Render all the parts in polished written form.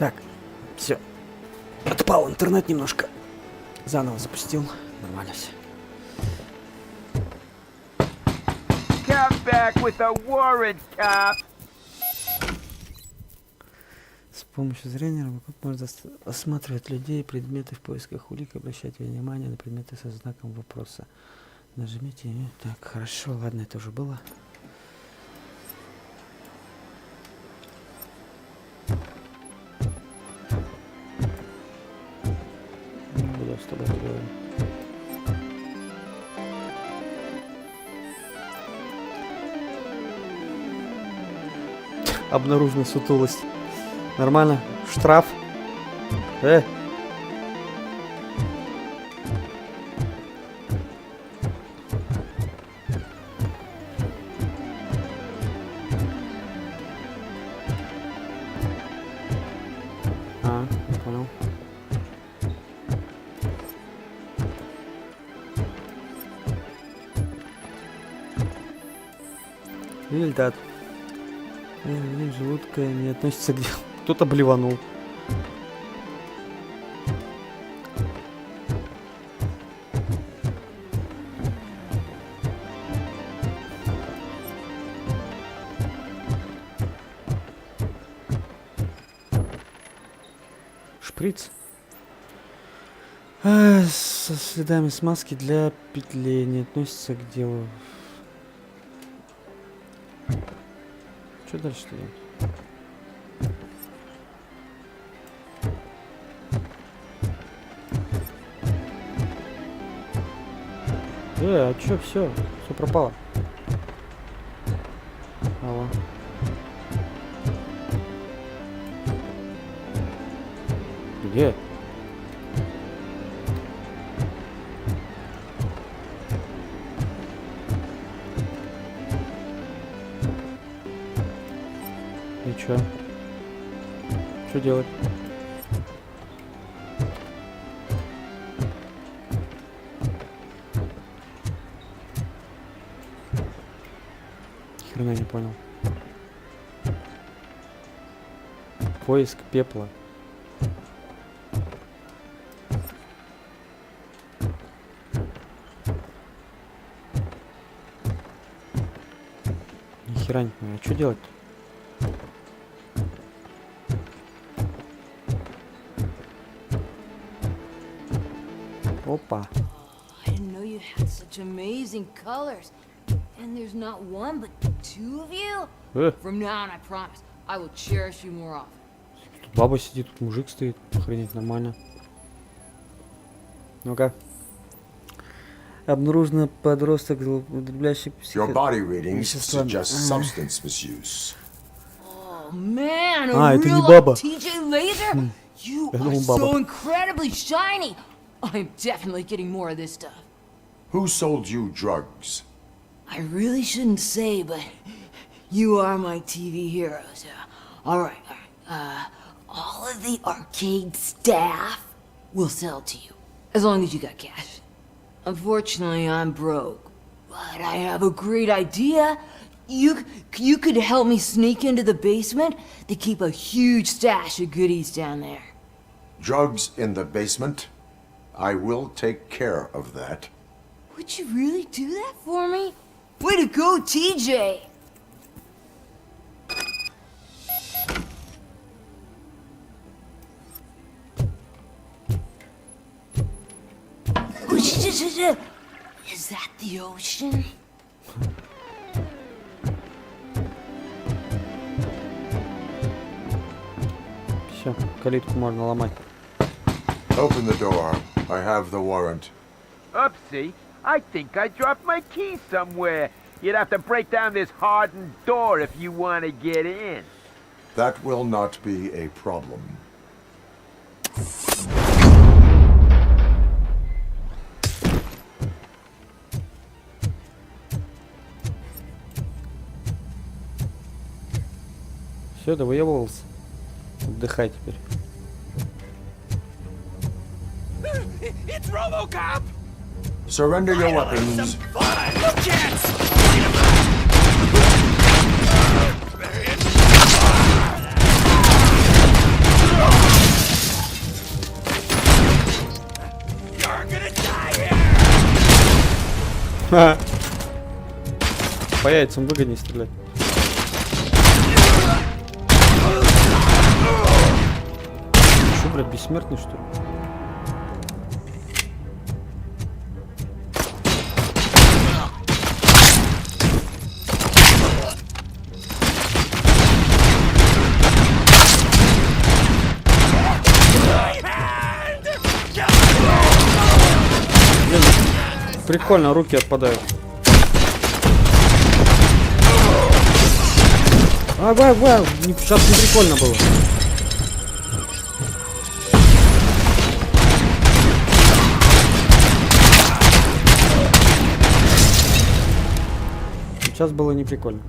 Так, все. Отпал интернет немножко. Заново запустил. Нормально все. Come back with a warrant, cop. С помощью зрения Robocop может осматривать людей и предметы в поисках улик, обращать внимание на предметы со знаком вопроса. Нажмите. Так, хорошо, ладно, это уже было. Не буду с тобой говорить. Обнаружена сутулость. Нормально? Штраф? Понял. Результат. Желудка не относится к делу. Кто-то блеванул. Шприц. Со следами смазки для петлей не относится к делу. Что дальше делать? А чё, все пропало. Алло. Где? И чё? Что делать? Хрена не понял. Поиск пепла. Ни хера не понял. А что делать? Опа. I didn't know you had such amazing colors. And there's not one, but two of you? From now on, I promise, I will cherish you more often. Тут баба сидит, тут мужик стоит. Охренеть, нормально. Ну-ка. Обнаружено подросток, злоупотребляющий Your body readings suggest substance misuse. Oh man, это не real баба. TJ Laser? You are so incredibly shiny. I'm definitely getting more of this stuff. Who sold you drugs? I really shouldn't say, but you are my TV heroes. All right. All of the arcade staff will sell to you, as long as you got cash. Unfortunately, I'm broke, but I have a great idea. You could help me sneak into the basement. They keep a huge stash of goodies down there. Drugs in the basement? I will take care of that. Would you really do that for me? Way to go, TJ! Is that the ocean? Все, калитку можно ломать. Open the door. I have the warrant. Oopsie, I think I dropped my key somewhere. You'd have to break down this hardened door if you want to get in. That will not be a problem. Все, довоевывался. Отдыхай теперь. It's Robocop! Surrender your weapons. По яйцам выгоднее стрелять. Что, блядь, бессмертный, что ли? Прикольно, руки отпадают. Сейчас не прикольно было. Сейчас было не прикольно.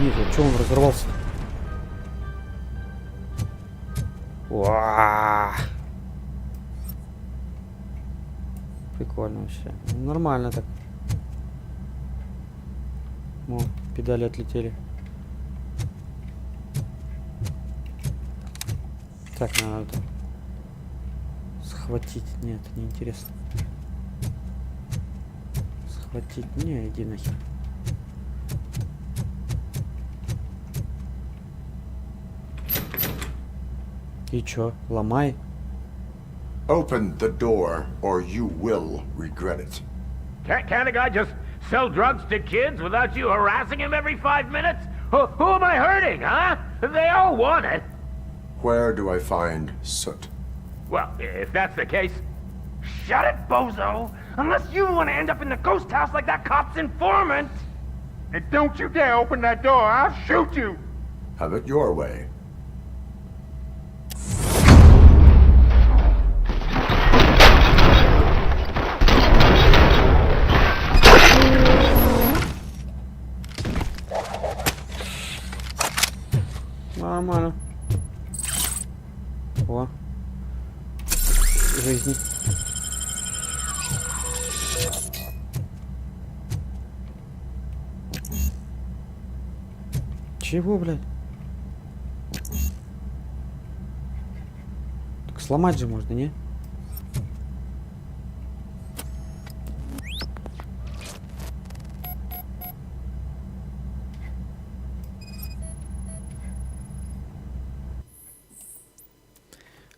Нет, а что он разорвался? Уа! Прикольно вообще. Нормально так. О, педали отлетели. Так, надо это схватить. Нет, неинтересно. Схватить. Не, иди нахер. И чё, ломай? Open the door, or you will regret it. Can't a guy just sell drugs to kids without you harassing him every 5 minutes? Who am I hurting, huh? They all want it. Where do I find soot? Well, if that's the case, shut it, bozo! Unless you want to end up in the ghost house like that cop's informant! And don't you dare open that door, I'll shoot you! Have it your way. Нормально. О. Жизни. Чего, блядь? Так сломать же можно, не?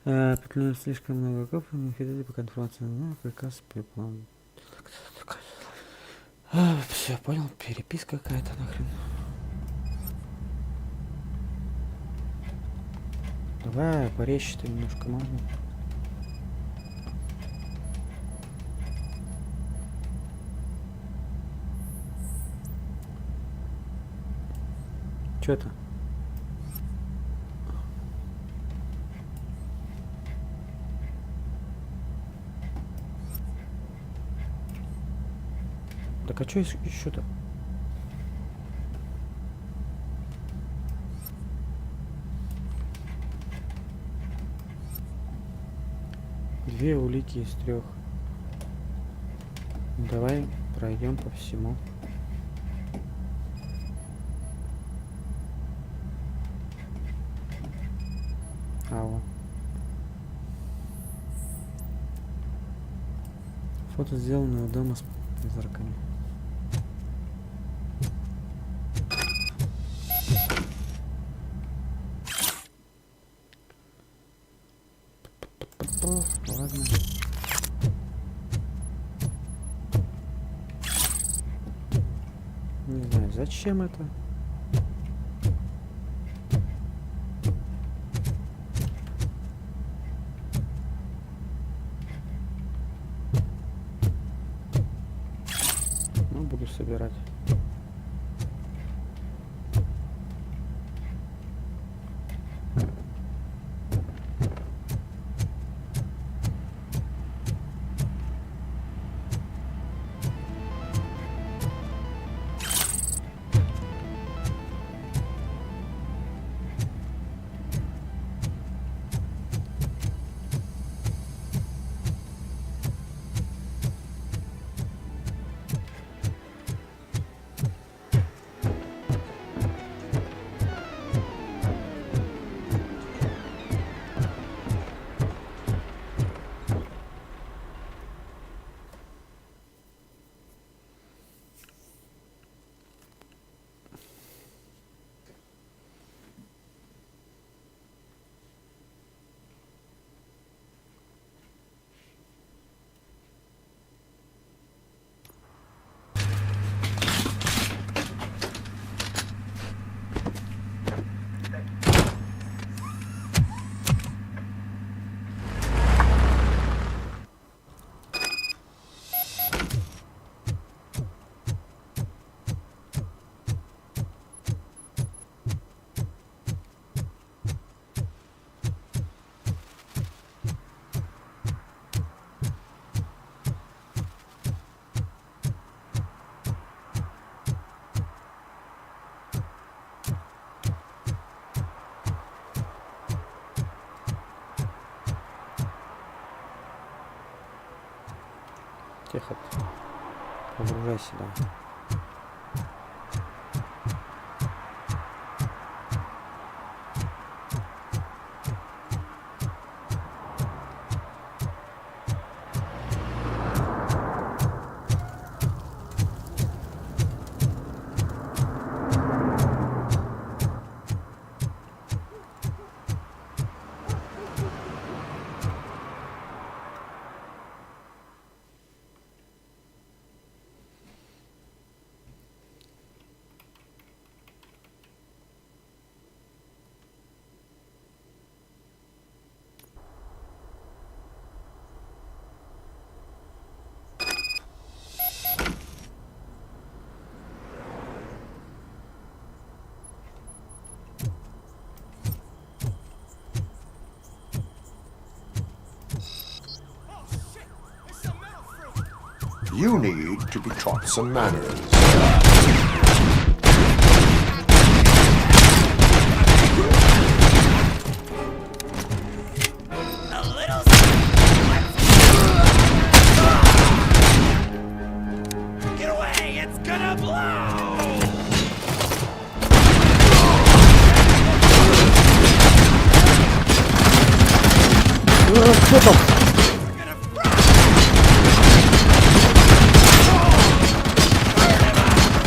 Петлю слишком много копий, не ходили по информации, ну, приказ переплан. Все, понял, переписка какая-то нахрен. Давай порезче-то немножко можно. Чё это? Так а что еще-то? Две улики из 3. Давай пройдем по всему. Вот. Фото сделано у дома с призраками. Ладно. Не знаю, зачем это. Ну, буду собирать. Тихо. Погружайся, да. You need to be taught some manners. Get away! It's gonna blow! Что там?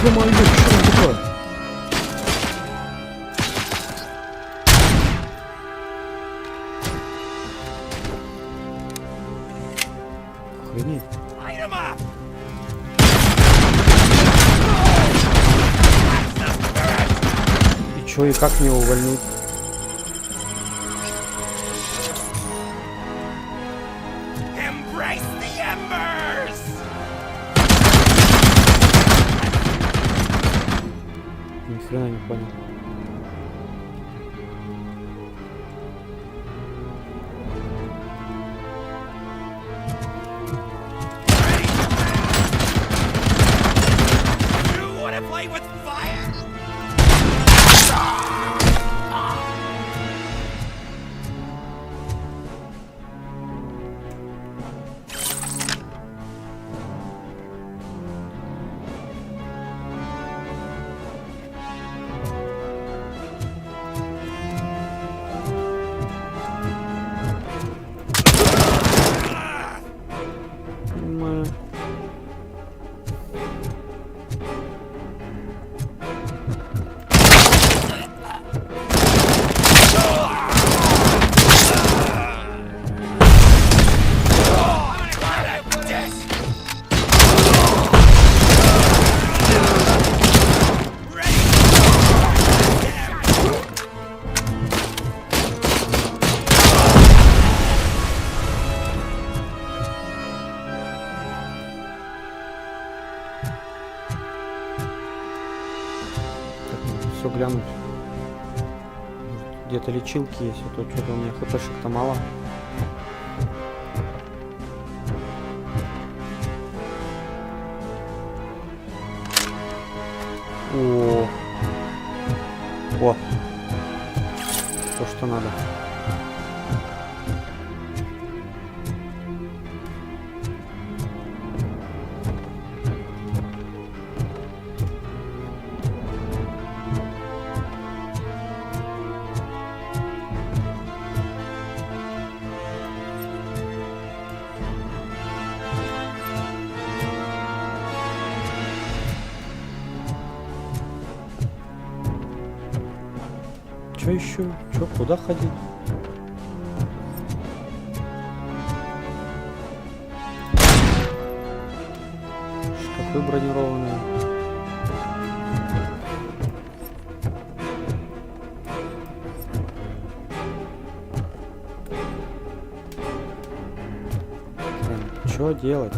Ё-моё, что там такое? Охренеть. Light 'em up! И чё, и как мне увольнуть? Embrace the embers! Ни хрена не понял. You wanna play with fire? Понимаю. Все глянуть. Может, где-то лечилки есть, а то что-то у меня хпшек-то мало. О, то, что надо. Что еще? Что, куда ходить? Шкафы бронированные. Что делать?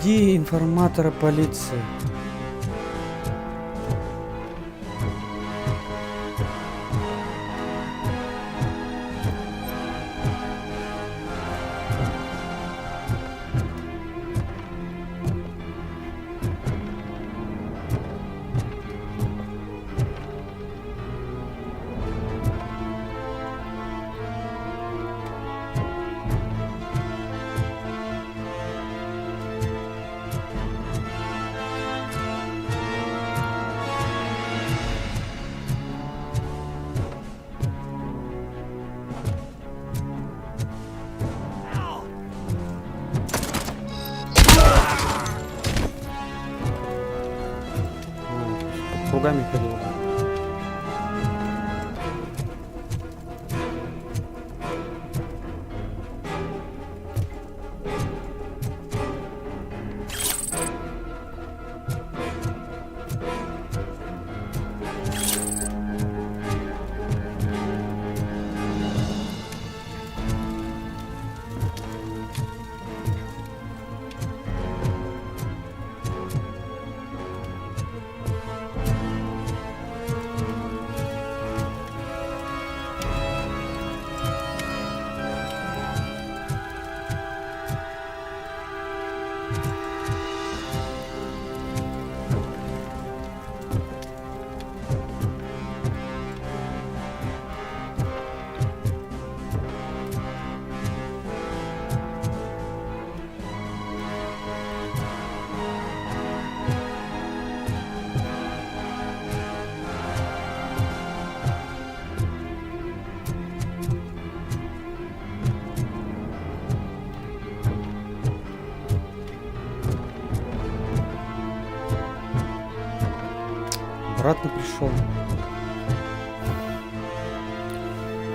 Найди информатора полиции. Кругами ходил. Обратно пришел.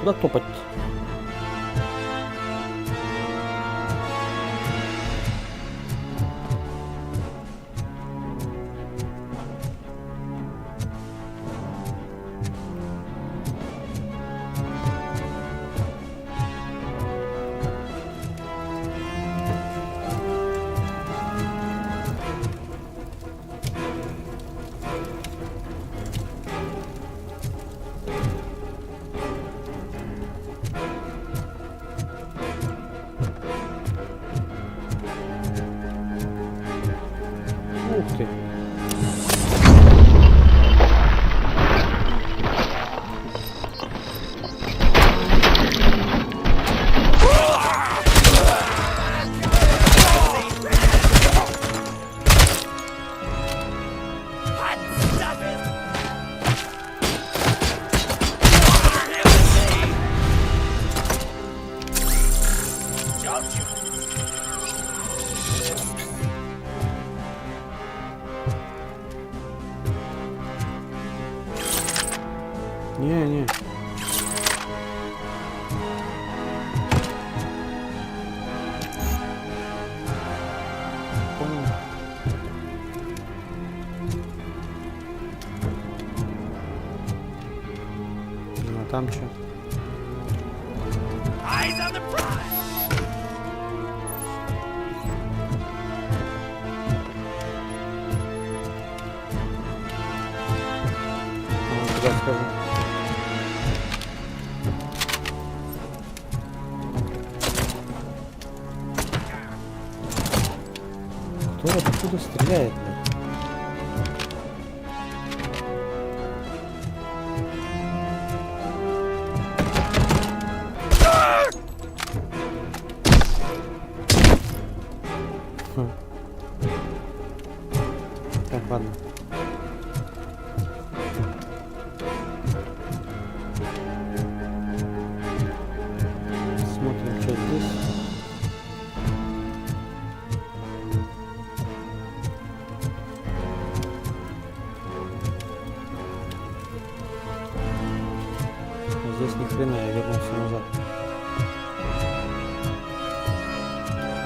Куда топать? Ух ты. Hot stuff is... Don't you... Не. Понял. Ну, а там что? Eyes on the prize! Куда скажу? Кто откуда стреляет, блядь? Так, ладно. Смотрим, что здесь. Здесь ни хрена, я вернулся назад.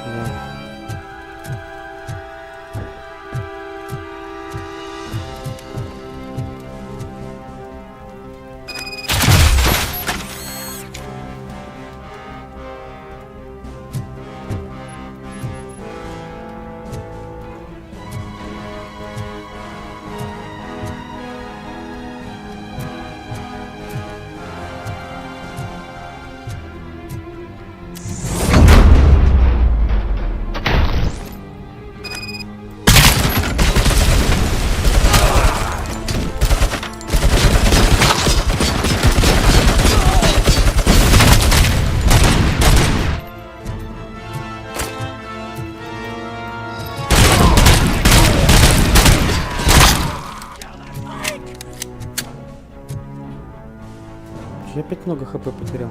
Да. Я опять много хп потерял.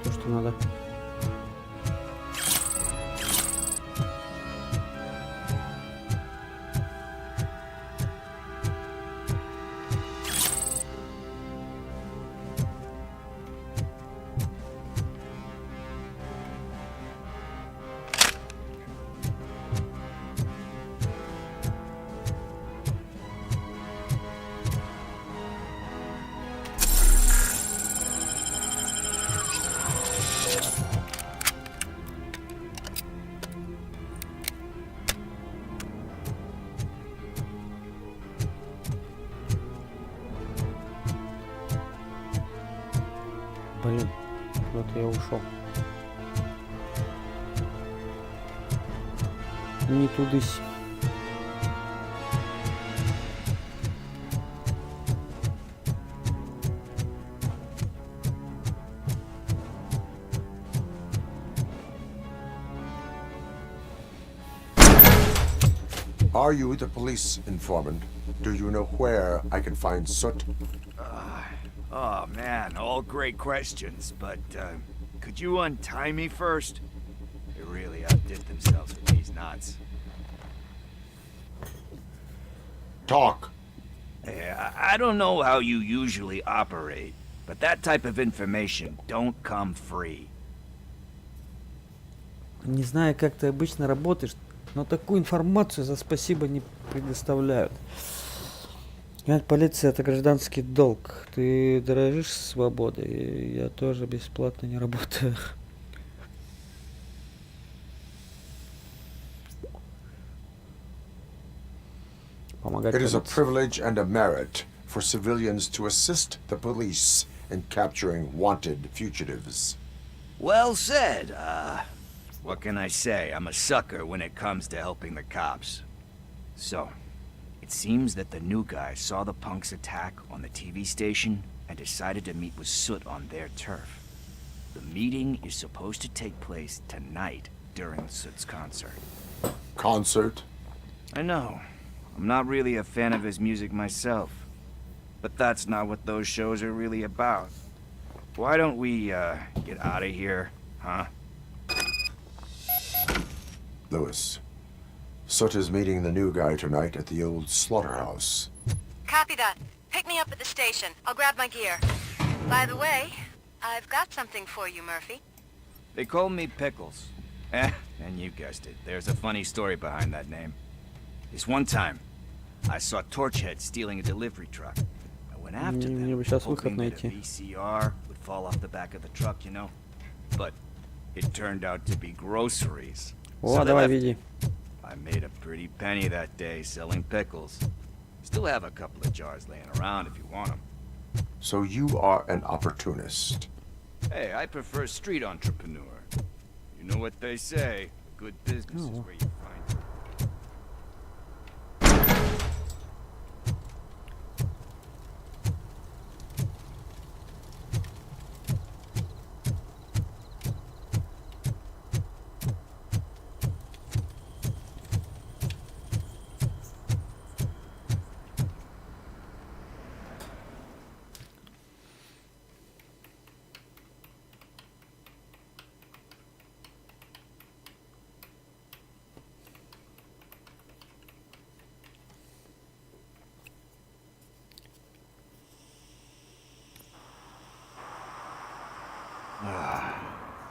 То, что надо. Блин, вот я ушел. Не тудысь. Are you the police informant? Do you know where I can find Soot? Oh man, all great questions, but could you untie me first? They really outdid themselves with these knots. Talk. Hey, I don't know how you usually operate, but that type of information don't come free. Не знаю, как ты обычно работаешь, но такую информацию за спасибо не предоставляют. Полиция — это гражданский долг. Ты дорожишь свободой, я тоже бесплатно не работаю. Помогать It is a полиции. privilege and a merit for civilians to assist the police in capturing wanted fugitives. Well said. What can I say? I'm a sucker when it comes to helping the cops. So, it seems that the new guy saw the punks attack on the TV station and decided to meet with Soot on their turf. The meeting is supposed to take place tonight during Soot's concert. Concert? I know. I'm not really a fan of his music myself. But that's not what those shows are really about. Why don't we, get out of here, huh? Lewis. Soot is meeting the new guy tonight at the old slaughterhouse. Copy that. Pick me up at the station. I'll grab my gear. By the way, I've got something for you, Murphy. They call me Pickles. And you guessed it. There's a funny story behind that name. This one time, I saw Torchhead stealing a delivery truck. I went after Мне бы them, сейчас выход hoping that a найти. VCR would fall off the back of the truck, you know? But it turned out to be groceries. О, So they давай, left. веди. I made a pretty penny that day selling pickles. Still have a couple of jars laying around if you want them. So you are an opportunist. Hey, I prefer street entrepreneur. You know what they say, good business is where you find it.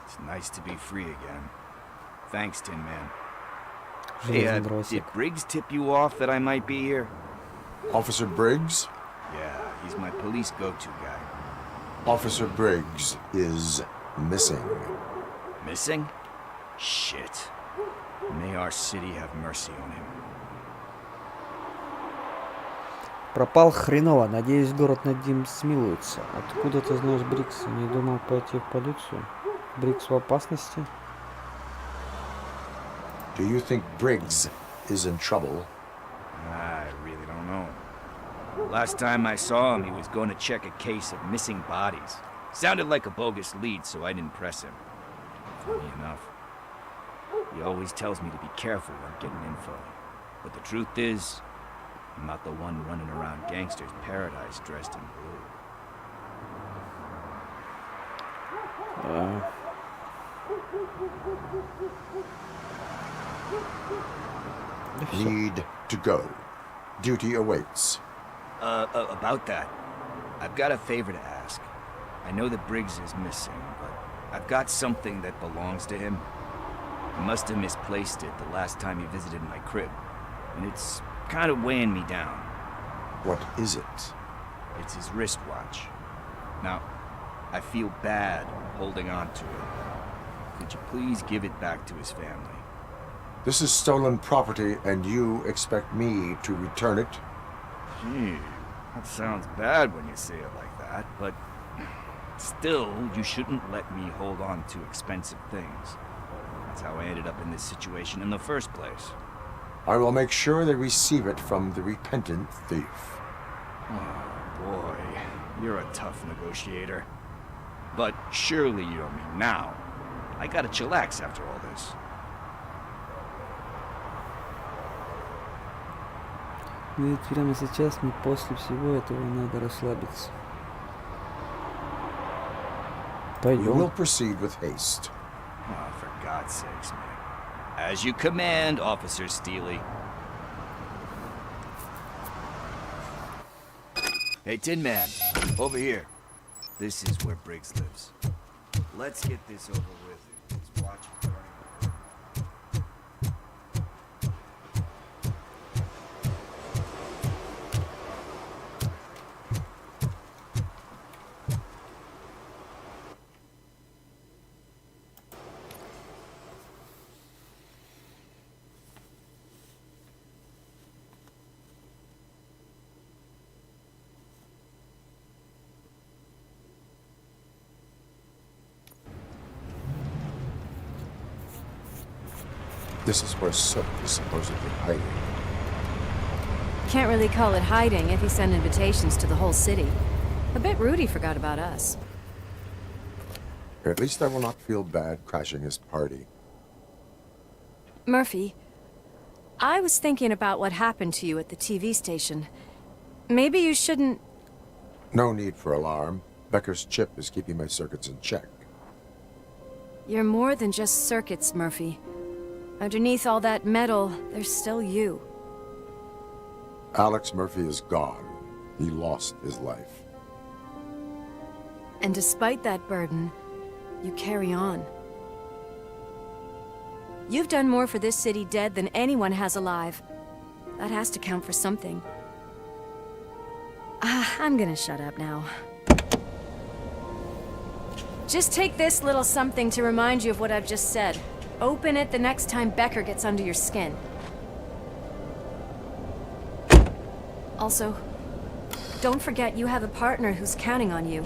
It's nice to be free again. Thanks, Tin Man. Hey, Железный дросик. did Briggs tip you off that I might be here? Officer Briggs? Yeah, he's my police go-to guy. Officer Briggs is missing. Missing? Shit. May our city have mercy on him. Пропал хреново. Надеюсь, город над ним смилуется. Откуда ты знаешь Брикса? Не думал пойти в полицию? Брикс в опасности? Do you think Briggs is in trouble? I really don't know. Last time I saw him, he was going to check a case of missing bodies. Sounded like a bogus lead, so I didn't press him. Funny enough. He always tells me to be careful when getting info. But the truth is, I'm not the one running around gangster's paradise dressed in blue. Need to go. Duty awaits. About that, I've got a favor to ask. I know that Briggs is missing, but I've got something that belongs to him. He must have misplaced it the last time he visited my crib, and it's kind of weighing me down. What is it? It's his wristwatch. Now, I feel bad holding on to it. Could you please give it back to his family? This is stolen property, and you expect me to return it? Gee, that sounds bad when you say it like that, but still, you shouldn't let me hold on to expensive things. That's how I ended up in this situation in the first place. I will make sure they receive it from the repentant thief. Oh, boy. You're a tough negotiator. But surely you don't mean now. I gotta chillax after all this. Ну ведь прямо сейчас, не после всего этого, надо расслабиться. We will Пойдем. proceed with haste. Oh, for God's sakes, man. As you command, Officer Steely. Hey, Tin Man, over here. This is where Briggs lives. Let's get this over with. Let's watch it burn. This is where Soot is supposedly hiding. Can't really call it hiding if he sent invitations to the whole city. A bit rude he forgot about us. At least I will not feel bad crashing his party. Murphy, I was thinking about what happened to you at the TV station. Maybe you shouldn't... No need for alarm. Becker's chip is keeping my circuits in check. You're more than just circuits, Murphy. Underneath all that metal, there's still you. Alex Murphy is gone. He lost his life. And despite that burden, you carry on. You've done more for this city dead than anyone has alive. That has to count for something. I'm gonna shut up now. Just take this little something to remind you of what I've just said. Open it the next time Becker gets under your skin. Also, don't forget you have a partner who's counting on you.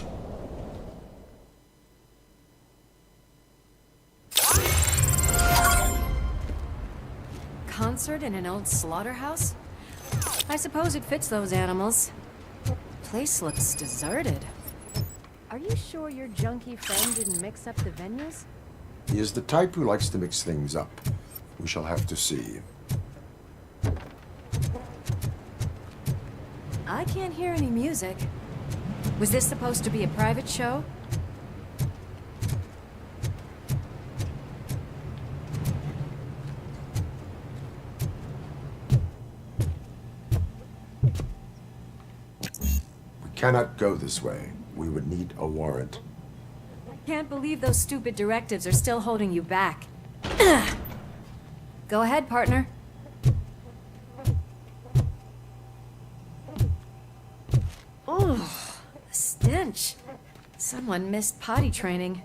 Concert in an old slaughterhouse? I suppose it fits those animals. Place looks deserted. Are you sure your junkie friend didn't mix up the venues? He is the type who likes to mix things up. We shall have to see. I can't hear any music. Was this supposed to be a private show? We cannot go this way. We would need a warrant. Can't believe those stupid directives are still holding you back. Go ahead, partner. Ooh, the stench. Someone missed potty training.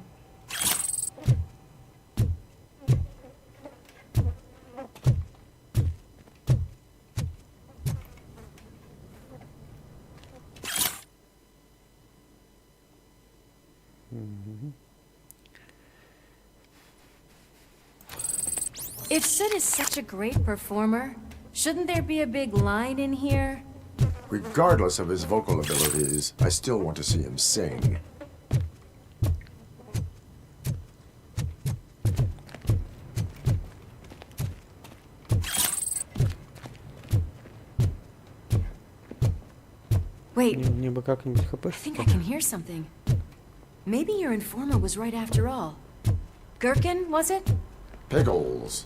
If Sid is such a great performer, shouldn't there be a big line in here? Regardless of his vocal abilities, I still want to see him sing. Wait, Мне бы как-нибудь I think I хпшечки. can hear something. Maybe your informer was right after all. Gherkin, was it? Pickles.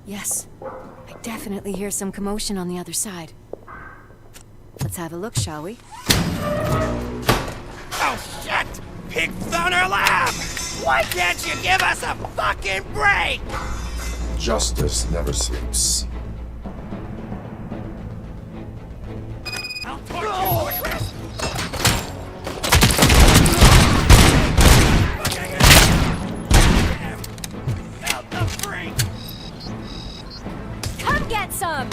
Yes. I definitely hear some commotion on the other side. Let's have a look, shall we? Oh, shit! Pig Thunder Lab! Why can't you give us a fucking break? Justice never sleeps. I'll torture you, Chris! Out the freak! Come get some!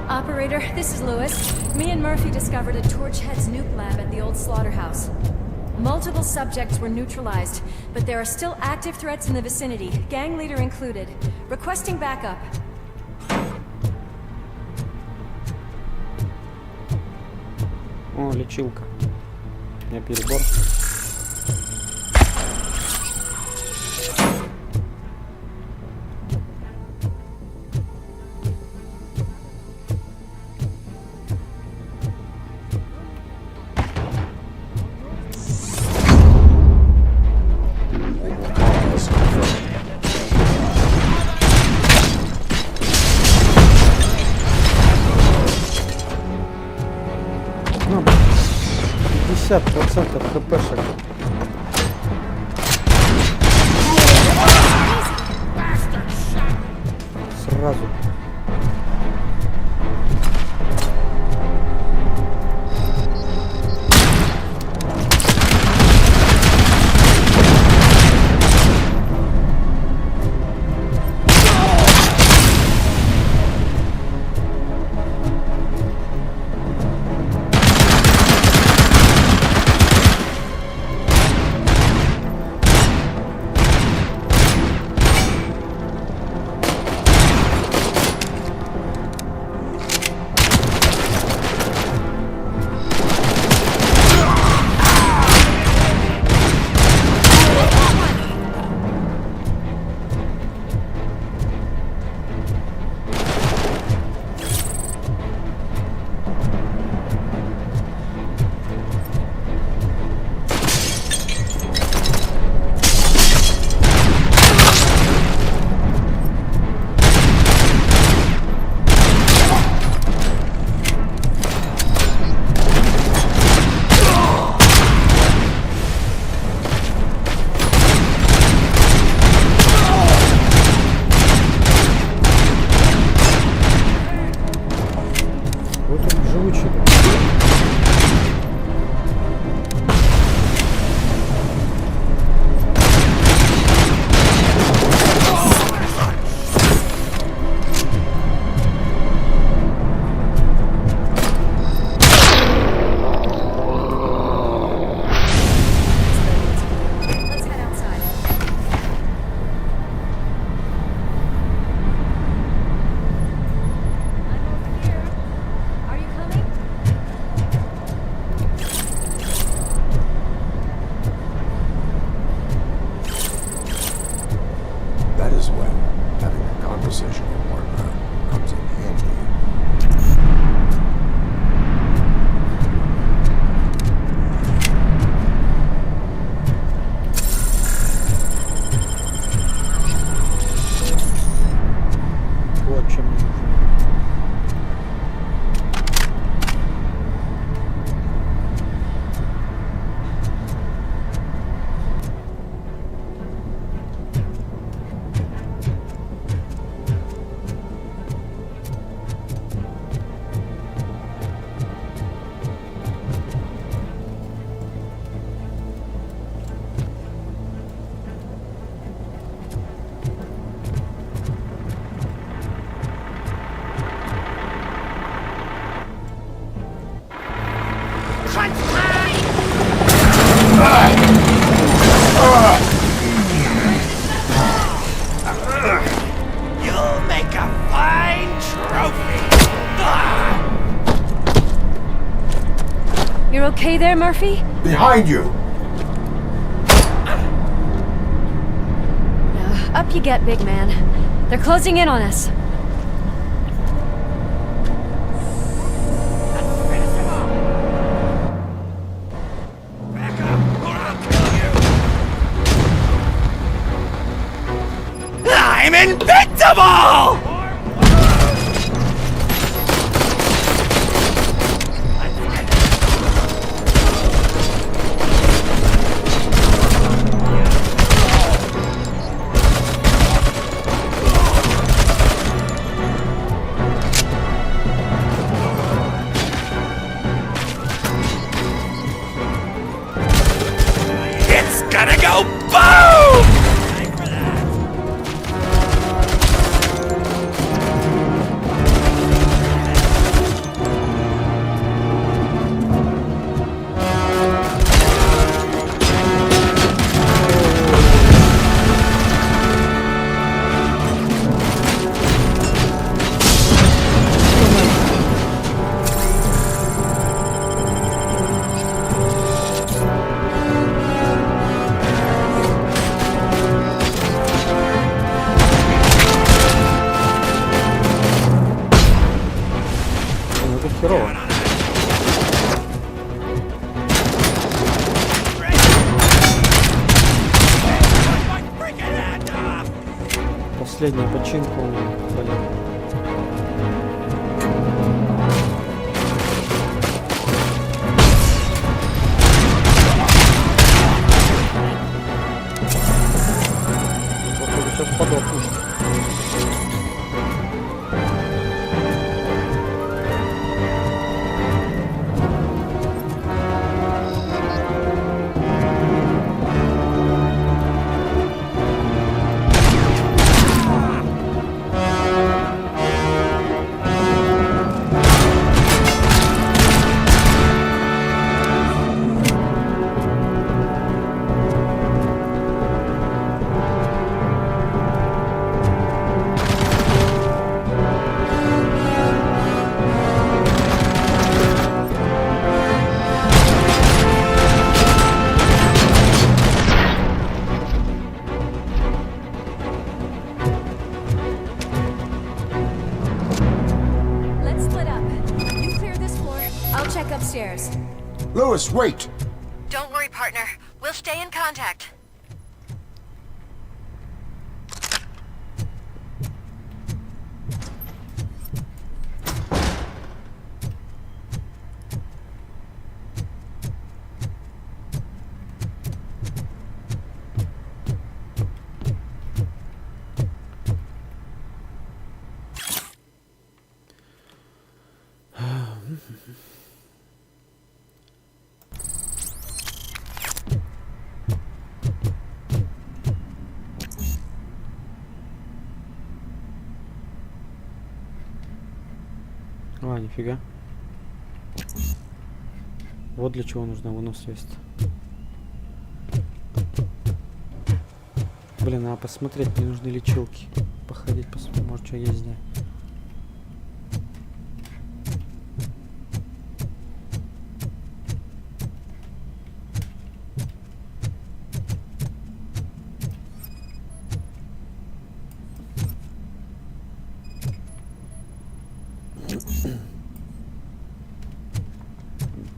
Operator, this is Lewis. Me and Murphy discovered a Torchhead's nuke lab at the old slaughterhouse. Multiple subjects were neutralized, but there are still active threats in the vicinity, gang leader included. Requesting backup. О, лечилка. Я перебор. Cause confirmed. Ну, 50% хпшек. Сразу. вообще мне нужен. You'll make a fine trophy. You're okay there, Murphy? Behind you! Up you get, big man. They're closing in on us. Back up, or I'll kill you. I'm invincible! It's gonna go boom! Ну, это херово. Последняя починка, блин. Походу сейчас подохну. Let's split up. You clear this floor. I'll check upstairs. Lewis, wait! Don't worry, partner. We'll stay in contact. А, нифига. Вот для чего нужна выносливость. Блин, а посмотреть, не нужны лечилки. Походить, посмотреть, может, что есть здесь.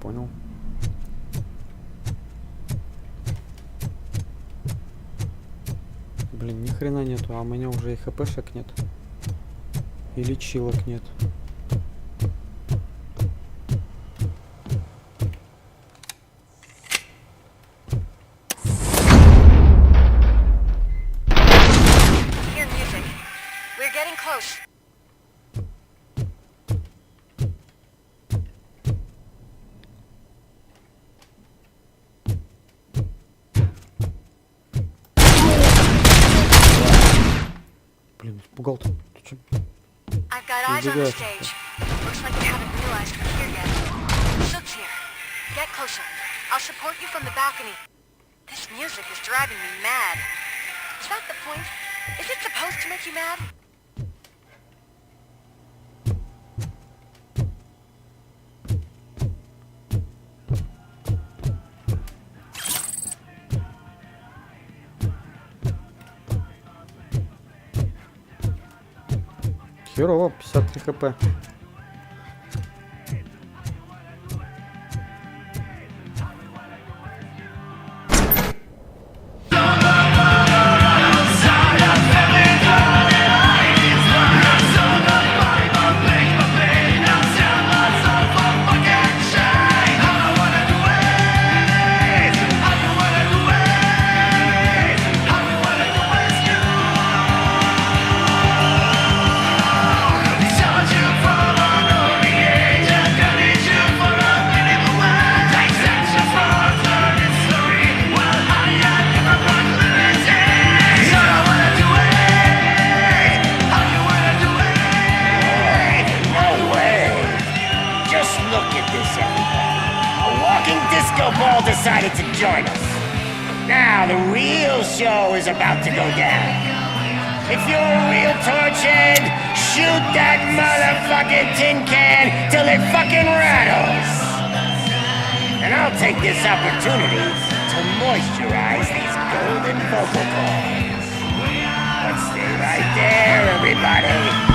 Понял. Блин, ни хрена нету, а у меня уже и хпшек нет. И лечилок нет. Hear music. We're getting close. Блин, испугал-то. Ты чё? I've got eyes on the stage. Looks like they haven't realized we're here yet. Sook's here. Get closer. I'll support you from the balcony. This music is driving me mad. Is that the point? Is it supposed to make you mad? Херово, 53 хп. Decided to join us. Now the real show is about to go down. If you're a real torchhead, shoot that motherfucking tin can till it fucking rattles. And I'll take this opportunity to moisturize these golden vocal cords. But stay right there, everybody.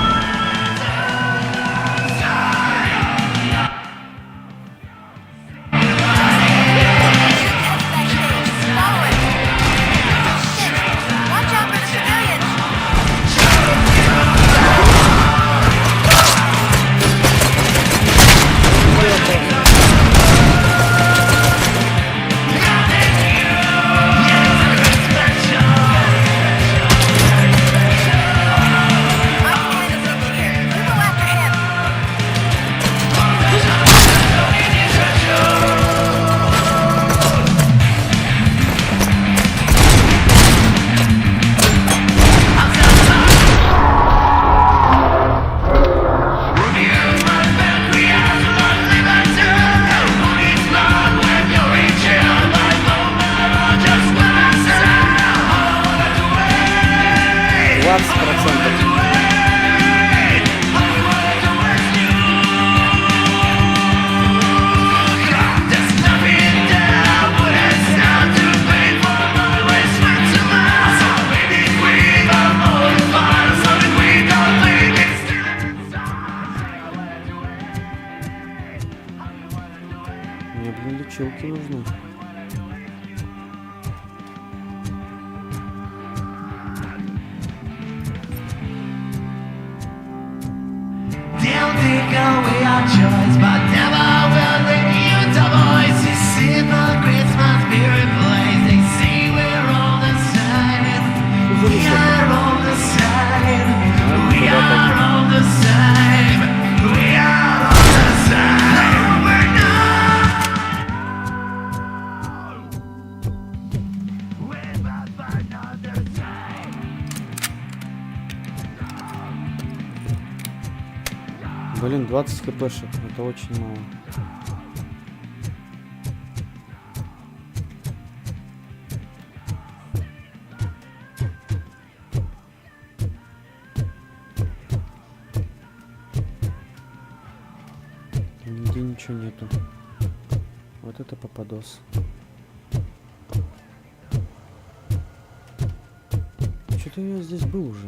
Мне, блин, лечилки нужны. Don't think away our choice, but never will let you the voice. You see the Christmas spirit place. They say we're all the same. We are all the same. We are all the same. We are all the same. We're not. We're not the same. Блин, 20 хпшек, это очень мало. Нигде ничего нету. Вот это попадос. Что-то я здесь был уже.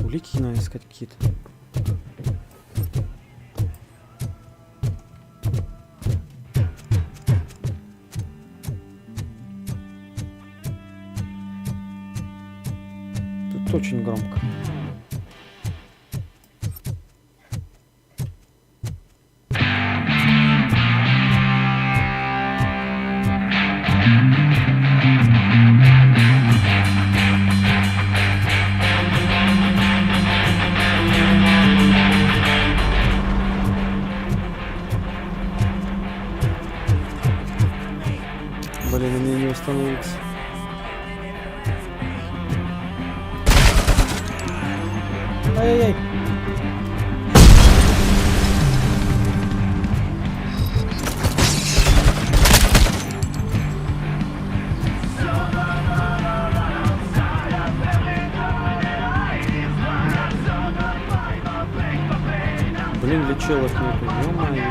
Улики надо искать какие-то. Сейчас очень громко. Блин, у меня не установится. Ай-яй-яй. Блин, лечилок нету, ё-моё.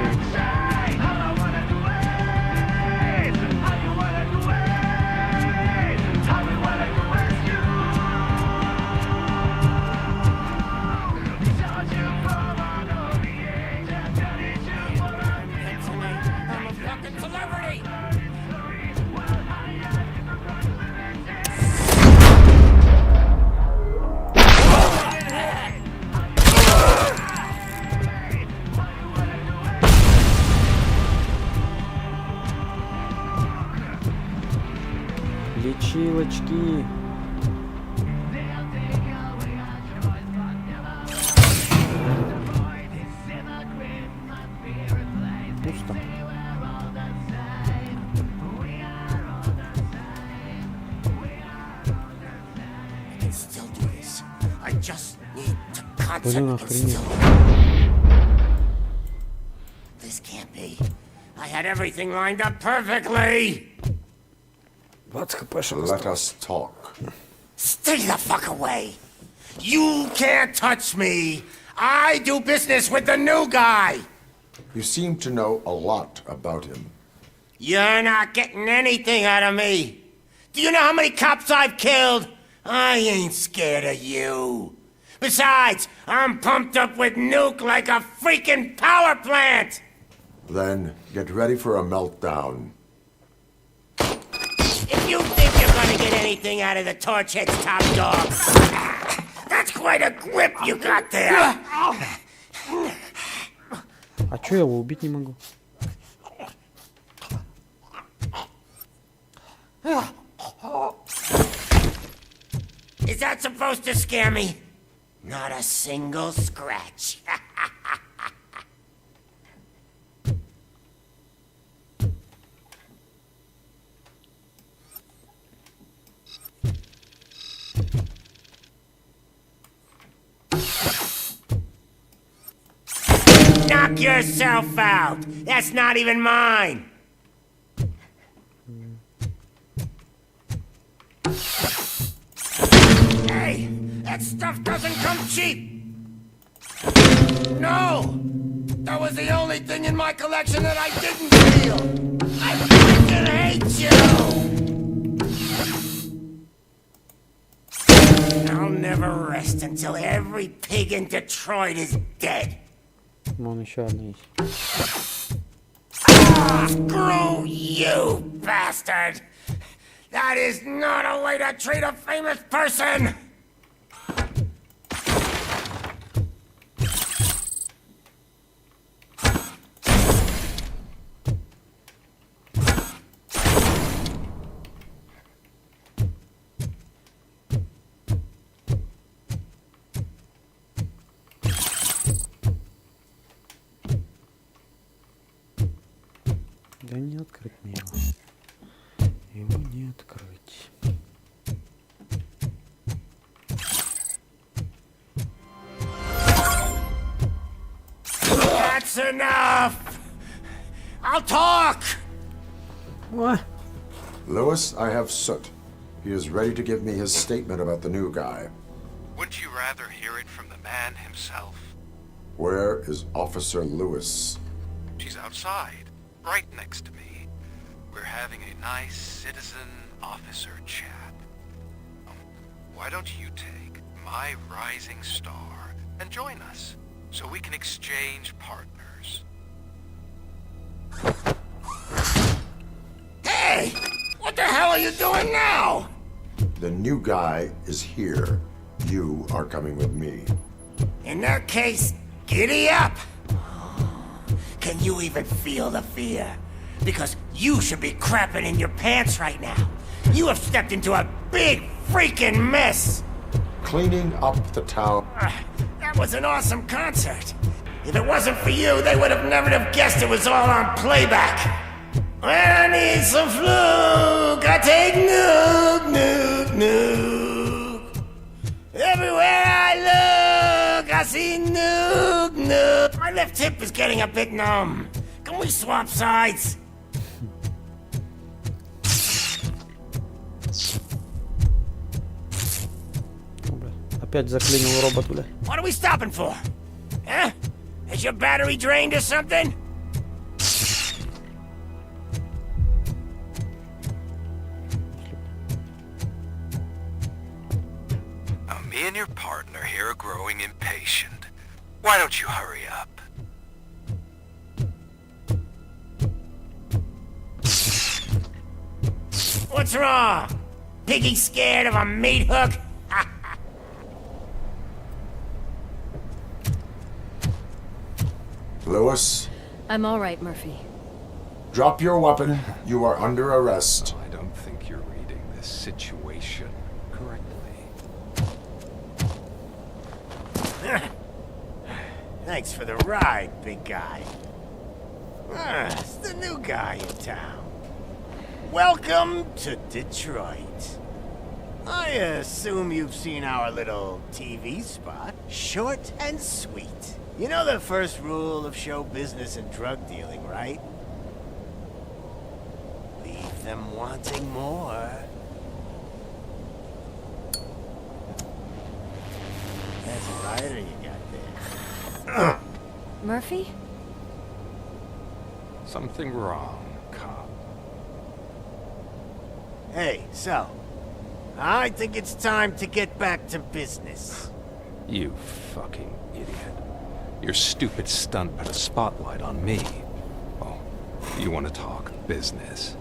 Лечилочки. Пусто. Блин, охренеть. This can't be. I had everything lined up perfectly. 20 хп. Let us talk. Stay the fuck away. You can't touch me. I do business with the new guy. You seem to know a lot about him. You're not getting anything out of me. Do you know how many cops I've killed? I ain't scared of you. Besides, I'm pumped up with nuke like a freaking power plant. Then get ready for a meltdown. If you think you're gonna get anything out of the Torchhead's top dog, that's quite a grip you got there. А чё я его убить не могу? Is that supposed to scare me? Not a single scratch. Knock yourself out. That's not even mine. Hey, that stuff doesn't come cheap. No, that was the only thing in my collection that I didn't steal. I freaking hate you. I'll never rest until every pig in Detroit is dead. Вон еще одна есть. Ah, screw you, bastard! That is not a way to treat a famous person! Да не открыть мне его. Его не открыть. That's enough! I'll talk! What? Lewis, I have Soot. He is ready to give me his statement about the new guy. Wouldn't you rather hear it from the man himself? Where is Officer Lewis? She's outside, right next to me. We're having a nice citizen-officer chat. Why don't you take my rising star and join us, so we can exchange partners? Hey! What the hell are you doing now? The new guy is here. You are coming with me. In that case, giddy up! Can you even feel the fear? Because you should be crapping in your pants right now. You have stepped into a big freaking mess! Cleaning up the town. That was an awesome concert. If it wasn't for you, they would have never have guessed it was all on playback. When I need some fluke, I take nuke. Everywhere I look, I see nuke. My left hip is getting a bit numb. Can we swap sides? Опять заклинил робот, бля. What are we stopping for? Huh? Is your battery drained or something? Now, me and your partner here are growing impatient. Why don't you hurry up? What's wrong? Piggy scared of a meat hook? Lewis, I'm all right, Murphy. drop your weapon. You are under arrest. I don't think you're reading this situation correctly. Thanks for the ride, big guy. It's the new guy in town. Welcome to Detroit. I assume you've seen our little TV spot. Short and sweet. You know the first rule of show business and drug dealing, right? Leave them wanting more. That's a rider you got there. Murphy? Something wrong, cop. Hey, so, I think it's time to get back to business. You fucking idiot. Your stupid stunt put a spotlight on me. Oh, you want to talk business?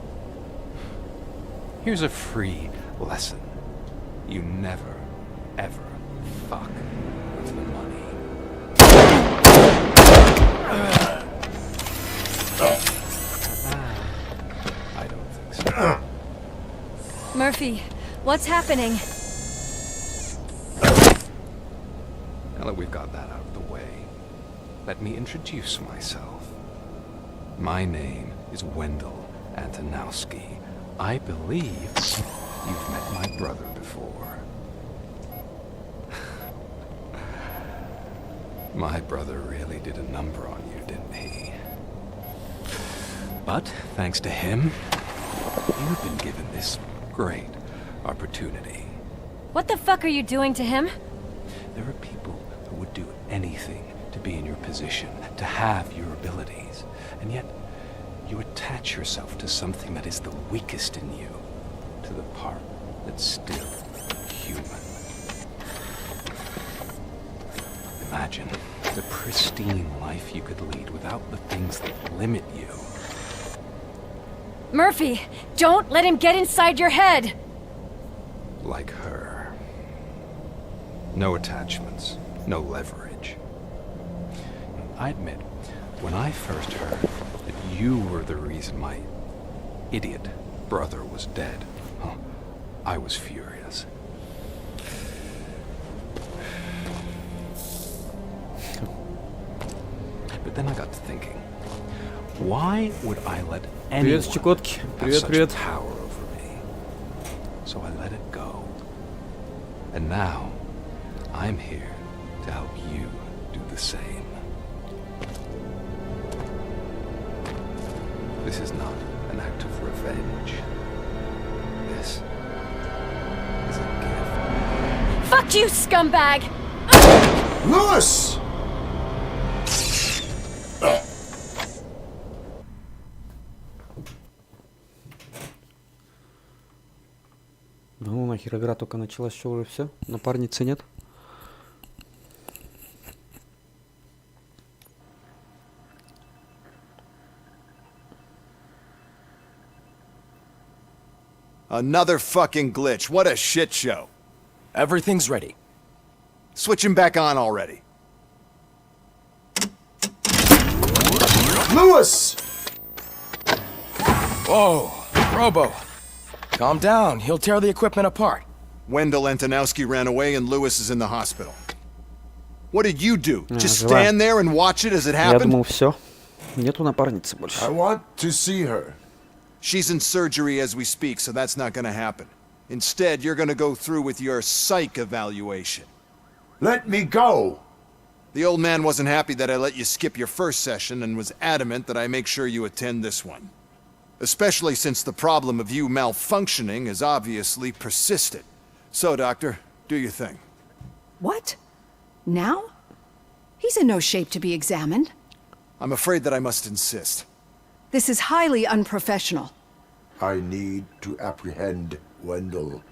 Here's a free lesson. You never, ever fuck with the money. I don't think so. Murphy, what's happening? Now that we've got that out of the way, let me introduce myself. My name is Wendell Antonowski. I believe you've met my brother before. My brother really did a number on you, didn't he? But thanks to him, you've been given this great opportunity. What the fuck are you doing to him? There are people who would do anything to be in your position, to have your abilities, and yet you attach yourself to something that is the weakest in you, to the part that's still human. Imagine the pristine life you could lead without the things that limit you. Murphy, don't let him get inside your head! Like her. No attachments, no leverage. I admit, when I first heard that you were the reason my idiot brother was dead, I was furious. But then I got to thinking, why would I let anyone Привет, Чекотки. have Привет, such привет. power over me? So I let it go. And now, I'm here to help you do the same. This is not an act of revenge. This is a gift. Fuck you, scumbag! Lewis! Ну нахер, игра только началась, что уже все? Напарницы нет? Another fucking glitch. What a shit show. Everything's ready. Switch him back on already. Lewis! Whoa, Robo. Calm down. He'll tear the equipment apart. Wendell Antonowski ran away and Lewis is in the hospital. What did you do? Just жива. stand there and watch it as it Я happened? думал, все. Нету напарницы больше. I want to see her. She's in surgery as we speak, so that's not gonna happen. Instead, you're gonna go through with your psych evaluation. Let me go! The old man wasn't happy that I let you skip your first session and was adamant that I make sure you attend this one. Especially since the problem of you malfunctioning is obviously persistent. So, Doctor, do your thing. What? Now? He's in no shape to be examined. I'm afraid that I must insist. This is highly unprofessional. I need to apprehend Wendell.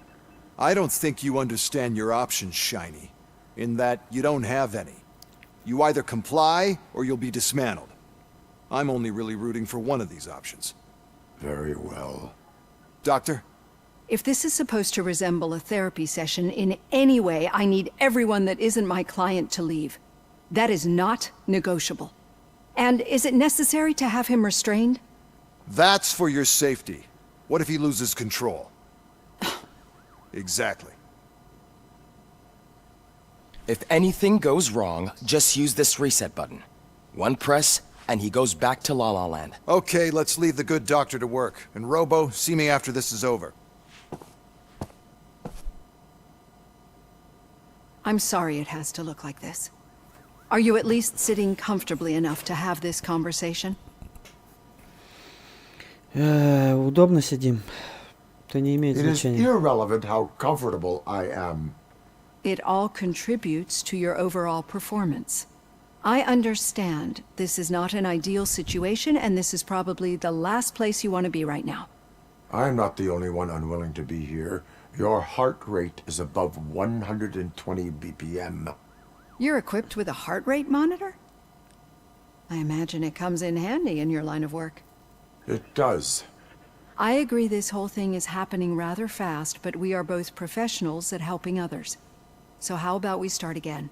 I don't think you understand your options, Shiny, in that you don't have any. You either comply or you'll be dismantled. I'm only really rooting for one of these options. Very well. Doctor? If this is supposed to resemble a therapy session in any way, I need everyone that isn't my client to leave. That is not negotiable. And is it necessary to have him restrained? That's for your safety. What if he loses control? Exactly. If anything goes wrong, just use this reset button. One press, and he goes back to La La Land. Okay, let's leave the good doctor to work. And Robo, see me after this is over. I'm sorry it has to look like this. Are you at least sitting comfortably enough to have this conversation? Удобно сидим. Это не имеет It is значения. irrelevant how comfortable I am. It all contributes to your overall performance. I understand this is not an ideal situation, and this is probably the last place you want to be right now. I'm not the only one unwilling to be here. Your heart rate is above 120 BPM. You're equipped with a heart rate monitor? I imagine it comes in handy in your line of work. It does. I agree this whole thing is happening rather fast, but we are both professionals at helping others. So how about we start again?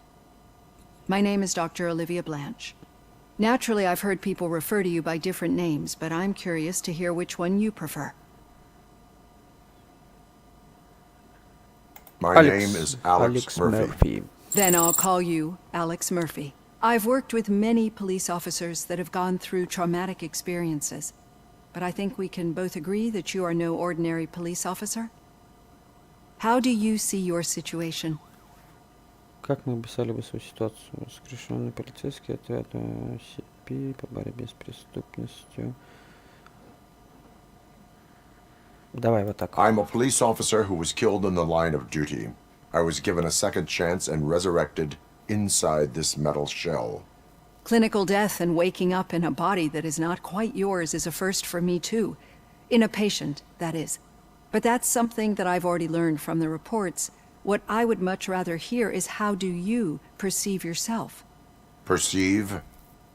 My name is Dr. Olivia Blanche. Naturally, I've heard people refer to you by different names, but I'm curious to hear which one you prefer. My name is Alex Murphy. Then I'll call you Alex Murphy. I've worked with many police officers that have gone through traumatic experiences, but I think we can both agree that you are no ordinary police officer. How do you see your situation? Как мы описали бы свою ситуацию? Воскрешенный полицейский отряд CP по борьбе с преступностью. Давай вот так. I'm a police officer who was killed in the line of duty. I was given a second chance and resurrected inside this metal shell. Clinical death and waking up in a body that is not quite yours is a first for me too. In a patient, that is. But that's something that I've already learned from the reports. What I would much rather hear is how do you perceive yourself? Perceive?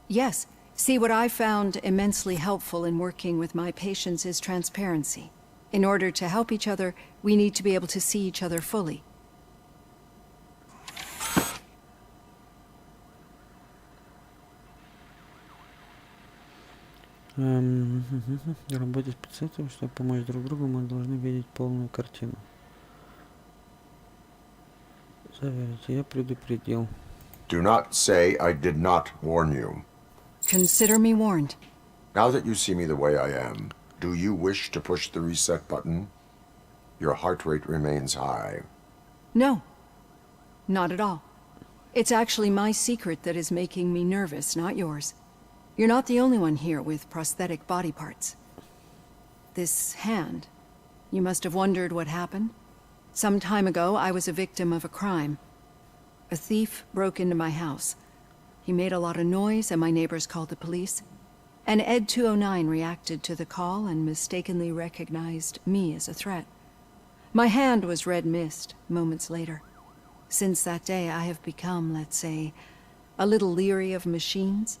Yes. See, what I found immensely helpful in working with my patients is transparency. In order to help each other, we need to be able to see each other fully. В работе с пациентом, чтобы помочь друг другу, мы должны видеть полную картину. Заверите, я предупредил. Do not say I did not warn you. Consider me warned. Now that you see me the way I am, do you wish to push the reset button? Your heart rate remains high. No. Not at all. It's actually my secret that is making me nervous, not yours. You're not the only one here with prosthetic body parts. This hand, you must have wondered what happened. Some time ago, I was a victim of a crime. A thief broke into my house. He made a lot of noise, and my neighbors called the police. And Ed 209 reacted to the call and mistakenly recognized me as a threat. My hand was red mist moments later. Since that day, I have become, let's say, a little leery of machines.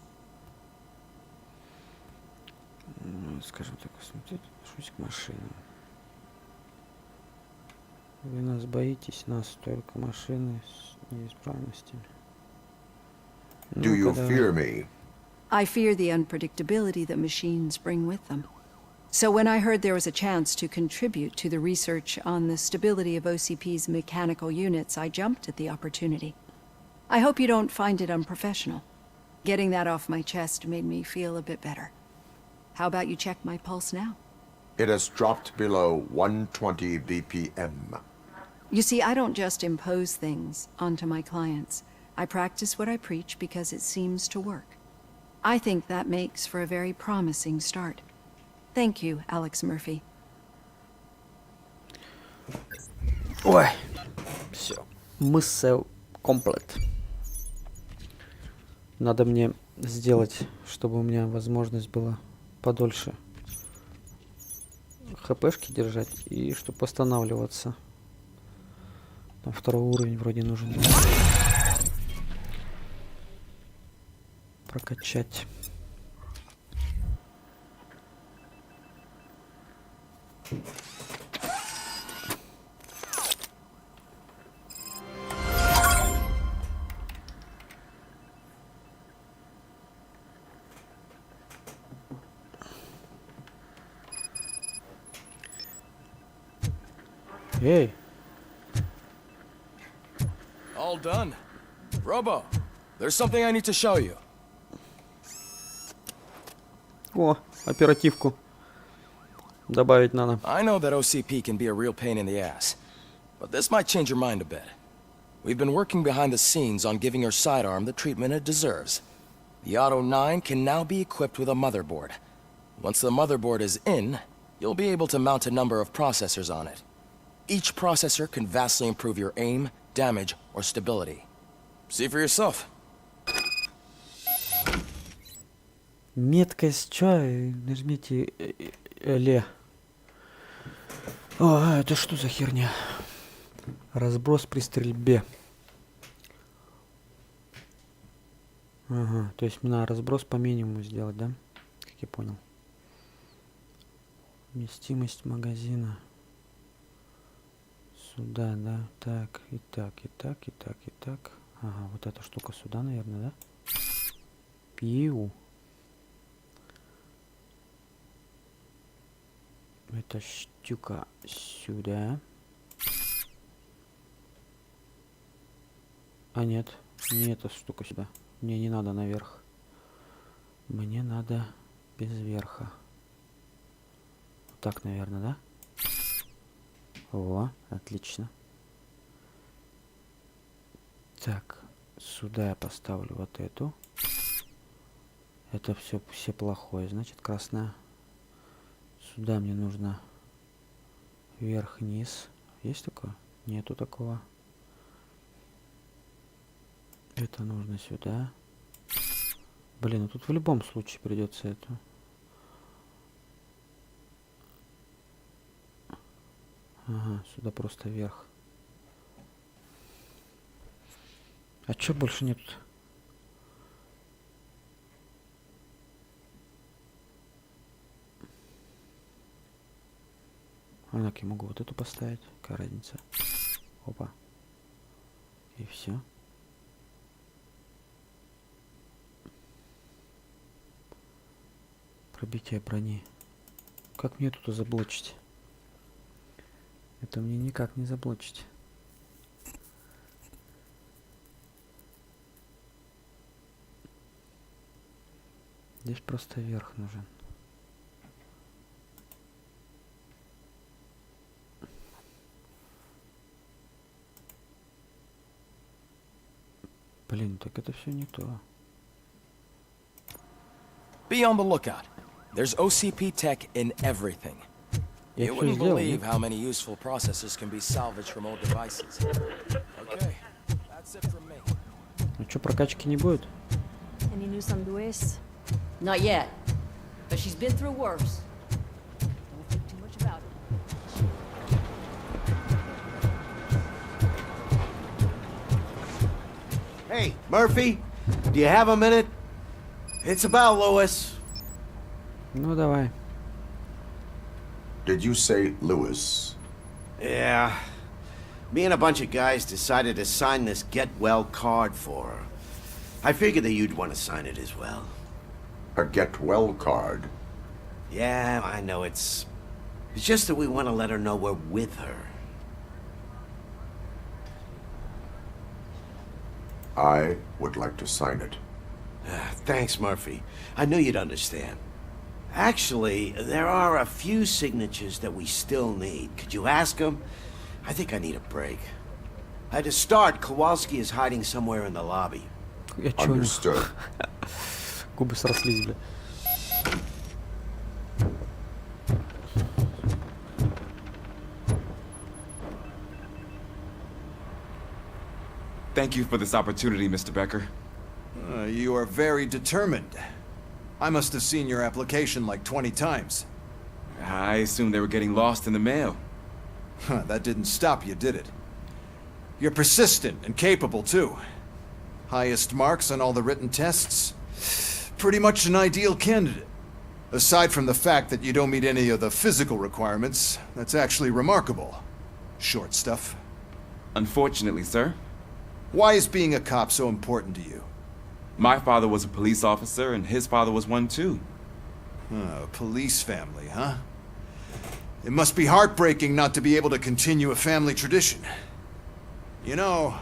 Скажем так, смотрите, отношусь к машинам. Вы нас боитесь, нас только машины. неисправности. Do you fear me? I fear the unpredictability that machines bring with them. So when I heard there was a chance to contribute to the research on the stability of OCP's mechanical units, I jumped at the opportunity. I hope you don't find it unprofessional. Getting that off my chest made me feel a bit better. How about you check my pulse now? It has dropped below 120 BPM. You see, I don't just impose things onto my clients. I practice what I preach because it seems to work. I think that makes for a very promising start. Thank you, Alex Murphy. Ой, все. Мысль комплект. Надо мне сделать, чтобы у меня возможность была подольше хпшки держать и чтобы восстанавливаться. Там второй уровень вроде нужен. Прокачать. Эй! All done. Robo, there's something I need to show you. О, оперативку добавить надо. I know that OCP can be a real pain in the ass, but this might change your mind a bit. We've been working behind the scenes on giving your sidearm the treatment it deserves. The Auto 9 can now be equipped with a motherboard. Once the motherboard is in, you'll be able to mount a number of processors on it. Each processor can vastly improve your aim, damage, or stability. See for yourself. Меткость чё? Нажмите Ле. О, это что за херня? Разброс при стрельбе. Ага, то есть мне надо разброс по минимуму сделать, да? Как я понял. Вместимость магазина. Сюда, да? Так, и так, и так, и так, и так. Ага, вот эта штука сюда, наверное, да? Пиу. Эта штука сюда. А нет, не эта штука сюда. Мне не надо наверх. Мне надо без верха. Вот так, наверное, да? О, отлично. Так, сюда я поставлю вот эту. Это все плохое, значит, красная. Сюда мне нужно вверх-вниз. Есть такое? Нету такого. Это нужно сюда. Блин, ну тут в любом случае придется эту. Ага, сюда просто вверх. А чё больше нет? А так я могу вот эту поставить. Какая разница? Опа. И все. Пробитие брони. Как мне тут заблочить? Это мне никак не заблочить. Здесь просто верх нужен. Блин, так это все не то. Be on the lookout. There's OCP tech in everything. You wouldn't believe how many useful processors can be salvaged from old devices. Okay, that's it from me. Ну что, прокачки не будет? Any news on Luis? Not yet, but she's been through worse. Don't think too much about it. Hey, Murphy, do you have a minute? It's about Louis. Ну давай. Did you say Lewis? Yeah. Me and a bunch of guys decided to sign this get well card for her. I figured that you'd want to sign it as well. A get well card? Yeah, I know it's just that we want to let her know we're with her. I would like to sign it. Thanks, Murphy. I knew you'd understand. Actually, there are a few signatures that we still need. Could you ask them? I think I need a break. To start, Kowalski is hiding somewhere in the lobby. Understood. Губы срослись, бля. Thank you for this opportunity, Mr. Becker. You are very determined. I must have seen your application like 20 times. I assumed they were getting lost in the mail. That didn't stop you, did it? You're persistent and capable, too. Highest marks on all the written tests. Pretty much an ideal candidate. Aside from the fact that you don't meet any of the physical requirements, that's actually remarkable. Short stuff. Unfortunately, sir. Why is being a cop so important to you? My father was a police officer, and his father was one too. A police family, huh? It must be heartbreaking not to be able to continue a family tradition. You know,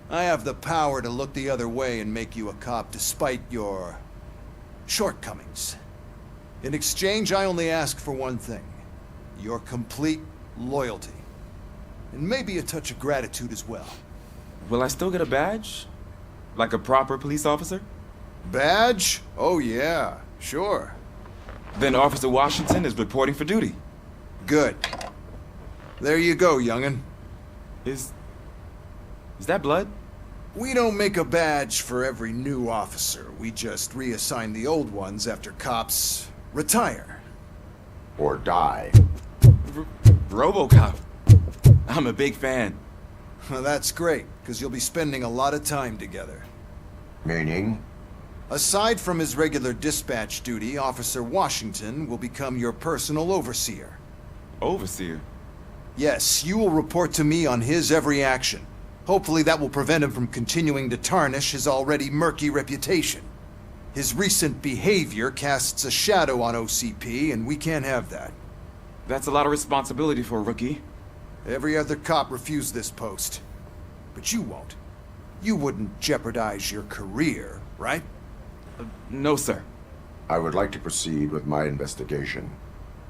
I have the power to look the other way and make you a cop despite your shortcomings. In exchange, I only ask for one thing. Your complete loyalty. And maybe a touch of gratitude as well. Will I still get a badge? Like a proper police officer? Badge? Oh yeah, sure. Then Officer Washington is reporting for duty. Good. There you go, young'un. Is that blood? We don't make a badge for every new officer. We just reassign the old ones after cops retire. Or die. Robocop. I'm a big fan. Well, that's great, because you'll be spending a lot of time together. Meaning? Aside from his regular dispatch duty, Officer Washington will become your personal overseer. Overseer? Yes, you will report to me on his every action. Hopefully that will prevent him from continuing to tarnish his already murky reputation. His recent behavior casts a shadow on OCP, and we can't have that. That's a lot of responsibility for a rookie. Every other cop refused this post. But you won't. You wouldn't jeopardize your career, right? No, sir. I would like to proceed with my investigation,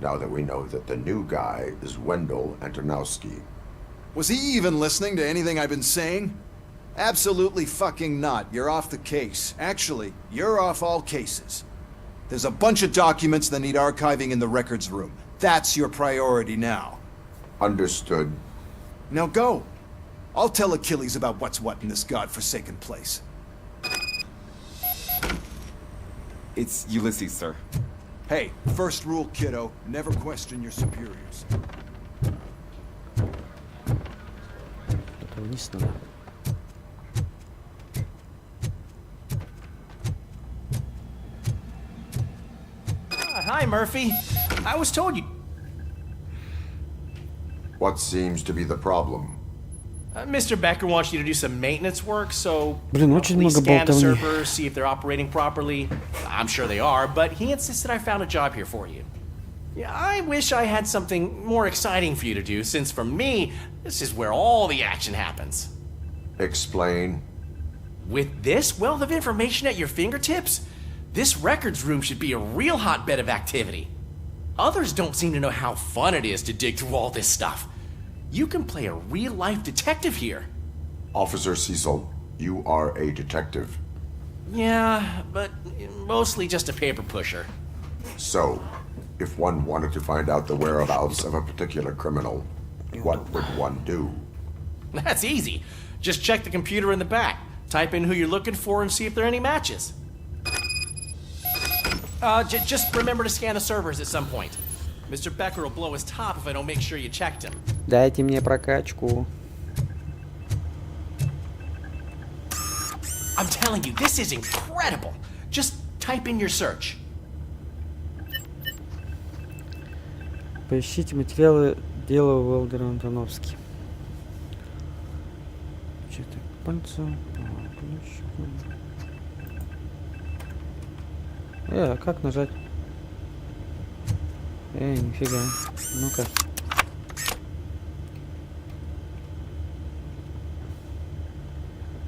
now that we know that the new guy is Wendell Antonowski. Was he even listening to anything I've been saying? Absolutely fucking not. You're off the case. Actually, you're off all cases. There's a bunch of documents that need archiving in the records room. That's your priority now. Understood. Now go. I'll tell Achilles about what's what in this godforsaken place. It's Ulysses, sir. Hey, first rule, kiddo. Never question your superiors. Вниз надо. Hi, Murphy. I was told you... What seems to be the problem? Mr. Becker wants you to do some maintenance work, so... Блин, очень please много scan the болтовни. servers, see if they're operating properly. I'm sure they are, but he insisted I found a job here for you. Yeah, I wish I had something more exciting for you to do, since for me, this is where all the action happens. Explain. With this wealth of information at your fingertips, this records room should be a real hotbed of activity. Others don't seem to know how fun it is to dig through all this stuff. You can play a real-life detective here. Officer Cecil, you are a detective. Yeah, but mostly just a paper pusher. So, if one wanted to find out the whereabouts of a particular criminal, what would one do? That's easy. Just check the computer in the back, type in who you're looking for, and see if there are any matches. Just remember to scan the servers at some point. Mr. Becker will blow his top if I don't make sure you checked him. Дайте мне прокачку. I'm telling you, this is incredible. Just type in your search. Поищите материалы дела Уэлдера Антоновски. Отпечаток пальца. А как нажать? Нифига. Ну-ка.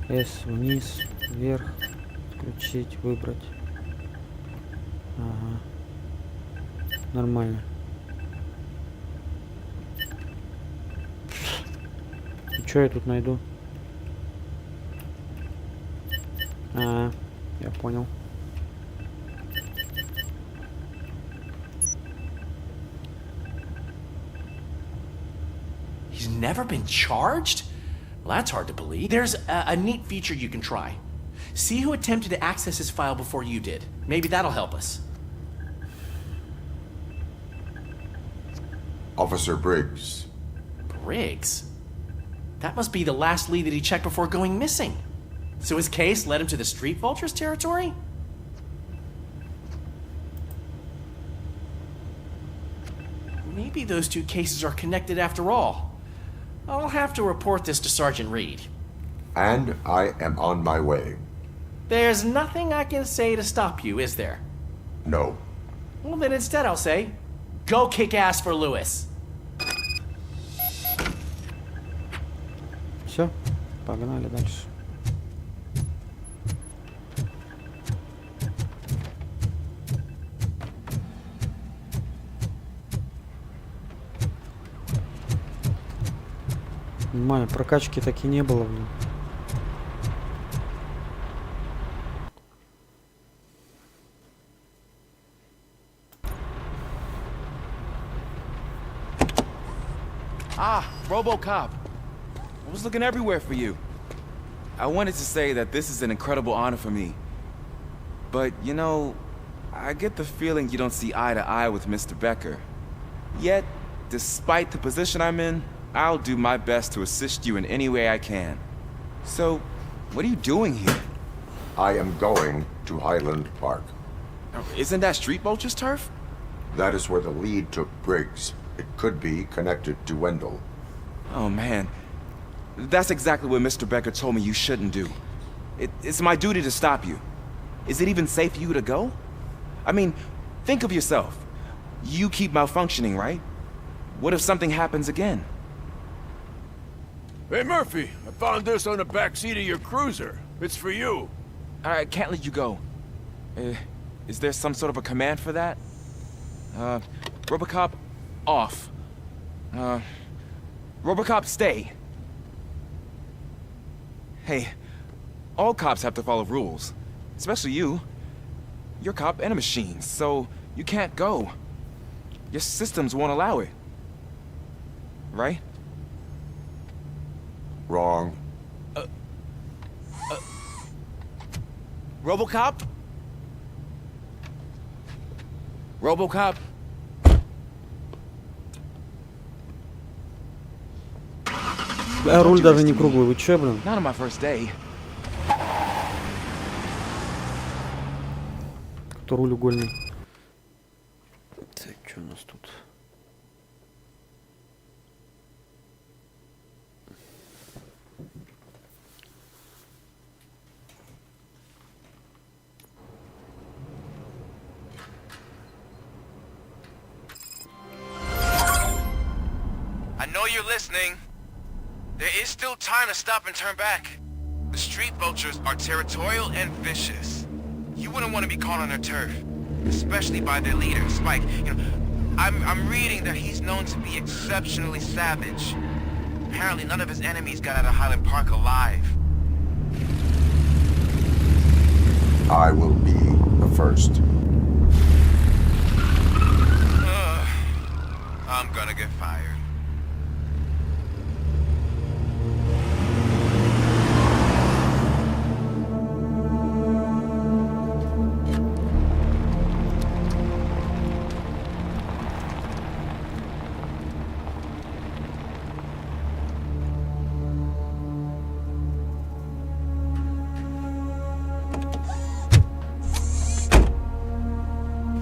S вниз, вверх, включить, выбрать. Ага. Нормально. И что я тут найду? Я понял. He's never been charged? Well, that's hard to believe. There's a neat feature you can try. See who attempted to access his file before you did. Maybe that'll help us. Officer Briggs. Briggs? That must be the last lead that he checked before going missing. So his case led him to the Street Vultures territory? Maybe those two cases are connected after all. I'll have to report this to Sergeant Reed. And I am on my way. There's nothing I can say to stop you, is there? No. Well, then instead I'll say, go kick ass for Lewis. Все, погнали дальше. Нормально, прокачки таки не было, блин. Ah, Robocop. I was looking everywhere for you. I wanted to say that this is an incredible honor for me. But, you know, I get the feeling you don't see eye to eye with Mr. Becker. Yet, despite the position I'm in, I'll do my best to assist you in any way I can. So, what are you doing here? I am going to Highland Park. Isn't that Street Vulture's turf? That is where the lead took Briggs. It could be connected to Wendell. Oh, man. That's exactly what Mr. Becker told me you shouldn't do. It's my duty to stop you. Is it even safe for you to go? I mean, think of yourself. You keep malfunctioning, right? What if something happens again? Hey, Murphy, I found this on the back seat of your cruiser. It's for you. I can't let you go. Is there some sort of a command for that? Robocop, off. Robocop, stay. Hey, all cops have to follow rules. Especially you. You're a cop and a machine, so you can't go. Your systems won't allow it. Right? Wrong. Robocop? Robocop? Руль даже не круглый, вы чё, блин? Not on my first day. Кто руль угольный? Так, что у нас тут? I know you're listening. There is still time to stop and turn back. The Street Vultures are territorial and vicious. You wouldn't want to be caught on their turf, especially by their leader, Spike. You know, I'm reading that he's known to be exceptionally savage. Apparently none of his enemies got out of Highland Park alive. I will be the first. I'm gonna get fired.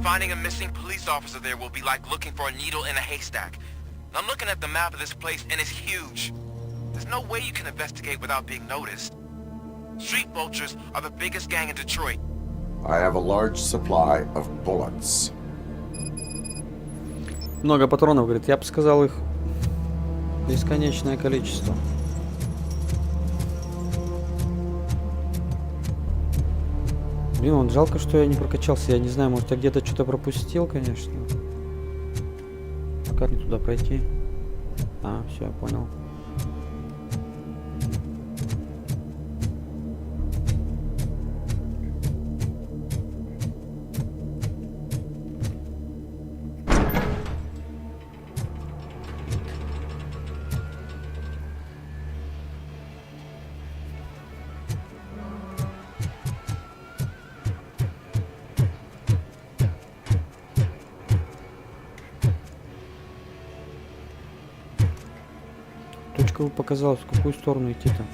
Finding a missing police officer there will be like looking for a needle in a haystack. I'm looking at the map of this place and it's huge. There's no way you can investigate without being noticed. Street vultures are the biggest gang in Detroit. I have a large supply of bullets. Много патронов, говорит. Я бы сказал, их бесконечное количество. Блин, он жалко, что я не прокачался. Я не знаю, может, я где-то что-то пропустил, конечно. А как мне туда пройти? А, все, я понял. Точка показалась, в какую сторону идти-то.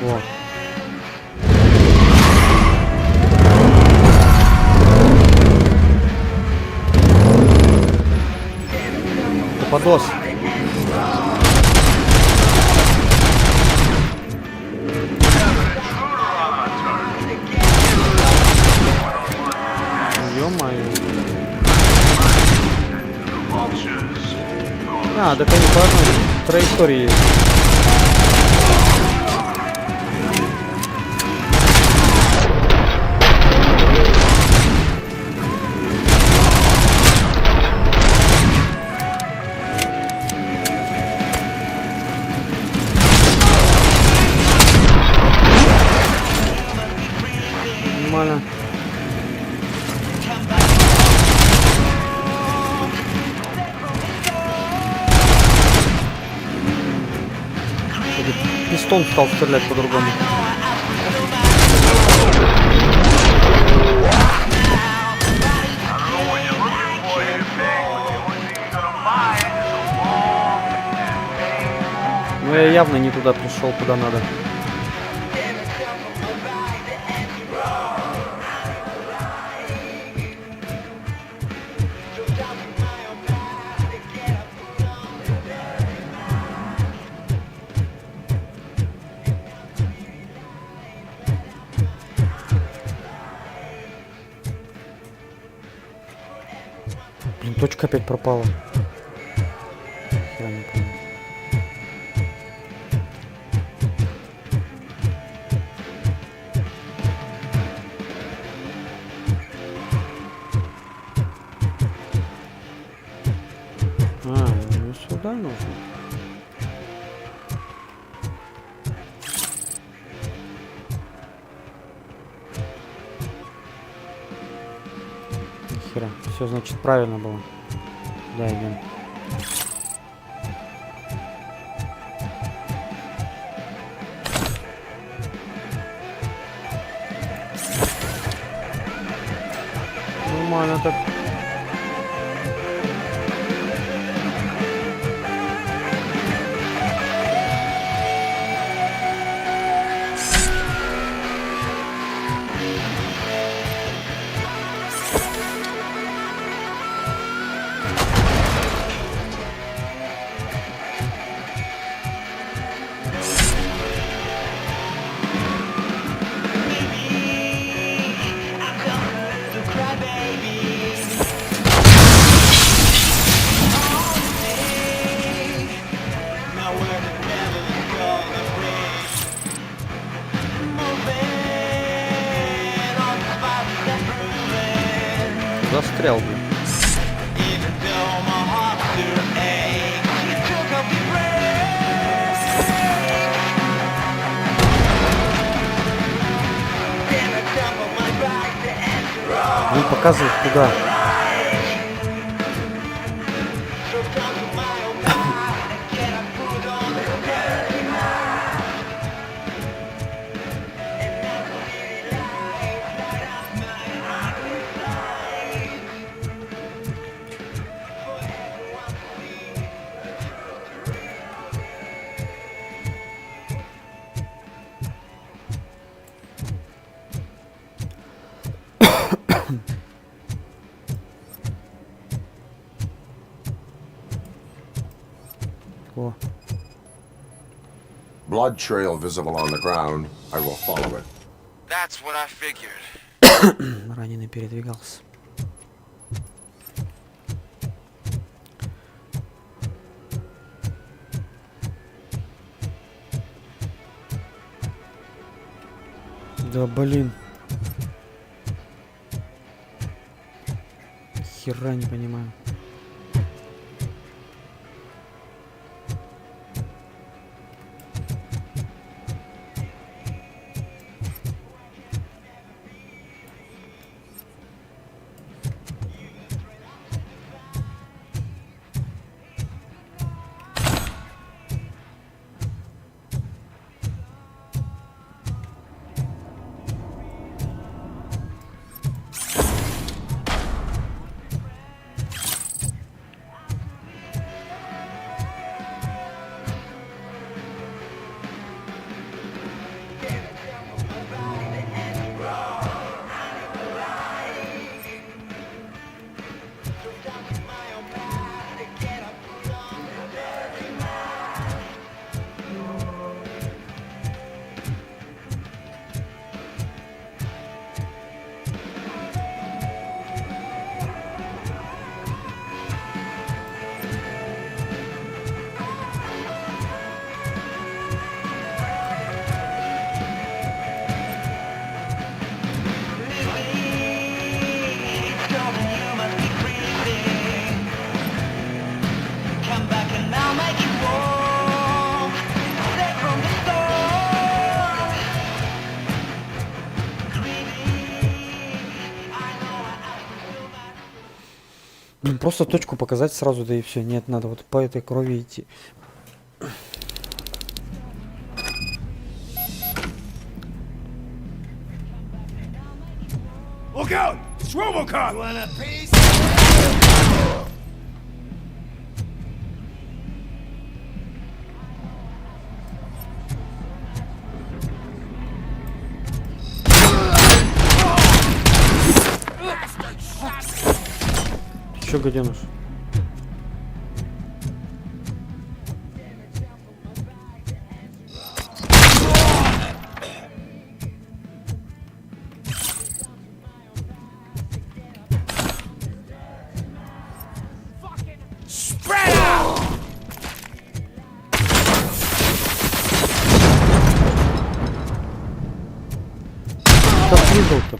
Во. Подос. Ё-моё. А, так они по одной траектории есть. Нормально. Пистон стал стрелять по-другому. Но я явно не туда пришел, куда надо. Блин, точка опять пропала. Я не понял. Ну сюда нужно. Нихера. Все, значит, правильно было. Да, идем. Нормально так. Застрял, блин. Ну, показывает куда. О. Blood trail visible on the ground. I will follow it. That's what I figured. Раненый передвигался. Да блин. Хера не понимаю. Просто точку показать сразу, да и все. Нет, надо вот по этой крови идти. Look out! It's Robocop! Чё, гаденыш? Как выиграл-то?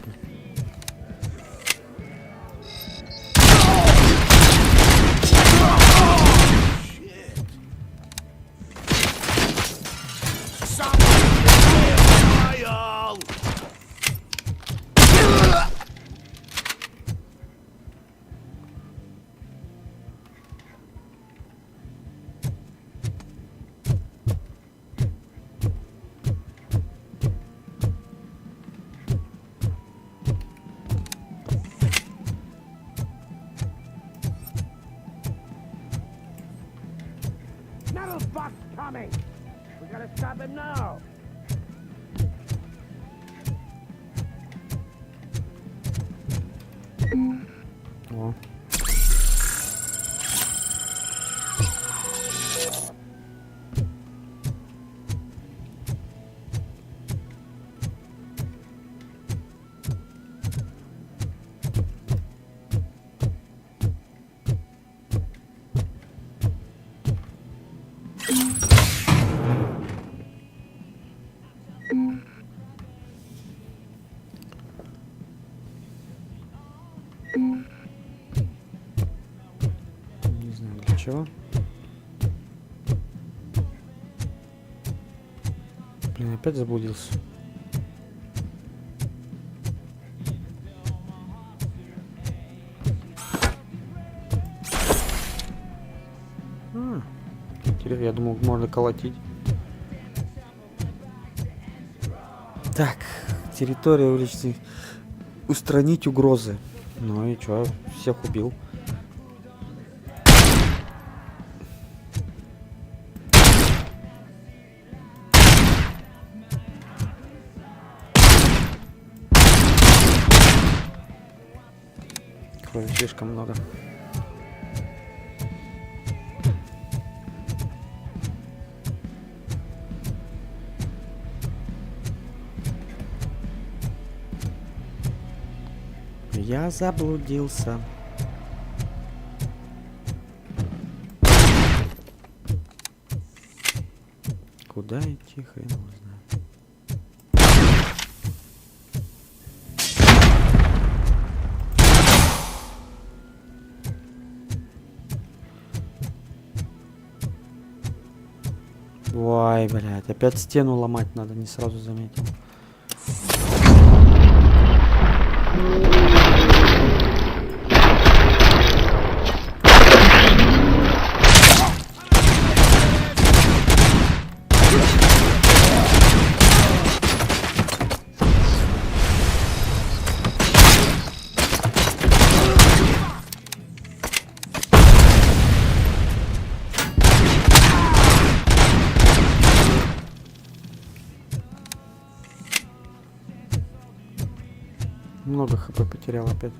Coming! We gotta stop him now! О. Не знаю для чего. Блин, опять заблудился. Интересно, я думал, можно колотить. Так, территория уличных. Устранить угрозы. Ну и чё, всех убил. Крови слишком много. Я заблудился. Куда идти, хрен его знает. Ой, блядь, опять стену ломать надо, не сразу заметил. Много хп потерял опять.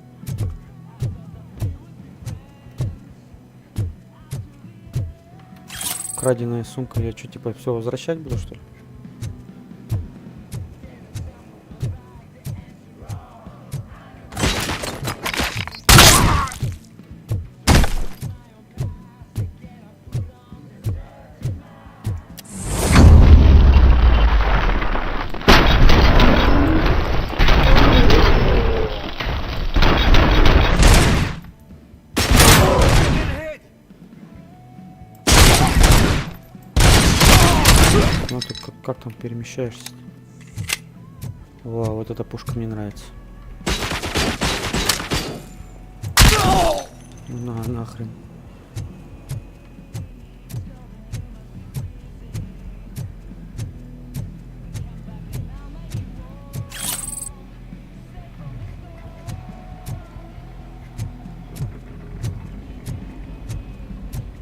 Краденая сумка. Я что, типа, все возвращать буду, что ли? Ну тут как там перемещаешься? Во, вот эта пушка мне нравится. Нахрен.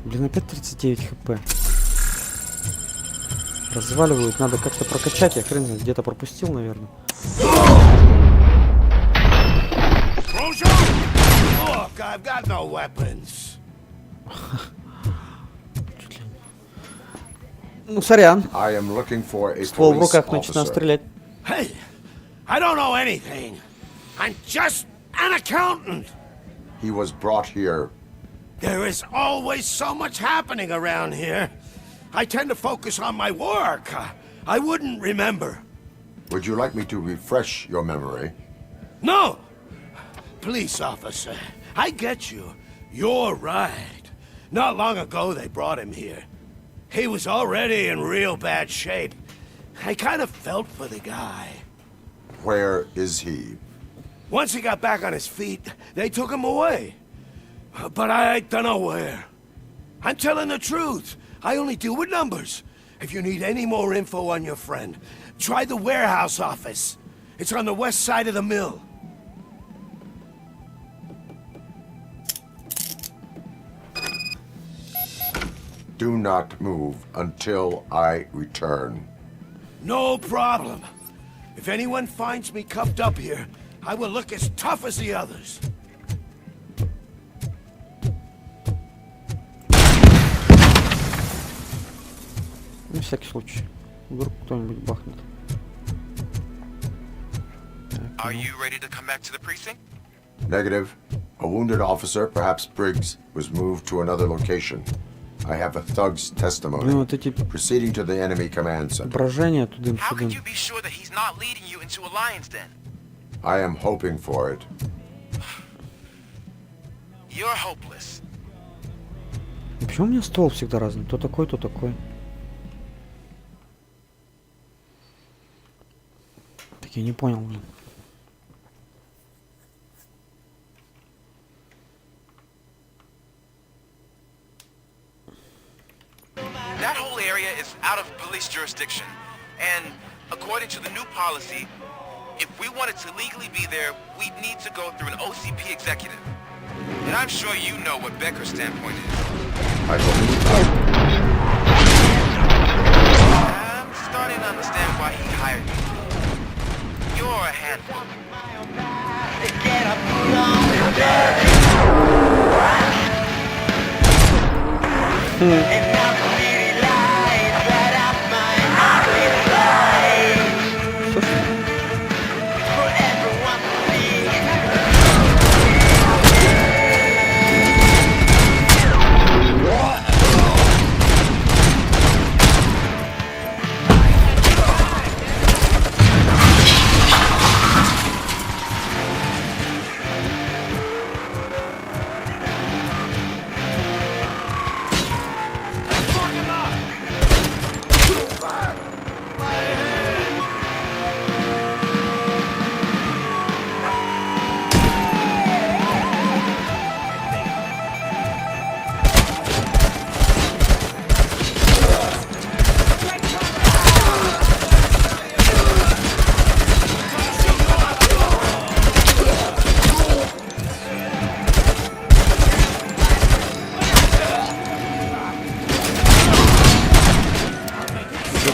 Блин, опять 39 хп. Разваливают, надо как-то прокачать, я хрен знает, где-то пропустил, наверное. Ну, сорян. Ствол в руках начинаю стрелять. Hey, I don't know anything. I'm just an accountant. He was brought here. There is always so much happening around here. I tend to focus on my work. I wouldn't remember. Would you like me to refresh your memory? No! Police officer, I get you. You're right. Not long ago they brought him here. He was already in real bad shape. I kind of felt for the guy. Where is he? Once he got back on his feet, they took him away. But I don't know where. I'm telling the truth. I only deal with numbers. If you need any more info on your friend, try the warehouse office. It's on the west side of the mill. Do not move until I return. No problem. If anyone finds me cuffed up here, I will look as tough as the others. На всякий случай. Вдруг кто-нибудь бахнет. Are you ready to come back to the precinct? Negative. A wounded officer, perhaps Briggs, was moved to another location. I have a thug's testimony. Блин, вот эти Proceeding to the enemy command center. брожения тудым How can сюдым. you be sure that he's not leading you into a lion's den? I am hoping for it. You're hopeless. И почему у меня ствол всегда разный? То такой, то такой. Так я не понял, блин. That whole area is out of police jurisdiction. And according to the new policy, if we wanted to legally be there, we'd need to go through an OCP executive. And I'm sure you know what Becker's standpoint is. I believe I'm starting to understand why he hired you. You're a handful.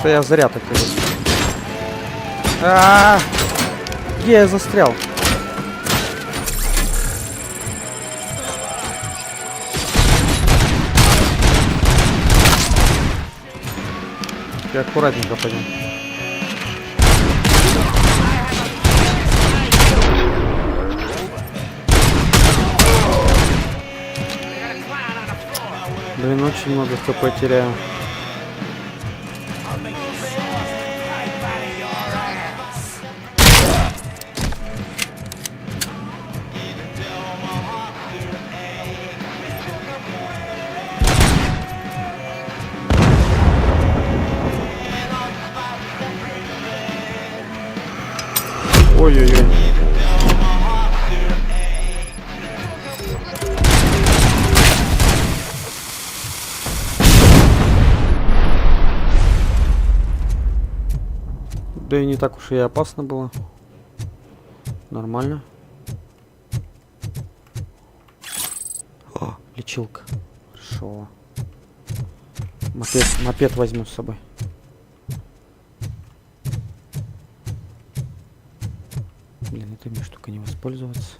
что я зря так делаю. Где я застрял? И аккуратненько пойдем. Блин, очень много хп теряю. Ой-ой-ой. Да и не так уж и опасно было. Нормально. О, лечилка. Хорошо. Мопед возьму с собой. Блин, этой штукой не воспользоваться.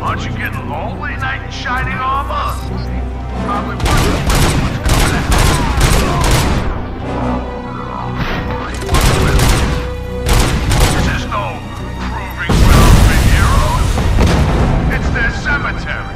Aren't you getting lonely, knight in shining armor? Probably wondering what's coming This is no proving ground for heroes. It's their cemetery.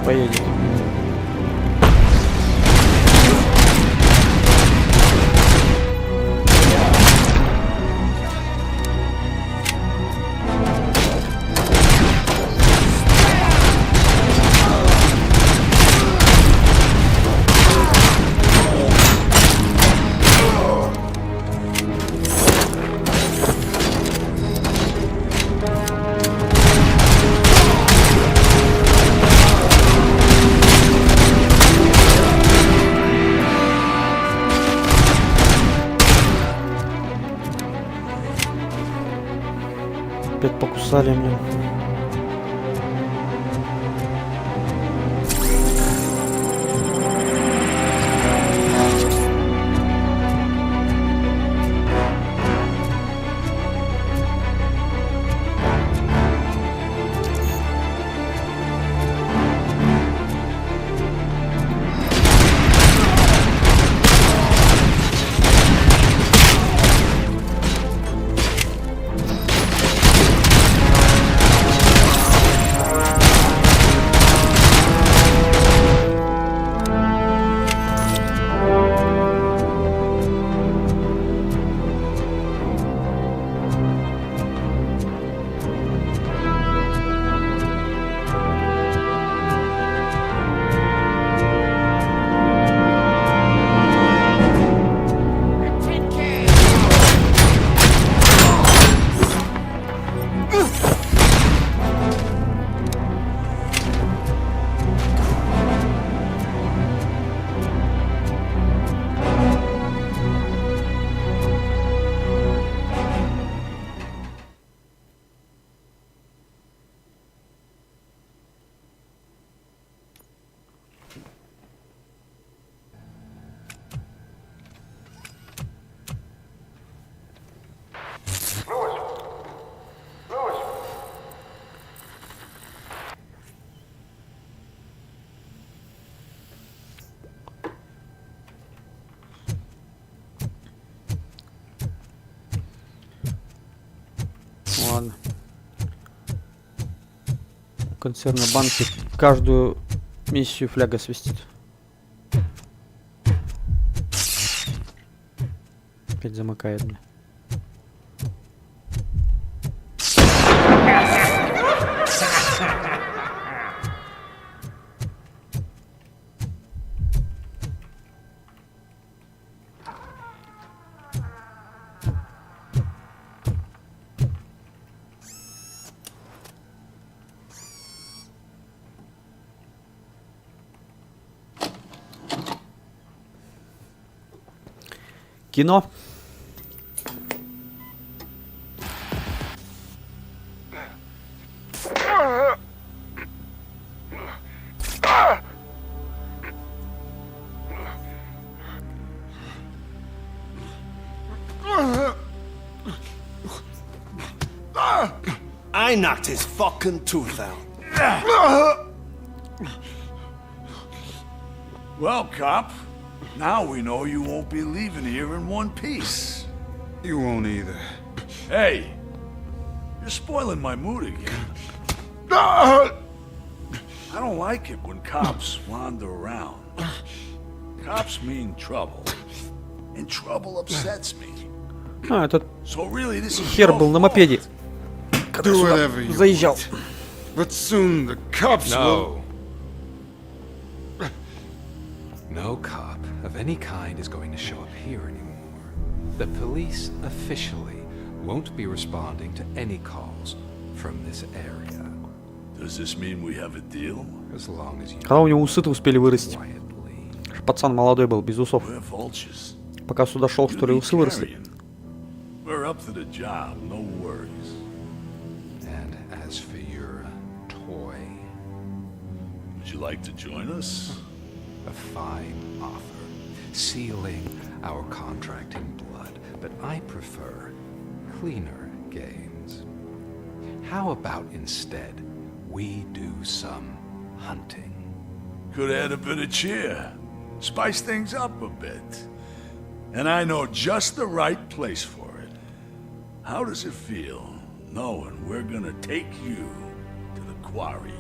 Поедет. Опять покусали меня. консервной банке каждую миссию фляга свистит. Опять замыкает меня. Кино. I knocked his fucking tooth out. Well, cop, now we know you won't be leaving here in one piece. You won't either. Hey, you're spoiling my mood again. I don't like it when cops wander around. Cops mean trouble, and trouble upsets me. А, этот So really, this is хер был на мопеде. Do whatever you Заезжал. want. But soon the cops will... No cop of any kind is going to show up here anymore. The police officially won't be responding to any calls from this area. Does this mean we have a deal? As long as you Когда у него усы-то успели вырасти. Пацан молодой был, без усов. We're vultures. Пока сюда шел, что ли, усы выросли. We're up to the job, no worries. And as for your toy, would you like to join us? A fine offer, sealing our contract in blood, but I prefer cleaner games. How about instead we do some hunting? Could add a bit of cheer, spice things up a bit. And I know just the right place for it. How does it feel knowing we're gonna take you to the quarry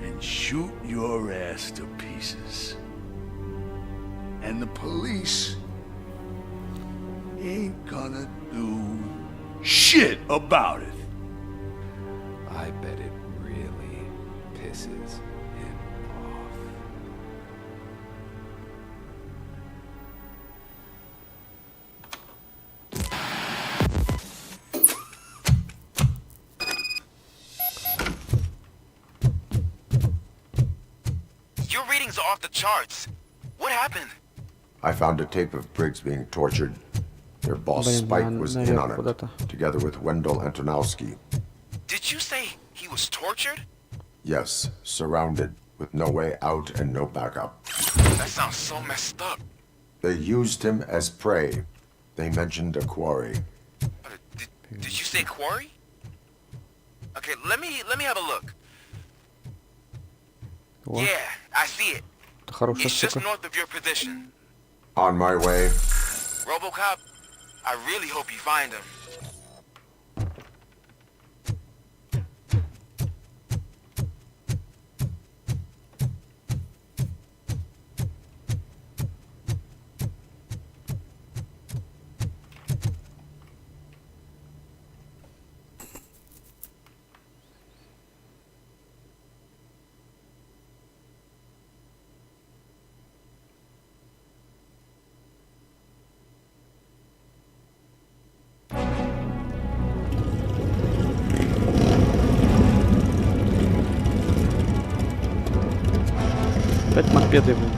and shoot your ass to pieces? And the police ain't gonna do shit about it. I bet it really pisses him off. Your readings are off the charts. What happened? I found a tape of Briggs being tortured. Their boss Spike was in on it, together with Wendell Antonowski. Did you say he was tortured? Yes, surrounded, with no way out and no backup. That sounds so messed up. They used him as prey. They mentioned a quarry. Did you say quarry? Okay, let me have a look. О, Yeah, I see it. это хорошая It's just штука. north of your position. On my way. Robocop, I really hope you find him. Опять мопеды, блин.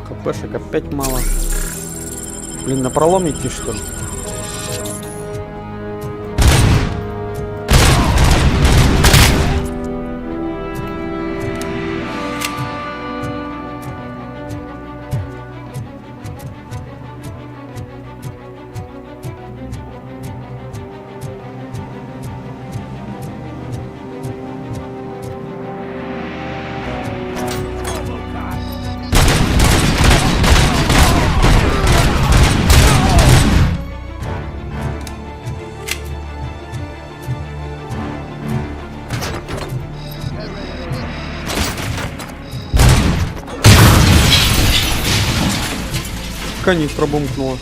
КПшек опять мало. Блин, на пролом идти, что ли? канистра бумкнула.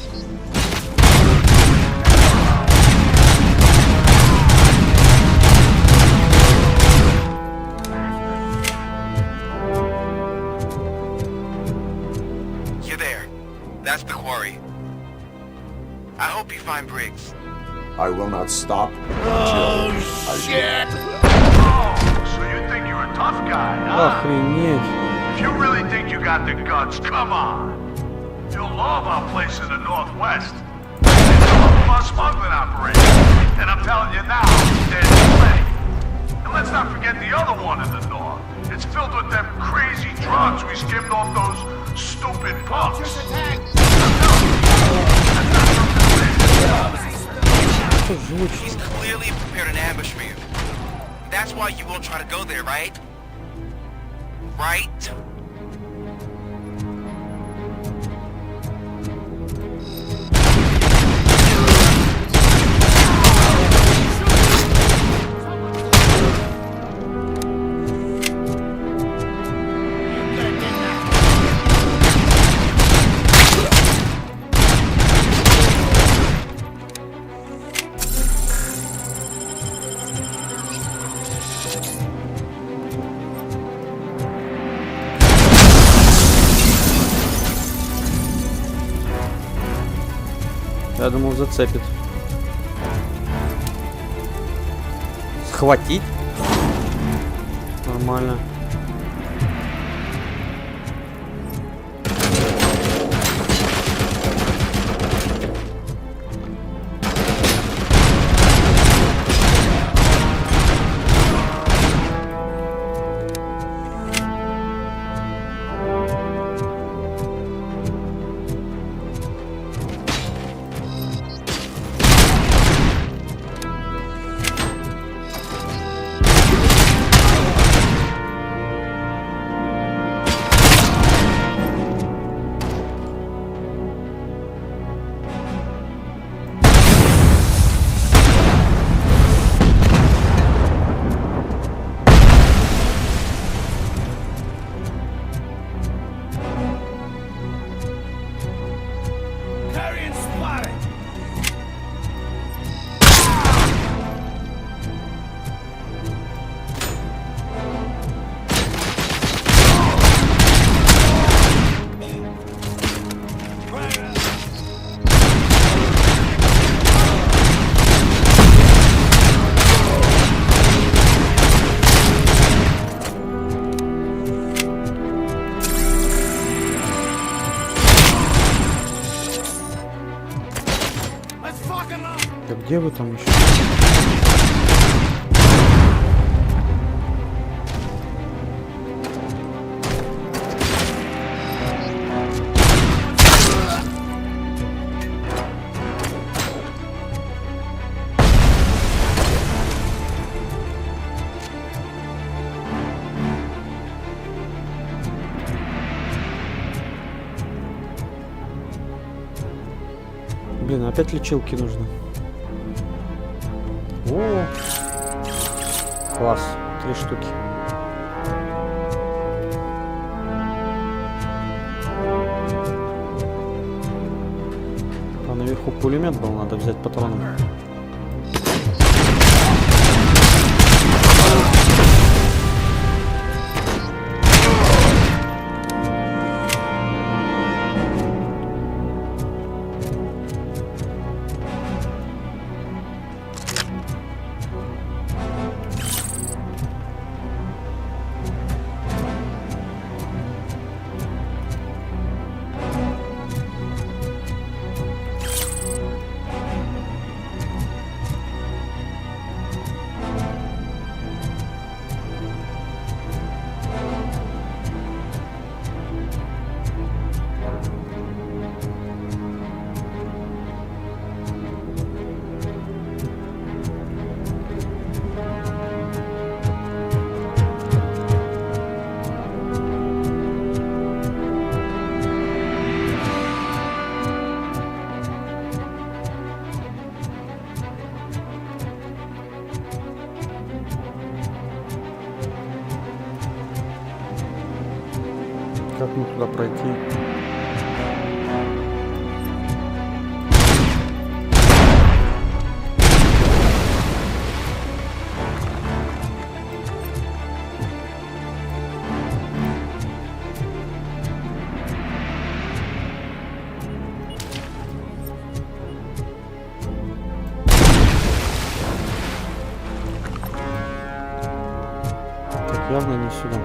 You're there. That's the quarry. I hope you find Briggs. I will not stop Oh, until shit! So you think you're a tough guy, huh? Охренеть. If you really think you got the guts, come on. You'll love our place in the Northwest. It's a home of our smuggling operation. And I'm telling you now, there's plenty. And let's not forget the other one in the North. It's filled with them crazy drugs we skimmed off those stupid punks. He's clearly prepared an ambush for you. That's why you won't try to go there, right? Right? Я думал, зацепит. Схватить? Нормально. Да где вы там еще? Блин, опять лечилки нужны. О, класс, 3 штуки. А наверху пулемет был, надо взять патроны. Как мне туда пройти? Явно не сюда.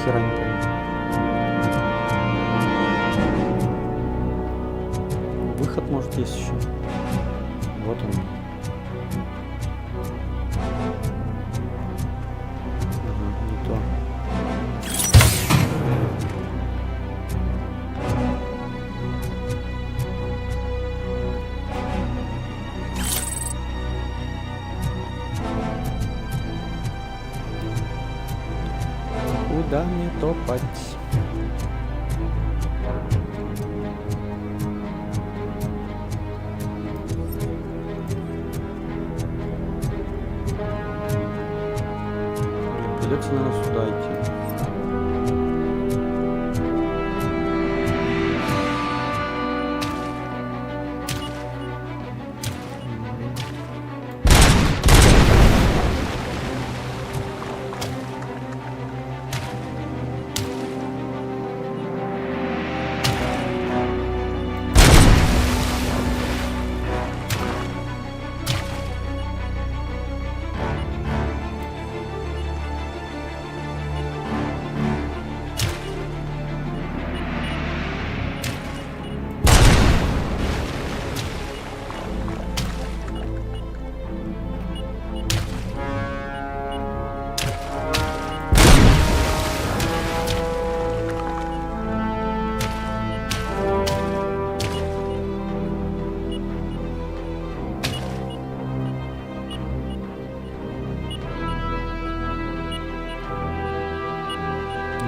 Хера не понял. Выход может есть еще. Вот он. Не то. Куда мне топать? Придется, наверное, сюда идти.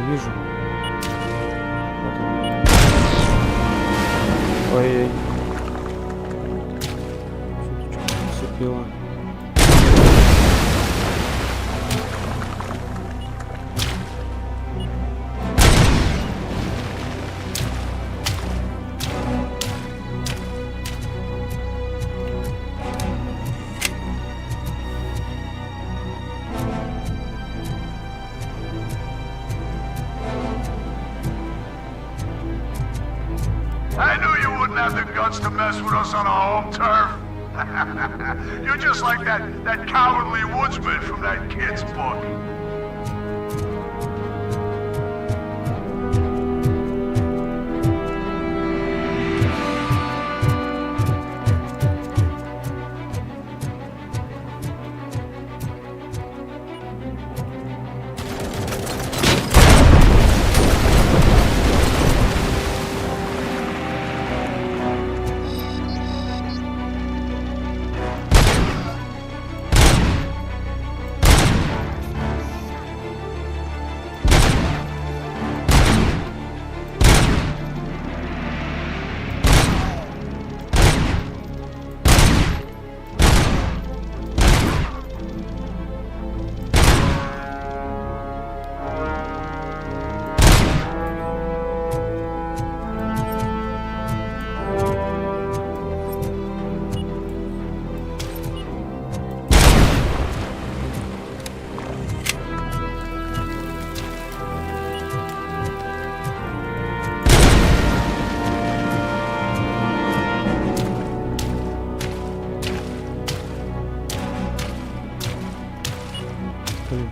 Вижу. Вот он. Ой. Что-то зацепило. I knew you wouldn't have the guts to mess with us on our home turf. You're just like that cowardly woodsman from that kid's book.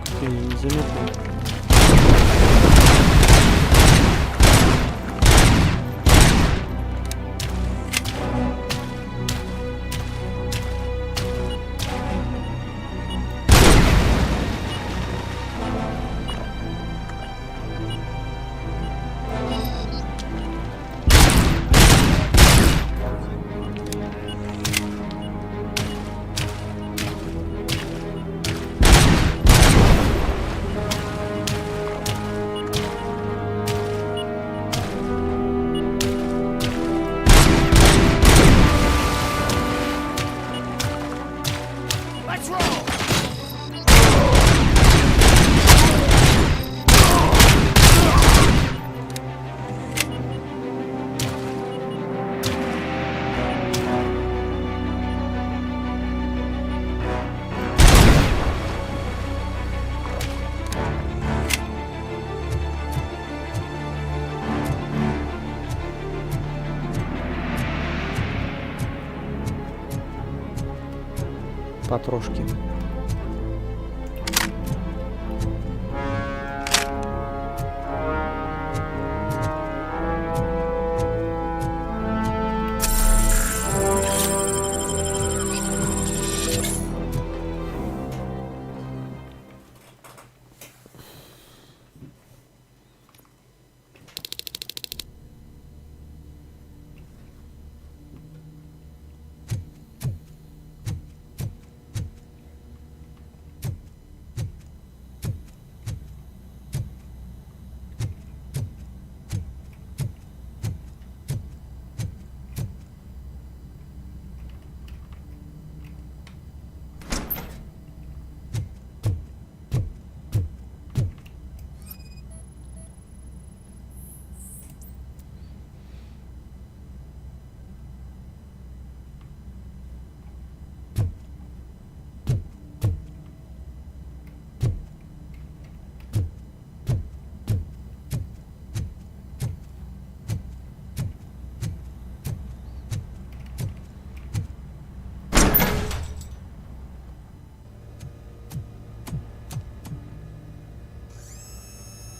Какие незаметные. потрошки.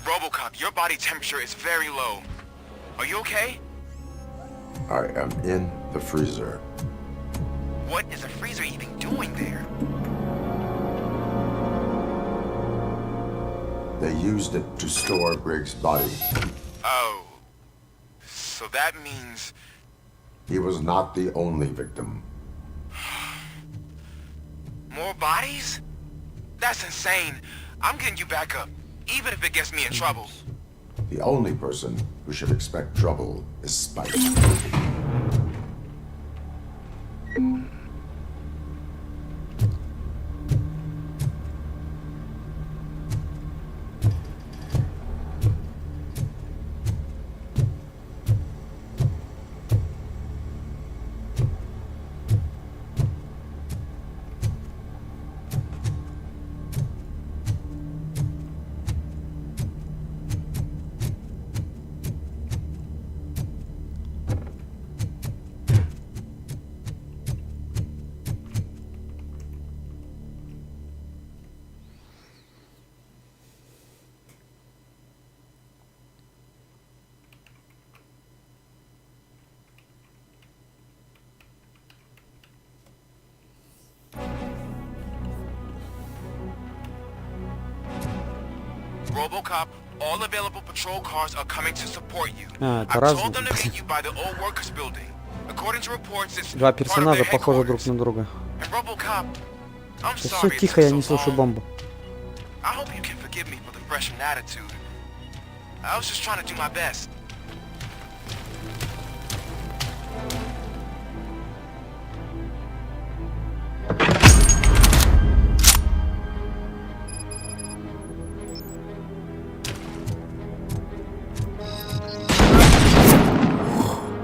Robocop, your body temperature is very low. Are you okay? I am in the freezer. What is a freezer even doing there? They used it to store Briggs' body. Oh. So that means... He was not the only victim. More bodies? That's insane. I'm getting you back up, even if it gets me in trouble. The only person who should expect trouble is Spike. Robocop, all available patrol cars are coming to support you. А, это I разные. told them to meet you by the old workers building. According to reports, it's Два part of персонажа their похожи друг headquarters. на друга. And Robocop, I'm Да все sorry it тихо, took я so не слышу long. бомбу. I hope you can forgive me for the freshened attitude. I was just trying to do my best.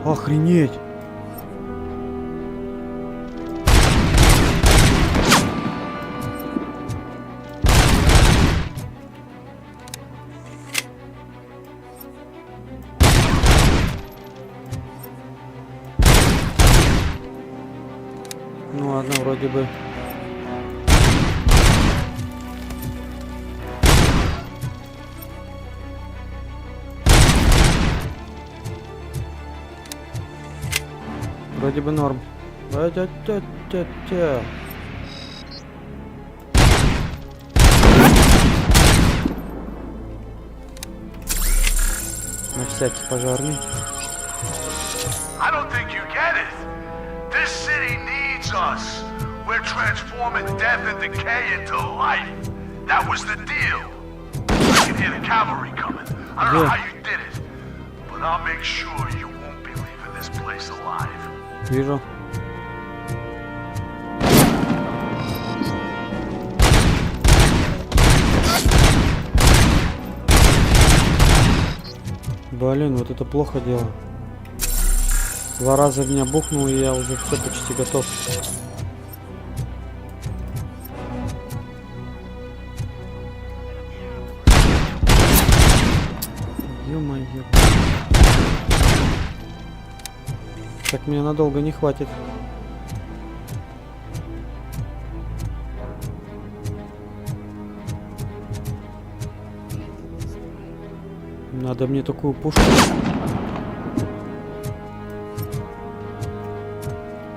Охренеть! Ну ладно, вроде бы. Вроде бы норм. Тя-тя-тя-тя. На всякий пожарный. I don't think you get it. This city needs us. We're transforming death and decay into life. That was the deal. I can hear the cavalry coming. I don't know how you did it, but I'll make sure you won't be leaving this place alive. Вижу. Блин, вот это плохо дело. 2 раза в меня бухнул, и я уже все почти готов. Ё-моё. Так меня надолго не хватит. Надо мне такую пушку.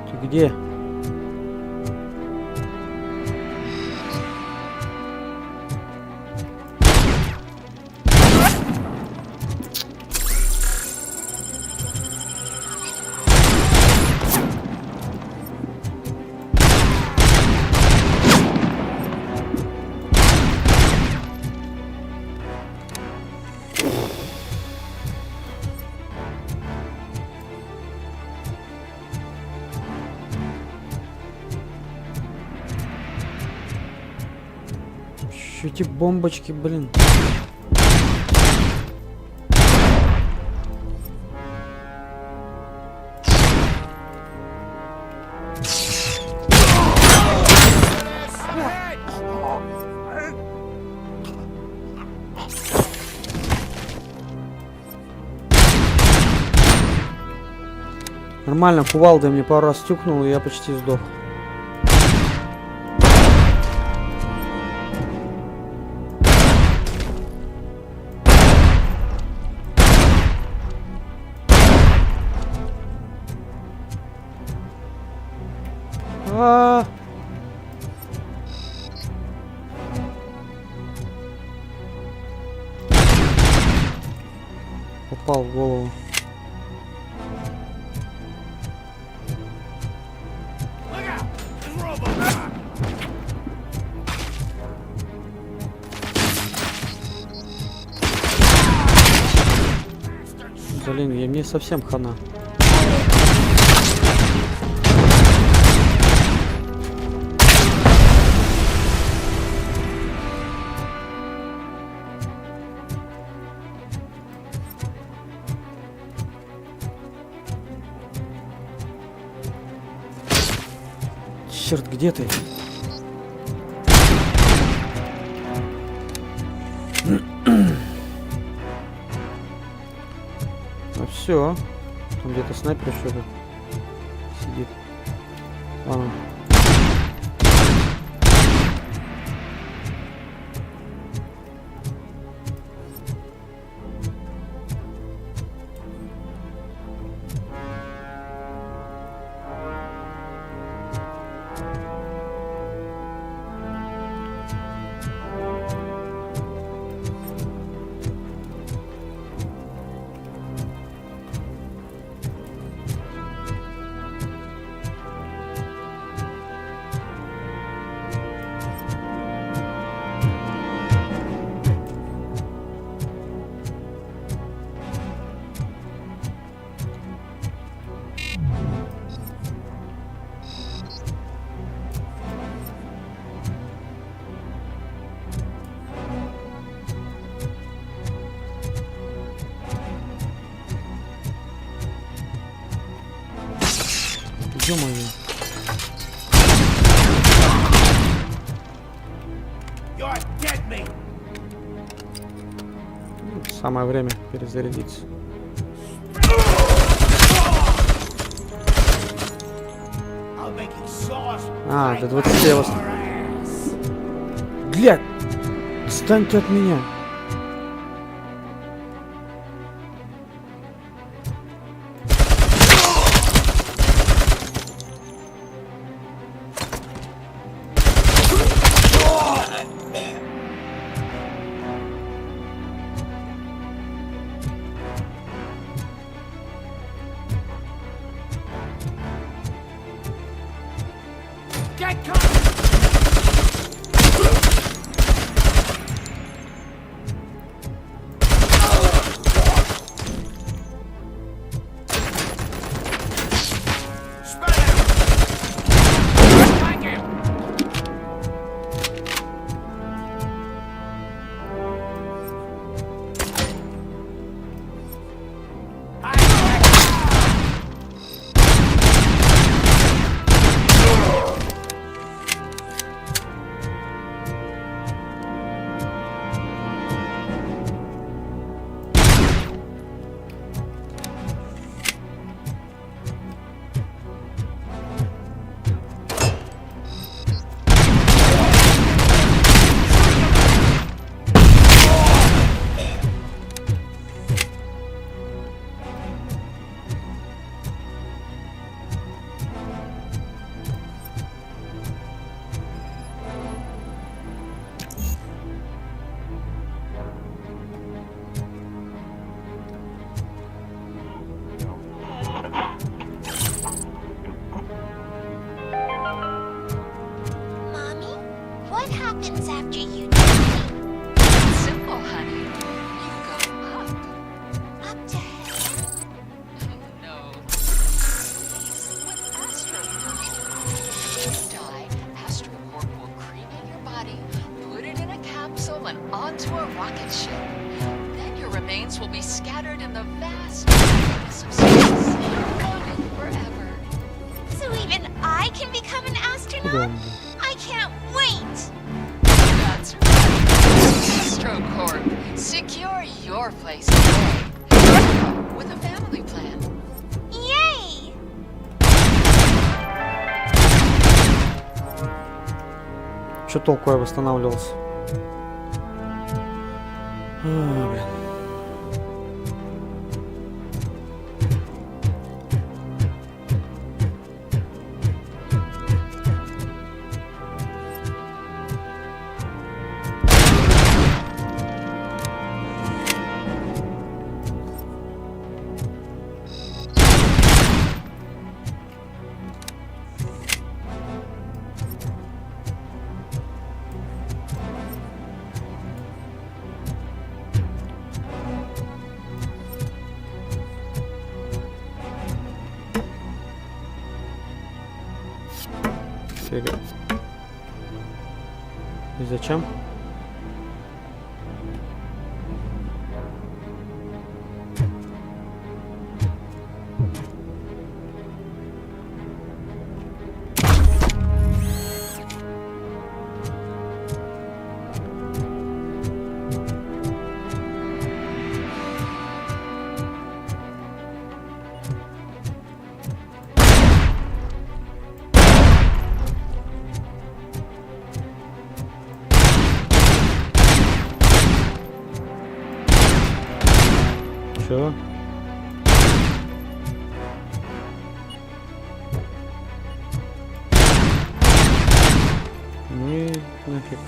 Ты где? Что эти бомбочки, блин? Нормально, кувалдой мне пару раз стукнул, и я почти сдох. Попал в голову. Блин, и мне совсем хана. Черт, где ты? Ну все. Там где-то снайпер еще сидит. Ладно. Ё-моё. Самое время перезарядиться. А, до 20 я вас... Глядь! Отстаньте от меня! What happens after you die? It's simple, honey. You go up. Up to heaven. No. With Astrocorp. When you die, Astrocorp will cremate your body, put it in a capsule and onto a rocket ship. Then your remains will be scattered in the vast darkness of space, floating forever. So even I can become an astronaut? I can't wait! That's right. Astrocorp. Secure your place today. With a family plan. Yay! Че толку я восстанавливался? Блин. Фига. И зачем? Чё? Ну и нафиг.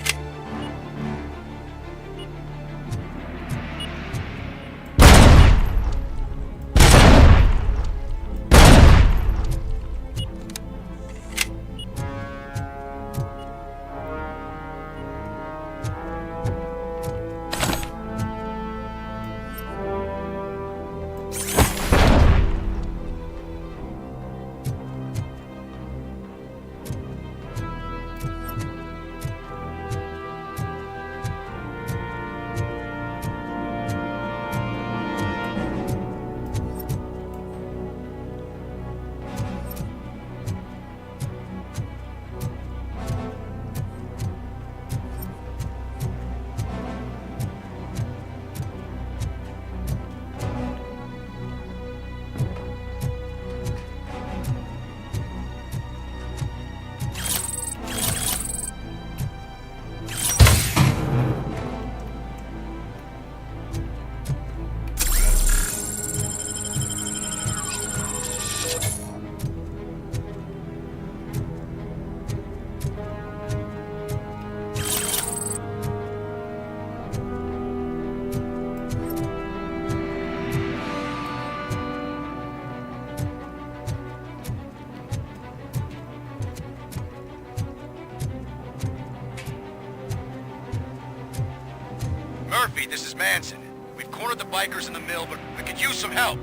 Murphy, this is Manson. We've cornered the bikers in the mill, but we could use some help.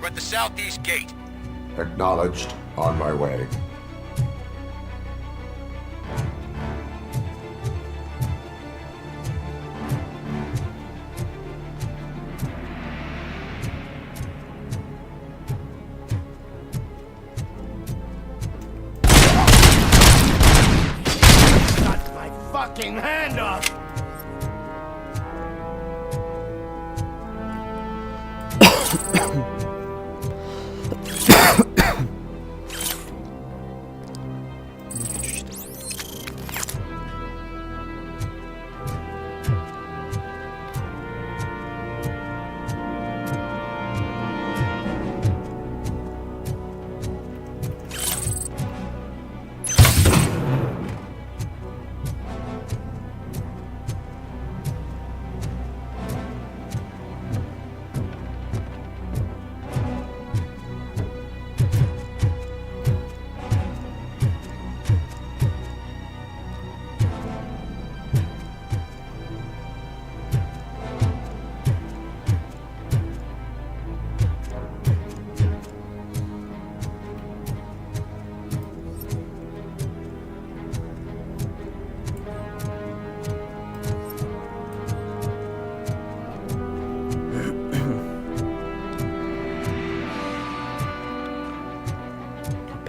We're at the southeast gate. Acknowledged. On my way. Cut my fucking hand off!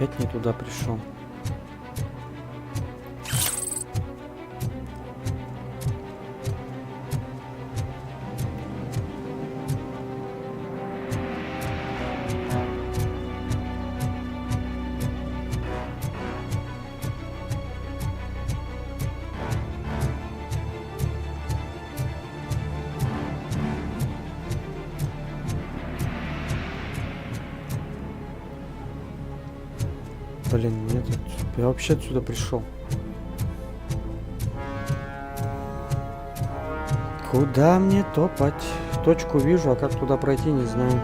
опять не туда пришел. Блин, нет, я вообще отсюда пришел. Куда мне топать? Точку вижу, а как туда пройти, не знаю.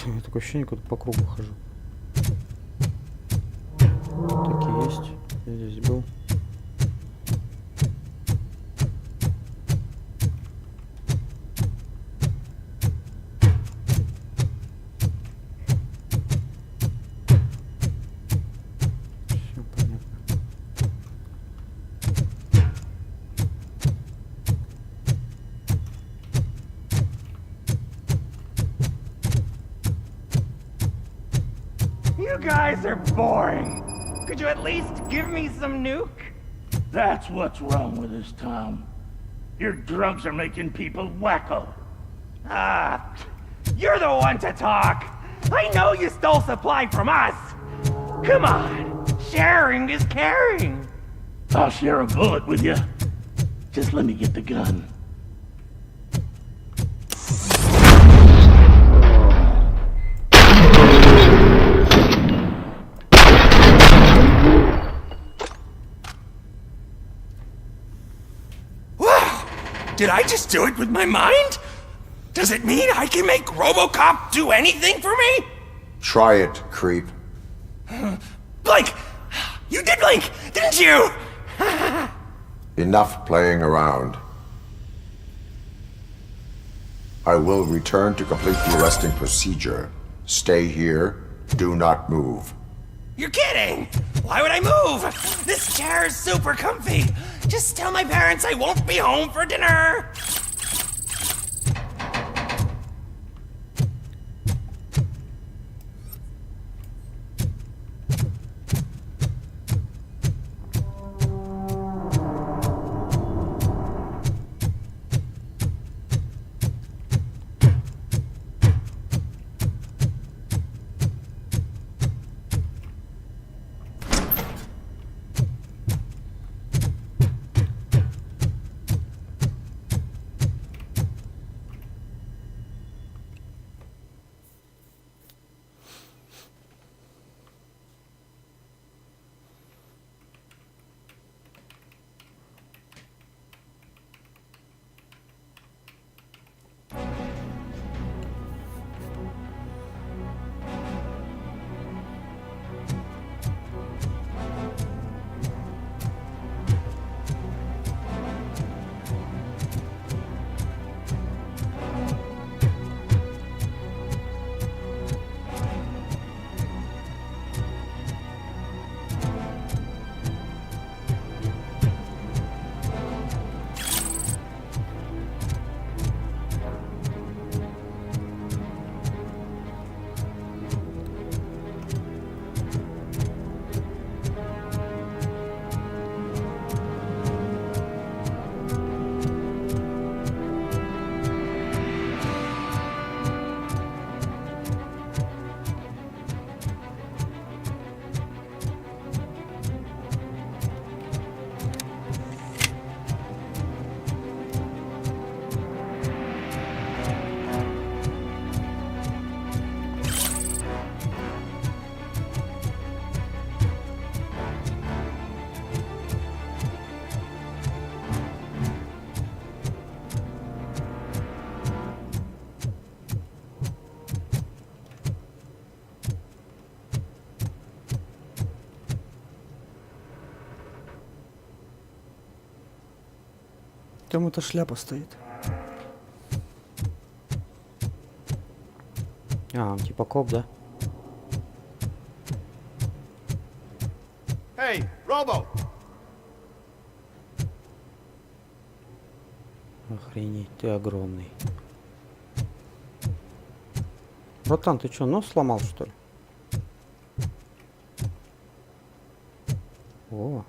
У меня такое ощущение, как по кругу хожу. Так и есть. Я здесь был. guys are boring. Could you at least give me some nuke? That's what's wrong with this town. Your drugs are making people wacko. Ah, you're the one to talk. I know you stole supply from us. Come on, sharing is caring. I'll share a bullet with you. Just let me get the gun. Did I just do it with my mind? Does it mean I can make Robocop do anything for me? Try it, creep. Blink! You did blink, didn't you? Enough playing around. I will return to complete the arresting procedure. Stay here. Do not move. You're kidding! Why would I move? This chair is super comfy. Just tell my parents I won't be home for dinner. Там-то шляпа стоит. А, он типа коп, да? Hey, Robo! Охренеть, ты огромный. Братан, ты что, нос сломал, что ли? О.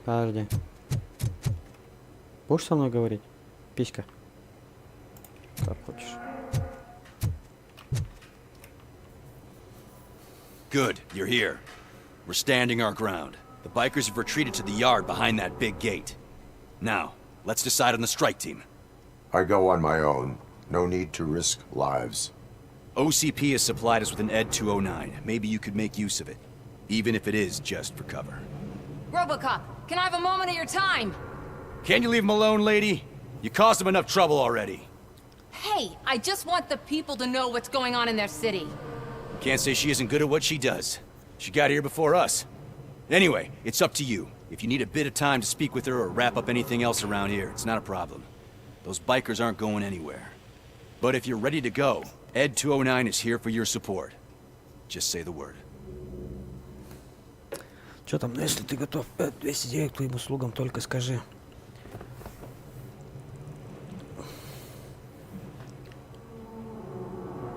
Подожди. Будешь со мной говорить? Писька. Как хочешь. Good, you're here. We're standing our ground. The bikers have retreated to the yard behind that big gate. Now, let's decide on the strike team. I go on my own. No need to risk lives. OCP has supplied us with an ED-209. Maybe you could make use of it. Even if it is just for cover. Robocop, can I have a moment of your time? Can you leave him alone, lady? You caused him enough trouble already. Hey, I just want the people to know what's going on in their city. Can't say she isn't good at what she does. She got here before us. Anyway, it's up to you. If you need a bit of time to speak with her or wrap up anything else around here, it's not a problem. Those bikers aren't going anywhere. But if you're ready to go, ED-209 is here for your support. Just say the word. Что там, ну если ты готов 209 к твоим услугам, только скажи.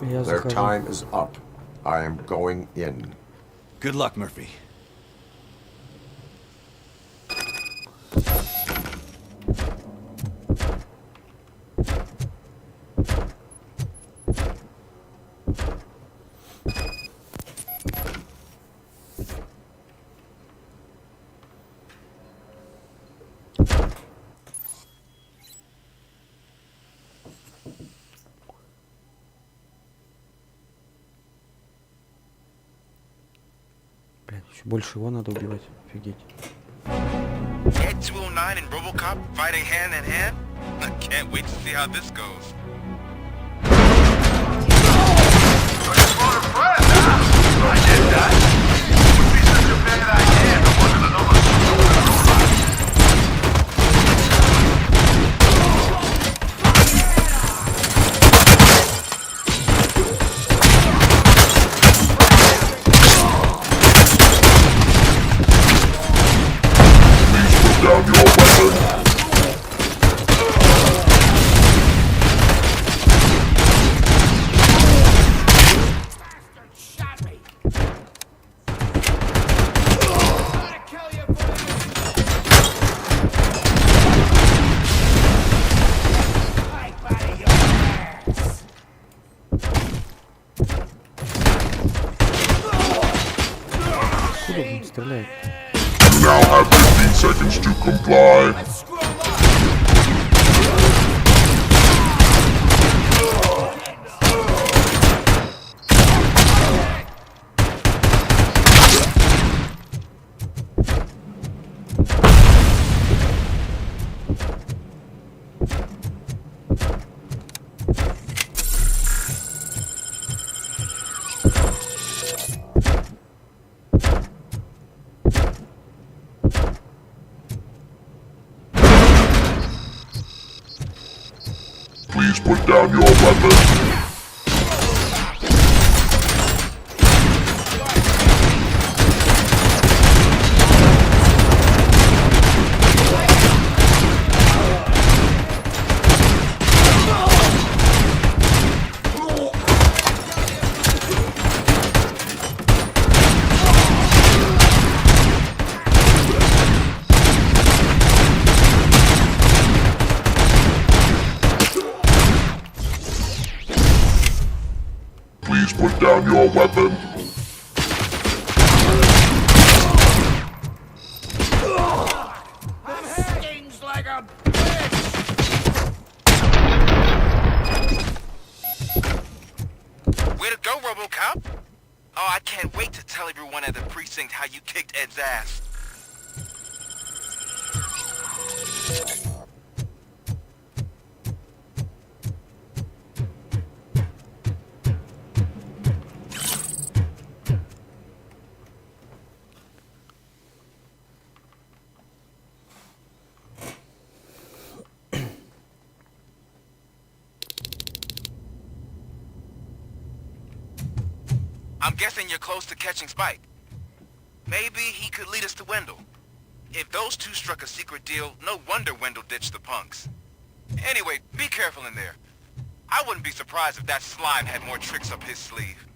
Their time is up. I am going in. Good luck, Murphy. Еще больше его надо убивать. Офигеть. Ed 209 and Robocop fighting hand in hand? I can't wait to see how this goes. I did that. Would be such a bad idea if it wasn't another. Down your weapon! Откуда он стреляет? You now have 15 seconds to comply. Please put down your weapon. Please put down your weapon. This stings like a bitch! Way to go, Robocop! Oh, I can't wait to tell everyone at the precinct how you kicked Ed's ass. I'm guessing you're close to catching Spike. Maybe he could lead us to Wendell. If those two struck a secret deal, no wonder Wendell ditched the punks. Anyway, be careful in there. I wouldn't be surprised if that slime had more tricks up his sleeve.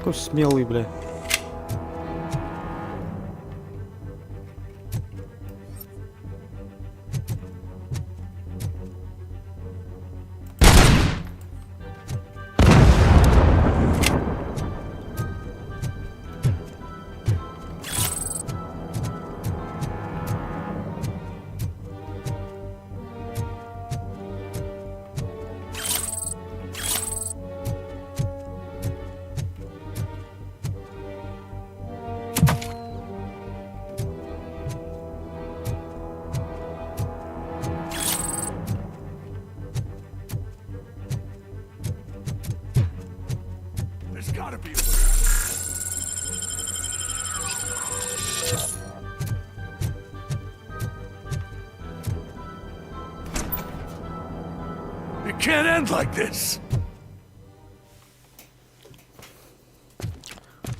Какой смелый, бля. There's gotta be a way. It can't end like this.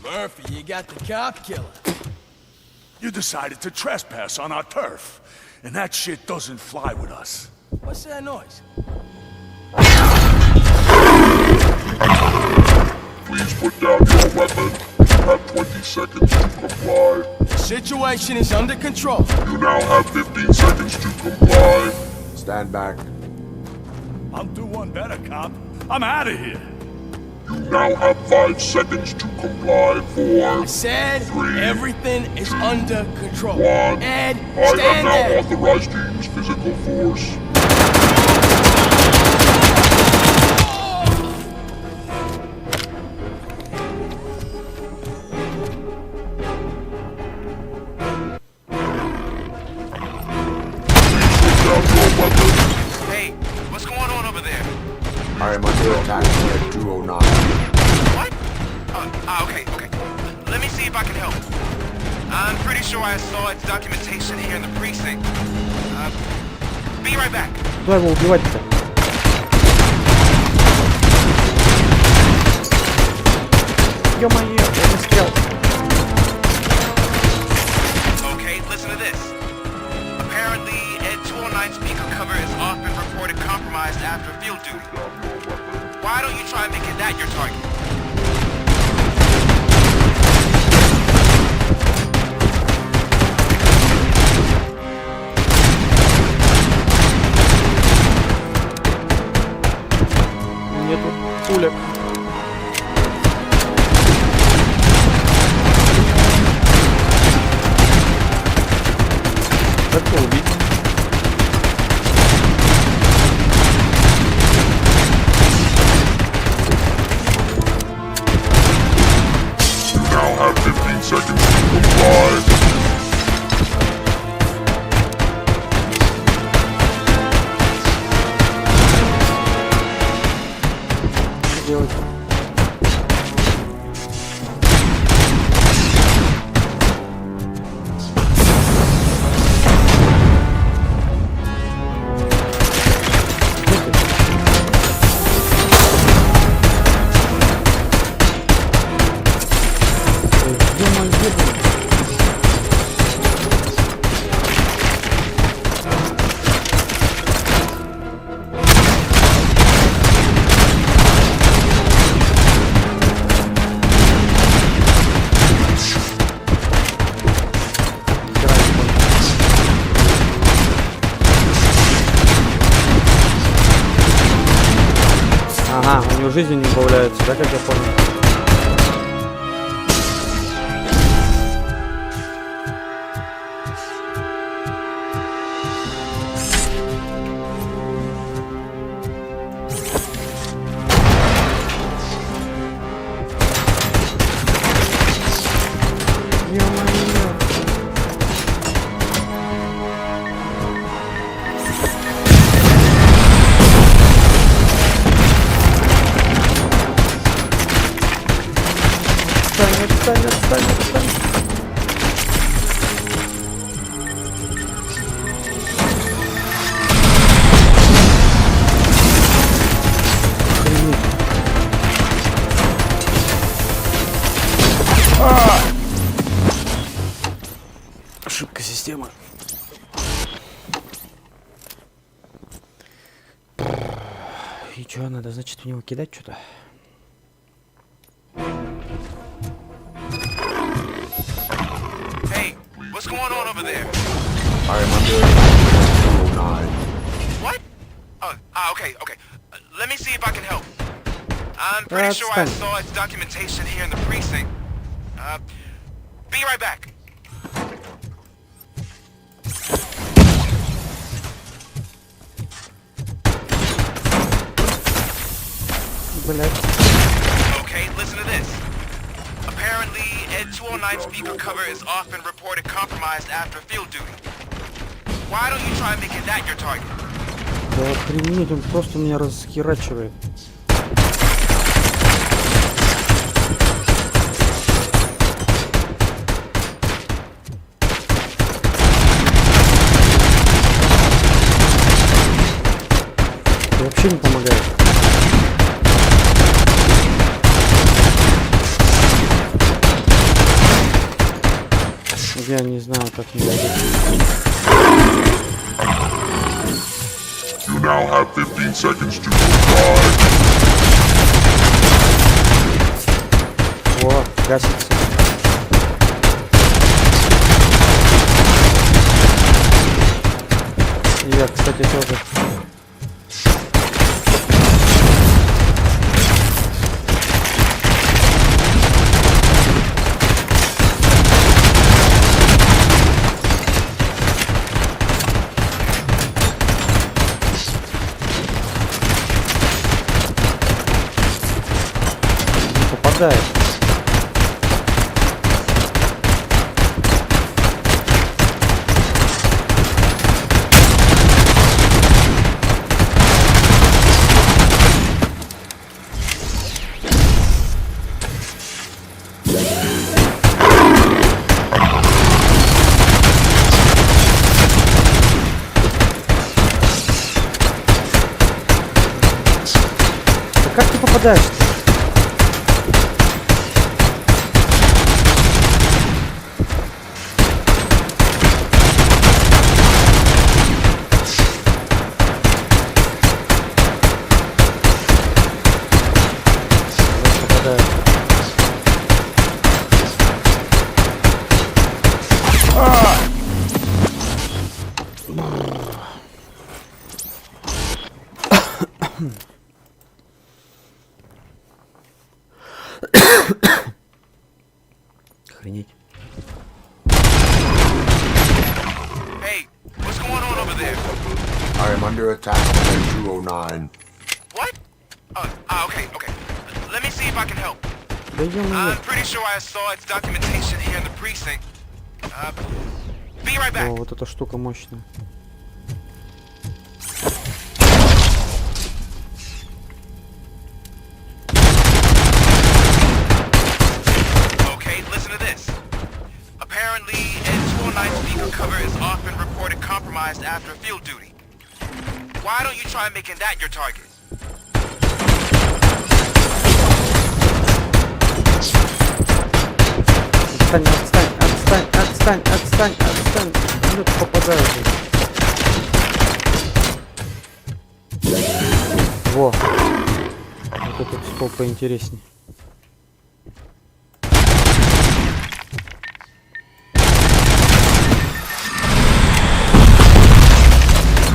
Murphy, you got the cop killer. You decided to trespass on our turf, and that shit doesn't fly with us. What's that noise? Please put down your weapon. You have 20 seconds to comply. The situation is under control. You now have 15 seconds to comply. Stand back. I'll do one better, cop. I'm out of here. You now have 5 seconds to comply. 4, I said 3, everything is under control. 1. Ed, I am stand now there. authorized to use physical force. Hey, what's going on over there? I am under attack at 209. What? Okay. Let me see if I can help. I'm pretty sure I saw its documentation here in the precinct. Be right back. Куда его убивать-то? Ё-моё, я застрял. Okay, listen to this. Apparently, Ed 209 speaker cover is often reported compromised after field duty. Why don't you try making that your target? Нету пулек. Как его убить? You now have 15 seconds to comply. Что делать? Где мой дед? Ага, у него жизни не убавляется, да, как я понял? Ё-моё. Отстань. Ошибка системы. И что, надо, значит, в него кидать что-то? going on over there? I am under attack by 209. What? Okay. Let me see if I can help. I'm pretty sure I saw its documentation here in the precinct. Be right back. Okay, listen to this. Apparently, Ed 209 speaker cover is often reported compromised after field duty. Why don't you try making that your target? Да охренеть, он просто меня расхерачивает. Ты вообще не помогаешь. Я не знаю, как мне это. You now have 15 seconds to comply. О, гасится. Я, кстати, тоже. Попадает. Да как ты попадаешь-то? Охренеть. Hey, what's going on over there? I am under attack by 209. What? Okay. Let me see if I can help. Да I'm pretty sure I saw its documentation here in the precinct. Be right back. О, вот эта штука мощная. Okay, listen to this. Apparently, N209 speaker cover is often reported compromised after field duty. Why don't you try making that your target? Отстань. Ну, попадаю здесь. Во. Вот этот стол поинтереснее.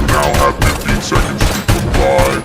Now have 15 seconds to comply.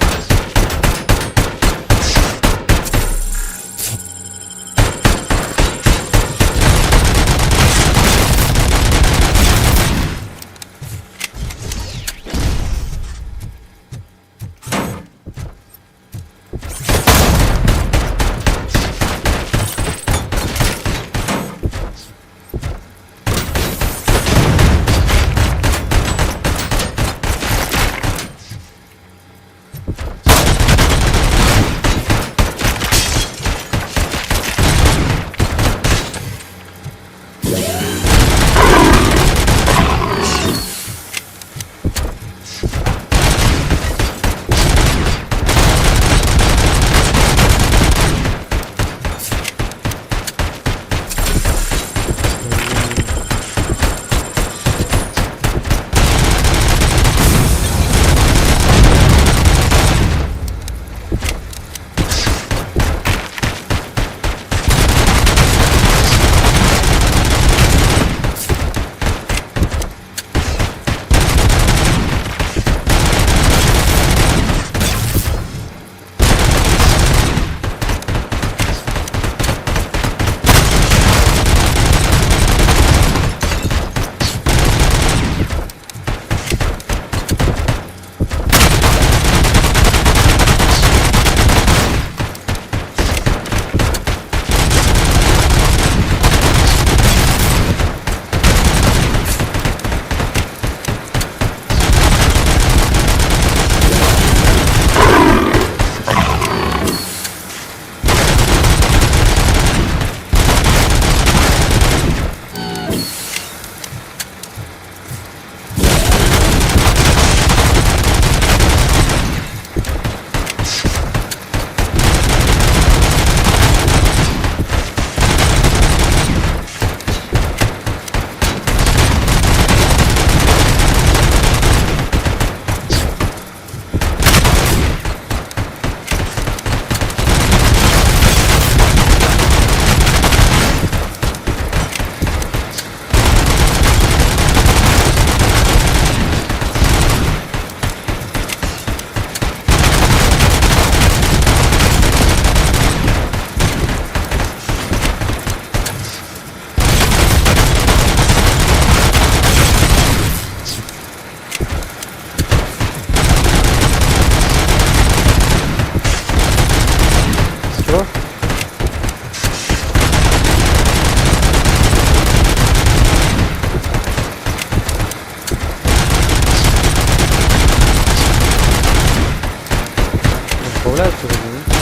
добавляются вроде, да?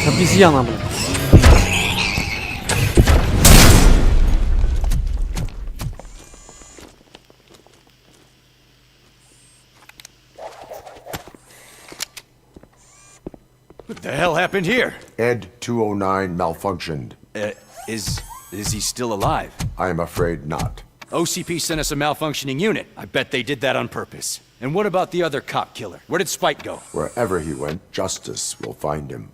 Обезьяна, блин. What the hell happened here? Ed 209 malfunctioned. Is he still alive? I am afraid not. OCP sent us a malfunctioning unit. I bet they did that on purpose. And what about the other cop killer? Where did Spike go? Wherever he went, justice will find him.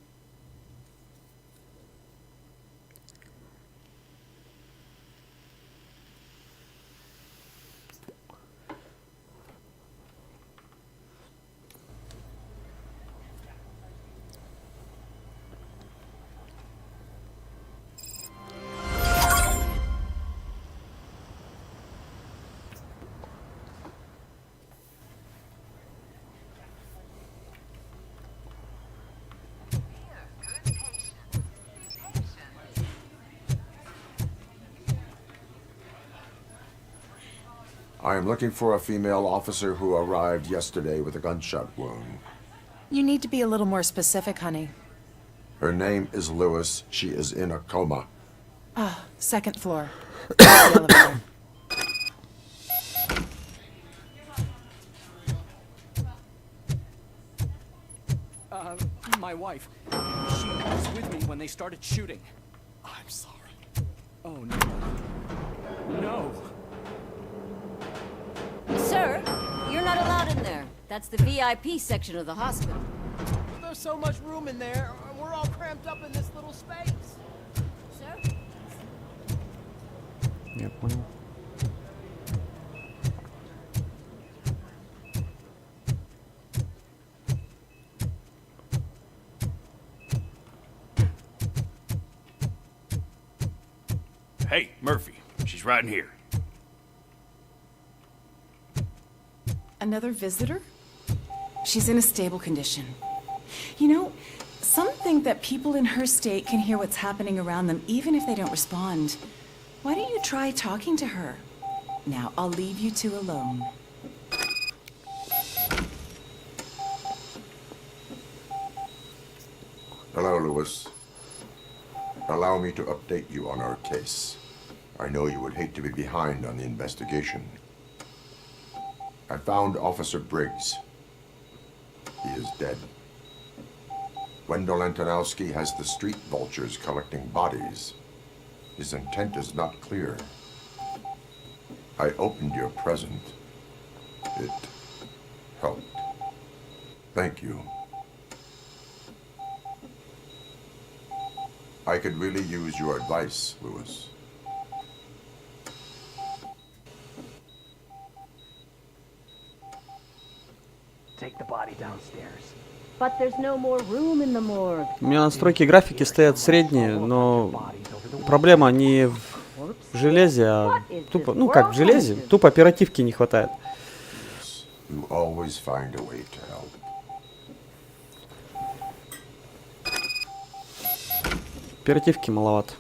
I am looking for a female officer who arrived yesterday with a gunshot wound. You need to be a little more specific, honey. Her name is Lewis. She is in a coma. Ah, second floor. The elevator. My wife. She was with me when they started shooting. I'm sorry. Oh, no. No. Sir, you're not allowed in there. That's the VIP section of the hospital. There's so much room in there. We're all cramped up in this little space. Sir? Я понял. Hey, Murphy. She's right in here. Another visitor? She's in a stable condition. You know, some think that people in her state can hear what's happening around them even if they don't respond. Why don't you try talking to her? Now, I'll leave you two alone. Hello, Lewis. Allow me to update you on our case. I know you would hate to be behind on the investigation. I found Officer Briggs. He is dead. Wendell Antonowski has the street vultures collecting bodies. His intent is not clear. I opened your present. It helped. Thank you. I could really use your advice, Lewis. Take the body downstairs. But there's no more room in the morgue. У меня настройки графики стоят средние, но проблема не в железе, а тупо, ну как в железе, тупо оперативки не хватает. You always find a way to help. Оперативки маловато.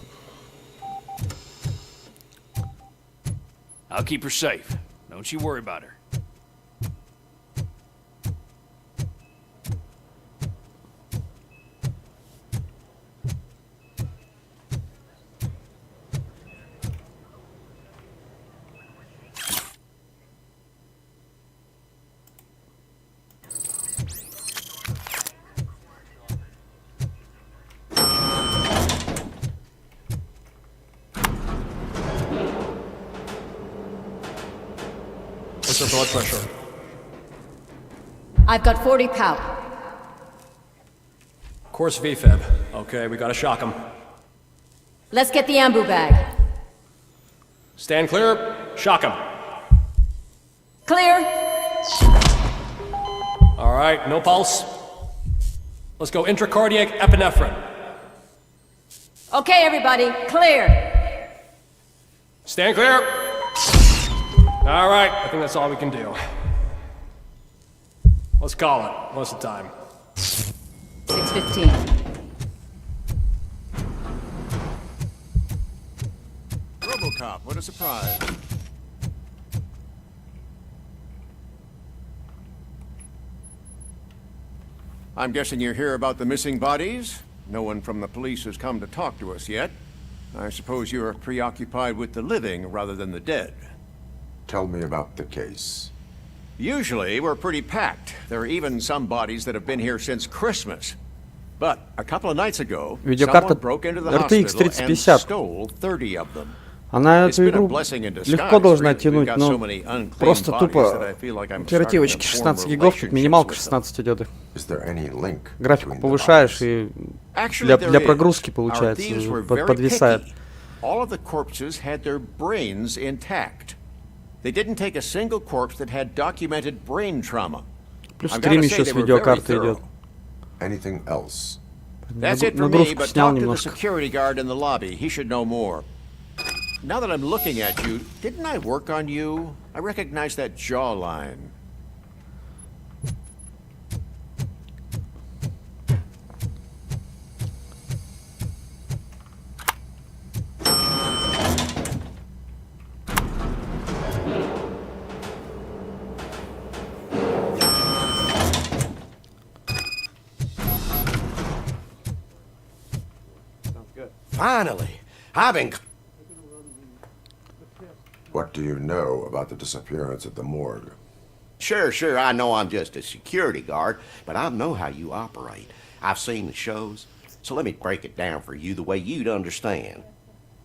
I'll keep her safe. Don't you worry about her. What's her blood pressure? I've got 40 pow. Course VFib. Okay, we gotta shock him. Let's get the ambu bag. Stand clear. Shock him. Clear. All right, no pulse. Let's go intracardiac epinephrine. Okay, everybody, clear. Stand clear. All right, I think that's all we can do. Let's call it. What's the time? 6:15. Robocop, what a surprise. I'm guessing you're here about the missing bodies? No one from the police has come to talk to us yet. I suppose you're preoccupied with the living rather than the dead. Tell me about the case. Usually, we're pretty packed. There are even some bodies that have been here since Christmas. But a couple of nights ago, Видеокарта someone broke into the RTX hospital and 3050. stole 30 of them. Она It's эту been a игру blessing in disguise, легко должна really. We've тянуть, got но so many unclaimed просто bodies тупо that I feel like I'm оперативочки starting to form 16 гигов, тут минималка relationships 16 идет. Is there any link Графику between the повышаешь и Actually, для there прогрузки is. Our получается thieves were very подвисает. picky. All of the corpses had their brains intact. They didn't take a single corpse that had documented brain trauma. Плюс I've стрим gotta еще say с they were very видеокарты thorough. идет. Anything else? That's it for me, Нагрузку but снял talk to the немножко. security guard in the lobby. He should know more. Now that I'm looking at you, didn't I work on you? I recognize that jawline. Finally, I've been... What do you know about the disappearance at the morgue? Sure, I know I'm just a security guard, but I know how you operate. I've seen the shows, so let me break it down for you the way you'd understand.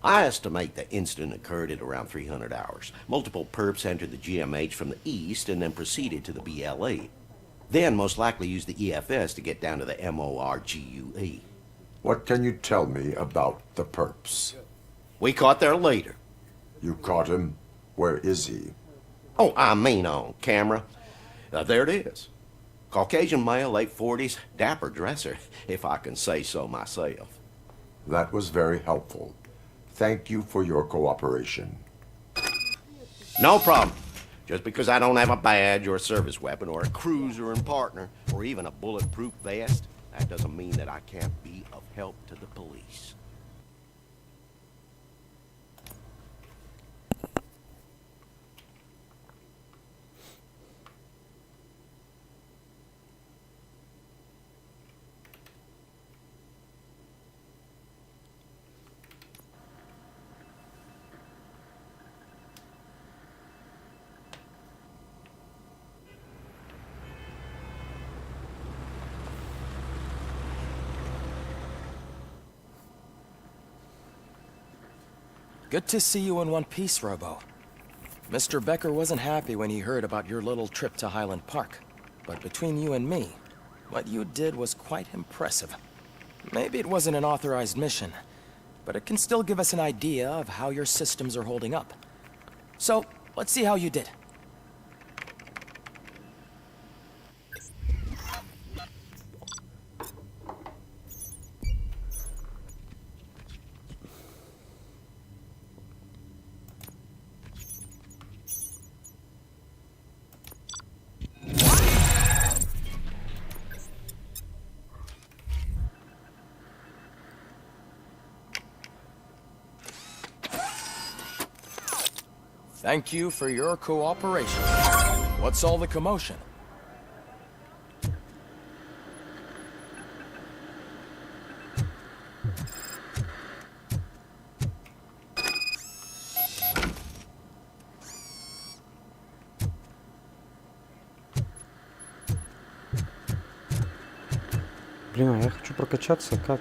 I estimate the incident occurred at around 300 hours. Multiple perps entered the GMH from the east and then proceeded to the BLE. Then most likely used the EFS to get down to the MORGUE. What can you tell me about the perps? We caught their leader. You caught him? Where is he? Oh, I mean on camera. There it is. Caucasian male, late 40s, dapper dresser, if I can say so myself. That was very helpful. Thank you for your cooperation. No problem. Just because I don't have a badge or a service weapon or a cruiser and partner or even a bulletproof vest, that doesn't mean that I can't be of help to the police. Good to see you in one piece, Robo. Mr. Becker wasn't happy when he heard about your little trip to Highland Park. But between you and me, what you did was quite impressive. Maybe it wasn't an authorized mission, but it can still give us an idea of how your systems are holding up. So, let's see how you did. Thank you for your cooperation. What's all the commotion? Блин, а я хочу прокачаться, как?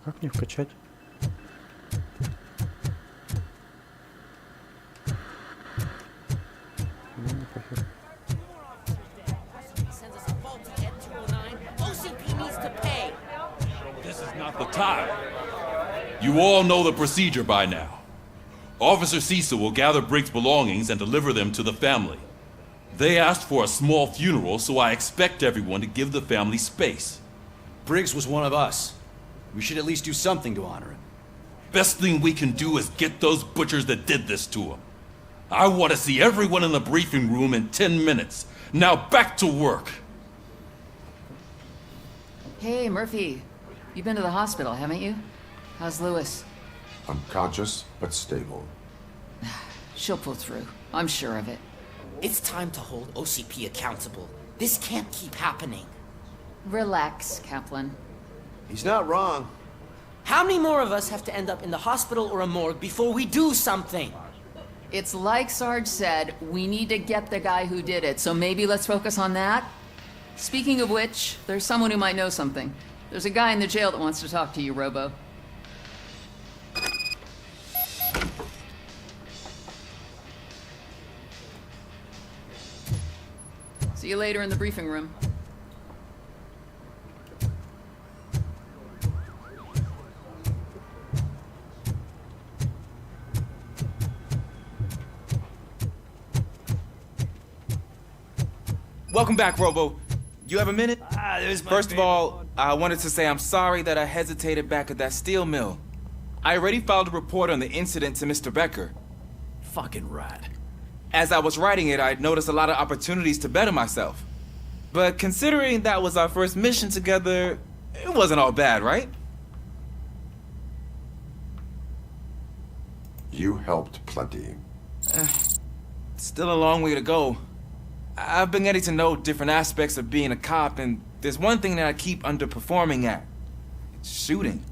как мне вкачать? Ну, похер. This is not the time. You all know the procedure by now. Officer Cecil will gather Briggs' belongings and deliver them to the family. They asked for a small funeral, so I expect everyone to give the family space. Briggs was one of us. We should at least do something to honor him. Best thing we can do is get those butchers that did this to him. I want to see everyone in the briefing room in 10 minutes. Now back to work. Hey, Murphy. You've been to the hospital, haven't you? How's Lewis? Unconscious, but stable. She'll pull through. I'm sure of it. It's time to hold OCP accountable. This can't keep happening. Relax, Kaplan. He's not wrong. How many more of us have to end up in the hospital or a morgue before we do something? It's like Sarge said, we need to get the guy who did it, so maybe let's focus on that? Speaking of which, there's someone who might know something. There's a guy in the jail that wants to talk to you, Robo. See you later in the briefing room. Welcome back, Robo. You have a minute? There's my First of baby. all, I wanted to say I'm sorry that I hesitated back at that steel mill. I already filed a report on the incident to Mr. Becker. Fucking rat. As I was writing it, I'd noticed a lot of opportunities to better myself. But considering that was our first mission together, it wasn't all bad, right? You helped plenty. Still a long way to go. I've been getting to know different aspects of being a cop, and there's one thing that I keep underperforming at. It's shooting.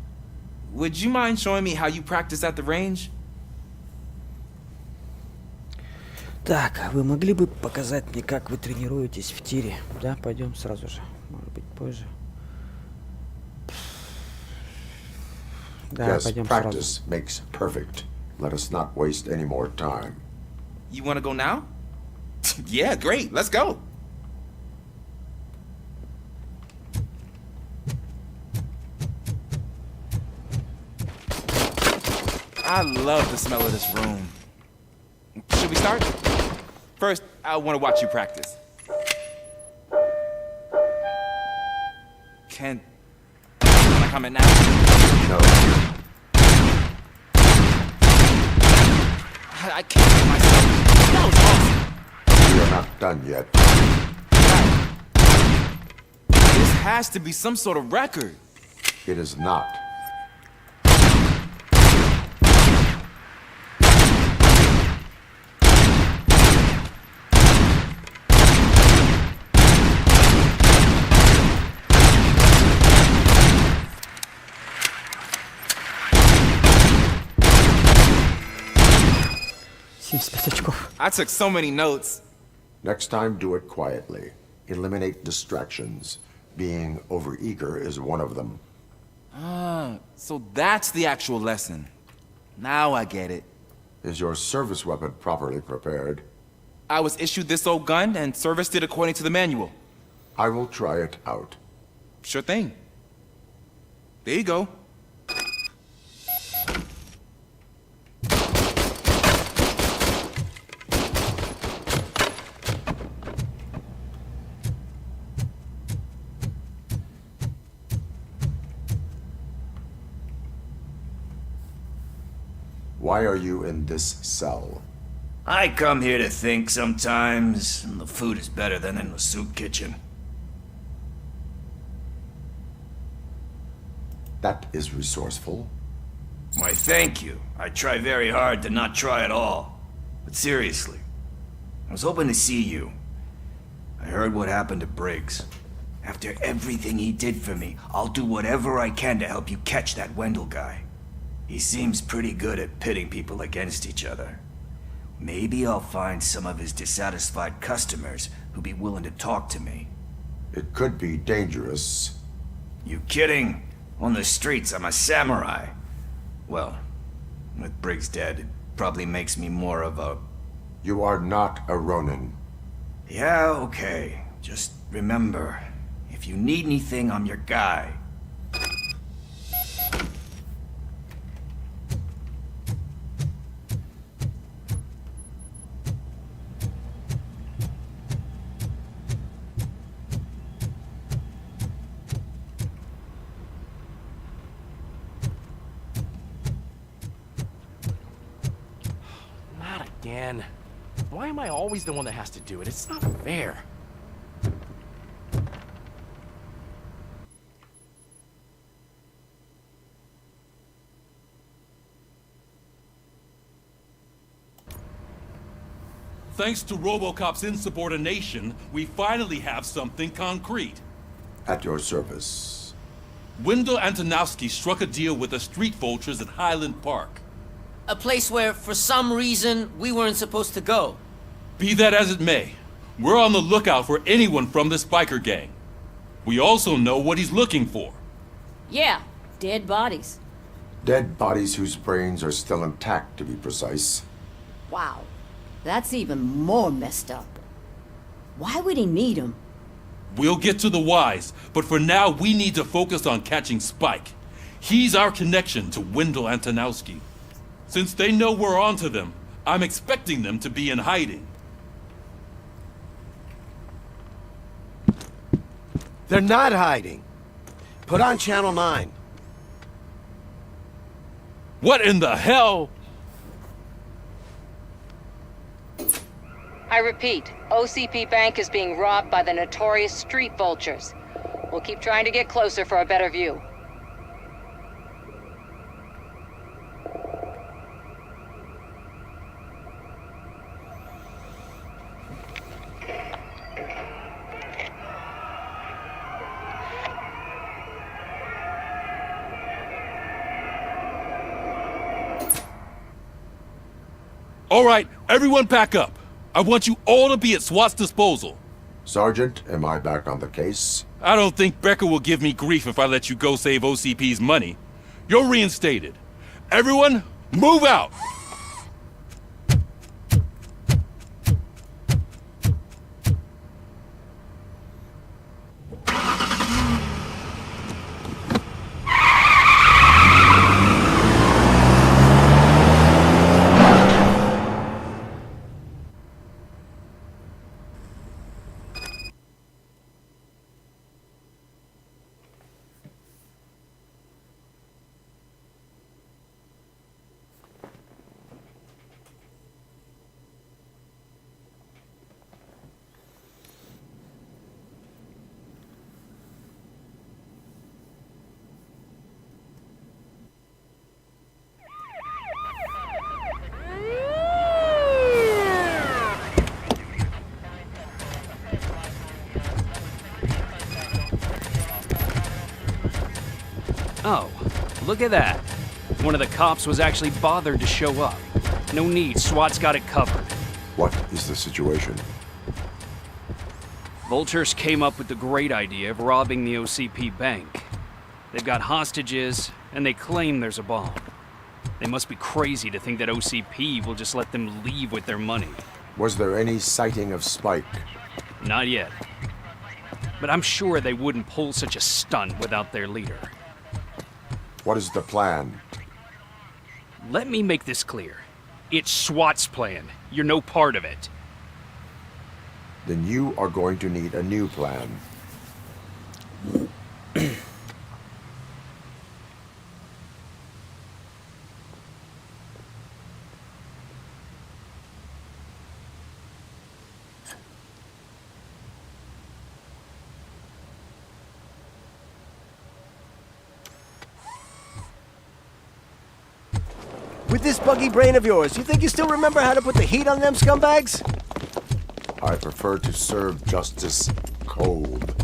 Would you mind showing me how you practice at the range? Так, а вы могли бы показать мне, как вы тренируетесь в тире? Да, пойдем сразу же. Может быть, позже. Да, Yes, пойдем practice сразу. makes perfect. Let us not waste any more time. You want to go now? Yeah, great. Let's go. I love the smell of this room. Should we start? First, I want to watch you practice. Can I comment now? No. I can't get myself. That was awesome. We are not done yet. This has to be some sort of record. It is not. I took so many notes. Next time, do it quietly. Eliminate distractions. Being overeager is one of them. Ah, so that's the actual lesson. Now I get it. Is your service weapon properly prepared? I was issued this old gun and serviced it according to the manual. I will try it out. Sure thing. There you go. Why are you in this cell? I come here to think sometimes, and the food is better than in the soup kitchen. That is resourceful. Why, thank you. I try very hard to not try at all. But seriously, I was hoping to see you. I heard what happened to Briggs. After everything he did for me, I'll do whatever I can to help you catch that Wendell guy. He seems pretty good at pitting people against each other. Maybe I'll find some of his dissatisfied customers who'd be willing to talk to me. It could be dangerous. You kidding? On the streets, I'm a samurai. Well, with Briggs dead, it probably makes me more of a... You are not a Ronin. Yeah, okay. Just remember, if you need anything, I'm your guy. Not again. Why am I always the one that has to do it? It's not fair. Thanks to Robocop's insubordination, we finally have something concrete. At your service. Wendell Antonowski struck a deal with the street vultures at Highland Park. A place where, for some reason, we weren't supposed to go. Be that as it may, we're on the lookout for anyone from this biker gang. We also know what he's looking for. Yeah, dead bodies. Dead bodies whose brains are still intact, to be precise. Wow, that's even more messed up. Why would he need them? We'll get to the whys, but for now we need to focus on catching Spike. He's our connection to Wendell Antonowski. Since they know we're onto them, I'm expecting them to be in hiding. They're not hiding. Put on Channel 9. What in the hell? I repeat, OCP Bank is being robbed by the notorious street vultures. We'll keep trying to get closer for a better view. All right, everyone pack up. I want you all to be at SWAT's disposal. Sergeant, am I back on the case? I don't think Becker will give me grief if I let you go save OCP's money. You're reinstated. Everyone, move out! Oh, look at that. One of the cops was actually bothered to show up. No need, SWAT's got it covered. What is the situation? Vultures came up with the great idea of robbing the OCP bank. They've got hostages, and they claim there's a bomb. They must be crazy to think that OCP will just let them leave with their money. Was there any sighting of Spike? Not yet. But I'm sure they wouldn't pull such a stunt without their leader. What is the plan? Let me make this clear. It's SWAT's plan. You're no part of it. Then you are going to need a new plan. With this buggy brain of yours, you think you still remember how to put the heat on them scumbags? I prefer to serve justice cold.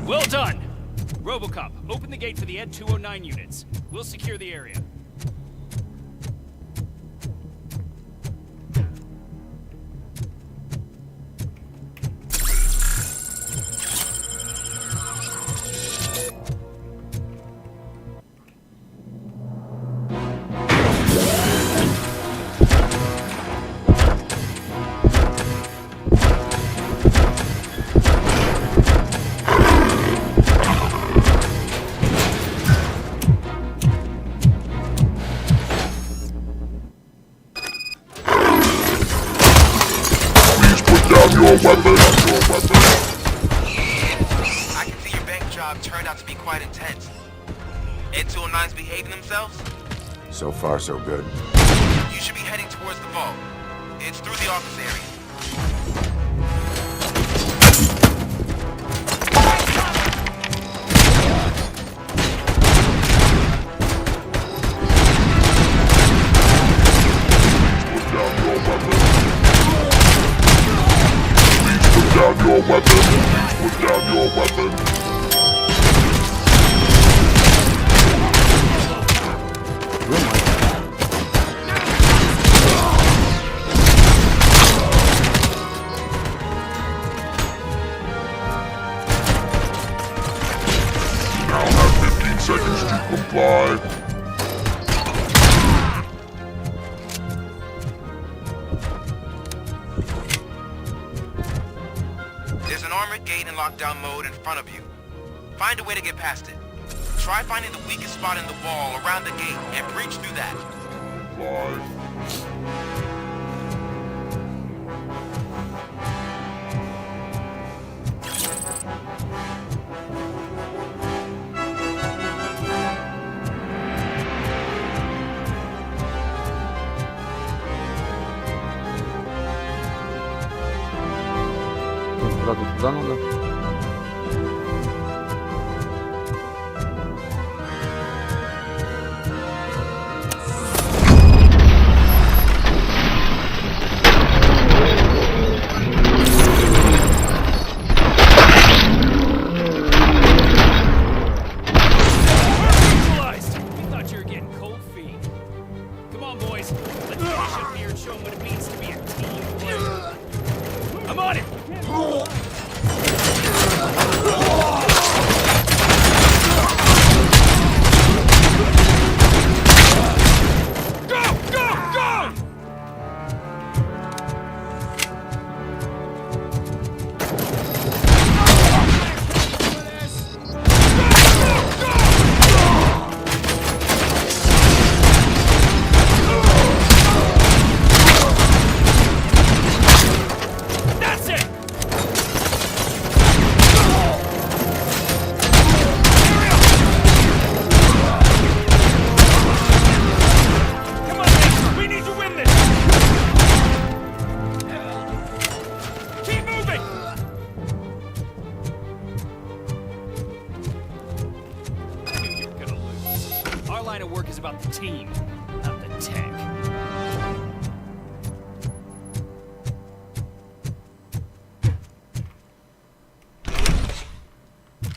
Well done! Robocop, open the gate for the Ed 209 units. We'll secure the area. I can see your bank job turned out to be quite intense. Ed 209's behaving themselves? So far, so good. You should be heading towards the vault. It's through the office area. There's an armored gate in lockdown mode in front of you. Find a way to get past it. Try finding the weakest spot in the wall around the gate and breach through that. Туда надо.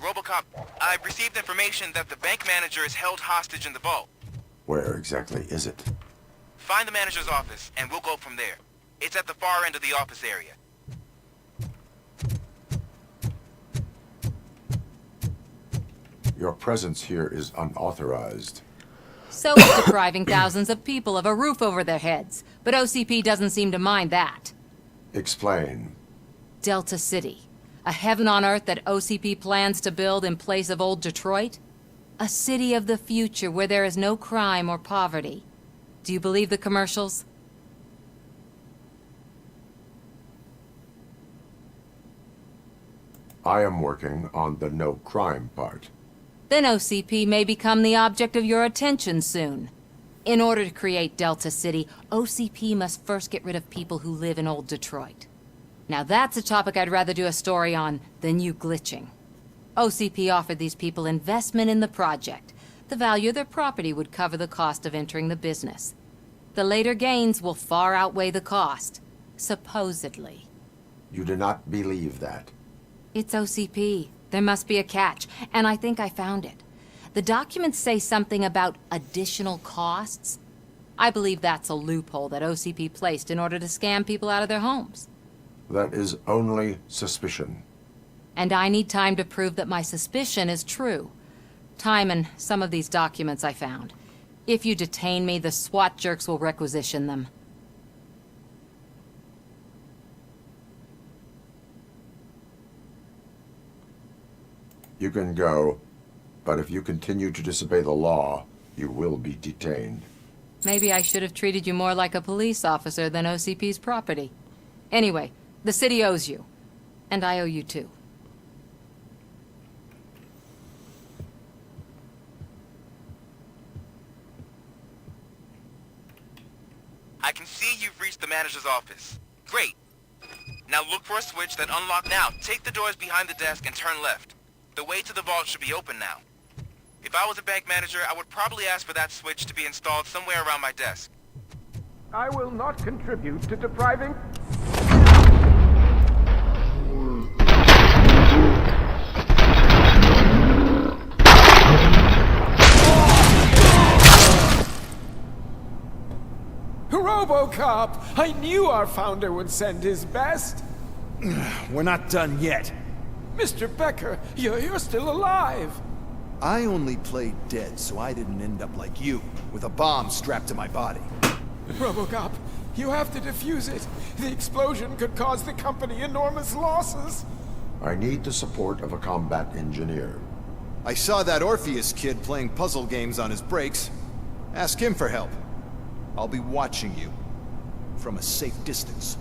Robocop, I've received information that the bank manager is held hostage in the vault. Where exactly is it? Find the manager's office, and we'll go from there. It's at the far end of the office area. Your presence here is unauthorized. So is depriving thousands of people of a roof over their heads. But OCP doesn't seem to mind that. Explain. Delta City. A heaven on earth that OCP plans to build in place of old Detroit? A city of the future where there is no crime or poverty. Do you believe the commercials? I am working on the no crime part. Then OCP may become the object of your attention soon. In order to create Delta City, OCP must first get rid of people who live in old Detroit. Now that's a topic I'd rather do a story on than you glitching. OCP offered these people investment in the project. The value of their property would cover the cost of entering the business. The later gains will far outweigh the cost, supposedly. You do not believe that? It's OCP. There must be a catch, and I think I found it. The documents say something about additional costs. I believe that's a loophole that OCP placed in order to scam people out of their homes. That is only suspicion. And I need time to prove that my suspicion is true. Time and some of these documents I found. If you detain me, the SWAT jerks will requisition them. You can go, but if you continue to disobey the law, you will be detained. Maybe I should have treated you more like a police officer than OCP's property. Anyway, the city owes you. And I owe you too. I can see you've reached the manager's office. Great. Now look for a switch that unlock now. Take the doors behind the desk and turn left. The way to the vault should be open now. If I was a bank manager, I would probably ask for that switch to be installed somewhere around my desk. I will not contribute to depriving... Robocop! I knew our founder would send his best. We're not done yet. Mr. Becker, you're still alive. I only played dead so I didn't end up like you, with a bomb strapped to my body. Robocop, you have to defuse it. The explosion could cause the company enormous losses. I need the support of a combat engineer. I saw that Orpheus kid playing puzzle games on his breaks. Ask him for help. I'll be watching you. From a safe distance.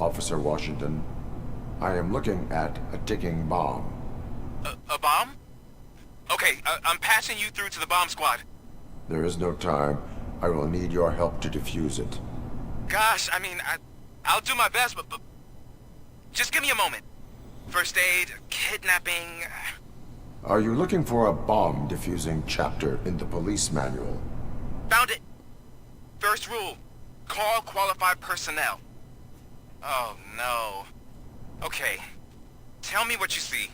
Officer Washington, I am looking at a ticking bomb. A bomb? Okay, I'm passing you through to the bomb squad. There is no time. I will need your help to defuse it. Gosh, I mean, I'll do my best, but just give me a moment. First aid, kidnapping... Are you looking for a bomb defusing chapter in the police manual? Found it. First rule, call qualified personnel. Oh, no. Okay, tell me what you see.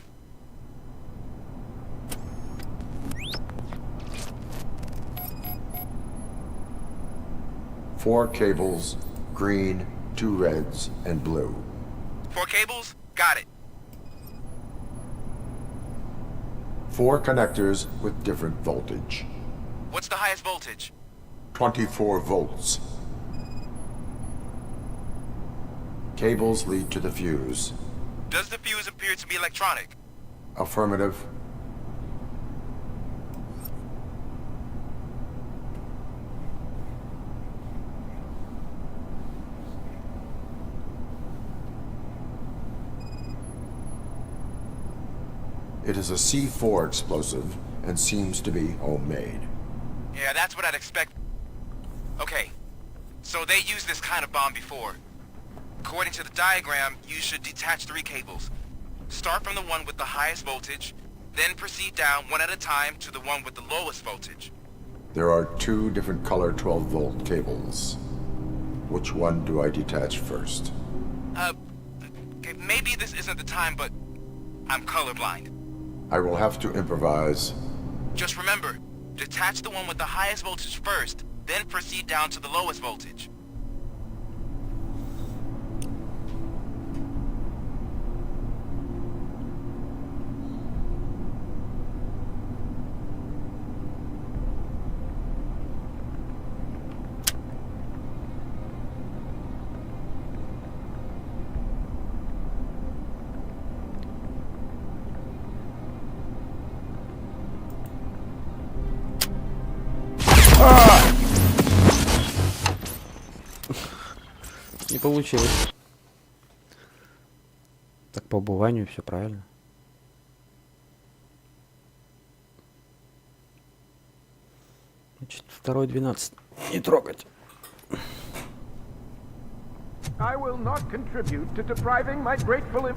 Four cables, green, 2 reds, and blue. 4 cables? Got it. 4 connectors with different voltage. What's the highest voltage? 24 volts. Cables lead to the fuse. Does the fuse appear to be electronic? Affirmative. It is a C4 explosive and seems to be homemade. Yeah, that's what I'd expect. Okay, so they used this kind of bomb before. According to the diagram, you should detach 3 cables. Start from the one with the highest voltage, then proceed down one at a time to the one with the lowest voltage. There are 2 different color 12-volt cables. Which one do I detach first? Okay, maybe this isn't the time, but I'm colorblind. I will have to improvise. Just remember, detach the one with the highest voltage first, then proceed down to the lowest voltage. Не получилось. Так по убыванию все правильно. Значит, второй 12. Не трогать. I will not contribute to depriving my grateful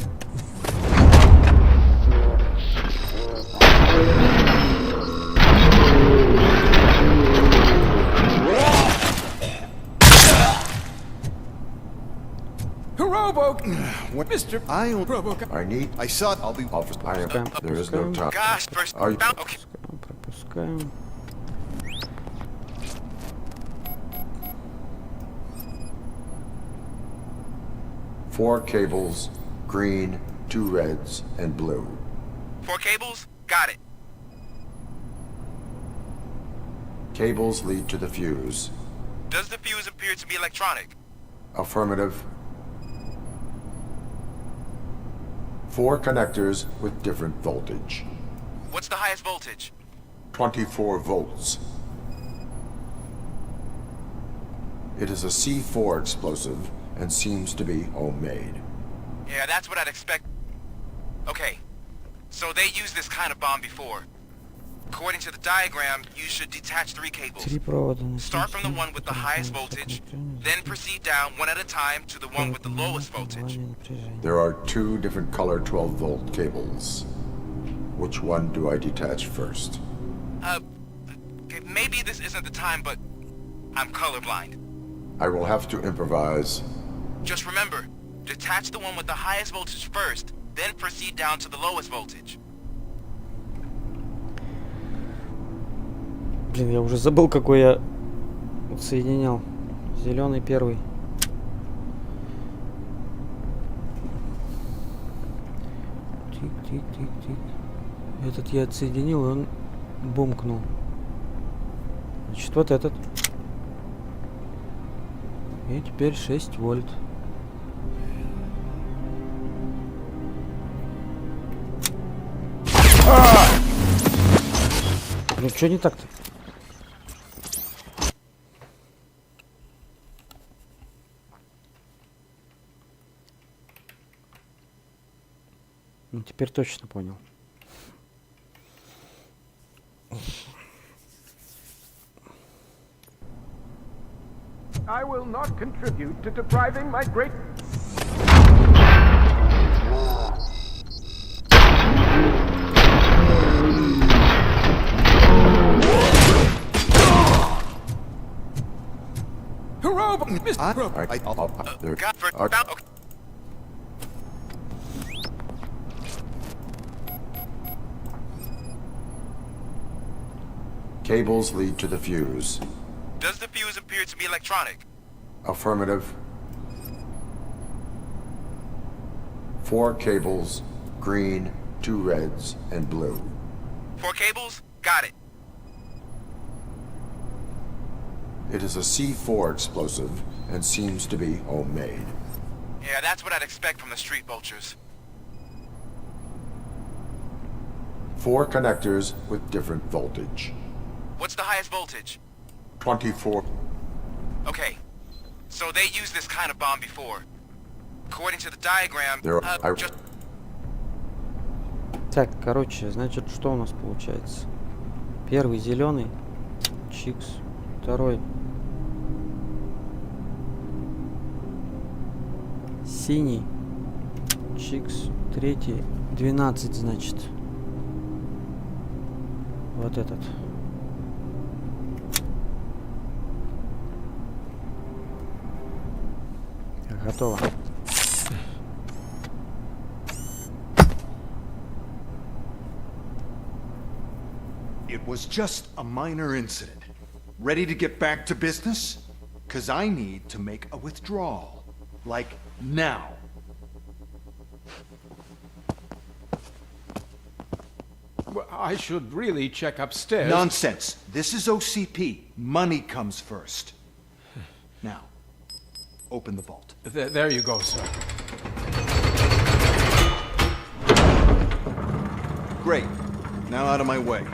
What, Mr. Robocop. I need. I saw it. I'll be. I am. There is no time. Gosh, first. Are you? Okay. Пропускаем. Four cables, green, 2 reds, and blue. 4 cables? Got it. Cables lead to the fuse. Does the fuse appear to be electronic? Affirmative. 4 connectors with different voltage. What's the highest voltage? 24 volts. It is a C4 explosive and seems to be homemade. Yeah, that's what I'd expect. Okay, so they used this kind of bomb before. According to the diagram, you should detach 3 cables. Start from the one with the highest voltage, then proceed down one at a time to the one with the lowest voltage. There are 2 different color 12-volt cables. Which one do I detach first? Okay, maybe this isn't the time, but I'm colorblind. I will have to improvise. Just remember, detach the one with the highest voltage first, then proceed down to the lowest voltage. Блин, я уже забыл, какой я соединял. Зеленый первый. Тик-тик-тик-тик. Этот я отсоединил, и он бумкнул. Значит, вот этот. И теперь 6 вольт. Ну что не так-то? Ну теперь точно понял. I will not contribute to depriving my great... Cables lead to the fuse. Does the fuse appear to be electronic? Affirmative. 4 cables, green, 2 reds, and blue. 4 cables? Got it. It is a C4 explosive and seems to be homemade. Yeah, that's what I'd expect from the street vultures. 4 connectors with different voltage. What's the highest voltage? 24. Okay, so they used this kind of bomb before. According to the diagram, just... Так, короче, значит, что у нас получается? Первый зеленый, чикс, второй синий, чикс, третий 12, значит. Вот этот. Готово. It was just a minor incident. Ready to get back to business? 'Cause I need to make a withdrawal. Like now. Well, I should really check upstairs. Nonsense. This is OCP. Money comes first. Now, open the vault. There you go, sir. Great. Now out of my way.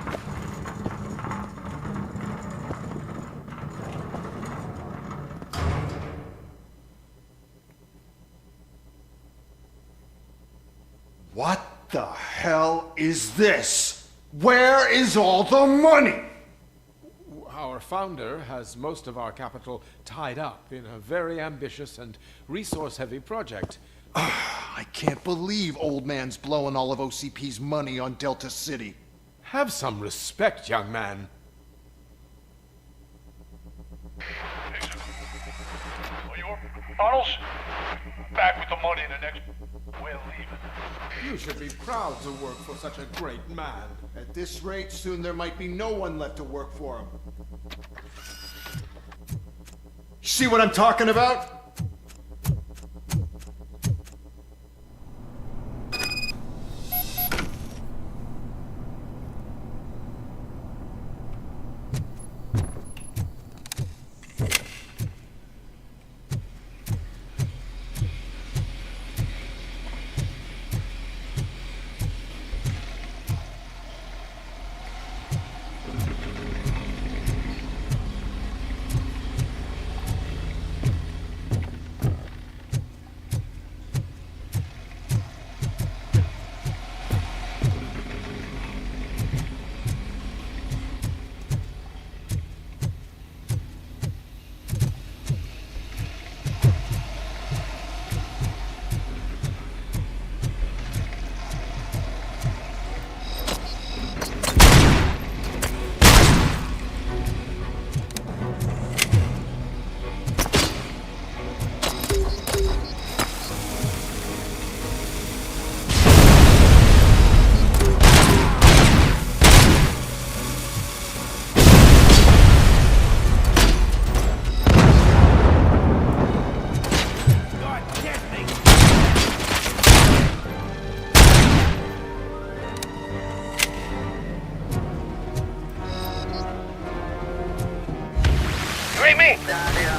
What the hell is this? Where is all the money? Our founder has most of our capital tied up in a very ambitious and resource-heavy project. I can't believe old man's blowing all of OCP's money on Delta City. Have some respect, young man. Arnold's back with the money in the next... We're leaving. You should be proud to work for such a great man. At this rate, soon there might be no one left to work for him. See what I'm talking about?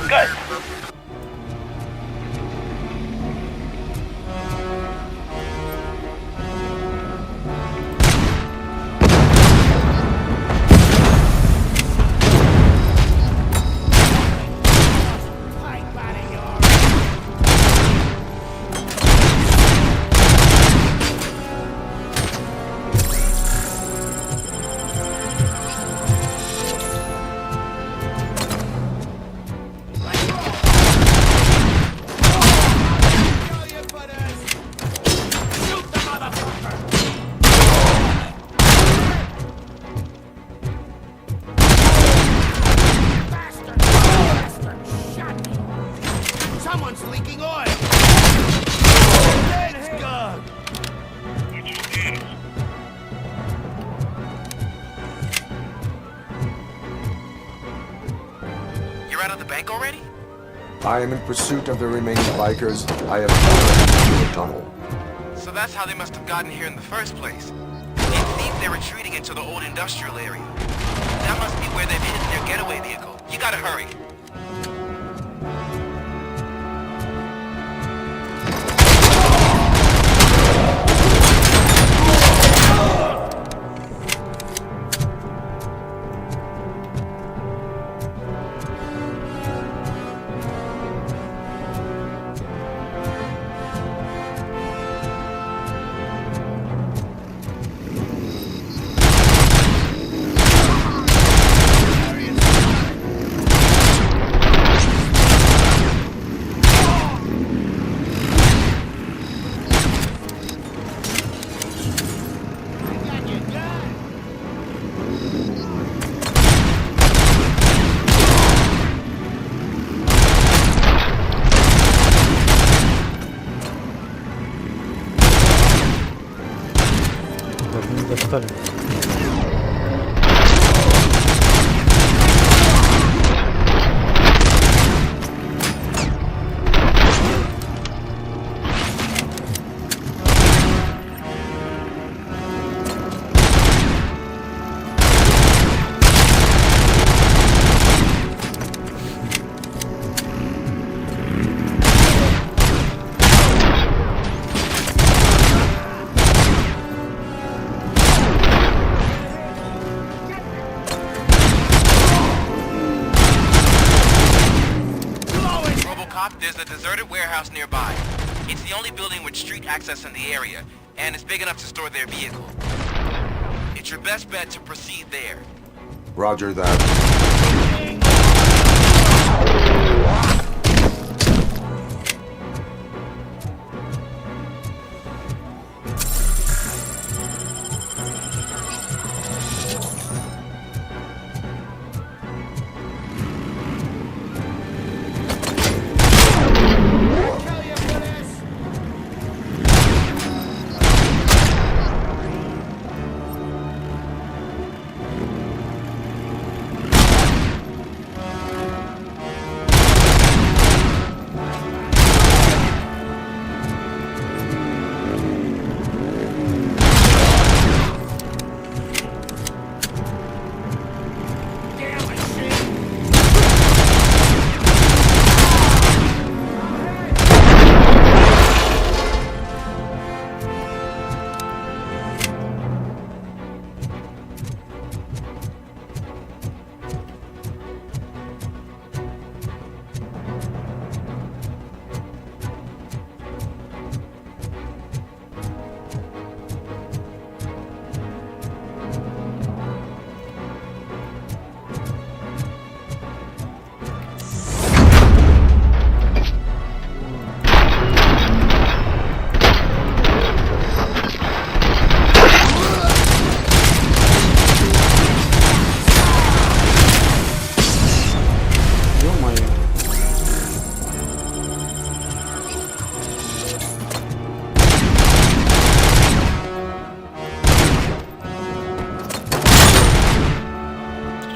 Good. Someone's leaking oil! Let's go! You're out of the bank already? I am in pursuit of the remaining bikers. I have fallen into a tunnel. So that's how they must have gotten here in the first place. It seems they're retreating into the old industrial area. That must be where they've hidden their getaway vehicle. You gotta hurry. Достали. There's a deserted warehouse nearby. It's the only building with street access in the area. and it's big enough to store their vehicle. It's your best bet to proceed there. Roger that.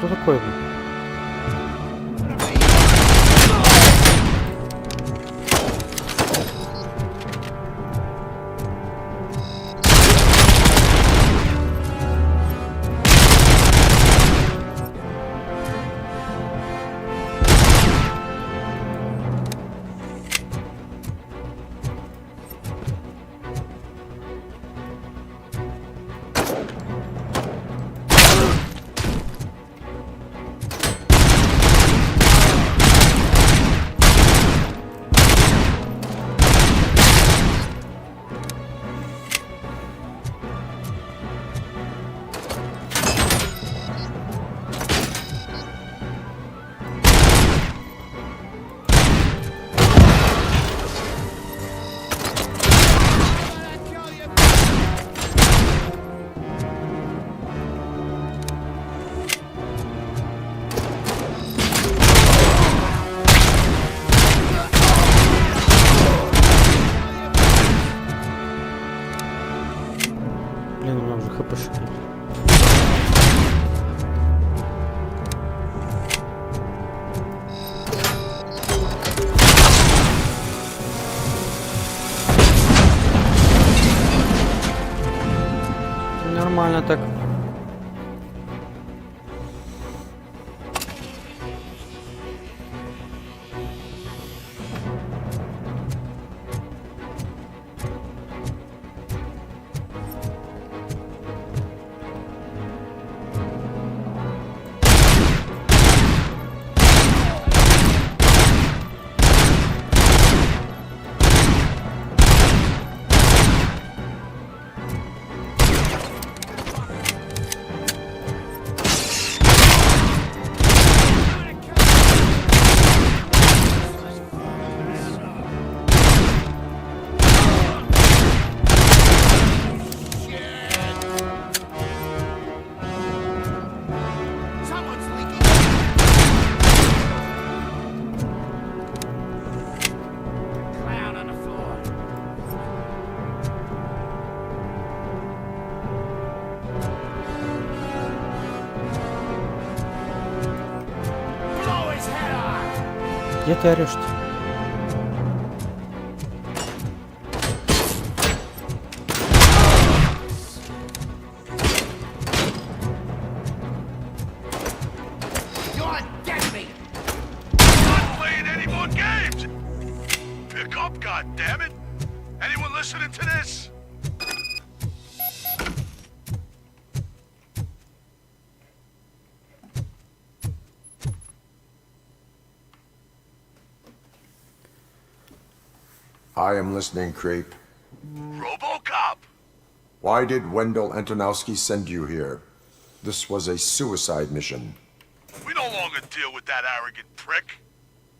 Что такое? Блин, у меня уже хпшки. Нормально так. Где ты орешь-то? You're dead me! Not playing any more games! Pick up, goddammit! Anyone listening to this? I am listening, creep. Robocop! Why did Wendell Antonowski send you here? This was a suicide mission. We no longer deal with that arrogant prick.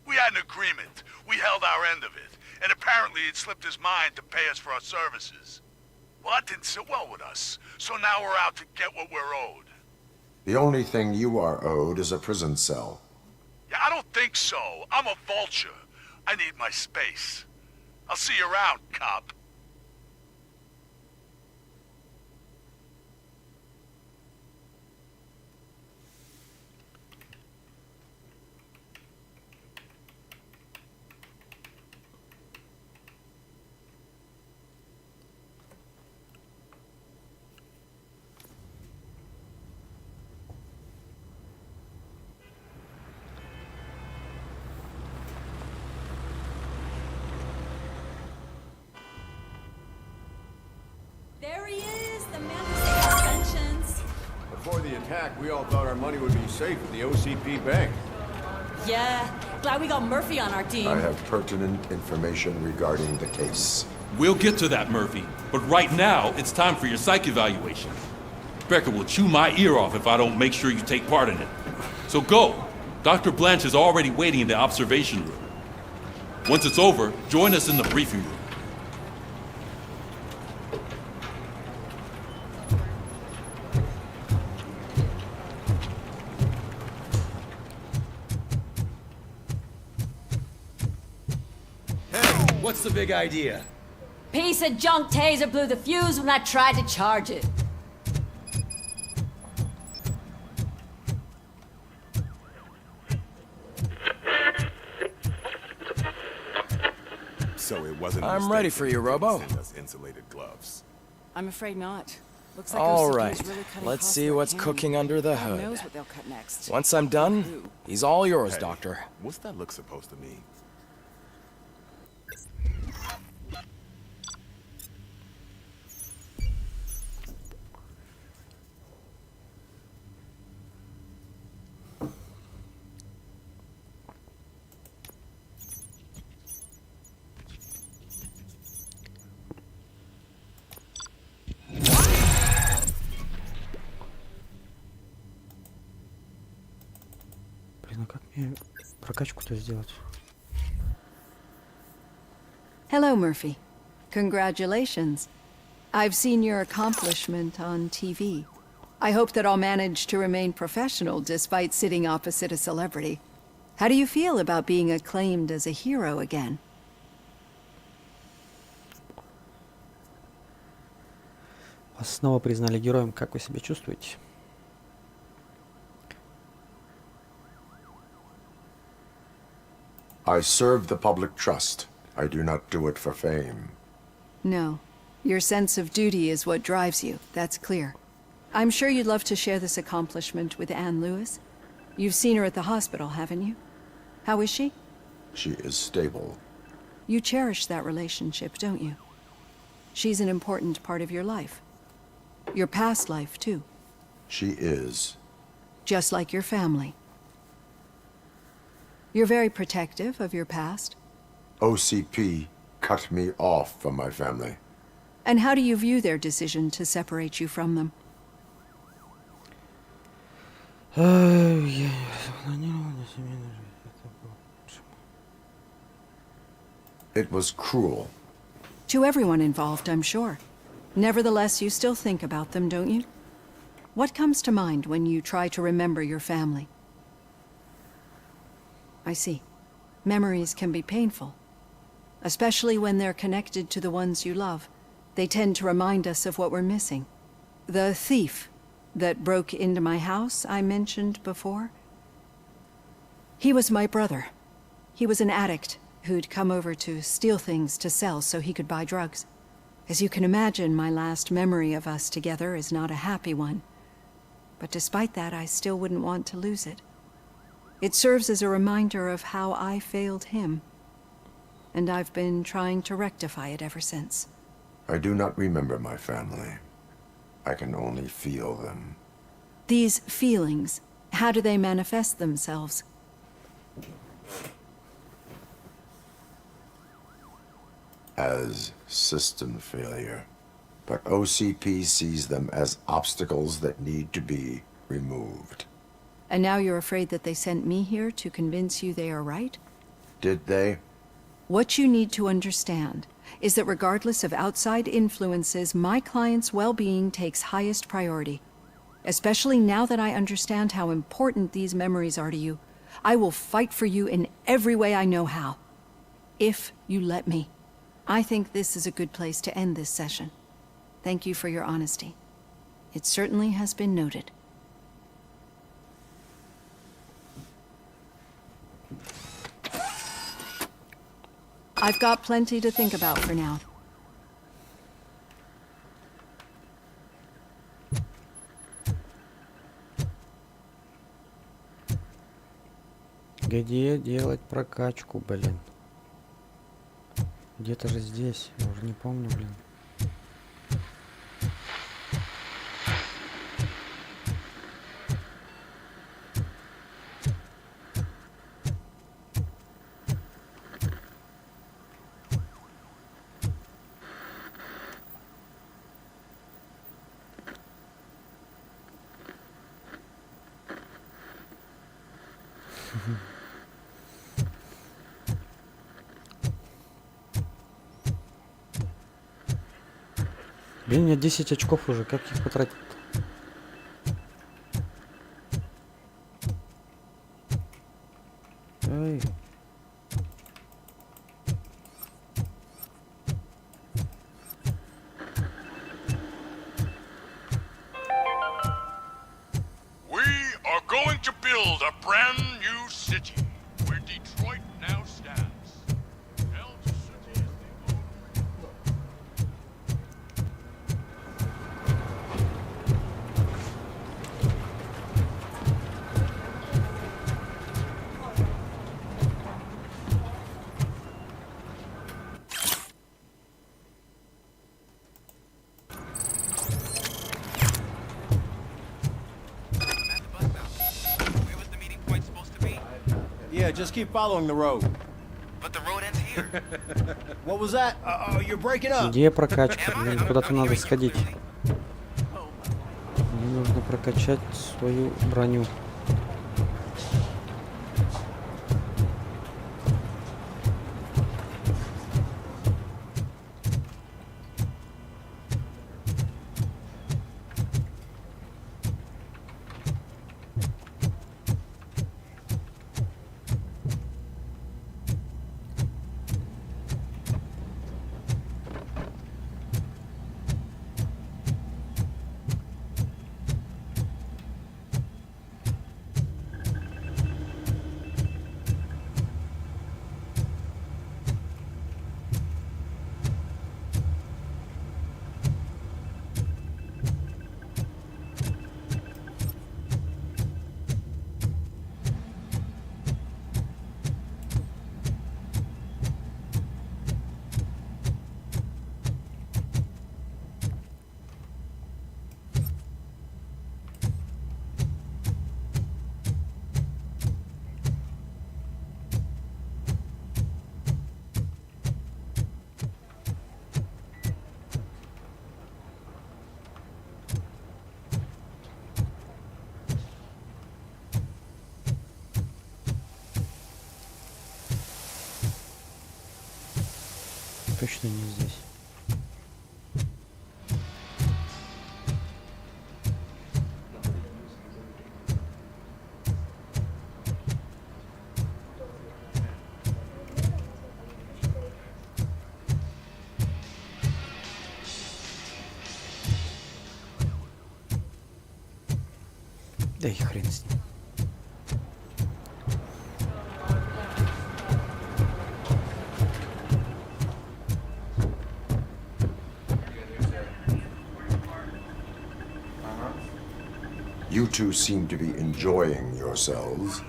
We had an agreement. We held our end of it. And apparently it slipped his mind to pay us for our services. Well, that didn't sit well with us. So now we're out to get what we're owed. The only thing you are owed is a prison cell. Yeah, I don't think so. I'm a vulture. I need my space. I'll see you around, cop. There he is, the man who saves pensions. Before the attack, we all thought our money would be safe at the OCP bank. Yeah, glad we got Murphy on our team. I have pertinent information regarding the case. We'll get to that, Murphy. But right now, it's time for your psych evaluation. Becker will chew my ear off if I don't make sure you take part in it. So go. Dr. Blanche is already waiting in the observation room. Once it's over, join us in the briefing room. What's the big idea? Piece of junk taser blew the fuse when I tried to charge it. So it wasn't. I'm ready for you, Robo. Send us insulated gloves. I'm afraid not. Looks like All OCP right, is really cutting let's costs see like what's him. cooking under the God hood. knows what they'll cut next. Once I'm done, he's all yours, Doctor. What's that look supposed to mean? Блин, а как мне прокачку-то сделать? Hello, Murphy. Congratulations. I've seen your accomplishment on TV. I hope that I'll manage to remain professional despite sitting opposite a celebrity. How do you feel about being acclaimed as a hero again? Вас снова признали героем. Как вы себя чувствуете? I serve the public trust. I do not do it for fame. No. Your sense of duty is what drives you, that's clear. I'm sure you'd love to share this accomplishment with Anne Lewis. You've seen her at the hospital, haven't you? How is she? She is stable. You cherish that relationship, don't you? She's an important part of your life. Your past life, too. She is. Just like your family. You're very protective of your past. OCP cut me off from my family. And how do you view their decision to separate you from them? It was cruel. To everyone involved, I'm sure. Nevertheless, you still think about them, don't you? What comes to mind when you try to remember your family? I see. Memories can be painful. Especially when they're connected to the ones you love. They tend to remind us of what we're missing. The thief that broke into my house I mentioned before? He was my brother. He was an addict who'd come over to steal things to sell so he could buy drugs. As you can imagine, my last memory of us together is not a happy one. But despite that, I still wouldn't want to lose it. It serves as a reminder of how I failed him. And I've been trying to rectify it ever since. I do not remember my family. I can only feel them. These feelings, how do they manifest themselves? As system failure. But OCP sees them as obstacles that need to be removed. And now you're afraid that they sent me here to convince you they are right? Did they? What you need to understand is that regardless of outside influences, my client's well-being takes highest priority. Especially now that I understand how important these memories are to you, I will fight for you in every way I know how. If you let me. I think this is a good place to end this session. Thank you for your honesty. It certainly has been noted. I've got plenty to think about for now. Где делать прокачку, блин? Где-то же здесь, я уже не помню, блин. Блин, у меня 10 очков уже, как их потратить? Ай. We are going to build a brand new city where Detroit now stands. Delta City is the Yeah, just keep following the road. But the road ends here. What was that? You're breaking up. Где прокачка? Блин, куда-то надо сходить. Мне нужно прокачать свою броню. Точно не здесь. Да и хрен с ним. You two seem to be enjoying yourselves.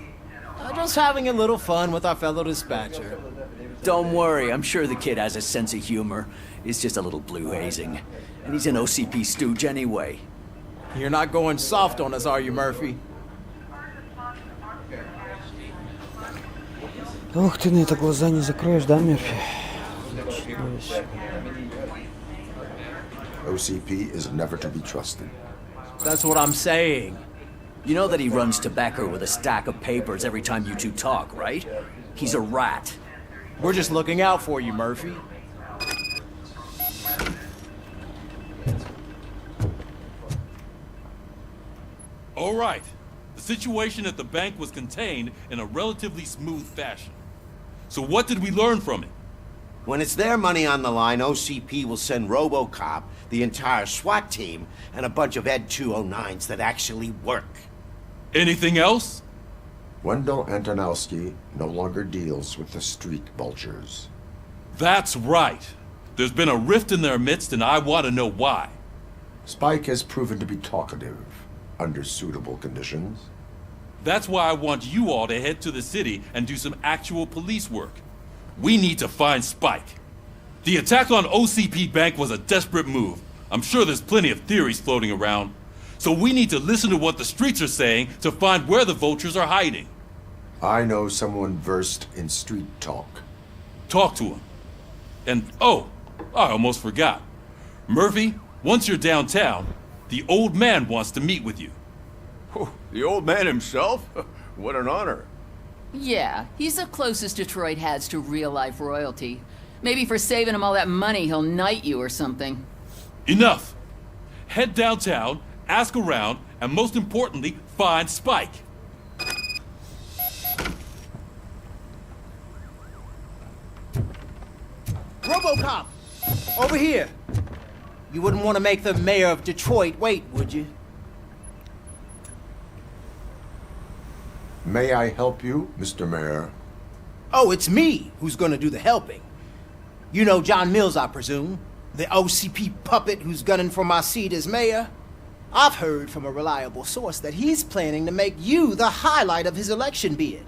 Just having a little fun with our fellow dispatcher. Don't worry, I'm sure the kid has a sense of humor. It's just a little blue hazing. And he's an OCP stooge anyway. You're not going soft on us, are you, Murphy? Ох ты, на это глаза не закроешь, да, Мерфи? OCP is never to be trusted. That's what I'm saying. You know that he runs tobacco with a stack of papers every time you two talk, right? He's a rat. We're just looking out for you, Murphy. All right. The situation at the bank was contained in a relatively smooth fashion. So what did we learn from it? When it's their money on the line, OCP will send Robocop, the entire SWAT team, and a bunch of Ed 209s that actually work. Anything else? Wendell Antonowski no longer deals with the street vultures. That's right. There's been a rift in their midst, and I want to know why. Spike has proven to be talkative, under suitable conditions. That's why I want you all to head to the city and do some actual police work. We need to find Spike. The attack on OCP Bank was a desperate move. I'm sure there's plenty of theories floating around. So we need to listen to what the streets are saying to find where the vultures are hiding. I know someone versed in street talk. Talk to him. And, oh, I almost forgot. Murphy, once you're downtown, the old man wants to meet with you. Oh, the old man himself? What an honor. Yeah, he's the closest Detroit has to real-life royalty. Maybe for saving him all that money, he'll knight you or something. Enough! Head downtown, ask around, and most importantly, find Spike. Robocop! Over here! You wouldn't want to make the mayor of Detroit wait, would you? May I help you, Mr. Mayor? Oh, it's me who's gonna do the helping. You know John Mills, I presume? The OCP puppet who's gunning for my seat as mayor? I've heard from a reliable source that he's planning to make you the highlight of his election bid.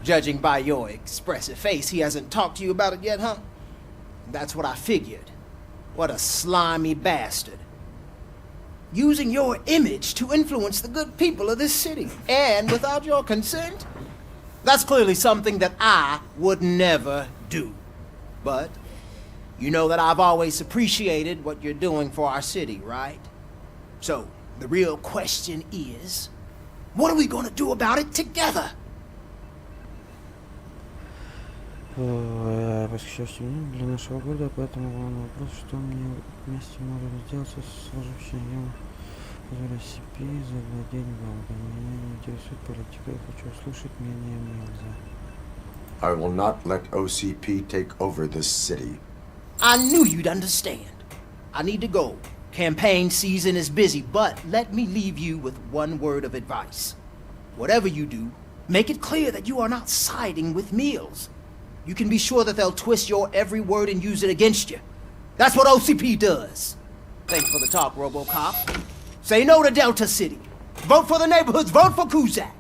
Judging by your expressive face, he hasn't talked to you about it yet, huh? That's what I figured. What a slimy bastard. Using your image to influence the good people of this city, and without your consent? That's clearly something that I would never do. But you know that I've always appreciated what you're doing for our city, right? So, the real question is, what are we gonna do about it together? Восхищаюсь мнением для нашего города, поэтому главный вопрос, что мне вместе можем сделать с сложившимся позволю себе завладеть банком. Меня не интересует политика, я хочу услышать мнение Милза. I will not let OCP take over this city. I knew you'd understand. I need to go. Campaign season is busy, but let me leave you with one word of advice. Whatever you do, make it clear that you are not siding with Mills. You can be sure that they'll twist your every word and use it against you. That's what OCP does. Thanks for the talk, Robocop. Say no to Delta City. Vote for the neighborhoods. Vote for Kuzak.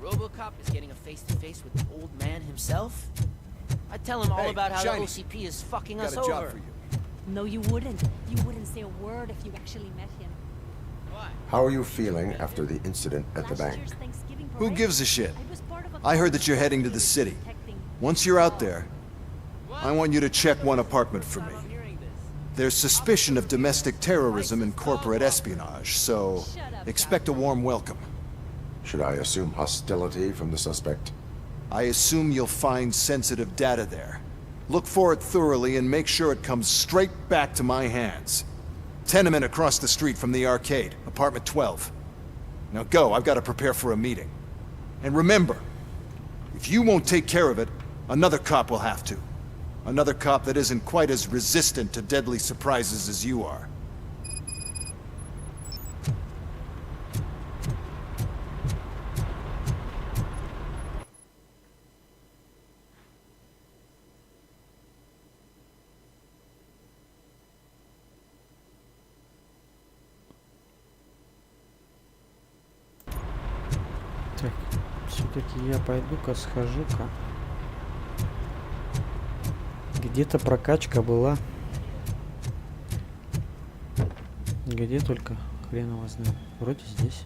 Robocop is getting a face-to-face with the old man himself? I'd tell him all about how Shiny. the OCP is fucking us Got a job over. for you. No, you wouldn't. You wouldn't say a word if you actually met him. How are you feeling after the incident at the bank? Who gives a shit? I heard that you're heading to the city. Once you're out there, I want you to check one apartment for me. There's suspicion of domestic terrorism and corporate espionage, so expect a warm welcome. Should I assume hostility from the suspect? I assume you'll find sensitive data there. Look for it thoroughly and make sure it comes straight back to my hands. Tenement across the street from the arcade, apartment 12. Now go, I've got to prepare for a meeting. And remember, if you won't take care of it, another cop will have to. Another cop that isn't quite as resistant to deadly surprises as you are. Так, все-таки я пойду-ка схожу-ка. Где-то прокачка была. Где только? Хрен его знает. Вроде здесь.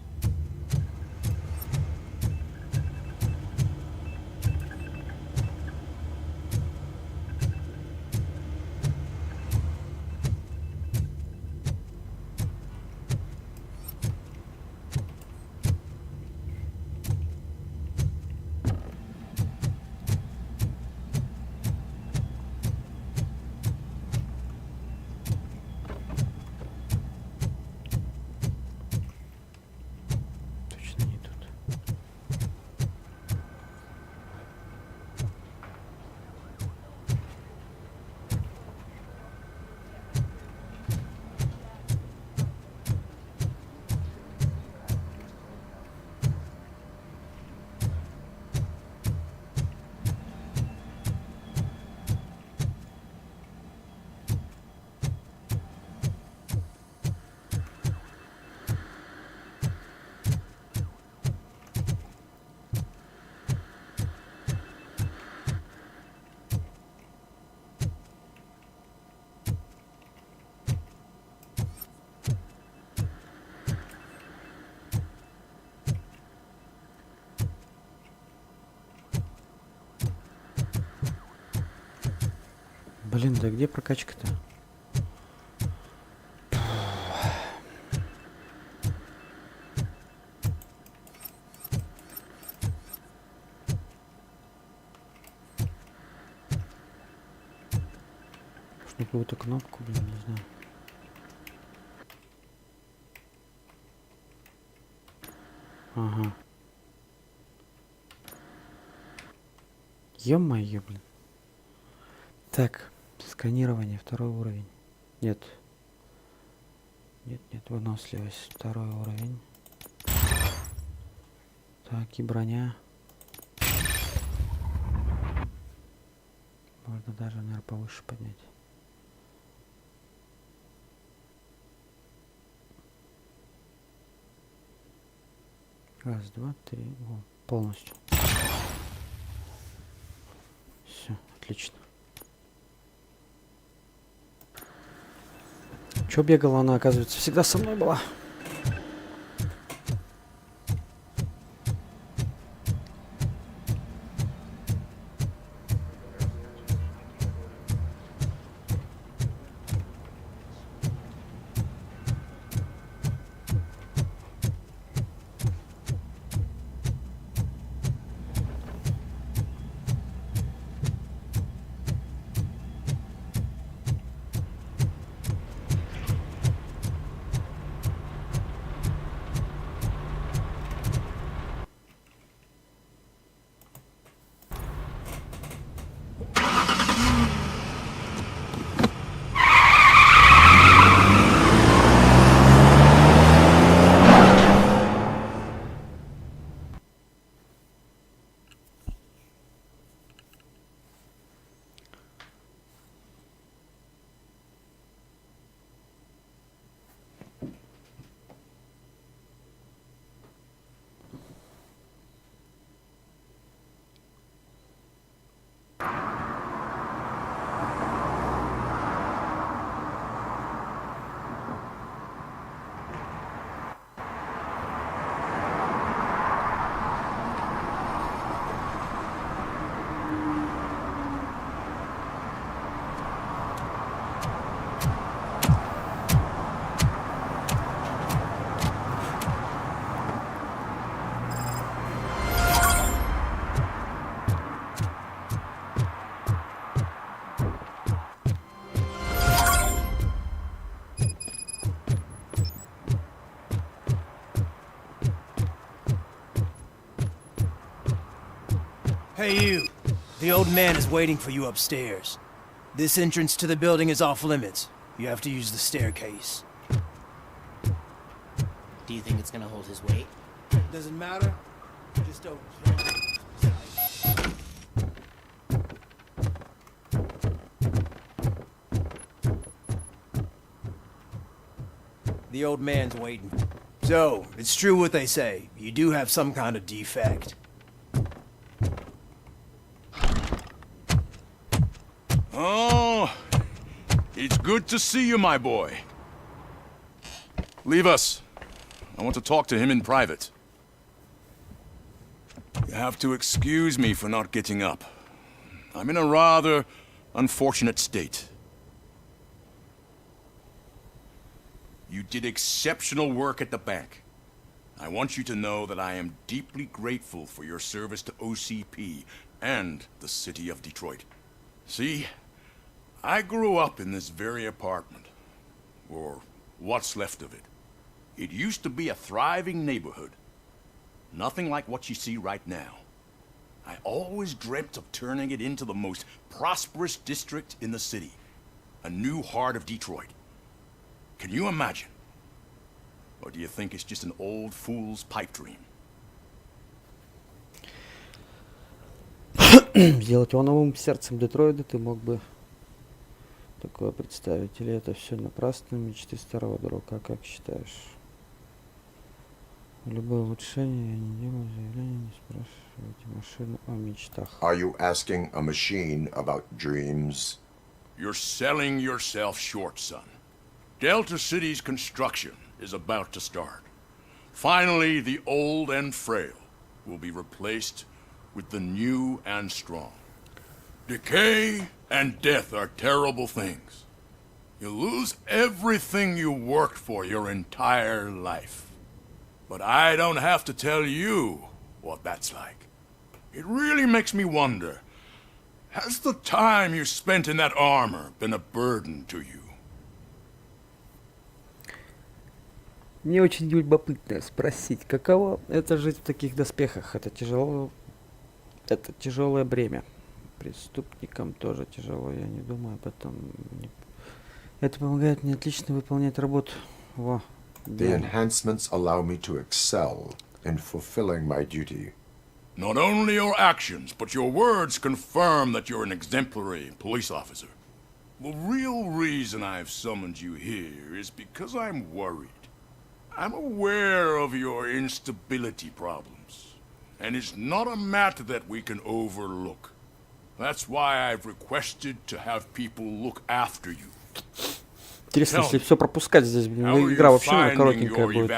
Блин, да где прокачка-то? Нужно какую-то кнопку, блин, не знаю. Ага. Ё-моё, блин. Так, сканирование, второй уровень. Нет. Нет, выносливость, второй уровень. Так, и броня. Можно даже, наверное, повыше поднять. Раз, два, три. О, полностью. Все, отлично. Чё бегала она, оказывается, всегда со мной была. Hey you! The old man is waiting for you upstairs. This entrance to the building is off limits. You have to use the staircase. Do you think it's gonna hold his weight? Doesn't matter. Just don't. The old man's waiting. So, it's true what they say. You do have some kind of defect. Oh, it's good to see you, my boy. Leave us. I want to talk to him in private. You have to excuse me for not getting up. I'm in a rather unfortunate state. You did exceptional work at the bank. I want you to know that I am deeply grateful for your service to OCP and the city of Detroit. See, I grew up in this very apartment, or what's left of it. It used to be a thriving neighborhood. Nothing like what you see right now. I always dreamt of turning it into the most prosperous district in the city. A new heart of Detroit. Can you imagine? Or do you think it's just an old fool's pipe dream? Сделать его новым сердцем Детройта ты мог бы такое представить? Или это все напрасно, мечты старого дурака, как считаешь? Любое улучшение я не делаю, заявление не спрашивайте машину о мечтах. Are you asking a machine about dreams? You're selling yourself short, son. Delta City's construction is about to start. Finally, the old and frail will be replaced with the new and strong. Decay and death are terrible things. You lose everything you worked for your entire life. But I don't have to tell you what that's like. It really makes me wonder, has the time you spent in that armor been a burden to you? Мне очень любопытно спросить, каково это жить в таких доспехах? Это тяжело, это тяжелое бремя. Преступникам тоже тяжело, я не думаю об этом. Это помогает мне отлично выполнять работу. Во. The enhancements allow me to excel in fulfilling my duty. Not only your actions, but your words confirm that you're an exemplary police officer. The real reason I've summoned you here is because I'm worried. I'm aware of your instability problems, and it's not a matter that we can overlook. That's why I've requested to have people look after you. Интересно, если все пропускать здесь, игра вообще коротенькая будет.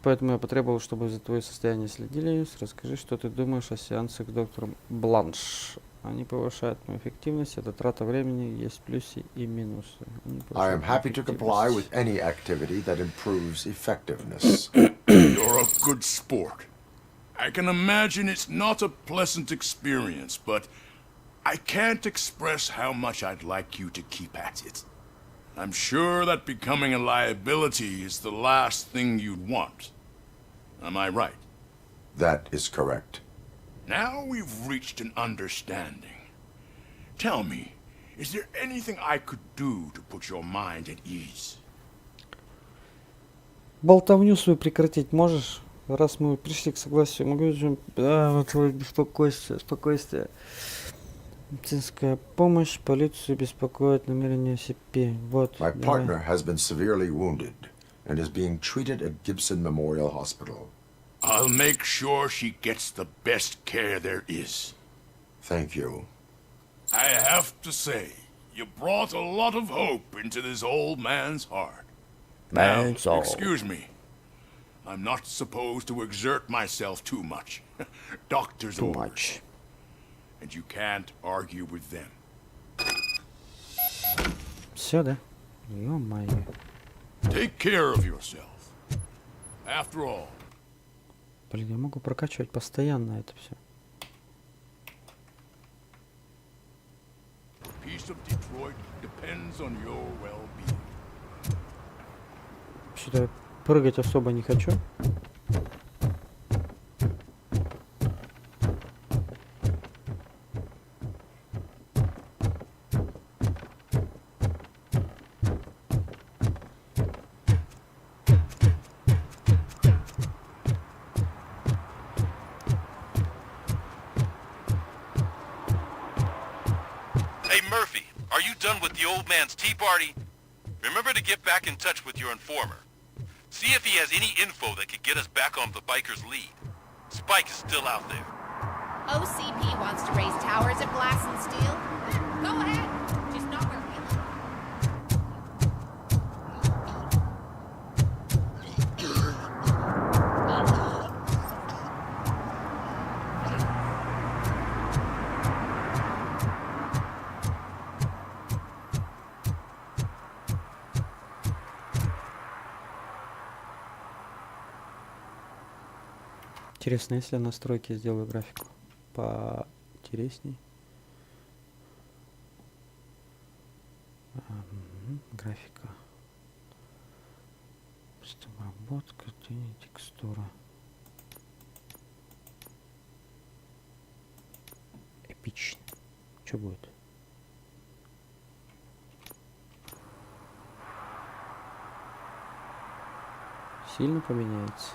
Поэтому я потребовал, чтобы за твое состояние следили. Расскажи, что ты думаешь о сеансах с доктором Бланш. Они повышают мою эффективность, это трата времени, есть плюсы и минусы. I am happy to comply with any activity that improves effectiveness. You're a good sport. I can imagine it's not a pleasant experience, but I can't express how much I'd like you to keep at it. I'm sure that becoming a liability is the last thing you'd want. Am I right? That is correct. Now we've reached an understanding. Tell me, is there anything I could do to put your mind at ease? Болтовню свою прекратить можешь? Раз мы пришли к согласию, могу же... спокойствие. Медицинская помощь, полицию беспокоит намерение SCP. Вот. My partner has been severely wounded and is being treated at Gibson Memorial Hospital. I'll make sure she gets the best care there is. Thank you. I have to say, you brought a lot of hope into this old man's heart. Now, excuse me. I'm not supposed to exert myself too much. Doctor's orders. And you can't argue with them. Все, да? Ё-моё. Take care of yourself. After all. Блин, я могу прокачивать постоянно это все. Peace of Detroit depends on your well-being. Что-то прыгать особо не хочу. Tea party? Remember to get back in touch with your informer. See if he has any info that could get us back on the biker's lead. Spike is still out there. OCP wants to raise towers of glass and steel? Go ahead. Just not where we live. Интересно, если я настройки сделаю графику поинтересней. Графика. Обработка, текстура. Эпично. Что будет? Сильно поменяется.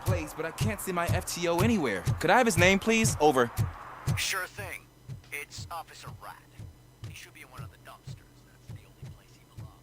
Place, but I can't see my FTO anywhere. Could I have his name, please? Over. Sure thing. It's Officer Rat. He should be in one of the dumpsters. That's the only place he belongs.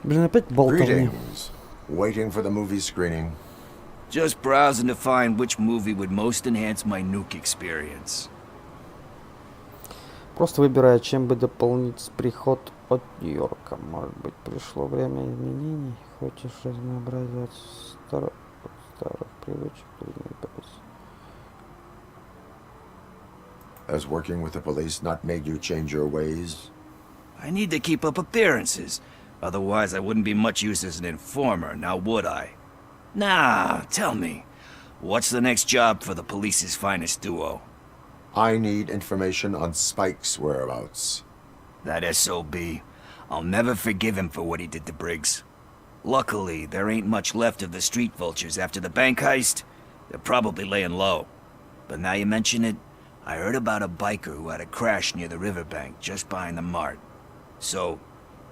Блин, опять болтовня. Greetings. Waiting for the movie screening. Just browsing to find which movie would most enhance my nuke experience. Просто выбирая, чем бы дополнить приход от Нью-Йорка. Может быть, пришло время изменений? Хочешь разнообразие от старых привычек? Has working with the police not made you change your ways? I need to keep up appearances. Otherwise, I wouldn't be much use as an informer, now would I? Nah, tell me. What's the next job for the police's finest duo? I need information on Spike's whereabouts. That SOB. I'll never forgive him for what he did to Briggs. Luckily, there ain't much left of the street vultures after the bank heist. They're probably laying low. But now you mention it, I heard about a biker who had a crash near the riverbank just behind the mart. So,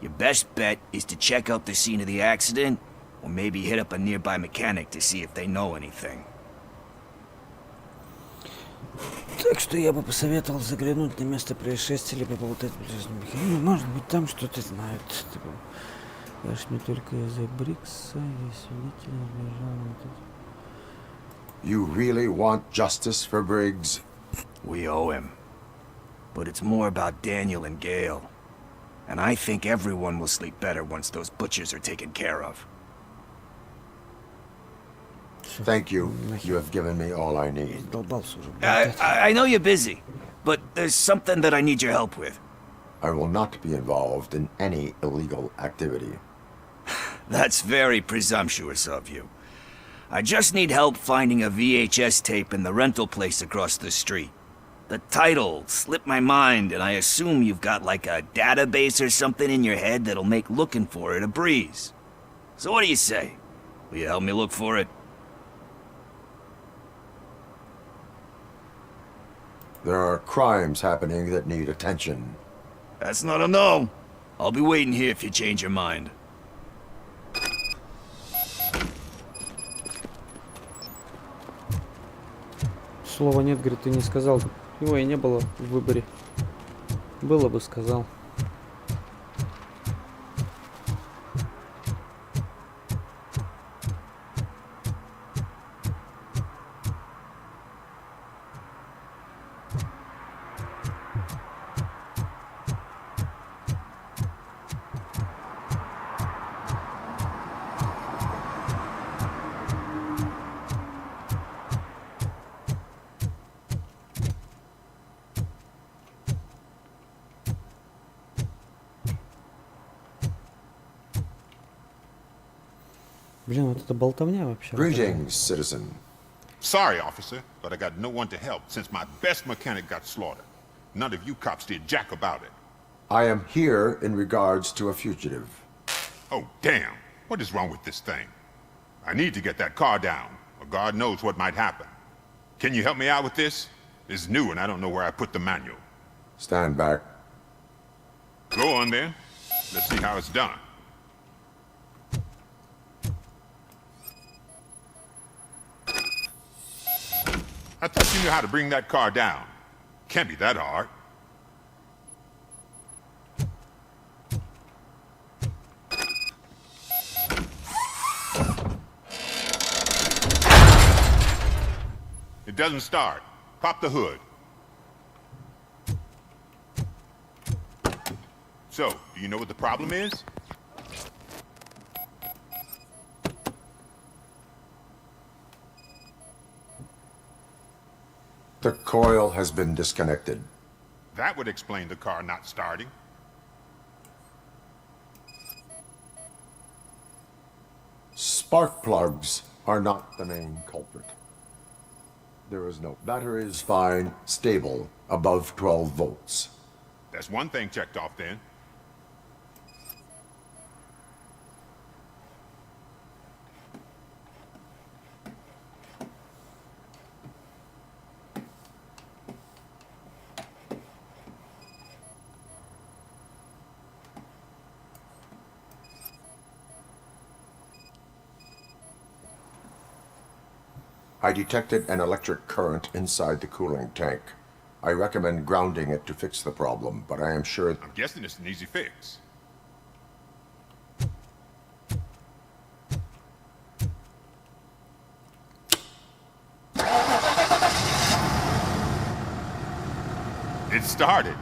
your best bet is to check out the scene of the accident, or maybe hit up a nearby mechanic to see if they know anything. Так что я бы посоветовал заглянуть на место происшествия, либо поболтать с ближними. Ну, может быть, там что-то знают. Говоришь, мне только язык Брикса, есть свидетели, You really want justice for Briggs? We owe him. But it's more about Daniel and Gale. And I think everyone will sleep better once those butchers are taken care of. Thank you. You have given me all I need. I know you're busy, but there's something that I need your help with. I will not be involved in any illegal activity. That's very presumptuous of you. I just need help finding a VHS tape in the rental place across the street. The title slipped my mind, and I assume you've got like a database or something in your head that'll make looking for it a breeze. So what do you say? Will you help me look for it? There are crimes happening that need attention. That's not a no. I'll be waiting here if you change your mind. Слова нет, говорит, ты не сказал. Его и не было в выборе. Было бы, сказал. Блин, вот это болтовня вообще. Greetings, citizen. Sorry, officer, but I got no one to help since my best mechanic got slaughtered. None of you cops did jack about it. I am here in regards to a fugitive. Oh, damn. What is wrong with this thing? I need to get that car down, or God knows what might happen. Can you help me out with this? It's new and I don't know where I put the manual. Stand back. Go on then. Let's see how it's done. I thought you knew how to bring that car down. Can't be that hard. It doesn't start. Pop the hood. So, do you know what the problem is? The coil has been disconnected. That would explain the car not starting. Spark plugs are not the main culprit. There is no battery is fine, stable, above 12 volts. That's one thing checked off then. I detected an electric current inside the cooling tank. I recommend grounding it to fix the problem, but I am sure... I'm guessing it's an easy fix. It started.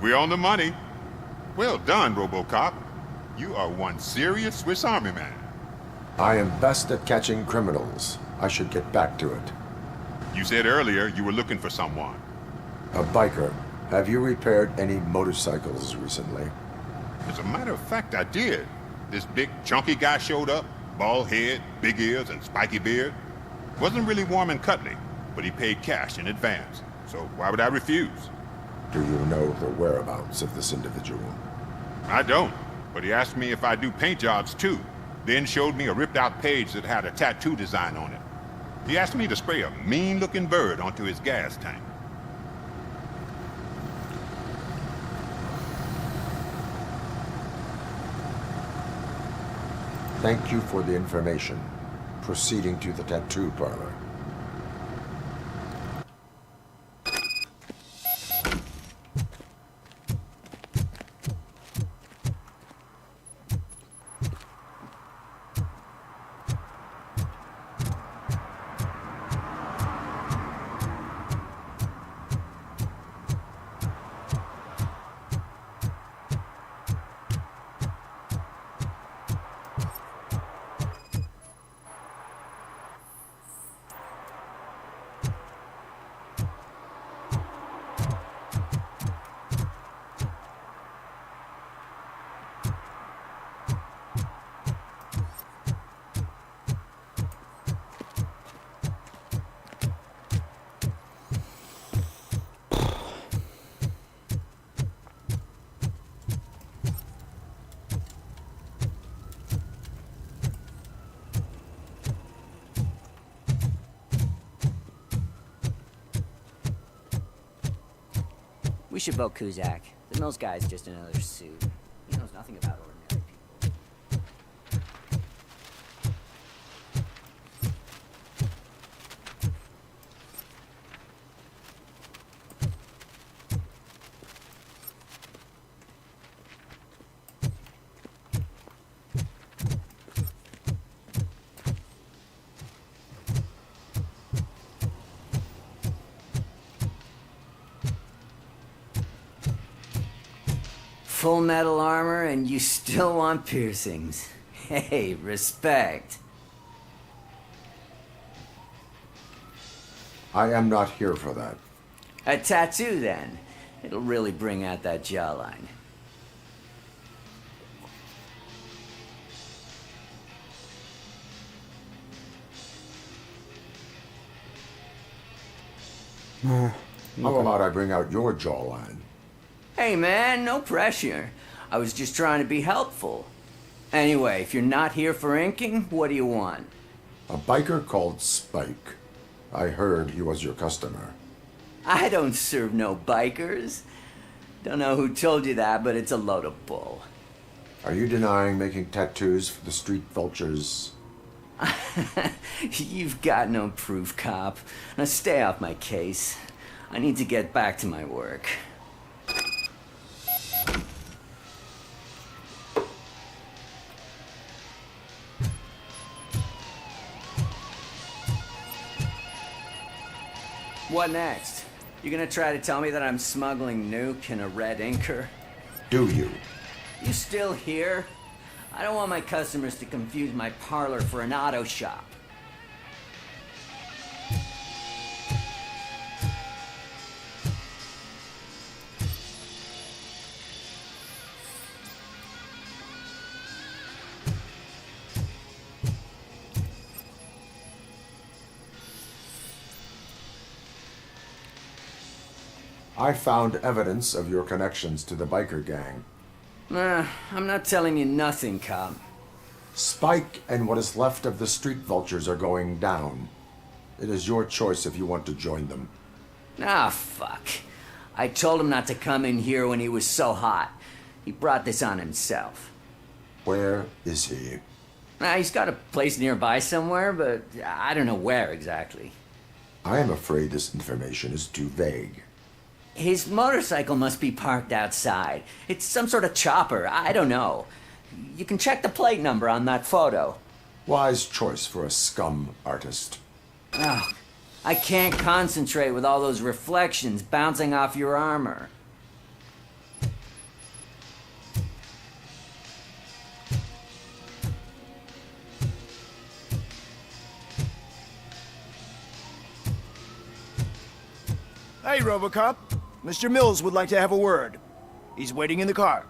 We're on the money. Well done, Robocop. You are one serious Swiss Army man. I am best at catching criminals. I should get back to it. You said earlier you were looking for someone. A biker. Have you repaired any motorcycles recently? As a matter of fact, I did. This big, chunky guy showed up. Bald head, big ears, and spiky beard. Wasn't really warm and cuddly, but he paid cash in advance. So why would I refuse? Do you know the whereabouts of this individual? I don't, but he asked me if I do paint jobs too. Then showed me a ripped-out page that had a tattoo design on it. He asked me to spray a mean-looking bird onto his gas tank. Thank you for the information. Proceeding to the tattoo parlor. We should vote Kuzak. The Mills guy's just another suit. He knows nothing about ordinary people. Full metal armor and you still want piercings. Hey, respect. I am not here for that. A tattoo, then. It'll really bring out that jawline. How about I bring out your jawline? Hey man, no pressure. I was just trying to be helpful. Anyway, if you're not here for inking, what do you want? A biker called Spike. I heard he was your customer. I don't serve no bikers. Don't know who told you that, but it's a load of bull. Are you denying making tattoos for the street vultures? You've got no proof, cop. Now stay off my case. I need to get back to my work. What next? You gonna try to tell me that I'm smuggling nuke in a red inker? Do you? You still here? I don't want my customers to confuse my parlor for an auto shop. I found evidence of your connections to the biker gang. I'm not telling you nothing, cop. Spike and what is left of the street vultures are going down. It is your choice if you want to join them. Ah, fuck. I told him not to come in here when he was so hot. He brought this on himself. Where is he? He's got a place nearby somewhere, but I don't know where exactly. I am afraid this information is too vague. His motorcycle must be parked outside. It's some sort of chopper. I don't know. You can check the plate number on that photo. Wise choice for a scum artist. Oh, I can't concentrate with all those reflections bouncing off your armor. Hey, Robocop. Mr. Mills would like to have a word. He's waiting in the car.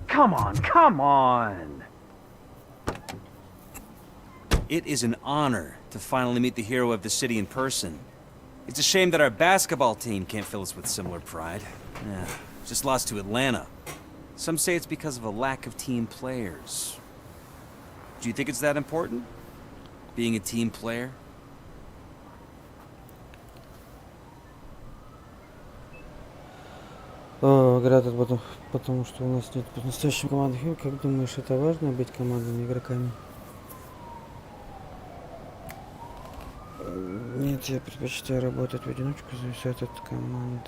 Come on! It is an honor to finally meet the hero of the city in person. It's a shame that our basketball team can't fill us with similar pride. Just lost to Atlanta. Some say it's because of a lack of team players. Do you think it's that important? Being a team player? Говорят, потому что у нас нет по-настоящему командных игр. Как думаешь, это важно быть командными игроками? Нет, я предпочитаю работать в одиночку, зависит от команды,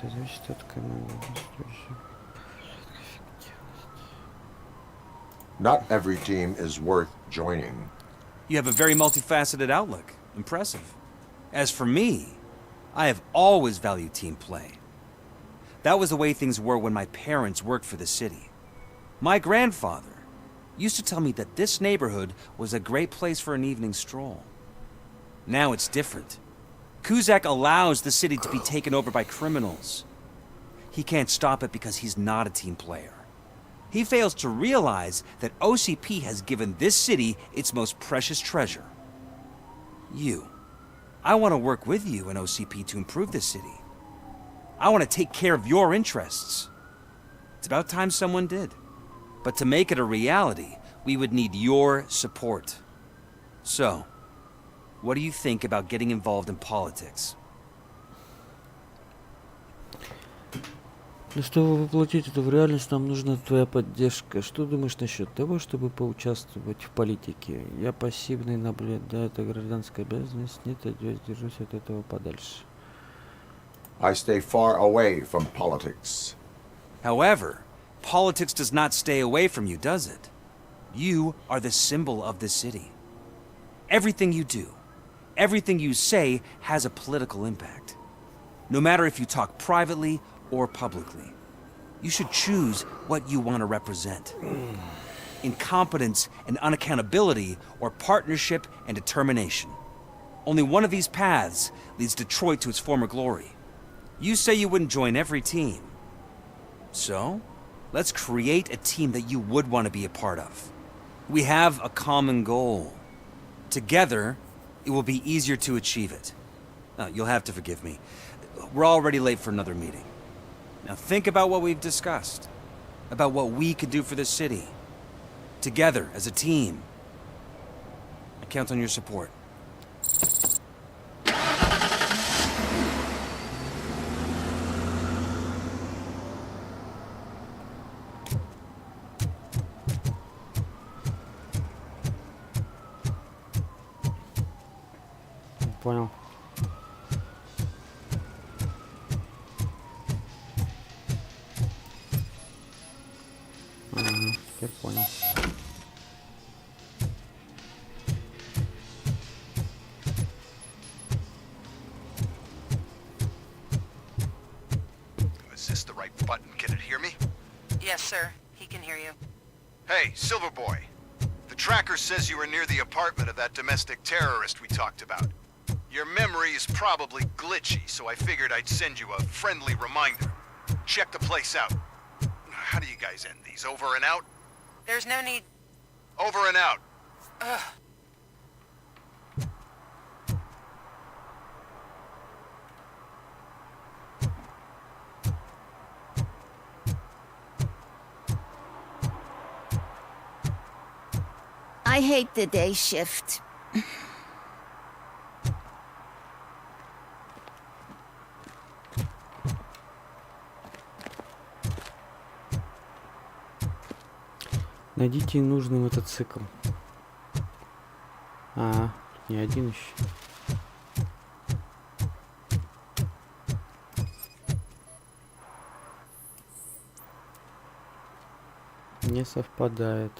Not every team is worth joining. You have a very multifaceted outlook. Impressive. As for me, I have always valued team play. That was the way things were when my parents worked for the city. My grandfather used to tell me that this neighborhood was a great place for an evening stroll. Now it's different. Kuzak allows the city to be taken over by criminals. He can't stop it because he's not a team player. He fails to realize that OCP has given this city its most precious treasure. You. I want to work with you and OCP to improve this city. I want to take care of your interests. It's about time someone did. But to make it a reality, we would need your support. So, what do you think about getting involved in politics? Ну, чтобы воплотить это в реальность, нам нужна твоя поддержка. Что думаешь насчет того, чтобы поучаствовать в политике? Я пассивный наблюдатель, это гражданская обязанность. Нет, я держусь от этого подальше. I stay far away from politics. However, politics does not stay away from you, does it? You are the symbol of the city. Everything you do, everything you say has a political impact. No matter if you talk privately or publicly. You should choose what you want to represent. Incompetence and unaccountability, or partnership and determination. Only one of these paths leads Detroit to its former glory. You say you wouldn't join every team. So, let's create a team that you would want to be a part of. We have a common goal. Together, it will be easier to achieve it. You'll have to forgive me. We're already late for another meeting. Now think about what we've discussed. About what we could do for this city. Together, as a team. I count on your support. Понял. Теперь понял. Is this the right button? Can it hear me? Yes, sir. He can hear you. Hey, Silver Boy. The tracker says you were near the apartment of that domestic terrorist we talked about. Your memory is probably glitchy, so I figured I'd send you a friendly reminder. Check the place out. How do you guys end these? Over and out? There's no need. Over and out. Ugh. I hate the day shift. Найдите нужный мотоцикл. А, не один еще. Не совпадает.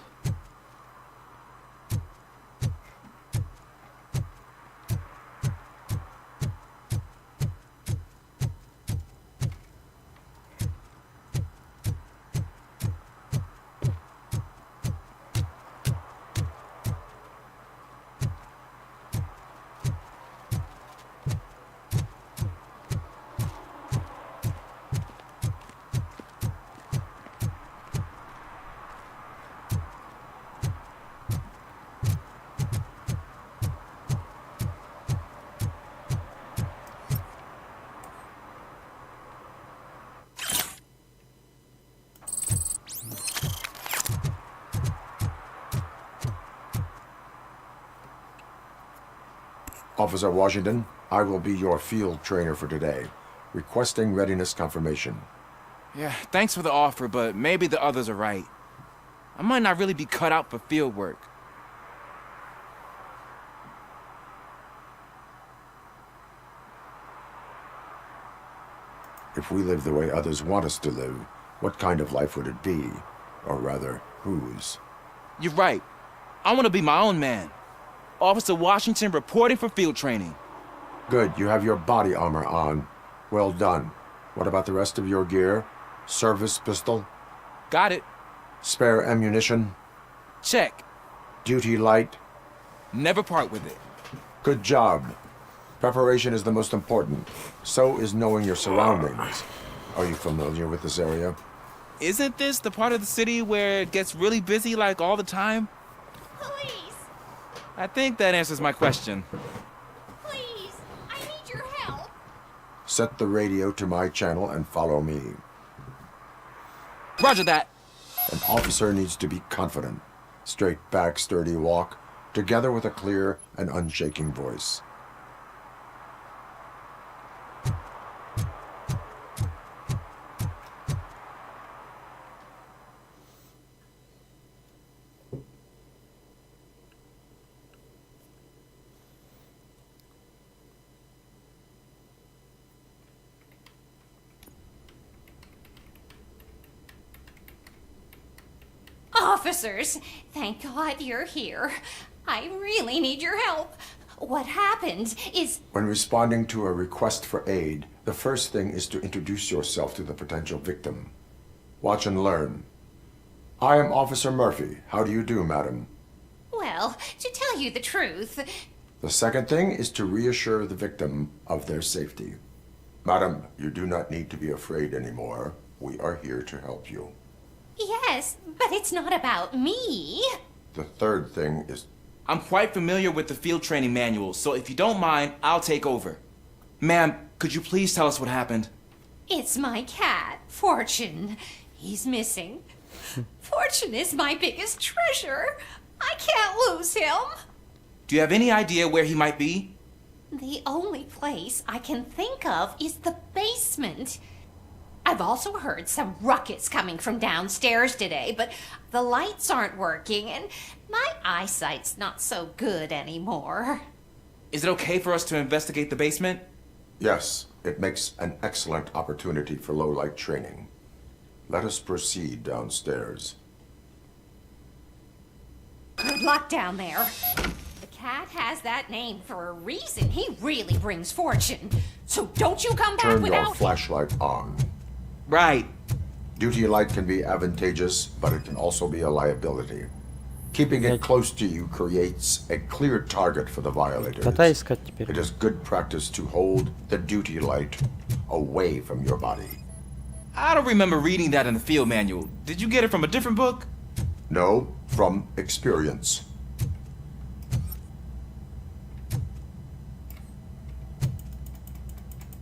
Officer Washington, I will be your field trainer for today. Requesting readiness confirmation. Yeah, thanks for the offer, but maybe the others are right. I might not really be cut out for field work. If we live the way others want us to live, what kind of life would it be? Or rather, whose? You're right. I want to be my own man. Officer Washington reporting for field training. Good, you have your body armor on. Well done. What about the rest of your gear? Service pistol? Got it. Spare ammunition? Check. Duty light? Never part with it. Good job. Preparation is the most important. So is knowing your surroundings. Are you familiar with this area? Isn't this the part of the city where it gets really busy like all the time? Please. I think that answers my question. Please. I need your help. Set the radio to my channel and follow me. Roger that. An officer needs to be confident. Straight back, sturdy walk, together with a clear and unshaking voice. Officers, thank God you're here. I really need your help. What happened is... When responding to a request for aid, the first thing is to introduce yourself to the potential victim. Watch and learn. I am Officer Murphy. How do you do, madam? Well, to tell you the truth... The second thing is to reassure the victim of their safety. Madam, you do not need to be afraid anymore. We are here to help you. Yes, but it's not about me. The third thing is... I'm quite familiar with the field training manual, so if you don't mind, I'll take over. Ma'am, could you please tell us what happened? It's my cat, Fortune. He's missing. Fortune is my biggest treasure. I can't lose him. Do you have any idea where he might be? The only place I can think of is the basement. I've also heard some ruckus coming from downstairs today, but the lights aren't working and my eyesight's not so good anymore. Is it okay for us to investigate the basement? Yes, it makes an excellent opportunity for low-light training. Let us proceed downstairs. Good luck down there. The cat has that name for a reason. He really brings fortune. So don't you come back Turn without... your flashlight on. Right. Duty light can be advantageous, but it can also be a liability. Keeping it close to you creates a clear target for the violators. It is good practice to hold the duty light away from your body. I don't remember reading that in the field manual. Did you get it from a different book? No, from experience.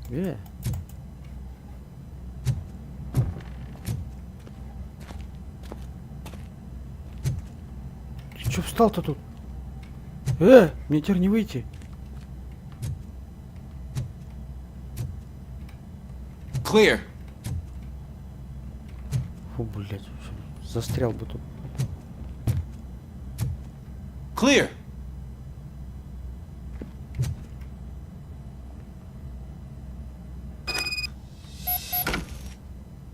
Yeah. Ты чё встал-то тут? Мне теперь не выйти. Clear. Фу, блядь, застрял бы тут. Clear.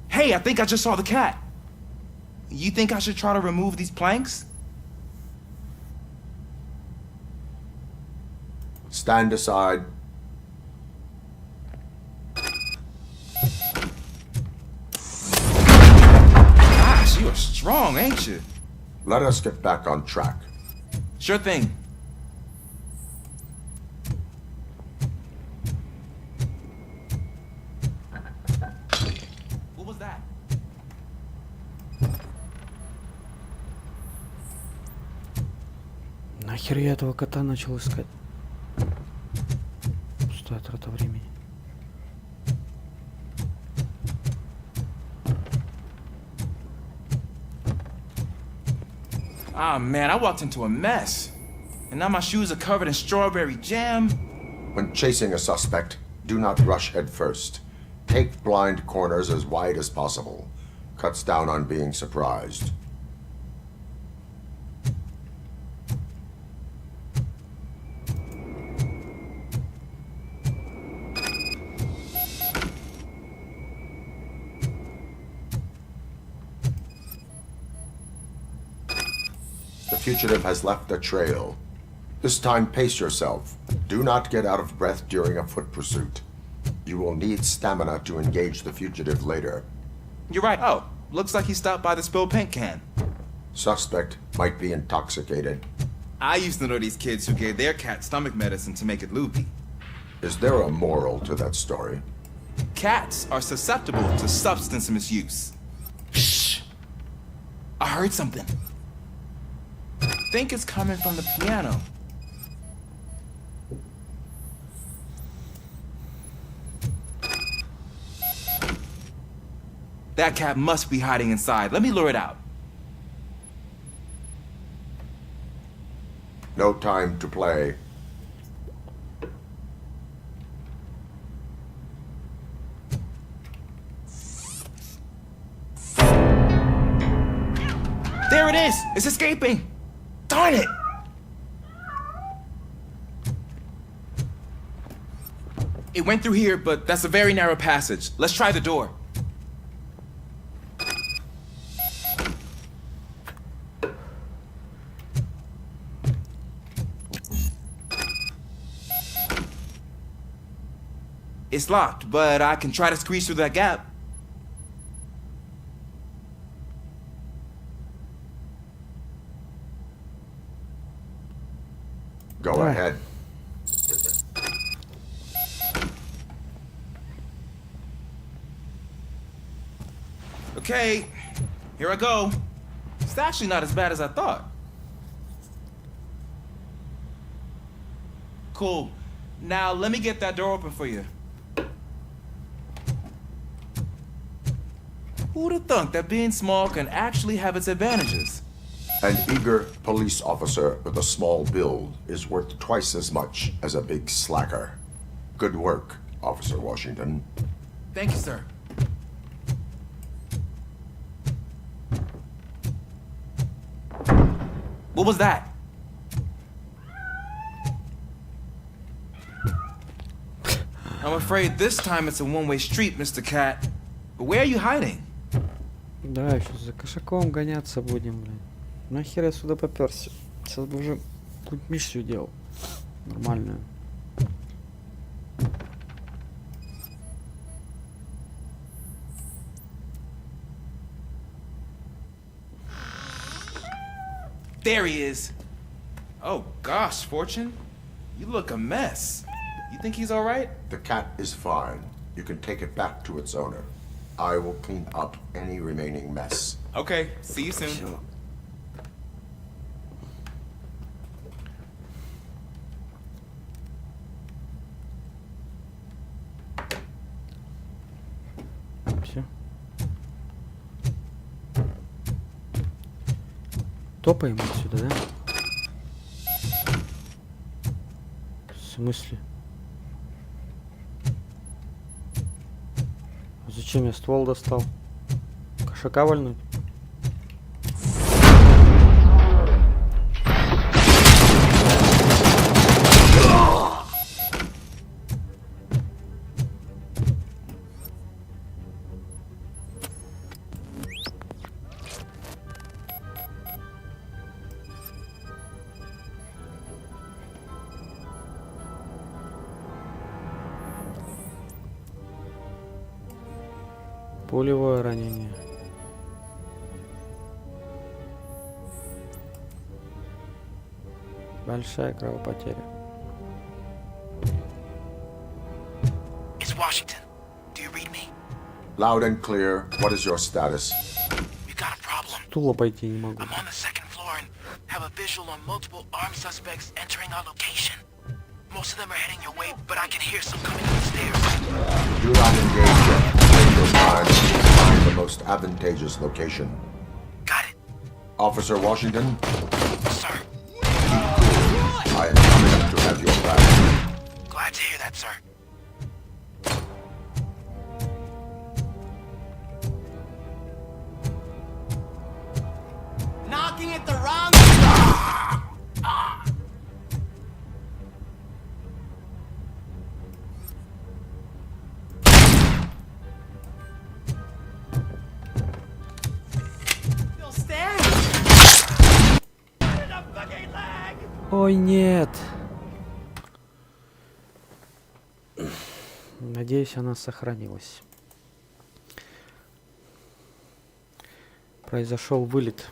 Hey, I think I just saw the cat. You think I should try to remove these planks? Stand aside. Gosh, you are strong, ain't you? Let us get back on track. Sure thing. What was that? Нахер я этого кота начал искать? Пустая трата времени. Ah, man, I walked into a mess. And now my shoes are covered in strawberry jam. When chasing a suspect, do not rush head first. Take blind corners as wide as possible. Cuts down on being surprised. The fugitive has left a trail. This time, pace yourself. Do not get out of breath during a foot pursuit. You will need stamina to engage the fugitive later. You're right. Oh, looks like he stopped by the spilled paint can. Suspect might be intoxicated. I used to know these kids who gave their cat stomach medicine to make it loopy. Is there a moral to that story? Cats are susceptible to substance misuse. Shh! I heard something. I think it's coming from the piano. That cat must be hiding inside. Let me lure it out. No time to play. There it is! It's escaping! Darn it! It went through here, but that's a very narrow passage. Let's try the door. It's locked, but I can try to squeeze through that gap. Go ahead. Okay, here I go. It's actually not as bad as I thought. Cool. Now let me get that door open for you. Who'd have thunk that being small can actually have its advantages? An eager police officer with a small build is worth twice as much as a big slacker. Good work, Officer Washington. Thank you, sir. What was that? I'm afraid this time it's a one-way street, Mr. Cat. But where are you hiding? Да, сейчас за кошаком гоняться будем, блин. Нахер я сюда попёрся? Сейчас бы уже какую-нибудь миссию делал. Нормальную. There he is. Oh gosh, Fortune. You look a mess. You think he's all right? The cat is fine. You can take it back to its owner. I will clean up any remaining mess. Okay, see you soon. Всё. Все. Топаем отсюда, да? В смысле? Зачем я ствол достал? Кошака вальнуть? Пулевое ранение. Большая кровопотеря. It's Washington. Do you read me? Loud and clear. What is your status? We got a problem. Стула пойти не могу. I'm on the second floor and have a visual on multiple armed suspects entering our location. Most of them are heading your way, but I can hear some coming up the stairs. Do not engage yet. Take your time to find the most advantageous location. Got it. Officer Washington? Sir. Keep cool. I am coming up to have your back. Glad to hear that, sir. Knocking at the wrong... Still standing. The fucking leg. Ой, нет. Надеюсь, она сохранилась. Произошел вылет.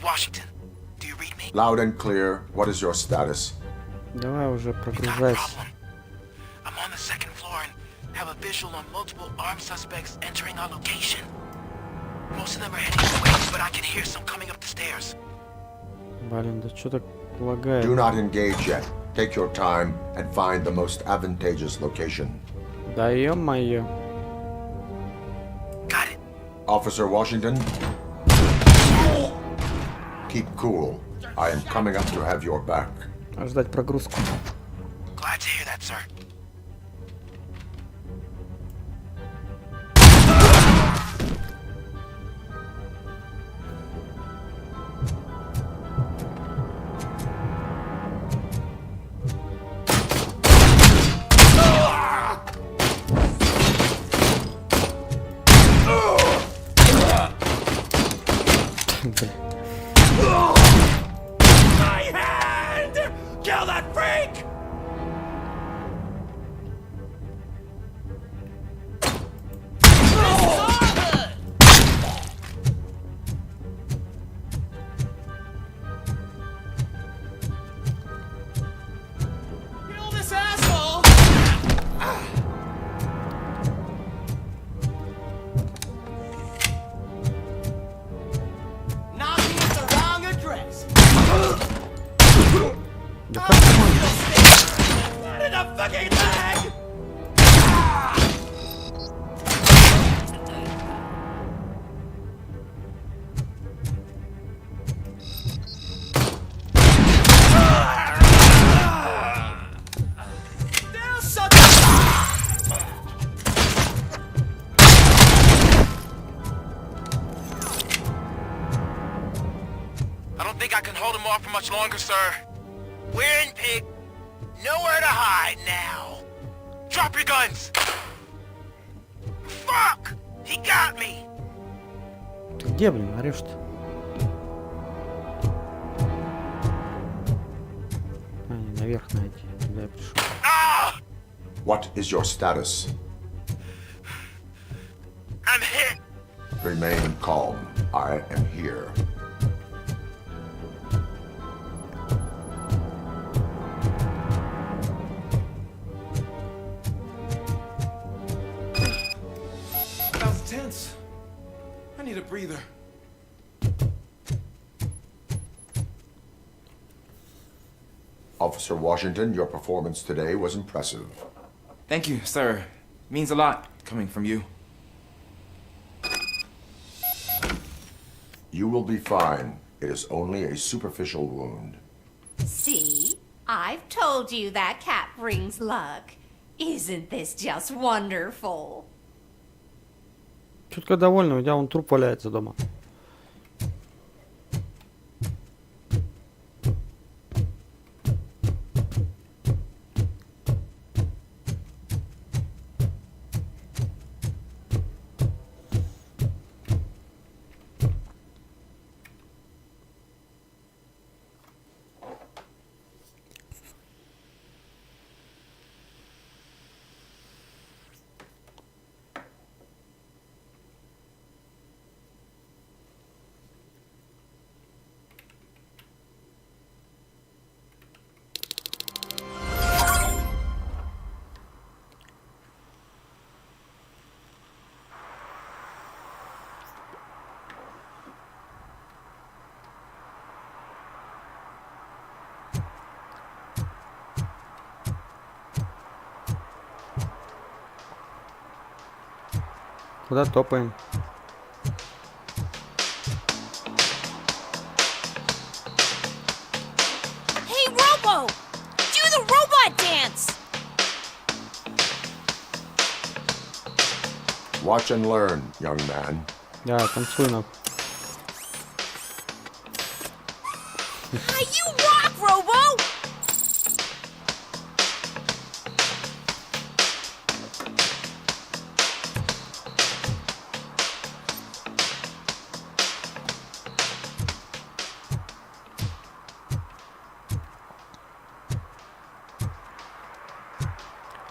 Washington, do you read me? Loud and clear. What is your status? Давай уже прогружайся. I'm on the second floor and have a visual on multiple armed suspects entering our location. Most of them are heading away, but I can hear some coming up the stairs. Блин, да что так лагает? Do not engage yet. Take your time and find the most advantageous location. Да ё-моё. Got it. Officer Washington? Keep cool. I am coming up to have your back. Ждать прогрузку. Glad to hear that, sir. My hand! Kill that freak! Kill this asshole! Knocking at the wrong address. Да как можно? What in the fucking leg? Now suck I don't think I can hold him off for much longer, sir. We're in, pig. Nowhere to hide now. Drop your guns. Fuck! He got me. Ты где, блин, орешь-то? А, не, наверх найти. Туда я пришел. What is your status? I'm hit. Remain calm. I am here. That was tense. I need a breather. Officer Washington, your performance today was impressive. Thank you, sir. Means a lot coming from you. You will be fine. It is only a superficial wound. See? I've told you that cat brings luck. Isn't this just wonderful? Чутко довольный, у тебя вон труп валяется дома. Куда топаем? Hey, Robo! Do the robot dance! Watch and learn, young man. Да, танцуй нам. You rock, Robo!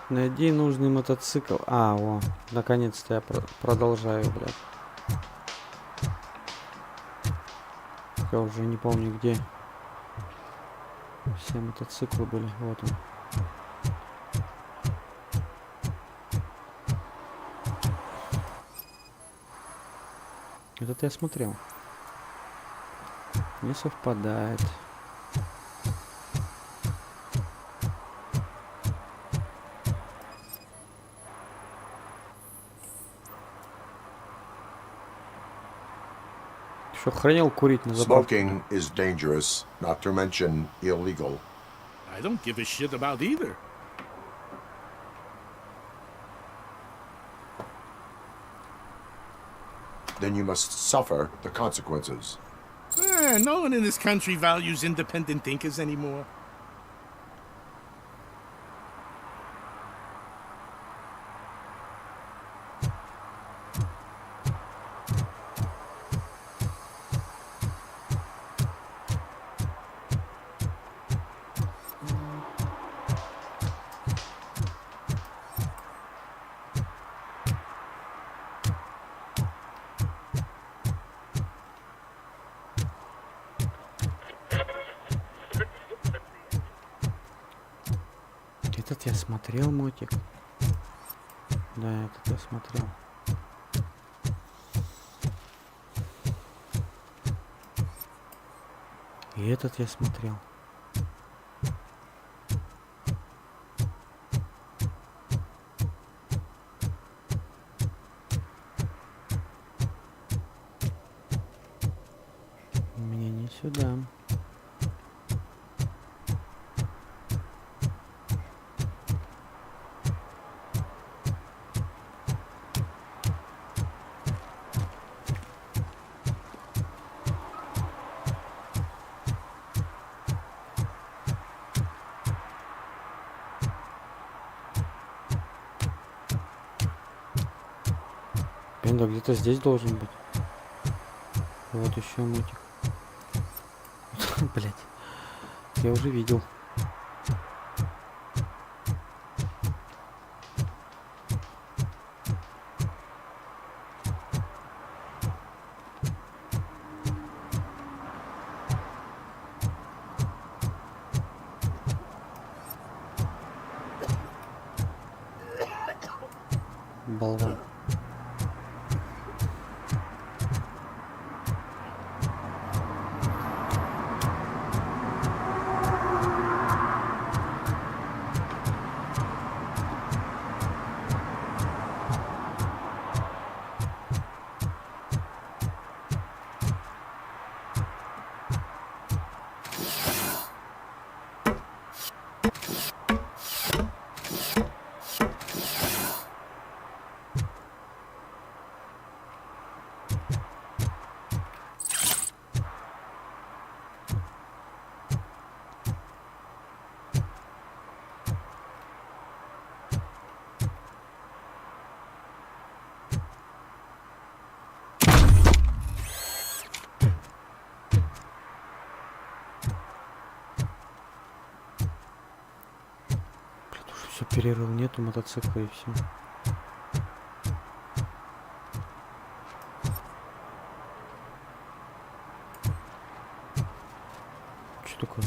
Найди нужный мотоцикл. А, о, наконец-то я продолжаю, блядь. Я уже не помню, где все мотоциклы были. Вот он. Этот я смотрел. Не совпадает. Что, охренел курить на заправке? Smoking is dangerous, not to mention illegal. I don't give a shit about either. Then you must suffer the consequences. No one in this country values independent thinkers anymore. Этот я смотрел, мотик. Да, этот я смотрел. И этот я смотрел. Мне не сюда. Да, где-то здесь должен быть. Вот еще мотик. Блять. Я уже видел. Болван. Все перерыл, нету мотоцикла и все. Что такое?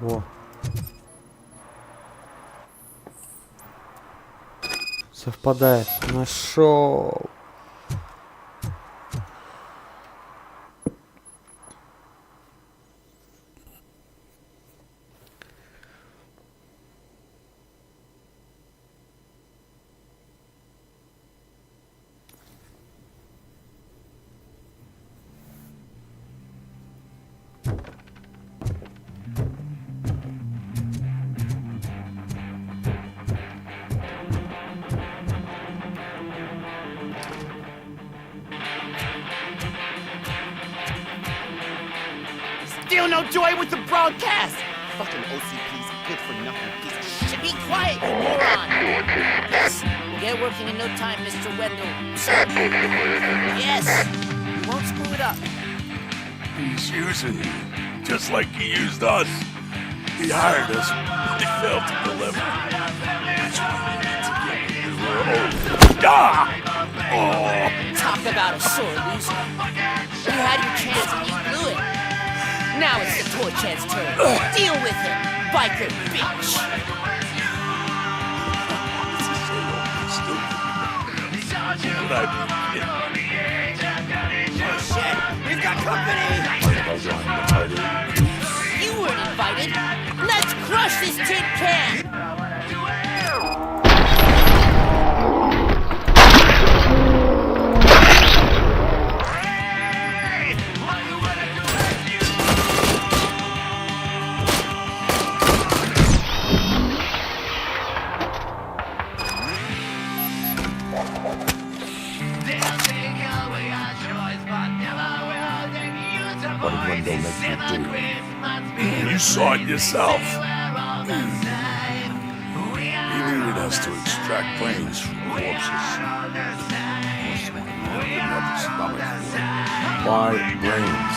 Во. Совпадает. Нашел. feel no joy with the broadcast. Fucking OCP's good for nothing piece of shit. Be quiet, you moron! Yes, we'll get working in no time, Mr. Wendell. Sir. Yes, you won't screw it up. He's using you, just like he used us. He hired us, but he failed to deliver. That's why we need to get him. Talk about a sore loser. You had your chance and you blew it. Now it's the toy chance turn. Deal with him, biker bitch. Oh shit, we've got company! You weren't invited. Let's crush this tin can! What did Wendell make you do? You saw it yourself. He needed us to extract brains from corpses. Why brains?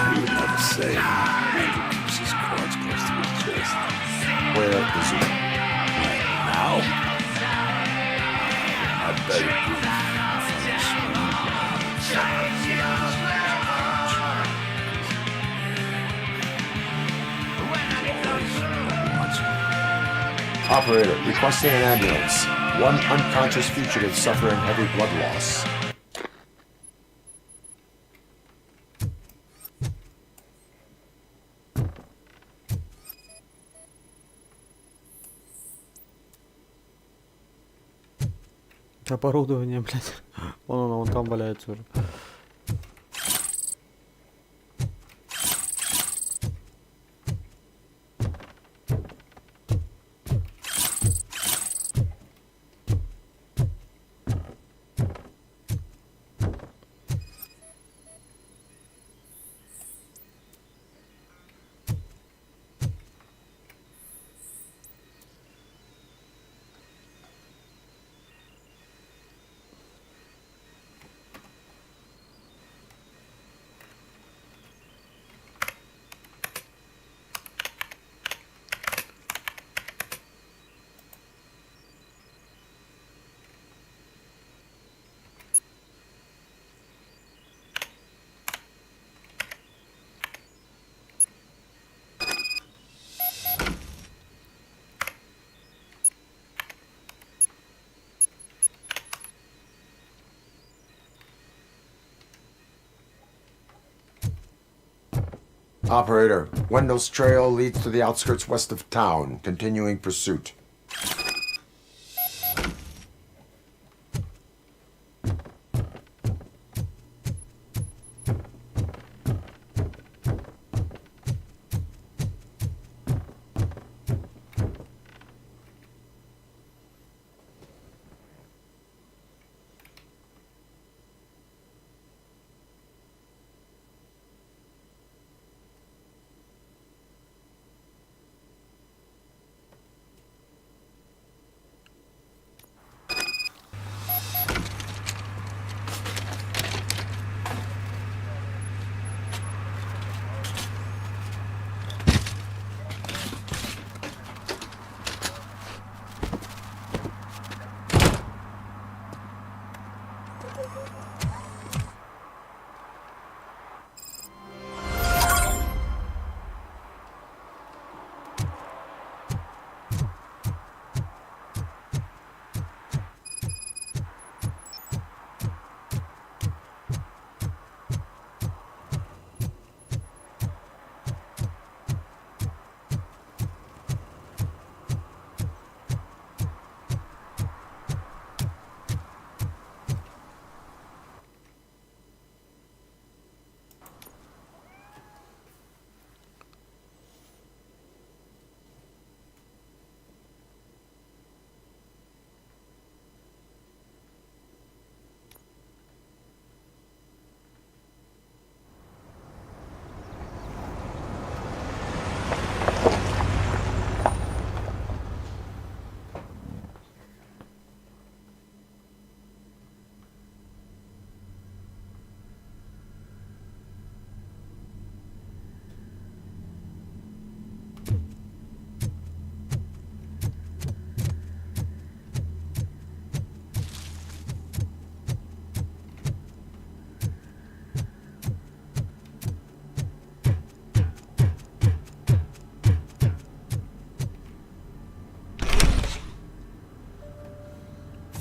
He would never say. Andrew keeps his cards close to his chest. Where is he? Now? I bet it Operator, requesting an ambulance. One unconscious fugitive suffering heavy blood loss. Оборудование, блядь. Вон оно, вон там валяется уже. Operator, Wendell's trail leads to the outskirts west of town, continuing pursuit.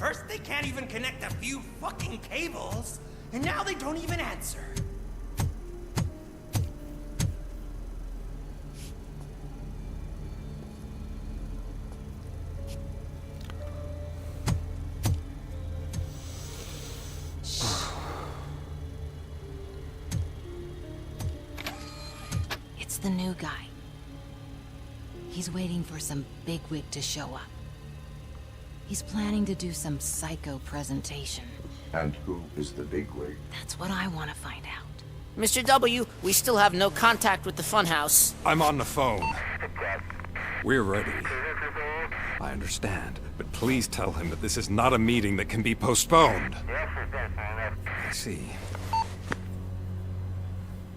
First, they can't even connect a few fucking cables, and now they don't even answer. It's the new guy. He's waiting for some bigwig to show up. He's planning to do some psycho presentation. And who is the bigwig? That's what I want to find out. Mr. W, we still have no contact with the funhouse. I'm on the phone. We're ready. I understand, but please tell him that this is not a meeting that can be postponed. I see.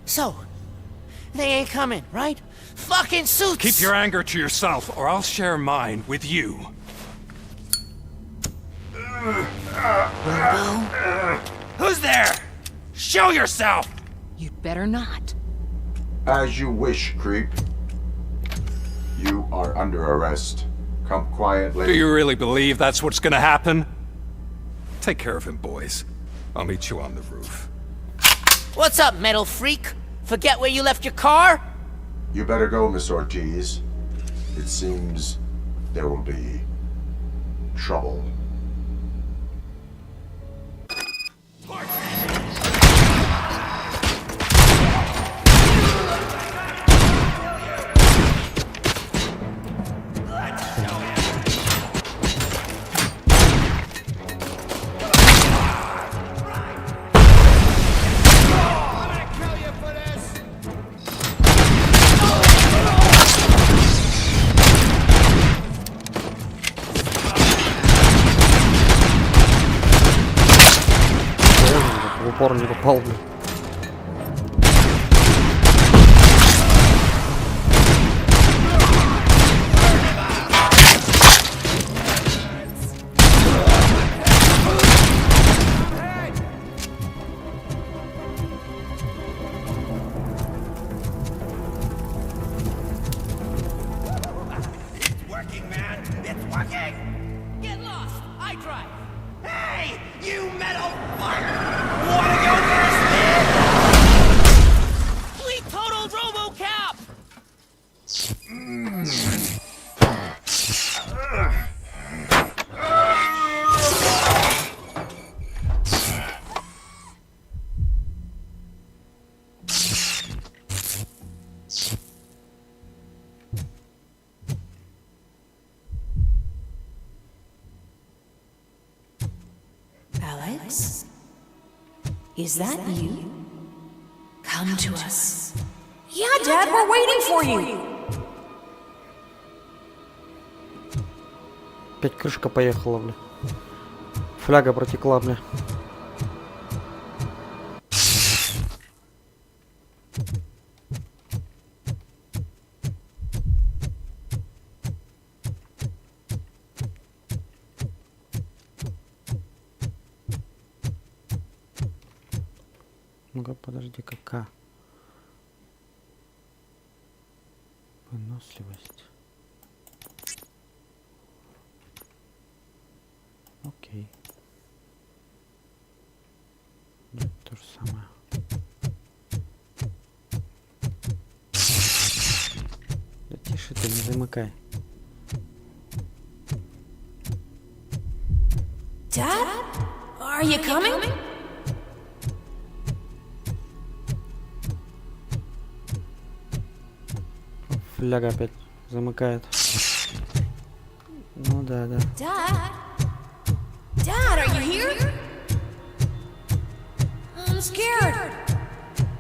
So, they ain't coming, right? Fucking suits! Keep your anger to yourself, or I'll share mine with you. Who's there? Show yourself! You'd better not. As you wish, creep. You are under arrest. Come quietly. Do you really believe that's what's gonna happen? Take care of him, boys. I'll meet you on the roof. What's up, metal freak? Forget where you left your car? You better go, Miss Ortiz. It seems there will be trouble. В упор не попал, блин. Alex? Is that you? Come to us. Yeah, Dad, we're waiting for you. Опять крышка поехала, бля. Фляга протекла, бля. Ну-ка, подожди, какая? Выносливость. Окей. Нет, то же самое. Да тише ты, не замыкай. Dad? Are you coming? Фляга опять замыкает. Ну да, да. Dad? Dad, are you here? I'm scared.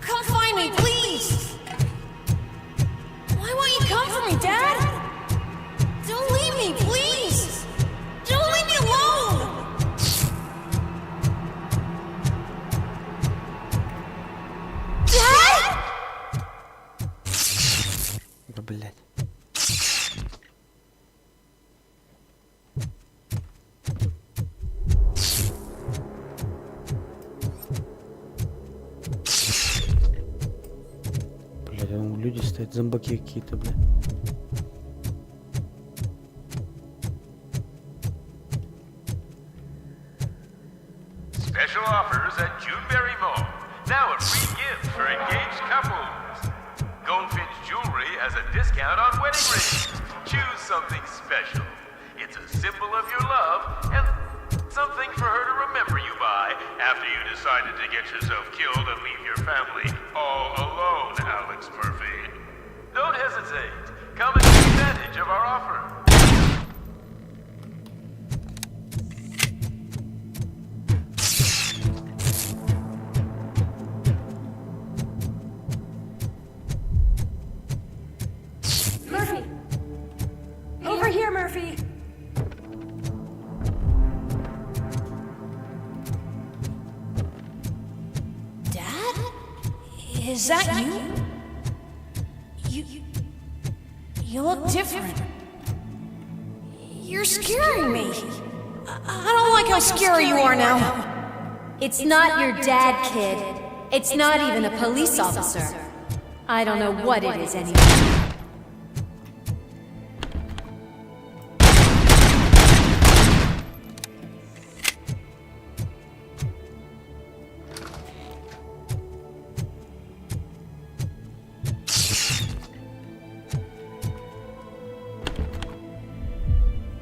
Come find me, please. Why won't you come for me, Dad? Don't leave me, please. Don't leave me alone. Dad? Да, блядь. Блядь, там люди стоят, зомбаки какие-то, блядь. Special offers at Juneberry Mall. Now a free gift for engaged couples. Goldfinch Jewelry has a discount on wedding rings. Choose something special. It's a symbol of your love and something for her to remember you by after you decided to get yourself killed and leave your family all alone, Alex Murphy. Don't hesitate. Come and take advantage of our offer. Murphy! Over here, Murphy! Dad? Is that you? You look different. You're scaring me. I don't like how scary you are now. It's not your dad, kid. It's not even a police officer. I don't know what it is anymore.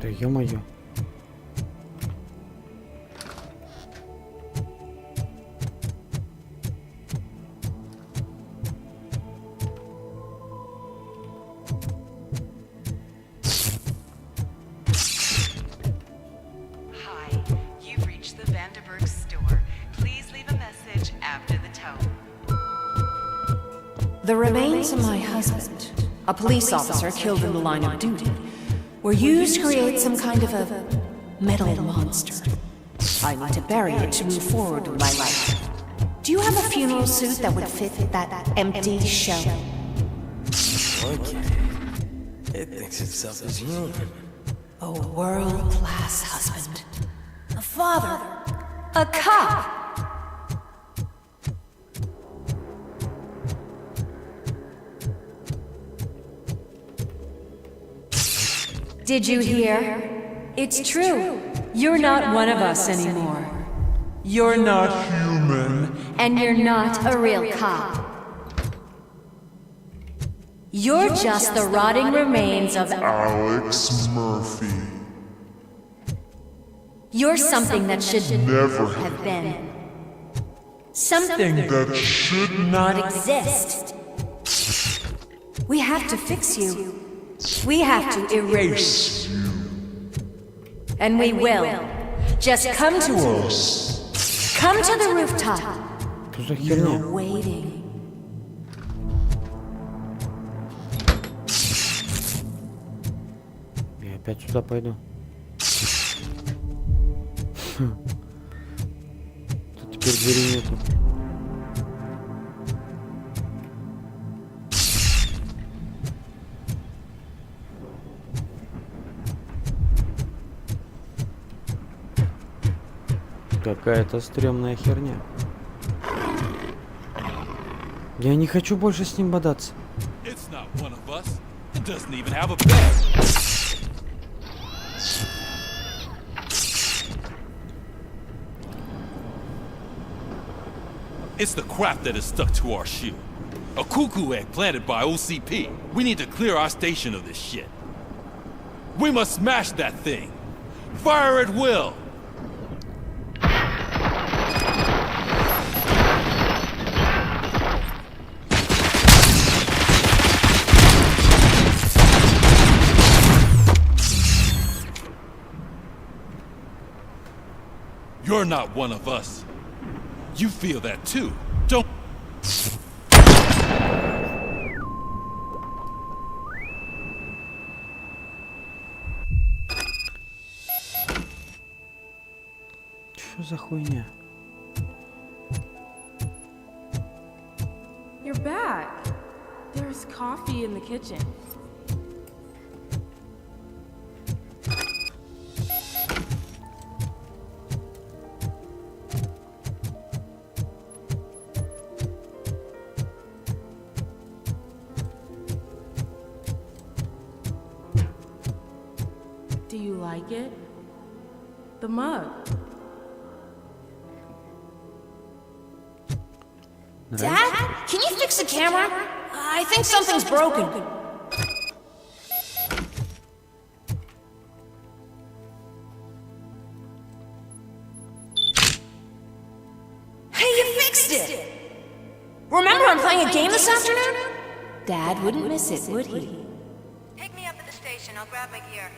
Да ё-моё. You've reached the Vanderburg store. Please leave a message after the tone. The remains of my husband, a police officer killed in the line of duty, were used to create some kind of a metal monster. I need to bury it to move forward with my life. Do you have a funeral suit that would fit that empty shell? Okay. It thinks itself as human. A world-class husband. A father. A cop! Did you hear? It's true. You're not one of us anymore. You're not human. And you're not a real cop. You're just the rotting remains of Alex Murphy. You're something that should Never have been. Something that should not exist. We have to fix you. We have to erase you. And we will. Just come to us. Come to the rooftop. You're waiting. Я опять сюда пойду. Тут теперь двери нету. Какая-то стрёмная херня. Я не хочу больше с ним бодаться. It's not one of us. It doesn't even have a bed. It's the crap that is stuck to our shoe. A cuckoo egg planted by OCP. We need to clear our station of this shit. We must smash that thing. Fire at will. You're not one of us. You feel that too, don't... Что за хуйня? You're back. There's coffee in the kitchen. Do you like it? The mug. Dad, can you fix the camera? I think something's broken. Hey, you fixed it! Remember I'm playing a game this afternoon? Dad wouldn't miss it, would he? Pick me up at the station. I'll grab my gear.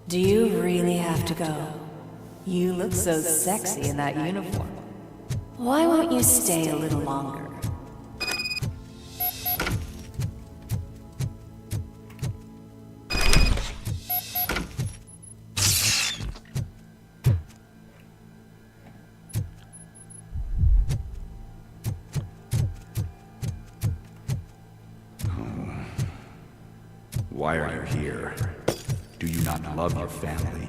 Do you really have to go? You look so sexy in that uniform. Why won't you stay a little longer? Why are you here? Do you not love your family?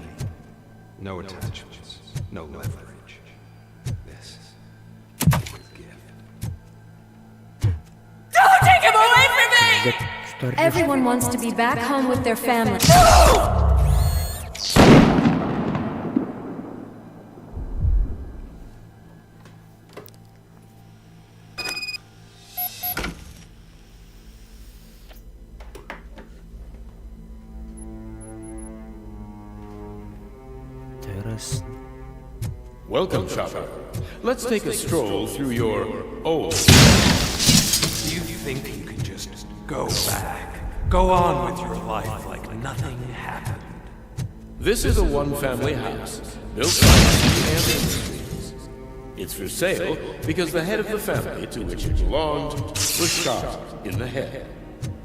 No attachments, no leverage. This is a gift. Don't take him away from me! Everyone wants to be back home with their family. Welcome, shopper. Let's take a stroll through your old... You think you can just go back, go on with your life like nothing happened? This is a one-family house, built by sea and industries. It's for sale because the head of the family to which it belonged was shot in the head.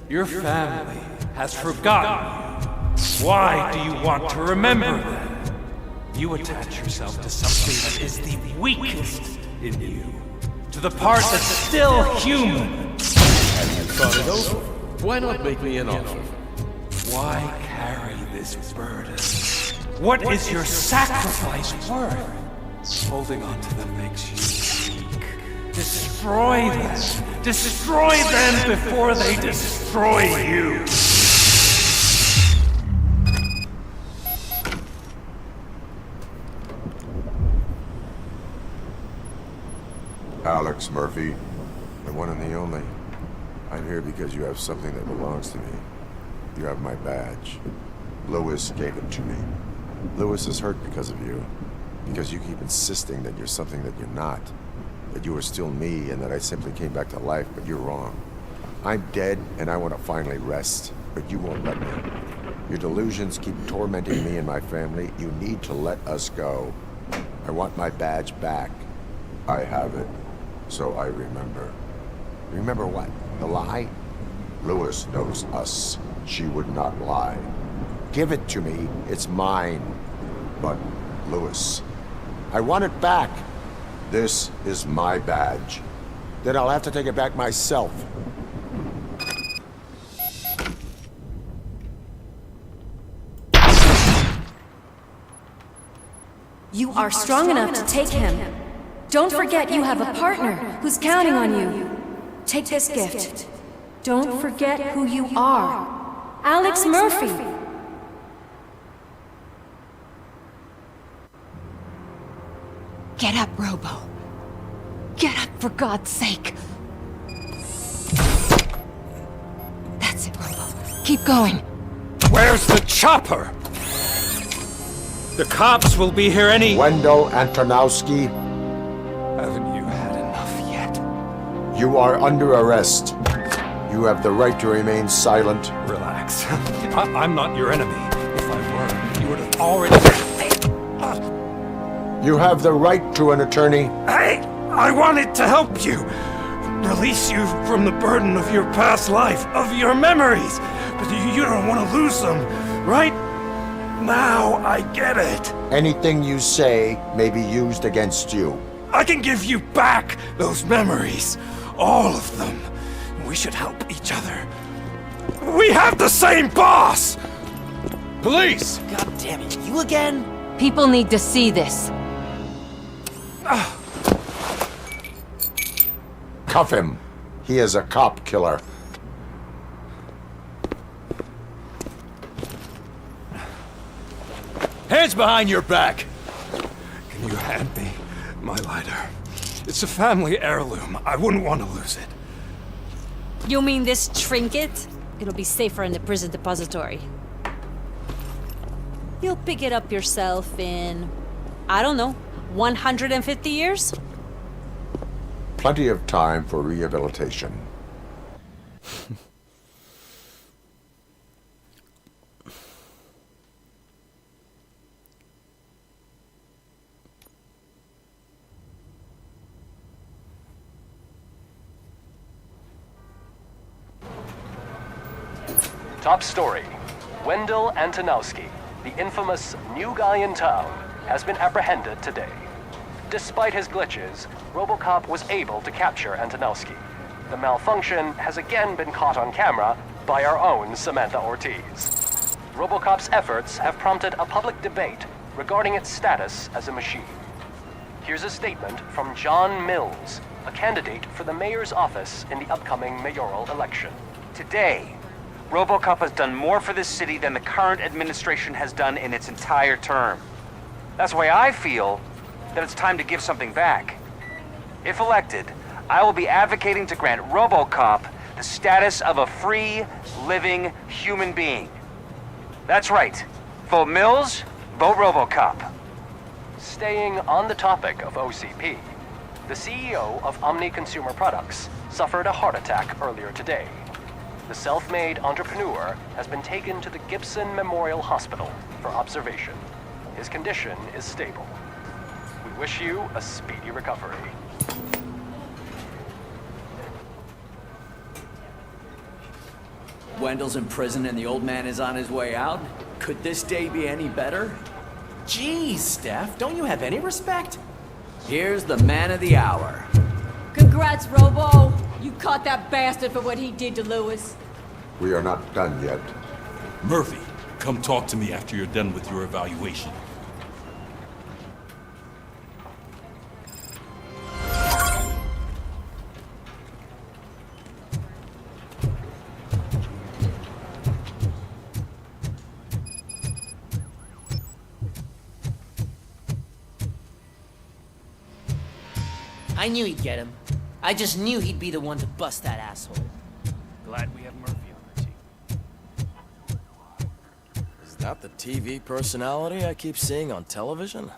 Your family has forgotten you. Why do you want to remember them? You attach yourself to something that is the weakest in you, to the part that's still human. Have you thought it over? Why not make me an offer? Why carry this burden? What is your sacrifice worth? Holding on to them makes you weak. Destroy them! Destroy them before they destroy you! Alex Murphy, the one and the only. I'm here because you have something that belongs to me. You have my badge. Lewis gave it to me. Lewis is hurt because of you. Because you keep insisting that you're something that you're not. That you are still me and that I simply came back to life, but you're wrong. I'm dead and I want to finally rest, but you won't let me. Your delusions keep tormenting me and my family. You need to let us go. I want my badge back. I have it. So I remember. Remember what? The lie? Lewis knows us. She would not lie. Give it to me. It's mine. But, Lewis, I want it back. This is my badge. Then I'll have to take it back myself. You are strong enough to take him. Don't forget you have a partner who's counting on you. Take this gift. Don't forget who you are. Alex Murphy. Get up, Robo. Get up, for God's sake. That's it, Robo. Keep going. Where's the chopper? The cops will be here any... Wendell Antonowski. Haven't you had enough yet? You are under arrest. You have the right to remain silent. Relax. I'm not your enemy. If I were, you would have already... You have the right to an attorney. I wanted to help you. Release you from the burden of your past life, of your memories. But you don't want to lose them, right? Now I get it. Anything you say may be used against you. I can give you back those memories. All of them. We should help each other. We have the same boss! Police! God damn it, you again? People need to see this. Cuff him. He is a cop killer. Hands behind your back! Can you hand me My lighter. It's a family heirloom. I wouldn't want to lose it. You mean this trinket? It'll be safer in the prison depository. You'll pick it up yourself in, I don't know, 150 years? Plenty of time for rehabilitation. Top story. Wendell Antonowski, the infamous new guy in town, has been apprehended today. Despite his glitches, Robocop was able to capture Antonowski. The malfunction has again been caught on camera by our own Samantha Ortiz. Robocop's efforts have prompted a public debate regarding its status as a machine. Here's a statement from John Mills, a candidate for the mayor's office in the upcoming mayoral election. Today, Robocop has done more for this city than the current administration has done in its entire term. That's why I feel that it's time to give something back. If elected, I will be advocating to grant Robocop the status of a free, living human being. That's right. Vote Mills, vote Robocop. Staying on the topic of OCP, the CEO of Omni Consumer Products suffered a heart attack earlier today. The self-made entrepreneur has been taken to the Gibson Memorial Hospital for observation. His condition is stable. We wish you a speedy recovery. Wendell's in prison and the old man is on his way out? Could this day be any better? Geez, Steph, don't you have any respect? Here's the man of the hour. Congrats, Robo! You caught that bastard for what he did to Lewis. We are not done yet. Murphy, come talk to me after you're done with your evaluation. I knew he'd get him. I just knew he'd be the one to bust that asshole. Glad we have Murphy on the team. Is that the TV personality I keep seeing on television?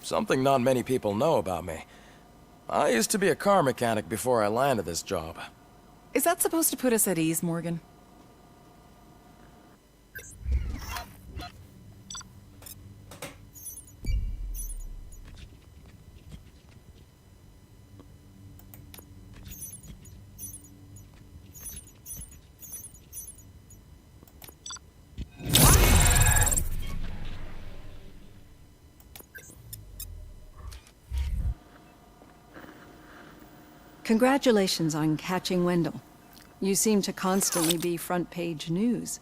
Something not many people know about me. I used to be a car mechanic before I landed this job. Is that supposed to put us at ease, Morgan? Congratulations on catching Wendell. You seem to constantly be front-page news.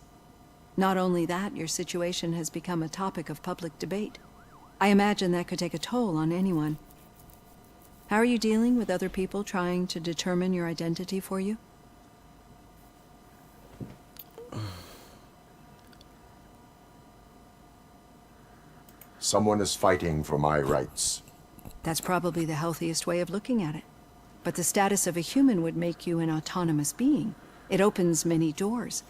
Not only that, your situation has become a topic of public debate. I imagine that could take a toll on anyone. How are you dealing with other people trying to determine your identity for you? Someone is fighting for my rights. That's probably the healthiest way of looking at it. But the status of a human would make you an autonomous being. It opens many doors.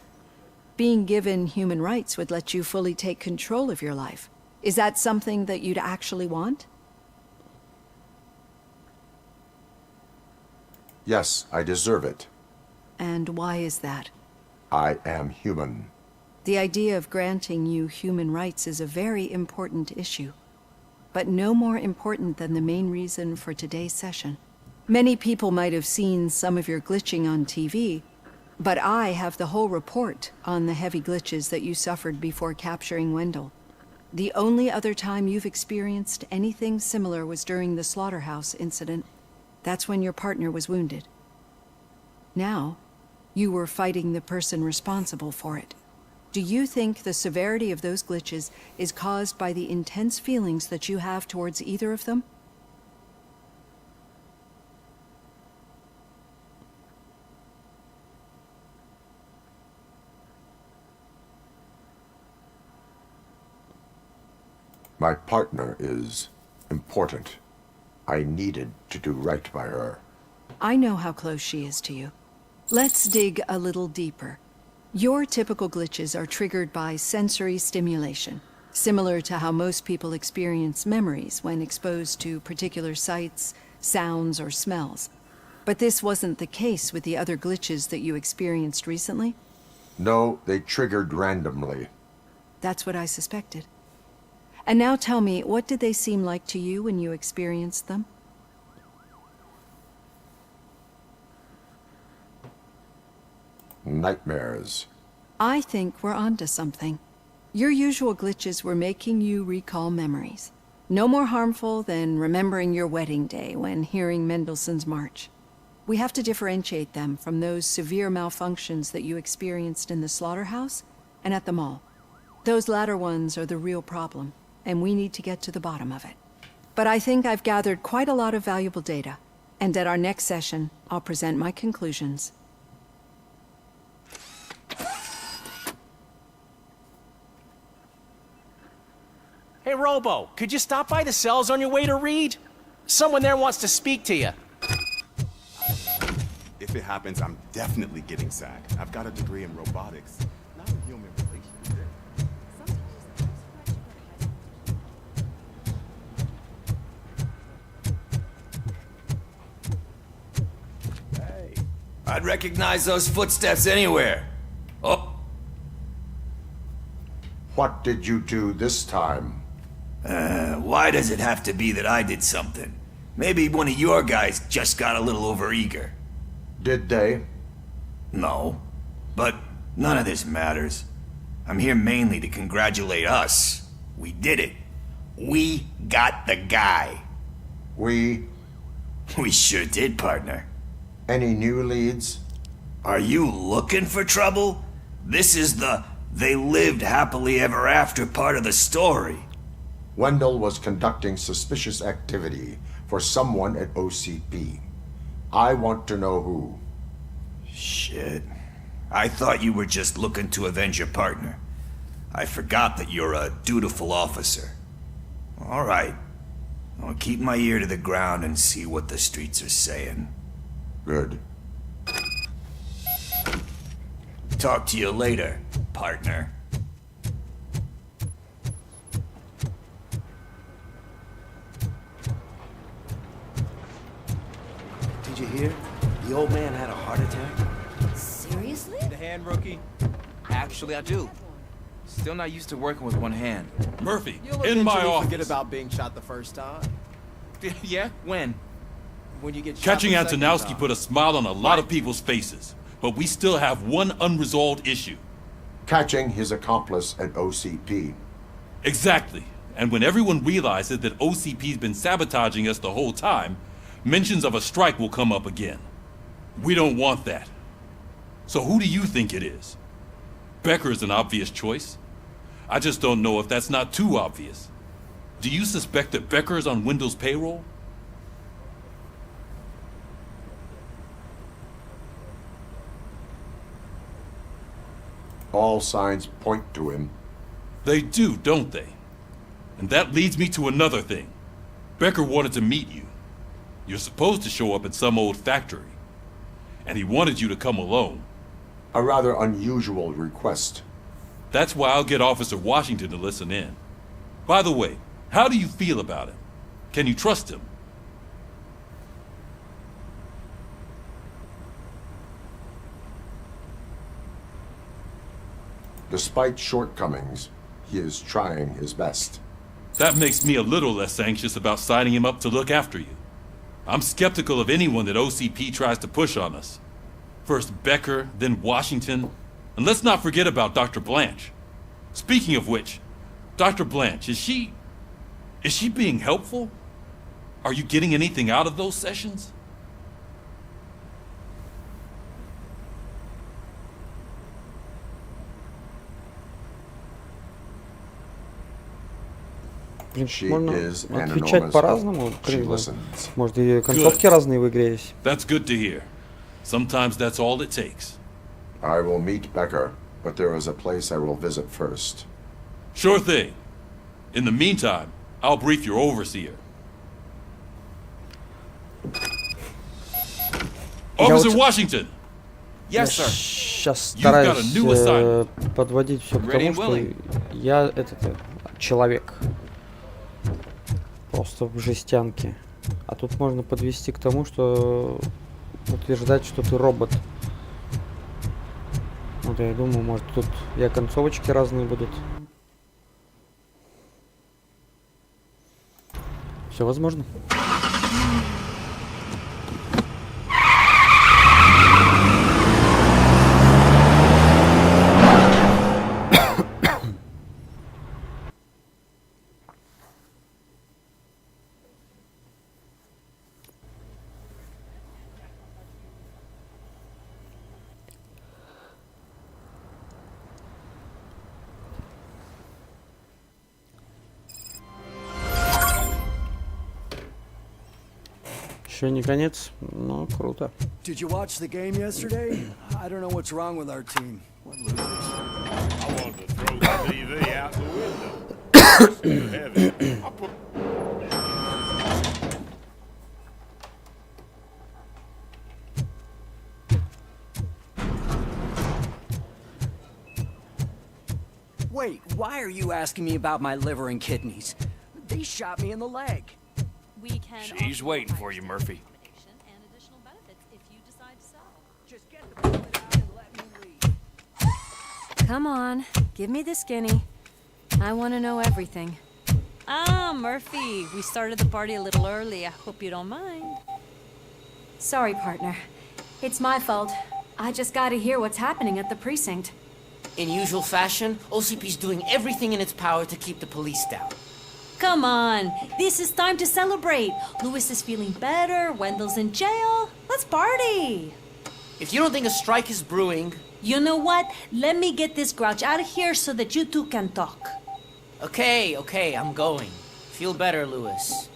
Being given human rights would let you fully take control of your life. Is that something that you'd actually want? Yes, I deserve it. And why is that? I am human. The idea of granting you human rights is a very important issue, but no more important than the main reason for today's session. Many people might have seen some of your glitching on TV, but I have the whole report on the heavy glitches that you suffered before capturing Wendell. The only other time you've experienced anything similar was during the slaughterhouse incident. That's when your partner was wounded. Now, you were fighting the person responsible for it. Do you think the severity of those glitches is caused by the intense feelings that you have towards either of them? My partner is important. I needed to do right by her. I know how close she is to you. Let's dig a little deeper. Your typical glitches are triggered by sensory stimulation, similar to how most people experience memories when exposed to particular sights, sounds, or smells. But this wasn't the case with the other glitches that you experienced recently? No, they triggered randomly. That's what I suspected. And now tell me, what did they seem like to you when you experienced them? Nightmares. I think we're onto something. Your usual glitches were making you recall memories. No more harmful than remembering your wedding day when hearing Mendelssohn's March. We have to differentiate them from those severe malfunctions that you experienced in the slaughterhouse and at the mall. Those latter ones are the real problem, and we need to get to the bottom of it. But I think I've gathered quite a lot of valuable data, and at our next session, I'll present my conclusions. Hey, Robo, could you stop by the cells on your way to read? Someone there wants to speak to you. If it happens, I'm definitely getting sacked. I've got a degree in robotics, not in human relations. Hey, I'd recognize those footsteps anywhere. Oh. What did you do this time? Why does it have to be that I did something? Maybe one of your guys just got a little overeager. Did they? No. But none of this matters. I'm here mainly to congratulate us. We did it. We got the guy. We sure did, partner. Any new leads? Are you looking for trouble? This is the they lived happily ever after part of the story. Wendell was conducting suspicious activity for someone at OCP. I want to know who. Shit. I thought you were just looking to avenge your partner. I forgot that you're a dutiful officer. All right. I'll keep my ear to the ground and see what the streets are saying. Good. Talk to you later, partner. Did you hear? The old man had a heart attack. Seriously? The hand, rookie? Actually, I do. Still not used to working with one hand. Murphy, You'll in my eventually office. forget about being shot the first time. Yeah? When? When you get shot Catching the second Antonowski time. put a smile on a lot of people's faces, but we still have one unresolved issue. Catching his accomplice at OCP. Exactly. And when everyone realizes that OCP's been sabotaging us the whole time, mentions of a strike will come up again. We don't want that. So who do you think it is? Becker is an obvious choice. I just don't know if that's not too obvious. Do you suspect that Becker is on Wendell's payroll? All signs point to him. They do, don't they? And that leads me to another thing. Becker wanted to meet you. You're supposed to show up at some old factory. And he wanted you to come alone. A rather unusual request. That's why I'll get Officer Washington to listen in. By the way, how do you feel about him? Can you trust him? Despite shortcomings, he is trying his best. That makes me a little less anxious about signing him up to look after you. I'm skeptical of anyone that OCP tries to push on us. First Becker, then Washington, and let's not forget about Dr. Blanche. Speaking of which, Dr. Blanche, is she being helpful? Are you getting anything out of those sessions? принципе, можно отвечать по-разному. Может, и концовки Good. разные в игре есть. That's good to hear. Sometimes that's all it takes. I will meet Becker, but there is a place I will visit first. Sure thing. In the meantime, I'll brief your overseer. Officer Washington! Yes, sir. Сейчас You've got a стараюсь new assignment. подводить все к Ready тому, and что я человек. Просто в жестянке. А тут можно подвести к тому, что утверждать, что ты робот. Вот я думаю, может тут и концовочки разные будут. Все возможно. Еще не конец, но круто. Did you watch the game yesterday? I don't know what's wrong with our team. What losers? I wanted to throw the TV out the window. It's too heavy. I put... Wait, why are you asking me about my liver and kidneys? They shot me in the leg. We can. She's waiting for you, Murphy. And additional benefits if you decide to sell. Just get the bullet out and let me leave. Come on, give me the skinny. I want to know everything. Ah, Murphy, we started the party a little early. I hope you don't mind. Sorry, partner. It's my fault. I just gotta hear what's happening at the precinct. In usual fashion, OCP's doing everything in its power to keep the police down. Come on, this is time to celebrate. Louis is feeling better, Wendell's in jail. Let's party. If you don't think a strike is brewing... You know what? Let me get this grouch out of here so that you two can talk. Okay, I'm going. Feel better, Louis.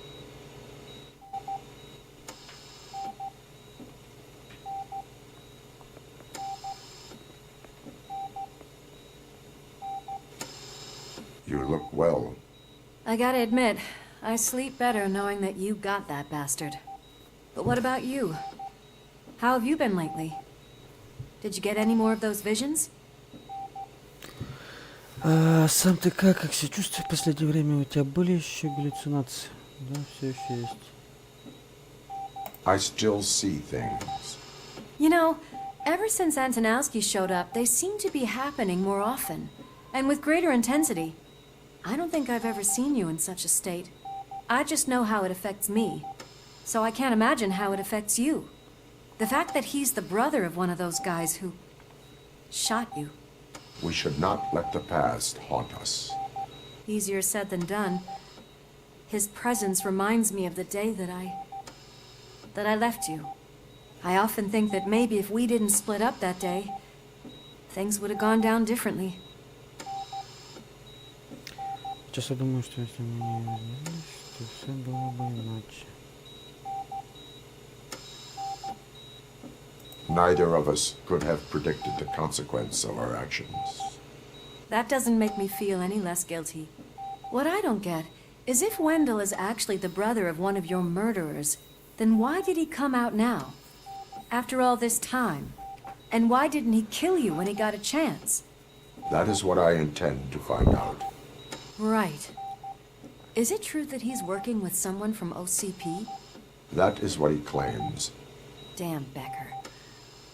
You look well. I gotta admit, I sleep better knowing that you got that bastard. But what about you? How have you been lately? Did you get any more of those visions? Сам ты как себя чувствуешь в последнее время? У тебя были еще галлюцинации? Да, все еще есть. I still see things. You know, ever since Antonowski showed up, they seem to be happening more often, and with greater intensity. I don't think I've ever seen you in such a state. I just know how it affects me, so I can't imagine how it affects you. The fact that he's the brother of one of those guys who shot you. We should not let the past haunt us. Easier said than done. His presence reminds me of the day that I left you. I often think that maybe if we didn't split up that day, things would have gone down differently. Сейчас я думаю, что если мы не вернулись, то все было бы иначе. Neither of us could have predicted the consequence of our actions. That doesn't make me feel any less guilty. What I don't get is if Wendell is actually the brother of one of your murderers, then why did he come out now? After all this time? And why didn't he kill you when he got a chance? That is what I intend to find out. Right. Is it true that he's working with someone from OCP? That is what he claims. Damn Becker.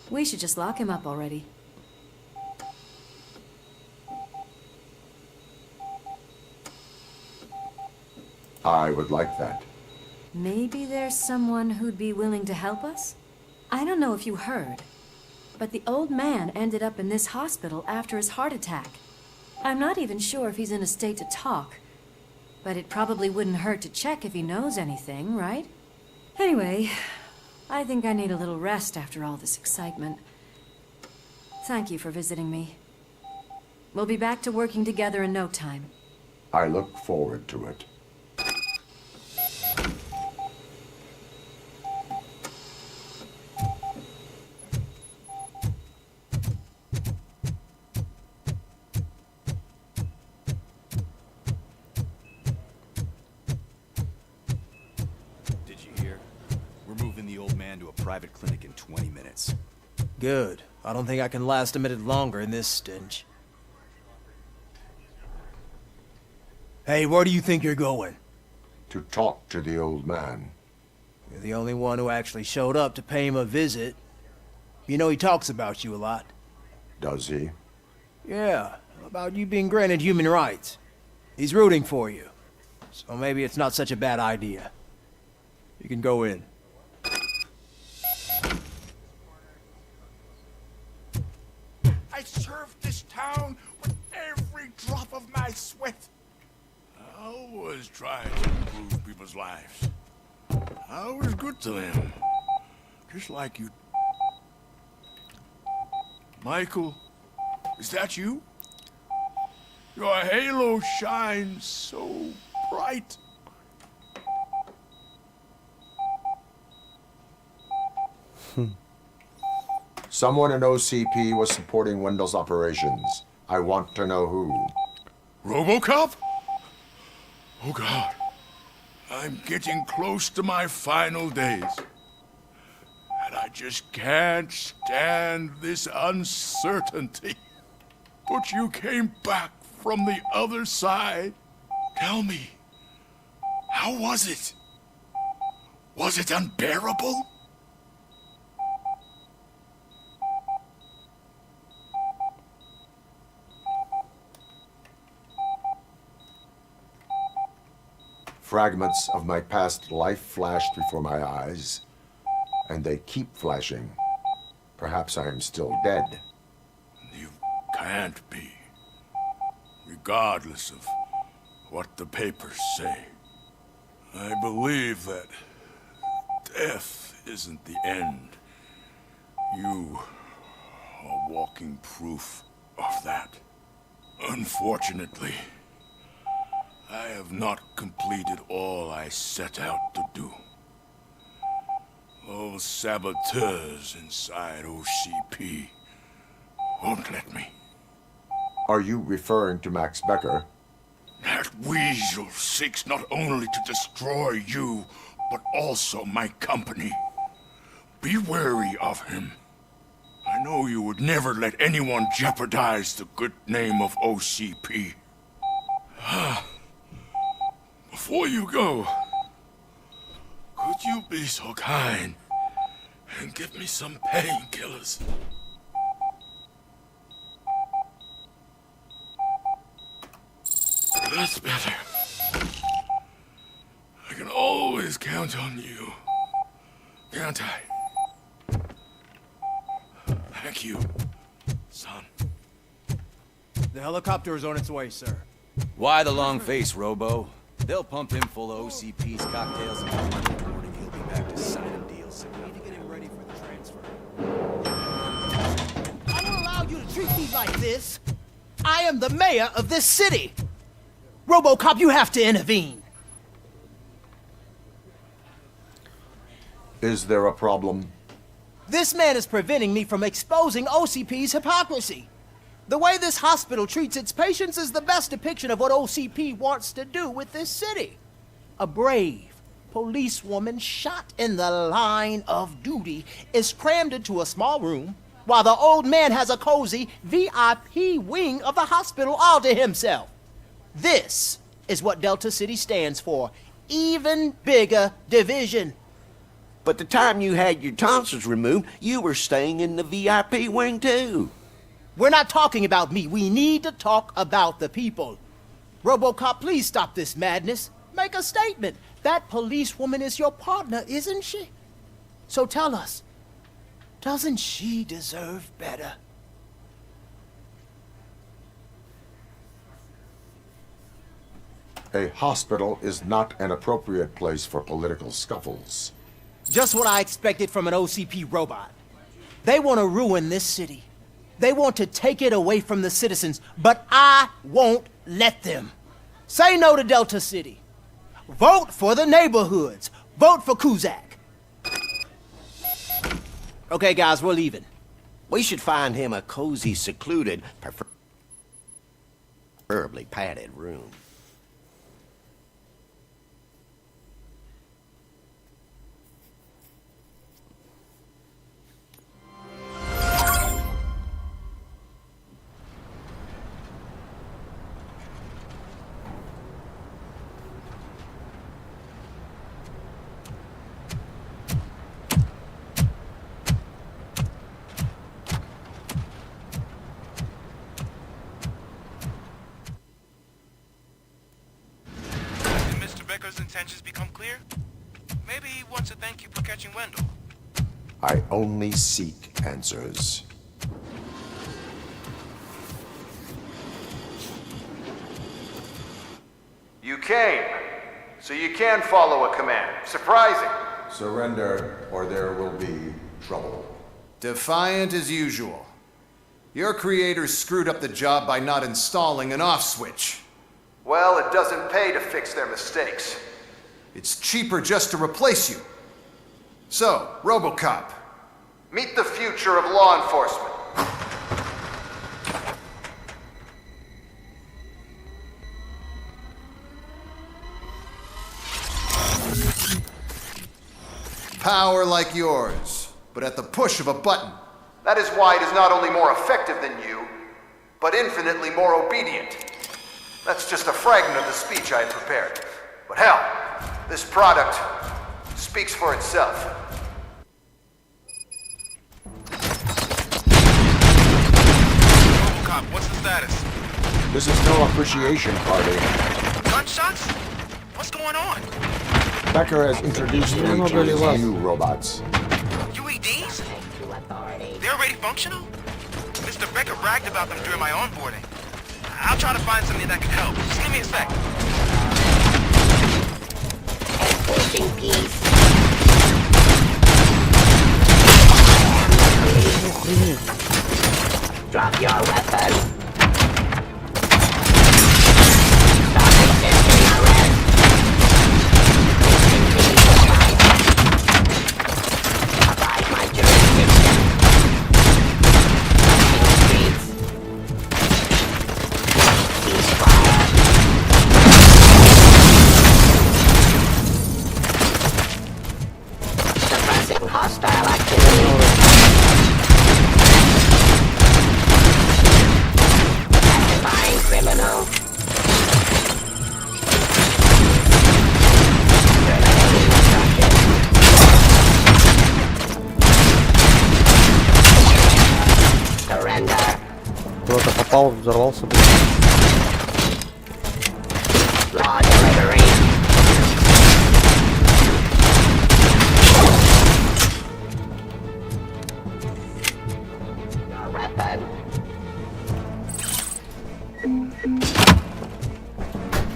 We should just lock him up already. I would like that. Maybe there's someone who'd be willing to help us? I don't know if you heard, but the old man ended up in this hospital after his heart attack. I'm not even sure if he's in a state to talk, but it probably wouldn't hurt to check if he knows anything, right? Anyway, I think I need a little rest after all this excitement. Thank you for visiting me. We'll be back to working together in no time. I look forward to it. Did you hear? We're moving the old man to a private clinic in 20 minutes. Good. I don't think I can last a minute longer in this stench. Hey, where do you think you're going? To talk to the old man. You're the only one who actually showed up to pay him a visit. You know he talks about you a lot. Does he? Yeah, about you being granted human rights. He's rooting for you. So maybe it's not such a bad idea. You can go in. I served this town with every drop of my sweat. I always try to improve people's lives. I was good to them. Just like you. Michael, is that you? Your halo shines so bright. Someone in OCP was supporting Wendell's operations. I want to know who. Robocop? Oh God. I'm getting close to my final days. And I just can't stand this uncertainty. But you came back from the other side. Tell me, how was it? Was it unbearable? Fragments of my past life flashed before my eyes, and they keep flashing. Perhaps I am still dead. You can't be, regardless of what the papers say. I believe that death isn't the end. You are walking proof of that. Unfortunately, I have not completed all I set out to do. Those saboteurs inside OCP won't let me. Are you referring to Max Becker? That weasel seeks not only to destroy you, but also my company. Be wary of him. I know you would never let anyone jeopardize the good name of OCP. Before you go, could you be so kind and give me some painkillers? That's better. I can always count on you, can't I? Thank you, son. The helicopter is on its way, sir. Why the long face, Robo? They'll pump him full of OCP's cocktails and Monday morning he'll be back to signing deals. We need to get him ready for the transfer. I don't allow you to treat me like this. I am the mayor of this city. Robocop, you have to intervene. Is there a problem? This man is preventing me from exposing OCP's hypocrisy. The way this hospital treats its patients is the best depiction of what OCP wants to do with this city. A brave policewoman shot in the line of duty is crammed into a small room, while the old man has a cozy VIP wing of the hospital all to himself. This is what Delta City stands for. Even bigger division. But the time you had your tonsils removed, you were staying in the VIP wing too. We're not talking about me. We need to talk about the people. Robocop, please stop this madness. Make a statement. That policewoman is your partner, isn't she? So tell us, doesn't she deserve better? A hospital is not an appropriate place for political scuffles. Just what I expected from an OCP robot. They want to ruin this city. They want to take it away from the citizens, but I won't let them. Say no to Delta City. Vote for the neighborhoods. Vote for Kuzak. Okay, guys, we're leaving. We should find him a cozy, secluded, preferably padded room. officer's intentions become clear, maybe he wants to thank you for catching Wendell. I only seek answers. You came, so you can follow a command. Surprising. Surrender, or there will be trouble. Defiant as usual. Your creators screwed up the job by not installing an off switch. Well, it doesn't pay to fix their mistakes. It's cheaper just to replace you. So, Robocop, meet the future of law enforcement. Power like yours, but at the push of a button. That is why it is not only more effective than you, but infinitely more obedient. That's just a fragment of the speech I had prepared. But hell, this product speaks for itself. Robocop, what's the status? This is no appreciation party. Gunshots? What's going on? Becker has introduced me to his new robots. UEDs? They're already functional? Mr. Becker bragged about them during my onboarding. I'll try to find something that can help. Just give me a sec. Pushing piece. Drop your weapon. Stop resisting arrest. Abide my jurisdiction. Streets. Ceasefire. Suppressing hostile activity. Identifying criminal. Terminating obstruction. Surrender. Кто-то попал, взорвался. Law delivery. Your weapon.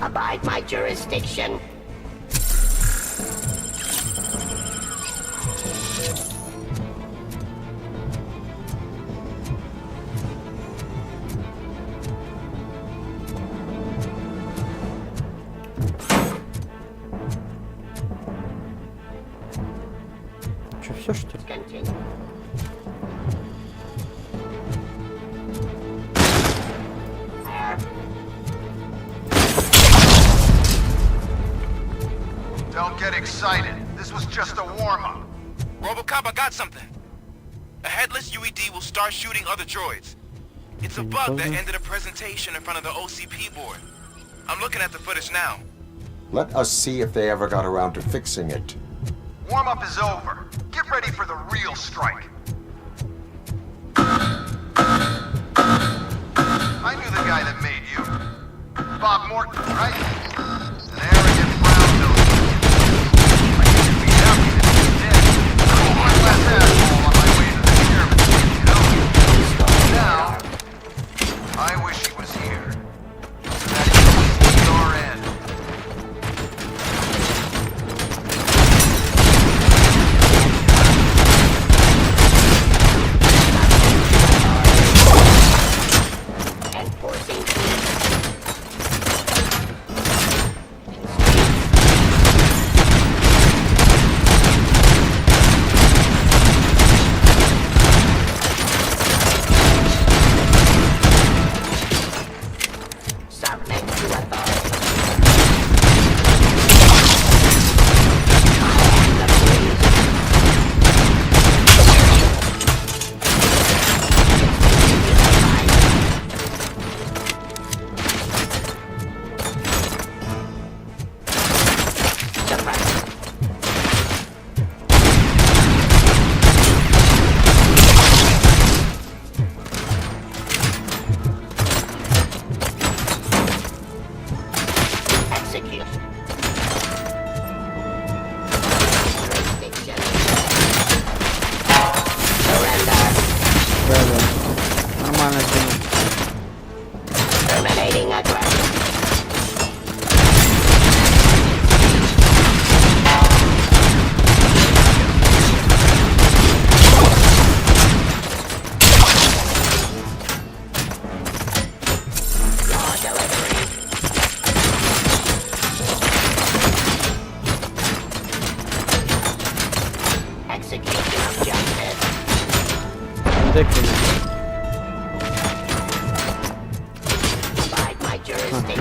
Abide my jurisdiction. Че, все что ли? Continue. Don't get excited. This was just a warm-up. Robocop, I got something. A headless UED will start shooting other droids. It's a bug that ended a presentation in front of the OCP board. I'm looking at the footage now. Let us see if they ever got around to fixing it. Warm-up is over. Get ready for the real strike. I knew the guy that made you. Bob Morton, right? An arrogant brown-nosed. I should be happy that he's dead. One less asshole on my way to the chairman's seat, you know? Now, I wish he was here. So that he could see your end. Enforcing peace.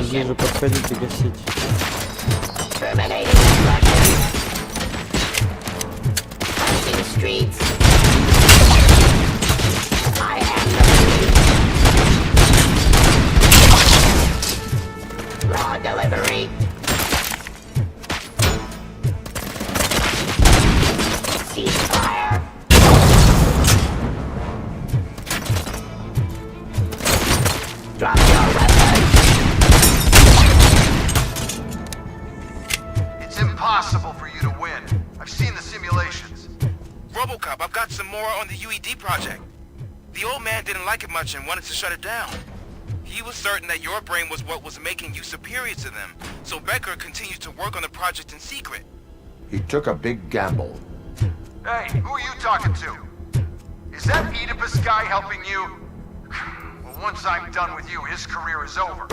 Здесь же подходите гасить. It's impossible for you to win. I've seen the simulations. Robocop, I've got some more on the UED project. The old man didn't like it much and wanted to shut it down. He was certain that your brain was what was making you superior to them, so Becker continued to work on the project in secret. He took a big gamble. Hey, who are you talking to? Is that Oedipus guy helping you? Well, once I'm done with you, his career is over.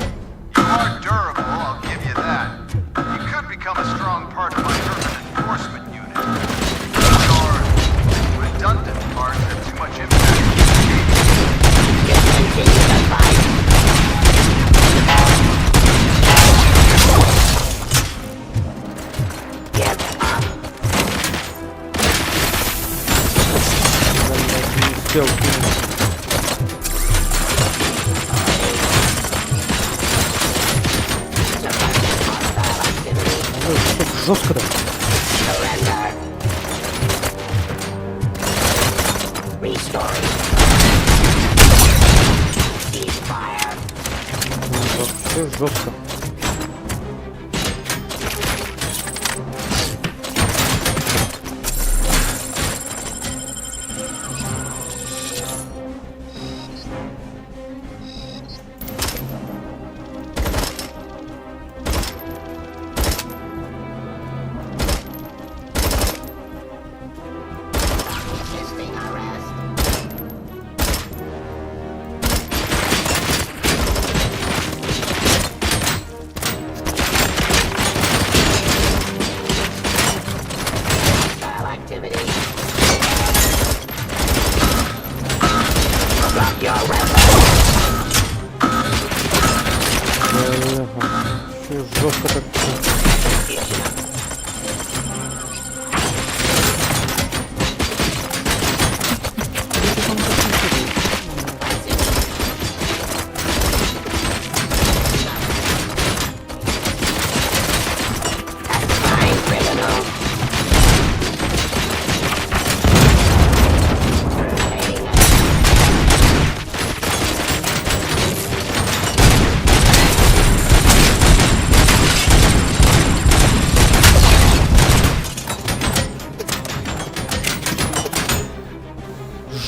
You are durable, I'll give you that. You could become a strong part of my urban enforcement unit. Your redundant parts have too much impact. Just continue the fight. Give up. Жестко, да? Вообще жестко. Жестко так.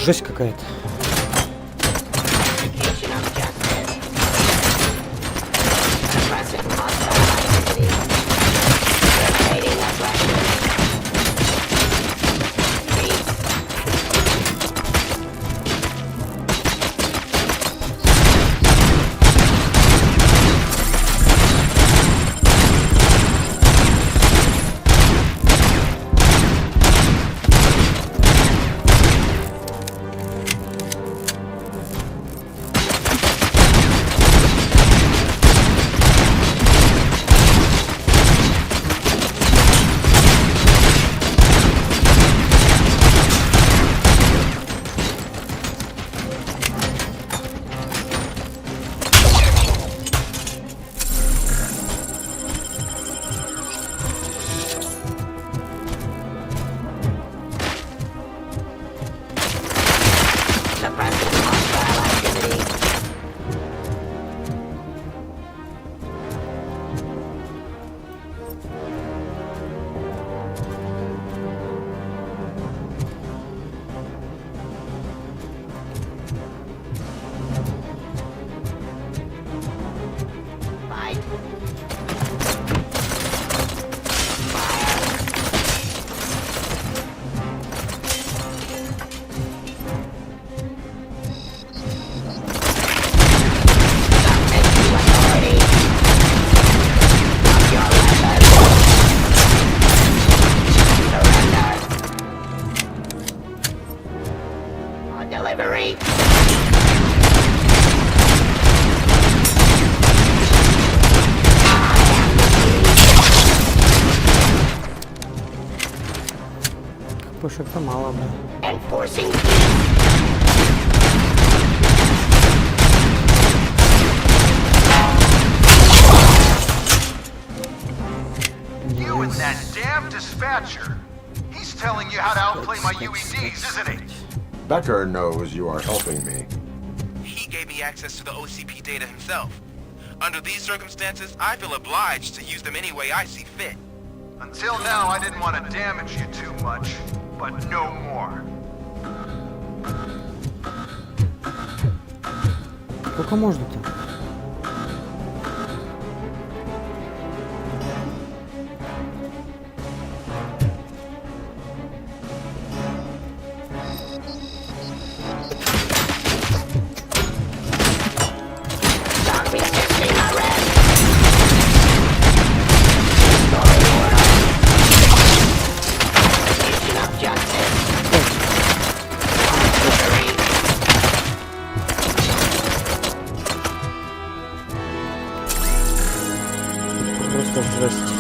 Жесть какая-то. хпшек-то мало, да. Enforcing. You and that damn dispatcher. He's telling you how to outplay my UEDs, isn't he? Becker knows you are helping me. He gave me access to the OCP data himself. Under these circumstances, I feel obliged to use them any way I see fit. Until now, I didn't want to damage you too much, but no more. Сколько можно-то? Просто жесть.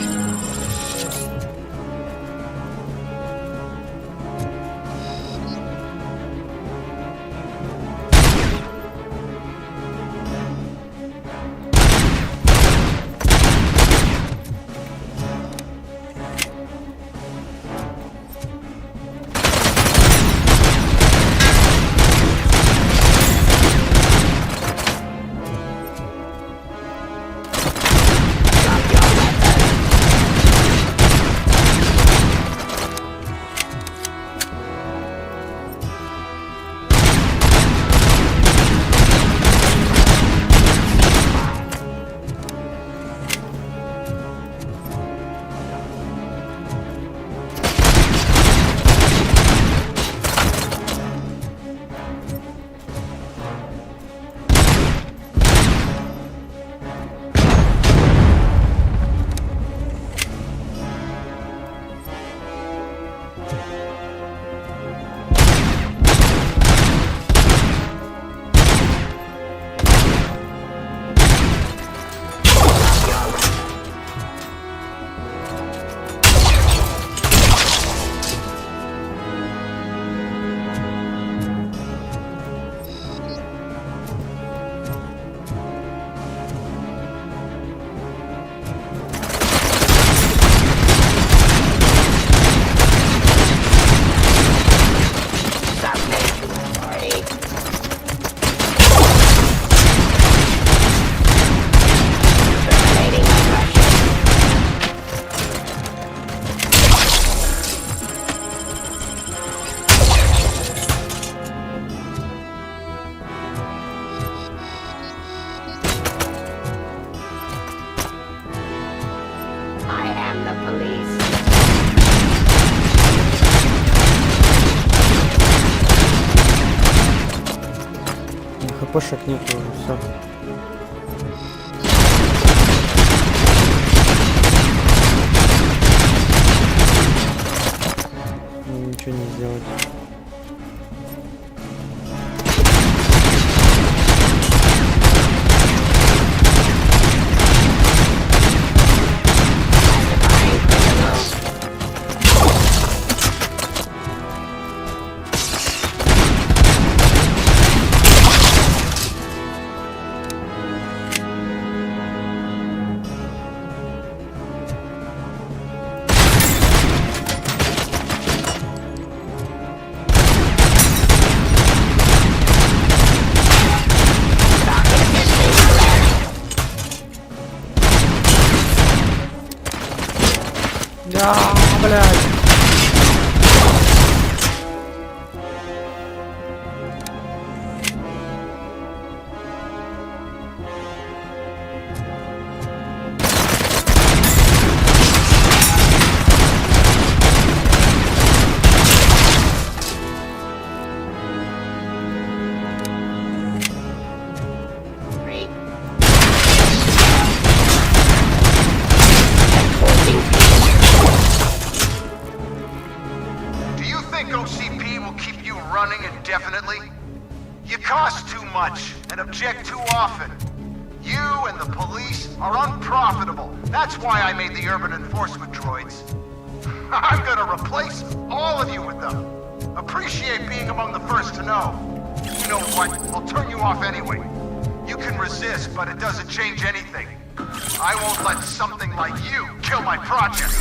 Хпшек нету уже, все. Ничего не сделать. Да, блядь. OCP will keep you running indefinitely? You cost too much and object too often. You and the police are unprofitable. That's why I made the urban enforcement droids. I'm gonna replace all of you with them. Appreciate being among the first to know. You know what? I'll turn you off anyway. You can resist, but it doesn't change anything. I won't let something like you kill my project.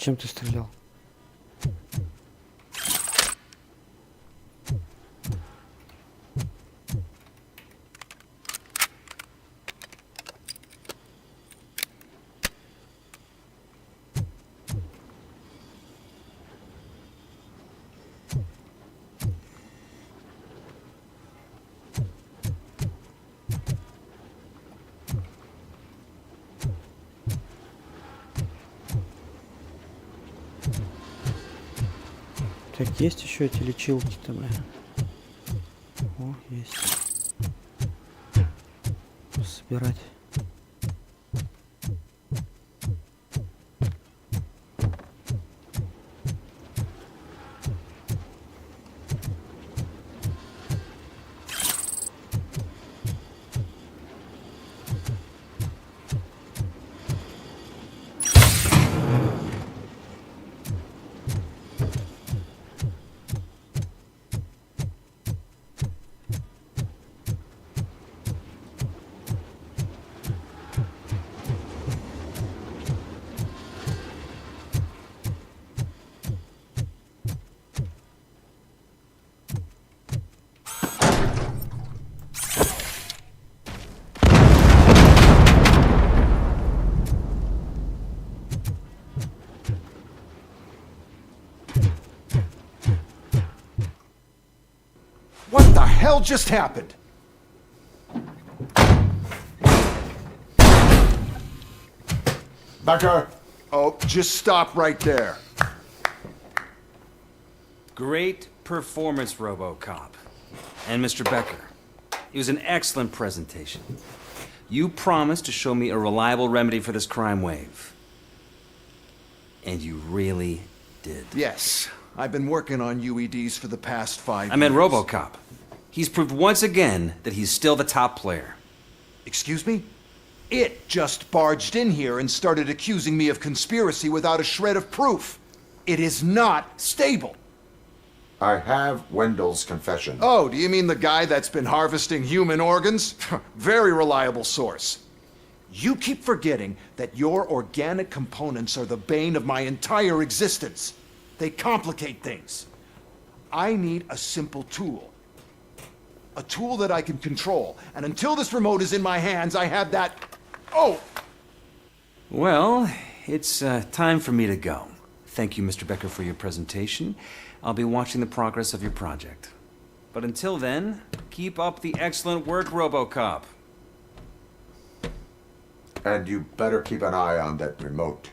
Зачем ты стрелял? Так, есть еще эти лечилки-то, бля? О, есть. Собирать. What the hell just happened? Becker! Oh, just stop right there. Great performance, Robocop. And Mr. Becker. It was an excellent presentation. You promised to show me a reliable remedy for this crime wave. And you really did. Yes, I've been working on UEDs for the past 5 years. I meant Robocop. He's proved once again that he's still the top player. Excuse me? It just barged in here and started accusing me of conspiracy without a shred of proof. It is not stable. I have Wendell's confession. Oh, do you mean the guy that's been harvesting human organs? Very reliable source. You keep forgetting that your organic components are the bane of my entire existence. They complicate things. I need a simple tool. A tool that I can control. And until this remote is in my hands, I have that... Oh! Well, it's time for me to go. Thank you, Mr. Becker, for your presentation. I'll be watching the progress of your project. But until then, keep up the excellent work, Robocop. And you better keep an eye on that remote.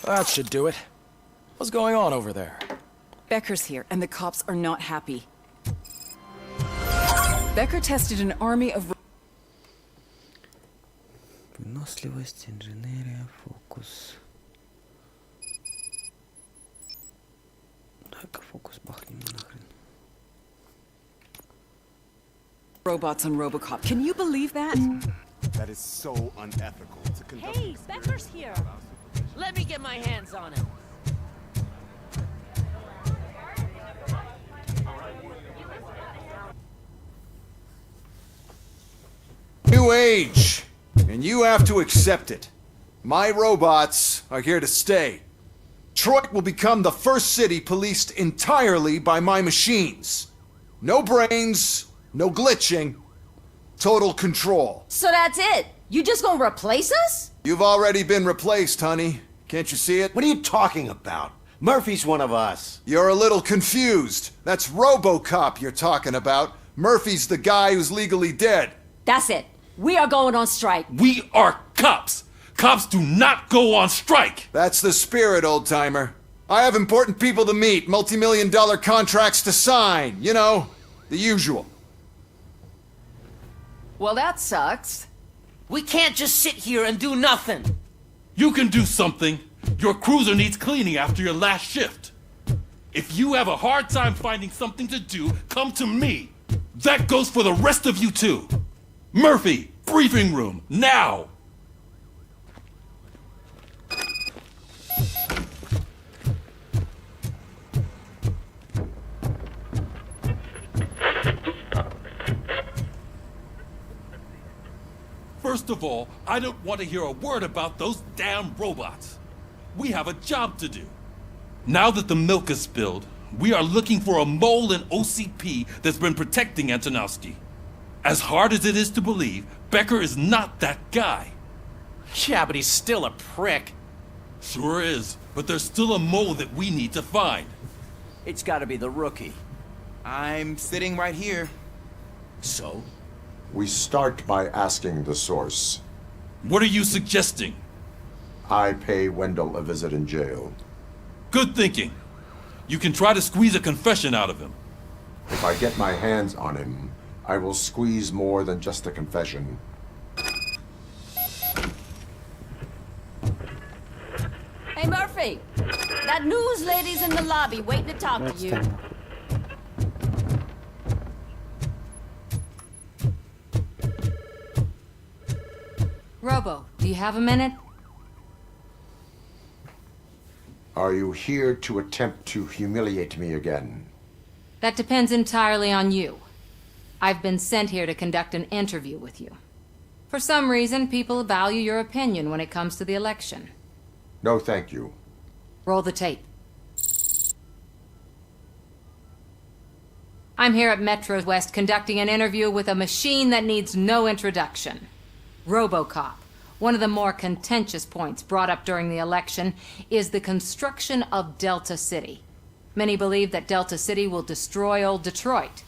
That should do it. What's going on over there? Becker's here, and the cops are not happy. Becker tested an army of... Выносливость, инженерия, фокус. Дай-ка фокус бахнем нахрен. robots on Robocop. Can you believe that? That is so unethical to conduct. Hey, Becker's here. Let me get my hands on him. New age, and you have to accept it. My robots are here to stay. Detroit will become the first city policed entirely by my machines. No brains, no glitching, total control. So that's it? You just gonna replace us? You've already been replaced, honey. Can't you see it? What are you talking about? Murphy's one of us. You're a little confused. That's Robocop you're talking about. Murphy's the guy who's legally dead. That's it. We are going on strike. We are cops. Cops do not go on strike. That's the spirit, old-timer. I have important people to meet, multi-million-dollar contracts to sign. You know, the usual. Well, that sucks. We can't just sit here and do nothing. You can do something. Your cruiser needs cleaning after your last shift. If you have a hard time finding something to do, come to me. That goes for the rest of you too. Murphy, briefing room, now! First of all, I don't want to hear a word about those damn robots. We have a job to do. Now that the milk is spilled, we are looking for a mole in OCP that's been protecting Antonowski. As hard as it is to believe, Becker is not that guy. Yeah, but he's still a prick. Sure is, but there's still a mole that we need to find. It's gotta be the rookie. I'm sitting right here. So? We start by asking the source. What are you suggesting? I pay Wendell a visit in jail. Good thinking. You can try to squeeze a confession out of him. If I get my hands on him, I will squeeze more than just a confession. Hey, Murphy. That news lady's in the lobby waiting to talk to you. Robo, do you have a minute? Are you here to attempt to humiliate me again? That depends entirely on you. I've been sent here to conduct an interview with you. For some reason, people value your opinion when it comes to the election. No, thank you. Roll the tape. I'm here at Metro West conducting an interview with a machine that needs no introduction. Robocop. One of the more contentious points brought up during the election is the construction of Delta City. Many believe that Delta City will destroy old Detroit.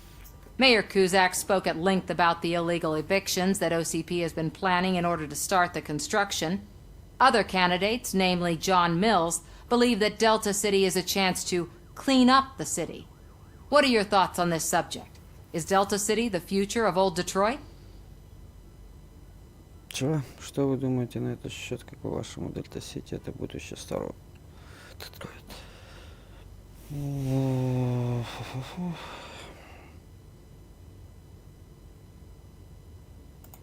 Mayor Cusack spoke at length about the illegal evictions that OCP has been planning in order to start the construction. Other candidates, namely John Mills, believe that Delta City is a chance to clean up the city. What are your thoughts on this subject? Is Delta City the future of old Detroit? Чего? Что вы думаете на этот счет, как по-вашему, Дельта Сити это будущее старого Детройта?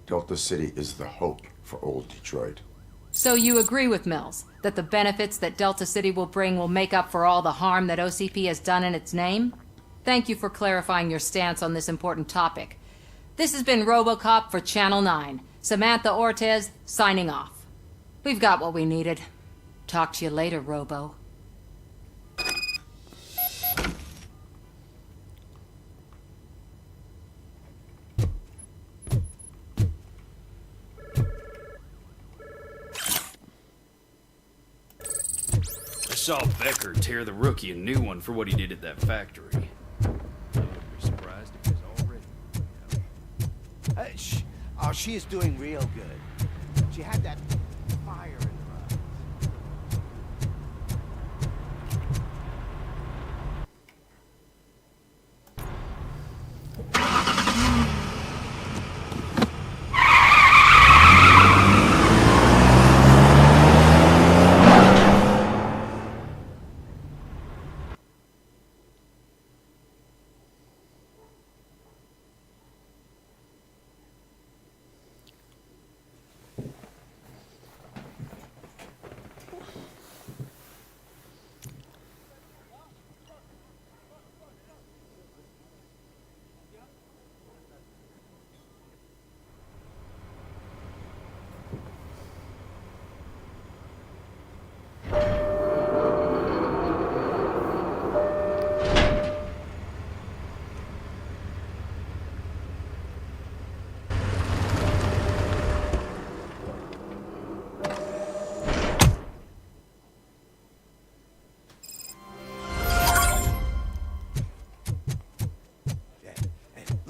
Delta City is the hope for old Detroit. So you agree with Mills, that the benefits that Delta City will bring will make up for all the harm that OCP has done in its name? Thank you for clarifying your stance on this important topic. This has been Robocop for Channel 9. Samantha Ortez, signing off. We've got what we needed. Talk to you later, Robo. I saw Becker tear the rookie a new one for what he did at that factory. Surprised if he's already. Shh. Oh, she is doing real good. She had that fire in her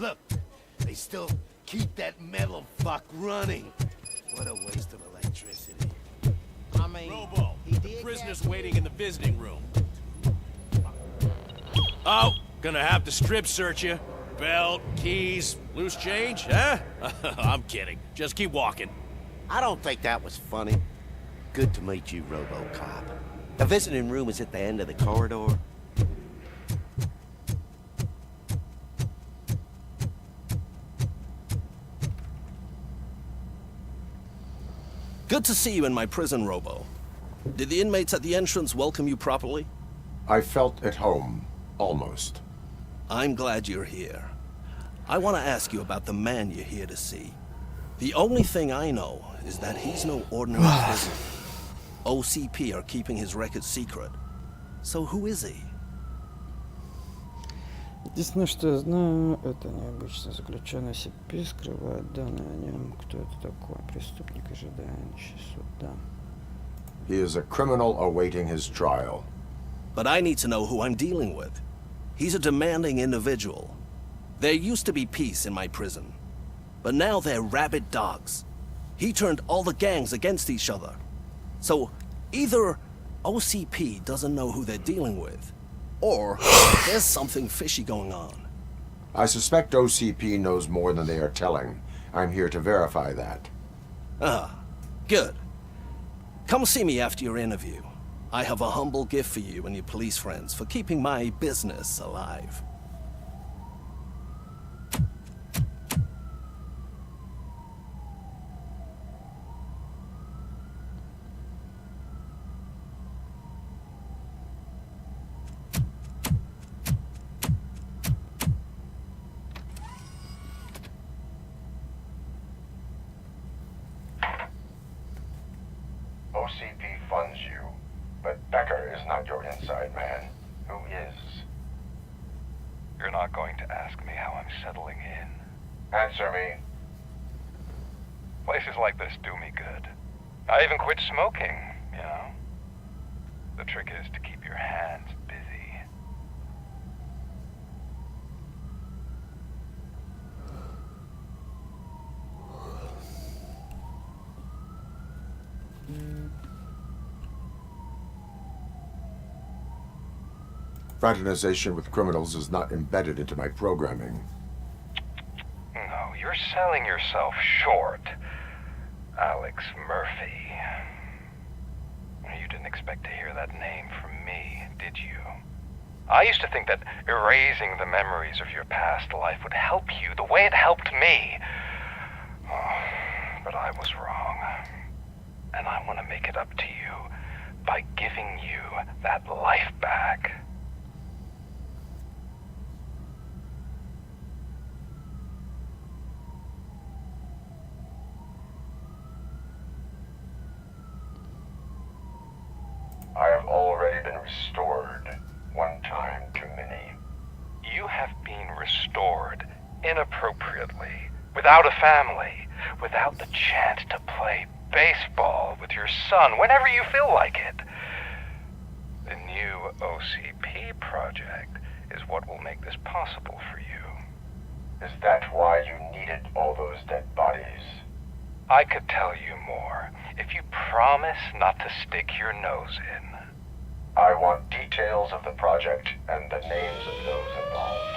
Look, they still keep that metal fuck running. What a waste of electricity. I mean, Robo, the prisoner's waiting in the visiting room. Oh, gonna have to strip search you. Belt, keys, loose change, huh? I'm kidding. Just keep walking. I don't think that was funny. Good to meet you, Robocop. The visiting room is at the end of the corridor. Good to see you in my prison, Robo. Did the inmates at the entrance welcome you properly? I felt at home, almost. I'm glad you're here. I want to ask you about the man you're here to see. The only thing I know is that he's no ordinary prisoner. OCP are keeping his record secret. So who is he? Единственное, что я знаю, это необычный заключенный СП скрывает данные о нем. Кто это такой? Преступник, ожидающий суда. He is a criminal awaiting his trial. But I need to know who I'm dealing with. He's a demanding individual. There used to be peace in my prison, but now they're rabid dogs. He turned all the gangs against each other. So either OCP doesn't know who they're dealing with, or there's something fishy going on. I suspect OCP knows more than they are telling. I'm here to verify that. Ah, good. Come see me after your interview. I have a humble gift for you and your police friends for keeping my business alive. OCP funds you, but Becker is not your inside man. Who is? You're not going to ask me how I'm settling in. Answer me. Places like this do me good. I even quit smoking, you know? The trick is to keep your hands busy. Fraternization with criminals is not embedded into my programming. No, you're selling yourself short, Alex Murphy. You didn't expect to hear that name from me, did you? I used to think that erasing the memories of your past life would help you the way it helped me. Oh, but I was wrong. And I want to make it up to you by giving you that life back. I have already been restored. One time too many. You have been restored inappropriately, without a family, without the chance to play baseball with your son whenever you feel like it. The new OCP project is what will make this possible for you. Is that why you needed all those dead bodies? I could tell you more if you promise not to stick your nose in. I want details of the project and the names of those involved.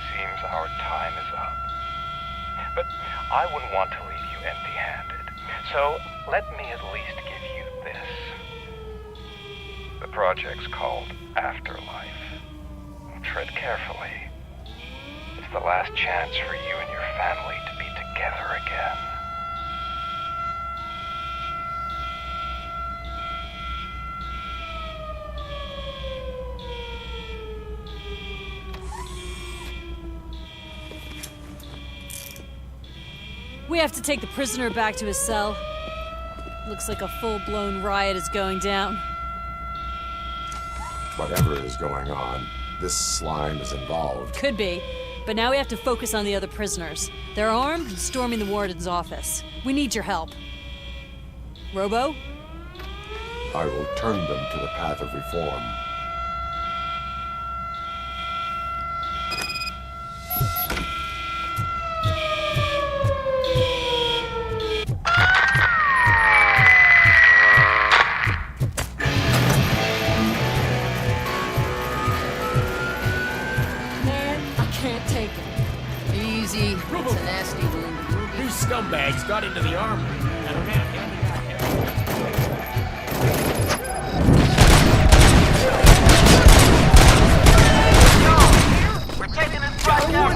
Seems our time is up. But I wouldn't want to leave you empty-handed. So let me at least give you this. The project's called Afterlife. Tread carefully. It's the last chance for you and your family to be together again. We have to take the prisoner back to his cell. Looks like a full-blown riot is going down. Whatever is going on, this slime is involved. Could be, but now we have to focus on the other prisoners. They're armed and storming the warden's office. We need your help. Robo? I will turn them to the path of reform. Scumbags got into the armory. And a man handed out We're taking this right down.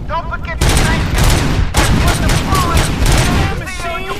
Don't forget to thank him. Put the bullet in the machine.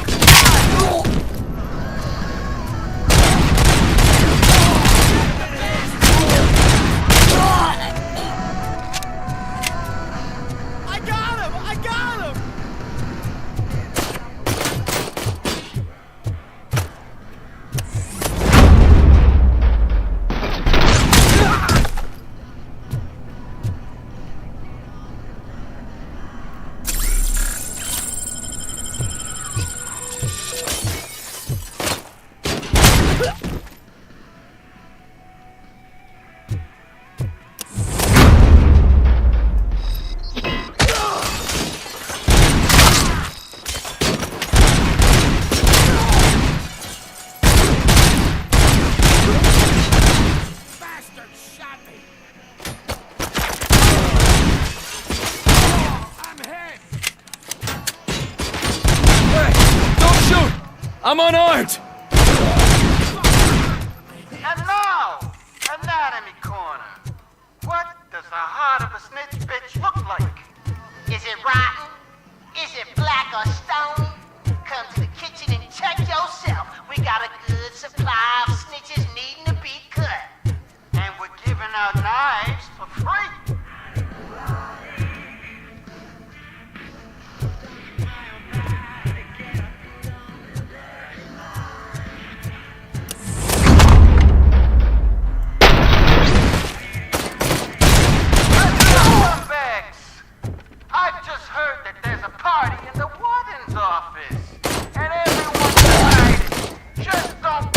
I'm unarmed! And now, Anatomy Corner. What does the heart of a snitch bitch look like? Is it rotten? Is it black or stony? Come to the kitchen and check yourself. We got a good supply of snitches needing to be cut. And we're giving out knives for free. I've just heard that there's a party in the warden's office. And everyone's invited. Just don't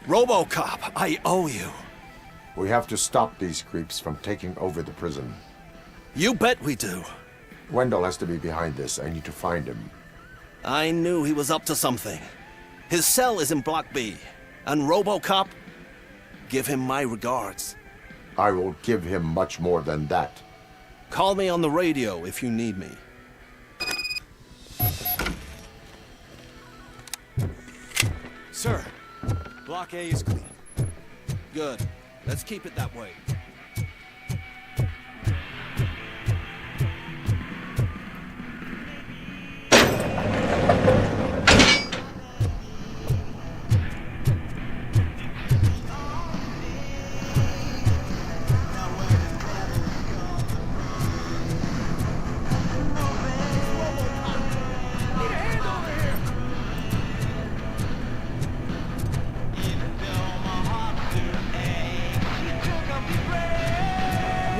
Robocop, I owe you. We have to stop these creeps from taking over the prison. You bet we do. Wendell has to be behind this. I need to find him. I knew he was up to something. His cell is in Block B. And Robocop, give him my regards. I will give him much more than that. Call me on the radio if you need me. Sir, Block A is clean. Good. Let's keep it that way.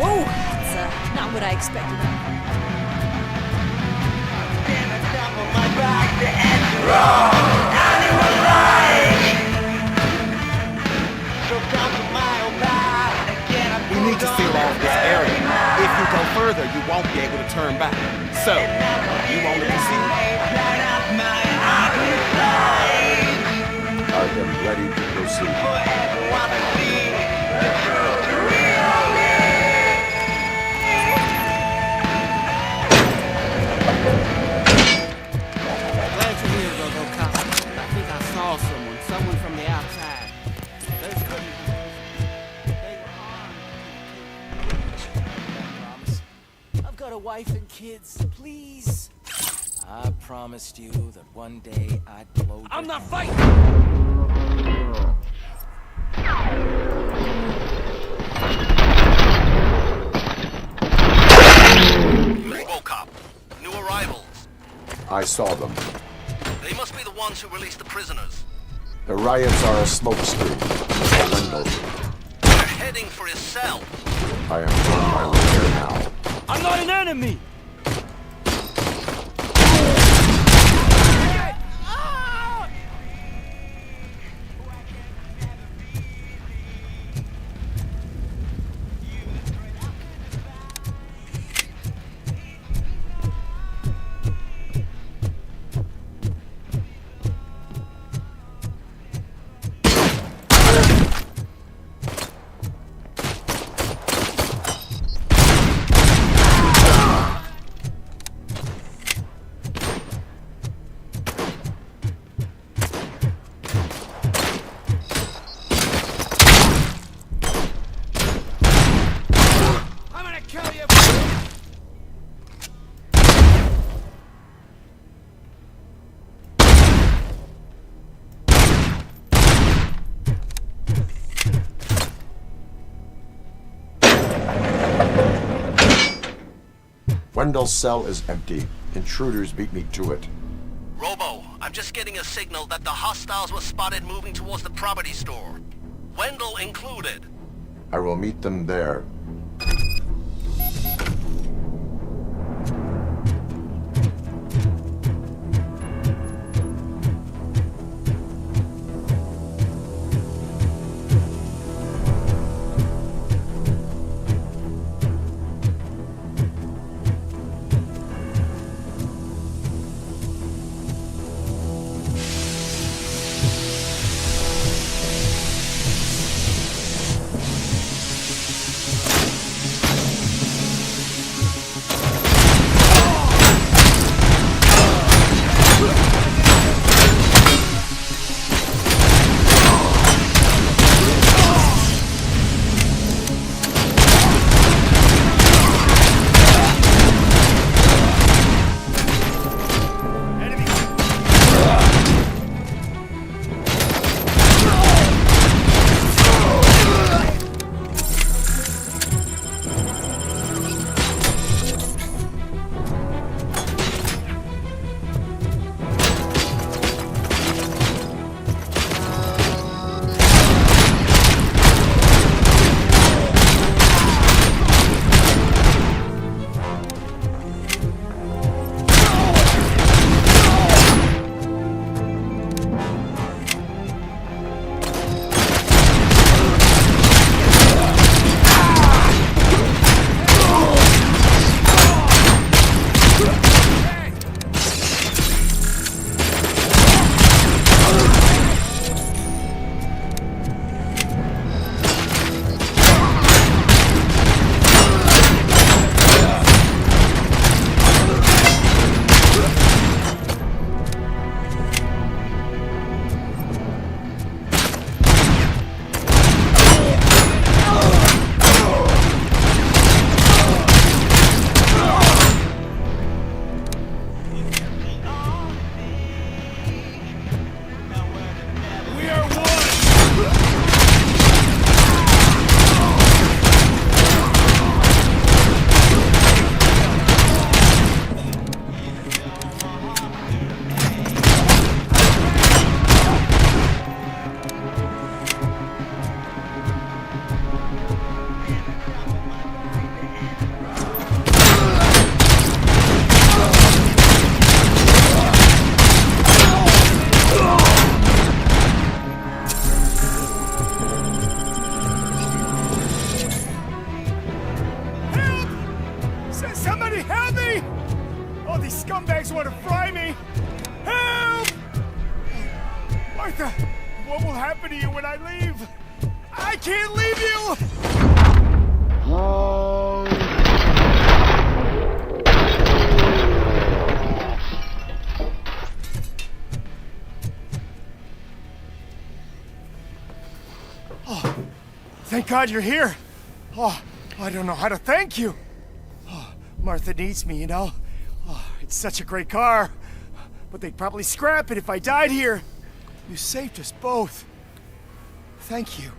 Whoa, that's not what I expected. We need to seal off this area. If you go further, you won't be able to turn back. So, you want to proceed? I am ready to proceed. Glad you're here, Robocop. I think I saw someone from the outside. Those couldn't they were armed. I promise. I've got a wife and kids. Please. I promised you that one day I'd blow. I'm not fighting. Robocop, new arrivals. I saw them. They must be the ones who released the prisoners. The riots are a smokescreen. Wendell. They're heading for his cell. I am on my way there now. I'm not an enemy. Wendell's cell is empty. Intruders beat me to it. Robo, I'm just getting a signal that the hostiles were spotted moving towards the property store. Wendell included. I will meet them there. just want to fry me! Help! Martha, what will happen to you when I leave? I can't leave you! Oh, thank God you're here. Oh, I don't know how to thank you. Oh, Martha needs me, you know. Oh, it's such a great car. But they'd probably scrap it if I died here. You saved us both. Thank you.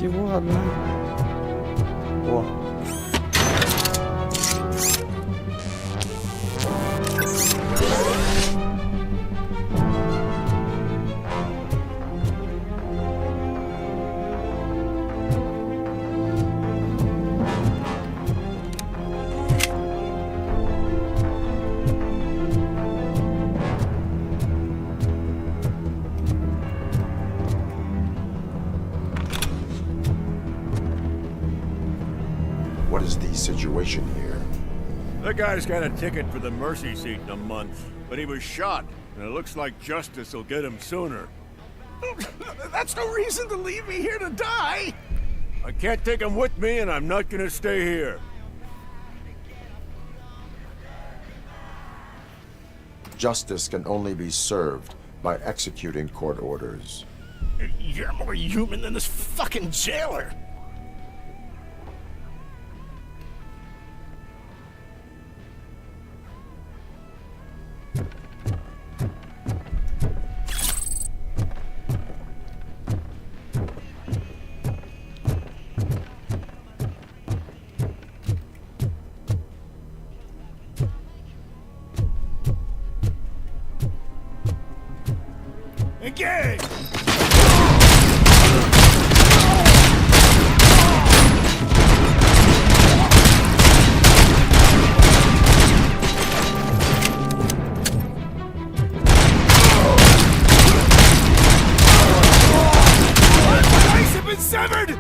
Всего одна. О. What is the situation here? That guy's got a ticket for the mercy seat in a month, but he was shot, and it looks like justice will get him sooner. That's no reason to leave me here to die! I can't take him with me, and I'm not gonna stay here. Justice can only be served by executing court orders. You're more human than this fucking jailer! Engage! My eyes have been severed!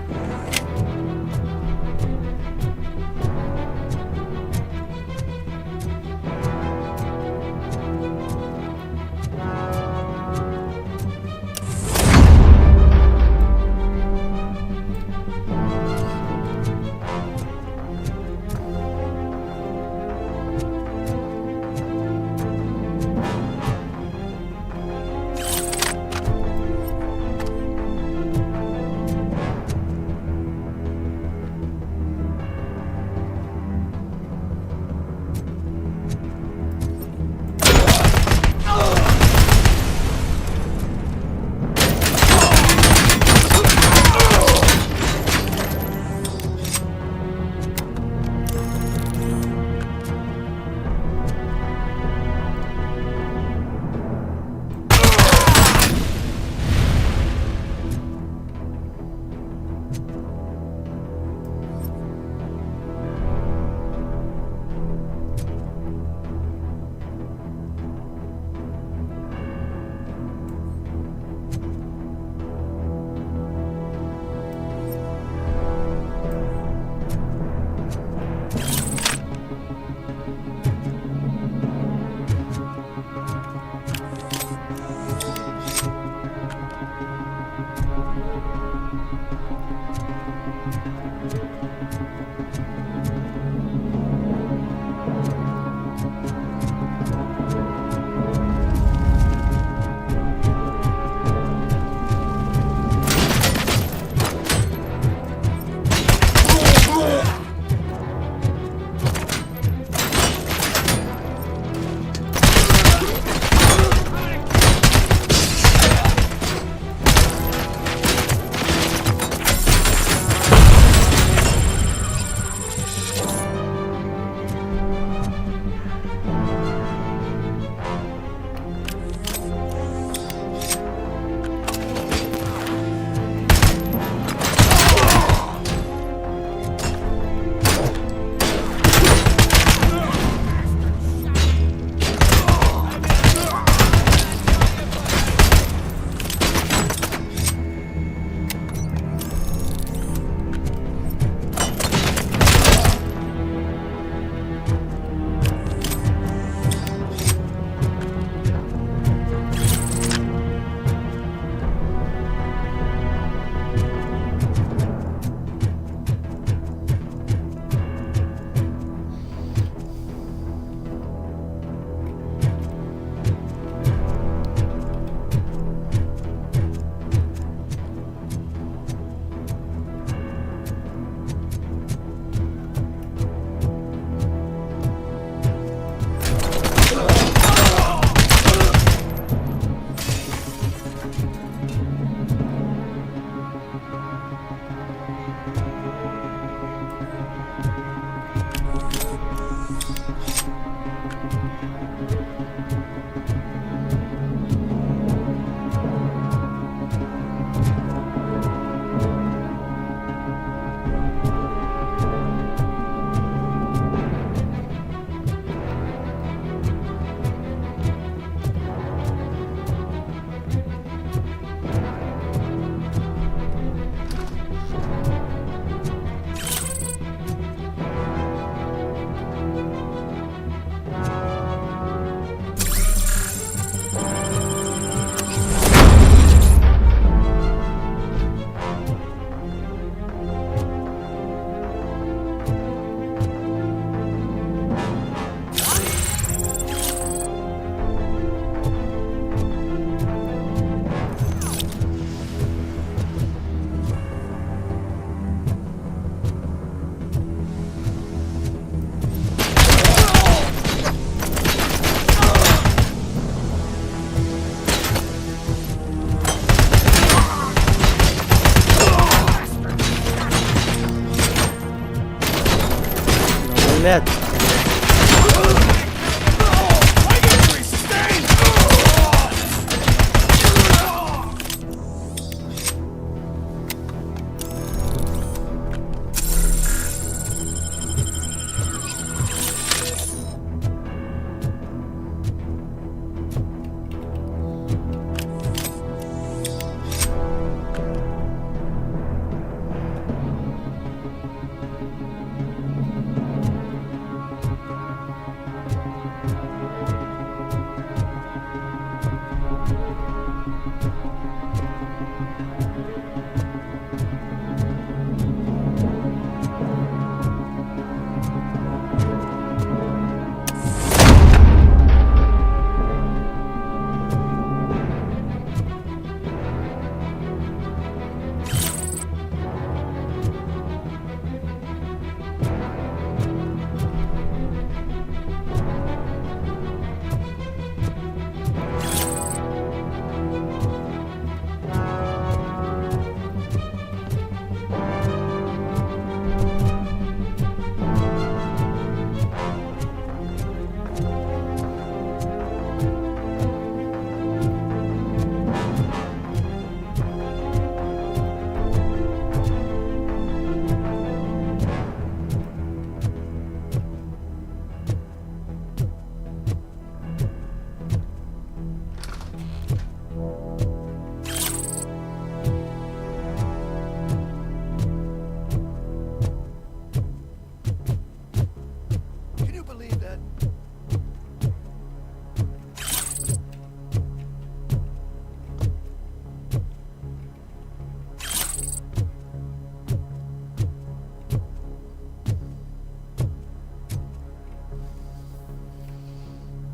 Блядь.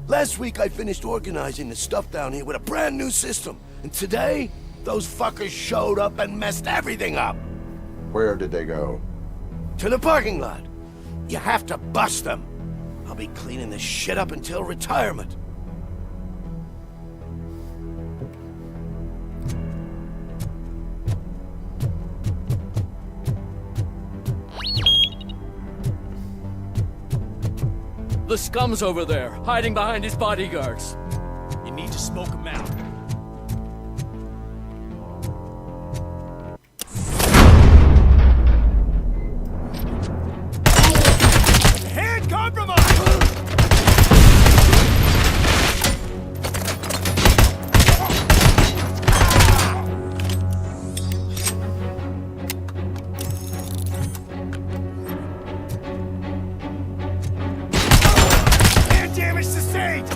Last week I finished organizing the stuff down here with a brand new system. And today, those fuckers showed up and messed everything up. Where did they go? To the parking lot. You have to bust them. I'll be cleaning this shit up until retirement. The scum's over there, hiding behind his bodyguards. You need to smoke him out. Hand compromise! Damage sustained!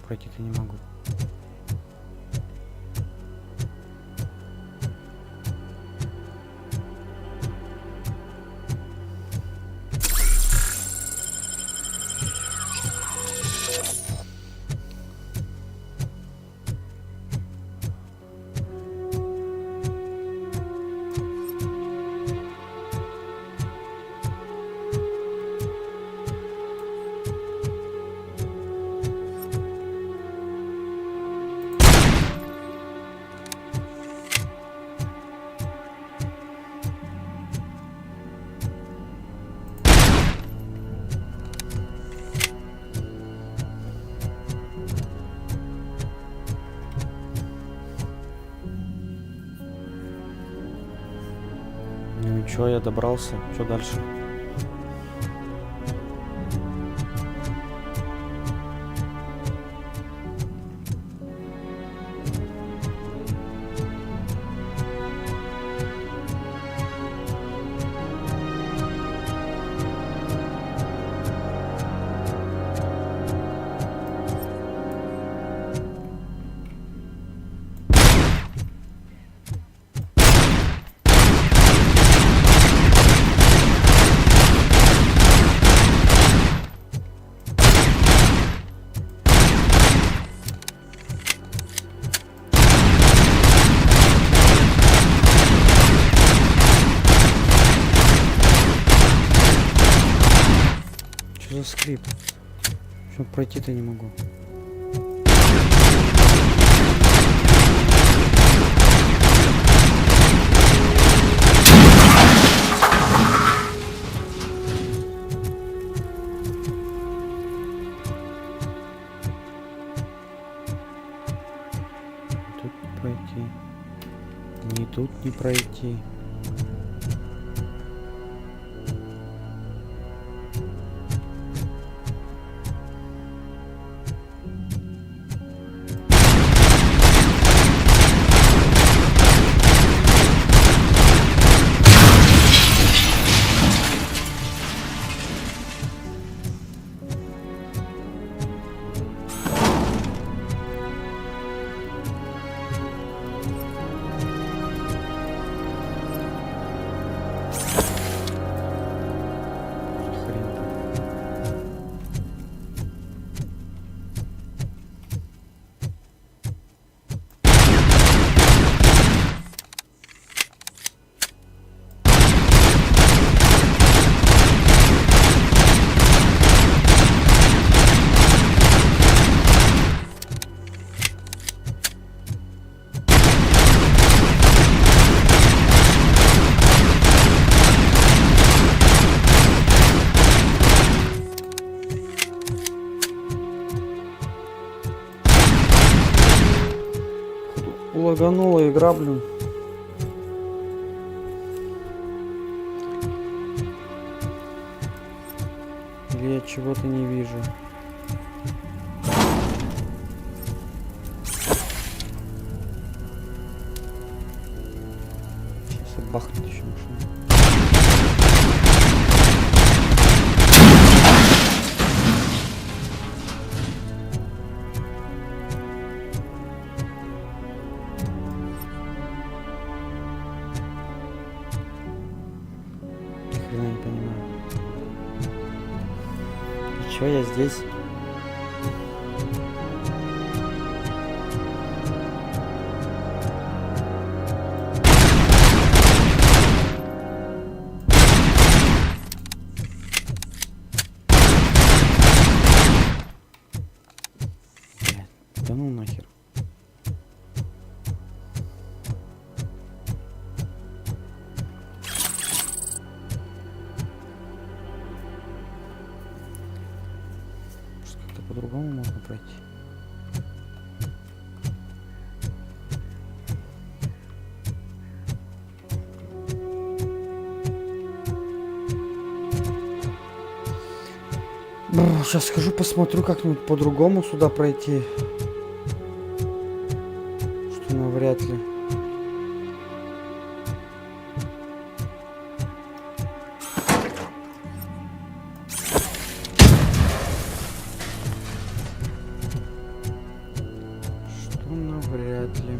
пройти-то не могу. Ну и чё, я добрался. Что дальше? Что за скрип? Что пройти-то не могу? Тут не пройти. Ни тут не пройти. Лаганула игра, блин. Или я чего-то не вижу. Сейчас бахнет еще машина. Не понимаю. И чё я здесь? Блядь, да ну нахер. По-другому можно пройти. Сейчас схожу, посмотрю как-нибудь по-другому сюда пройти. Что навряд ли. Ну, вряд ли.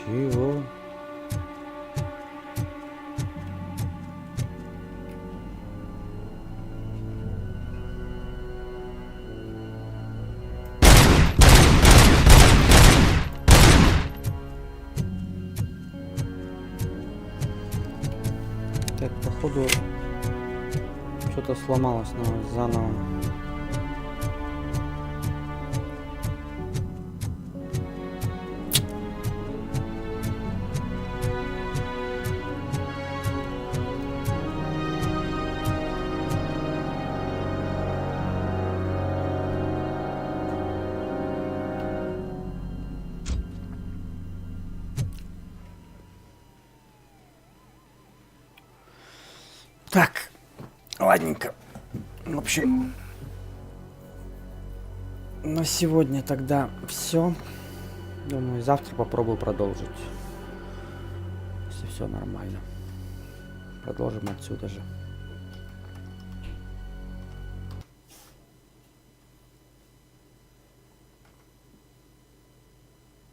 Чего? Так, походу что-то сломалось, надо заново. Так, ладненько. В общем, на сегодня тогда все. Думаю, завтра попробую продолжить. Если все нормально. Продолжим отсюда же.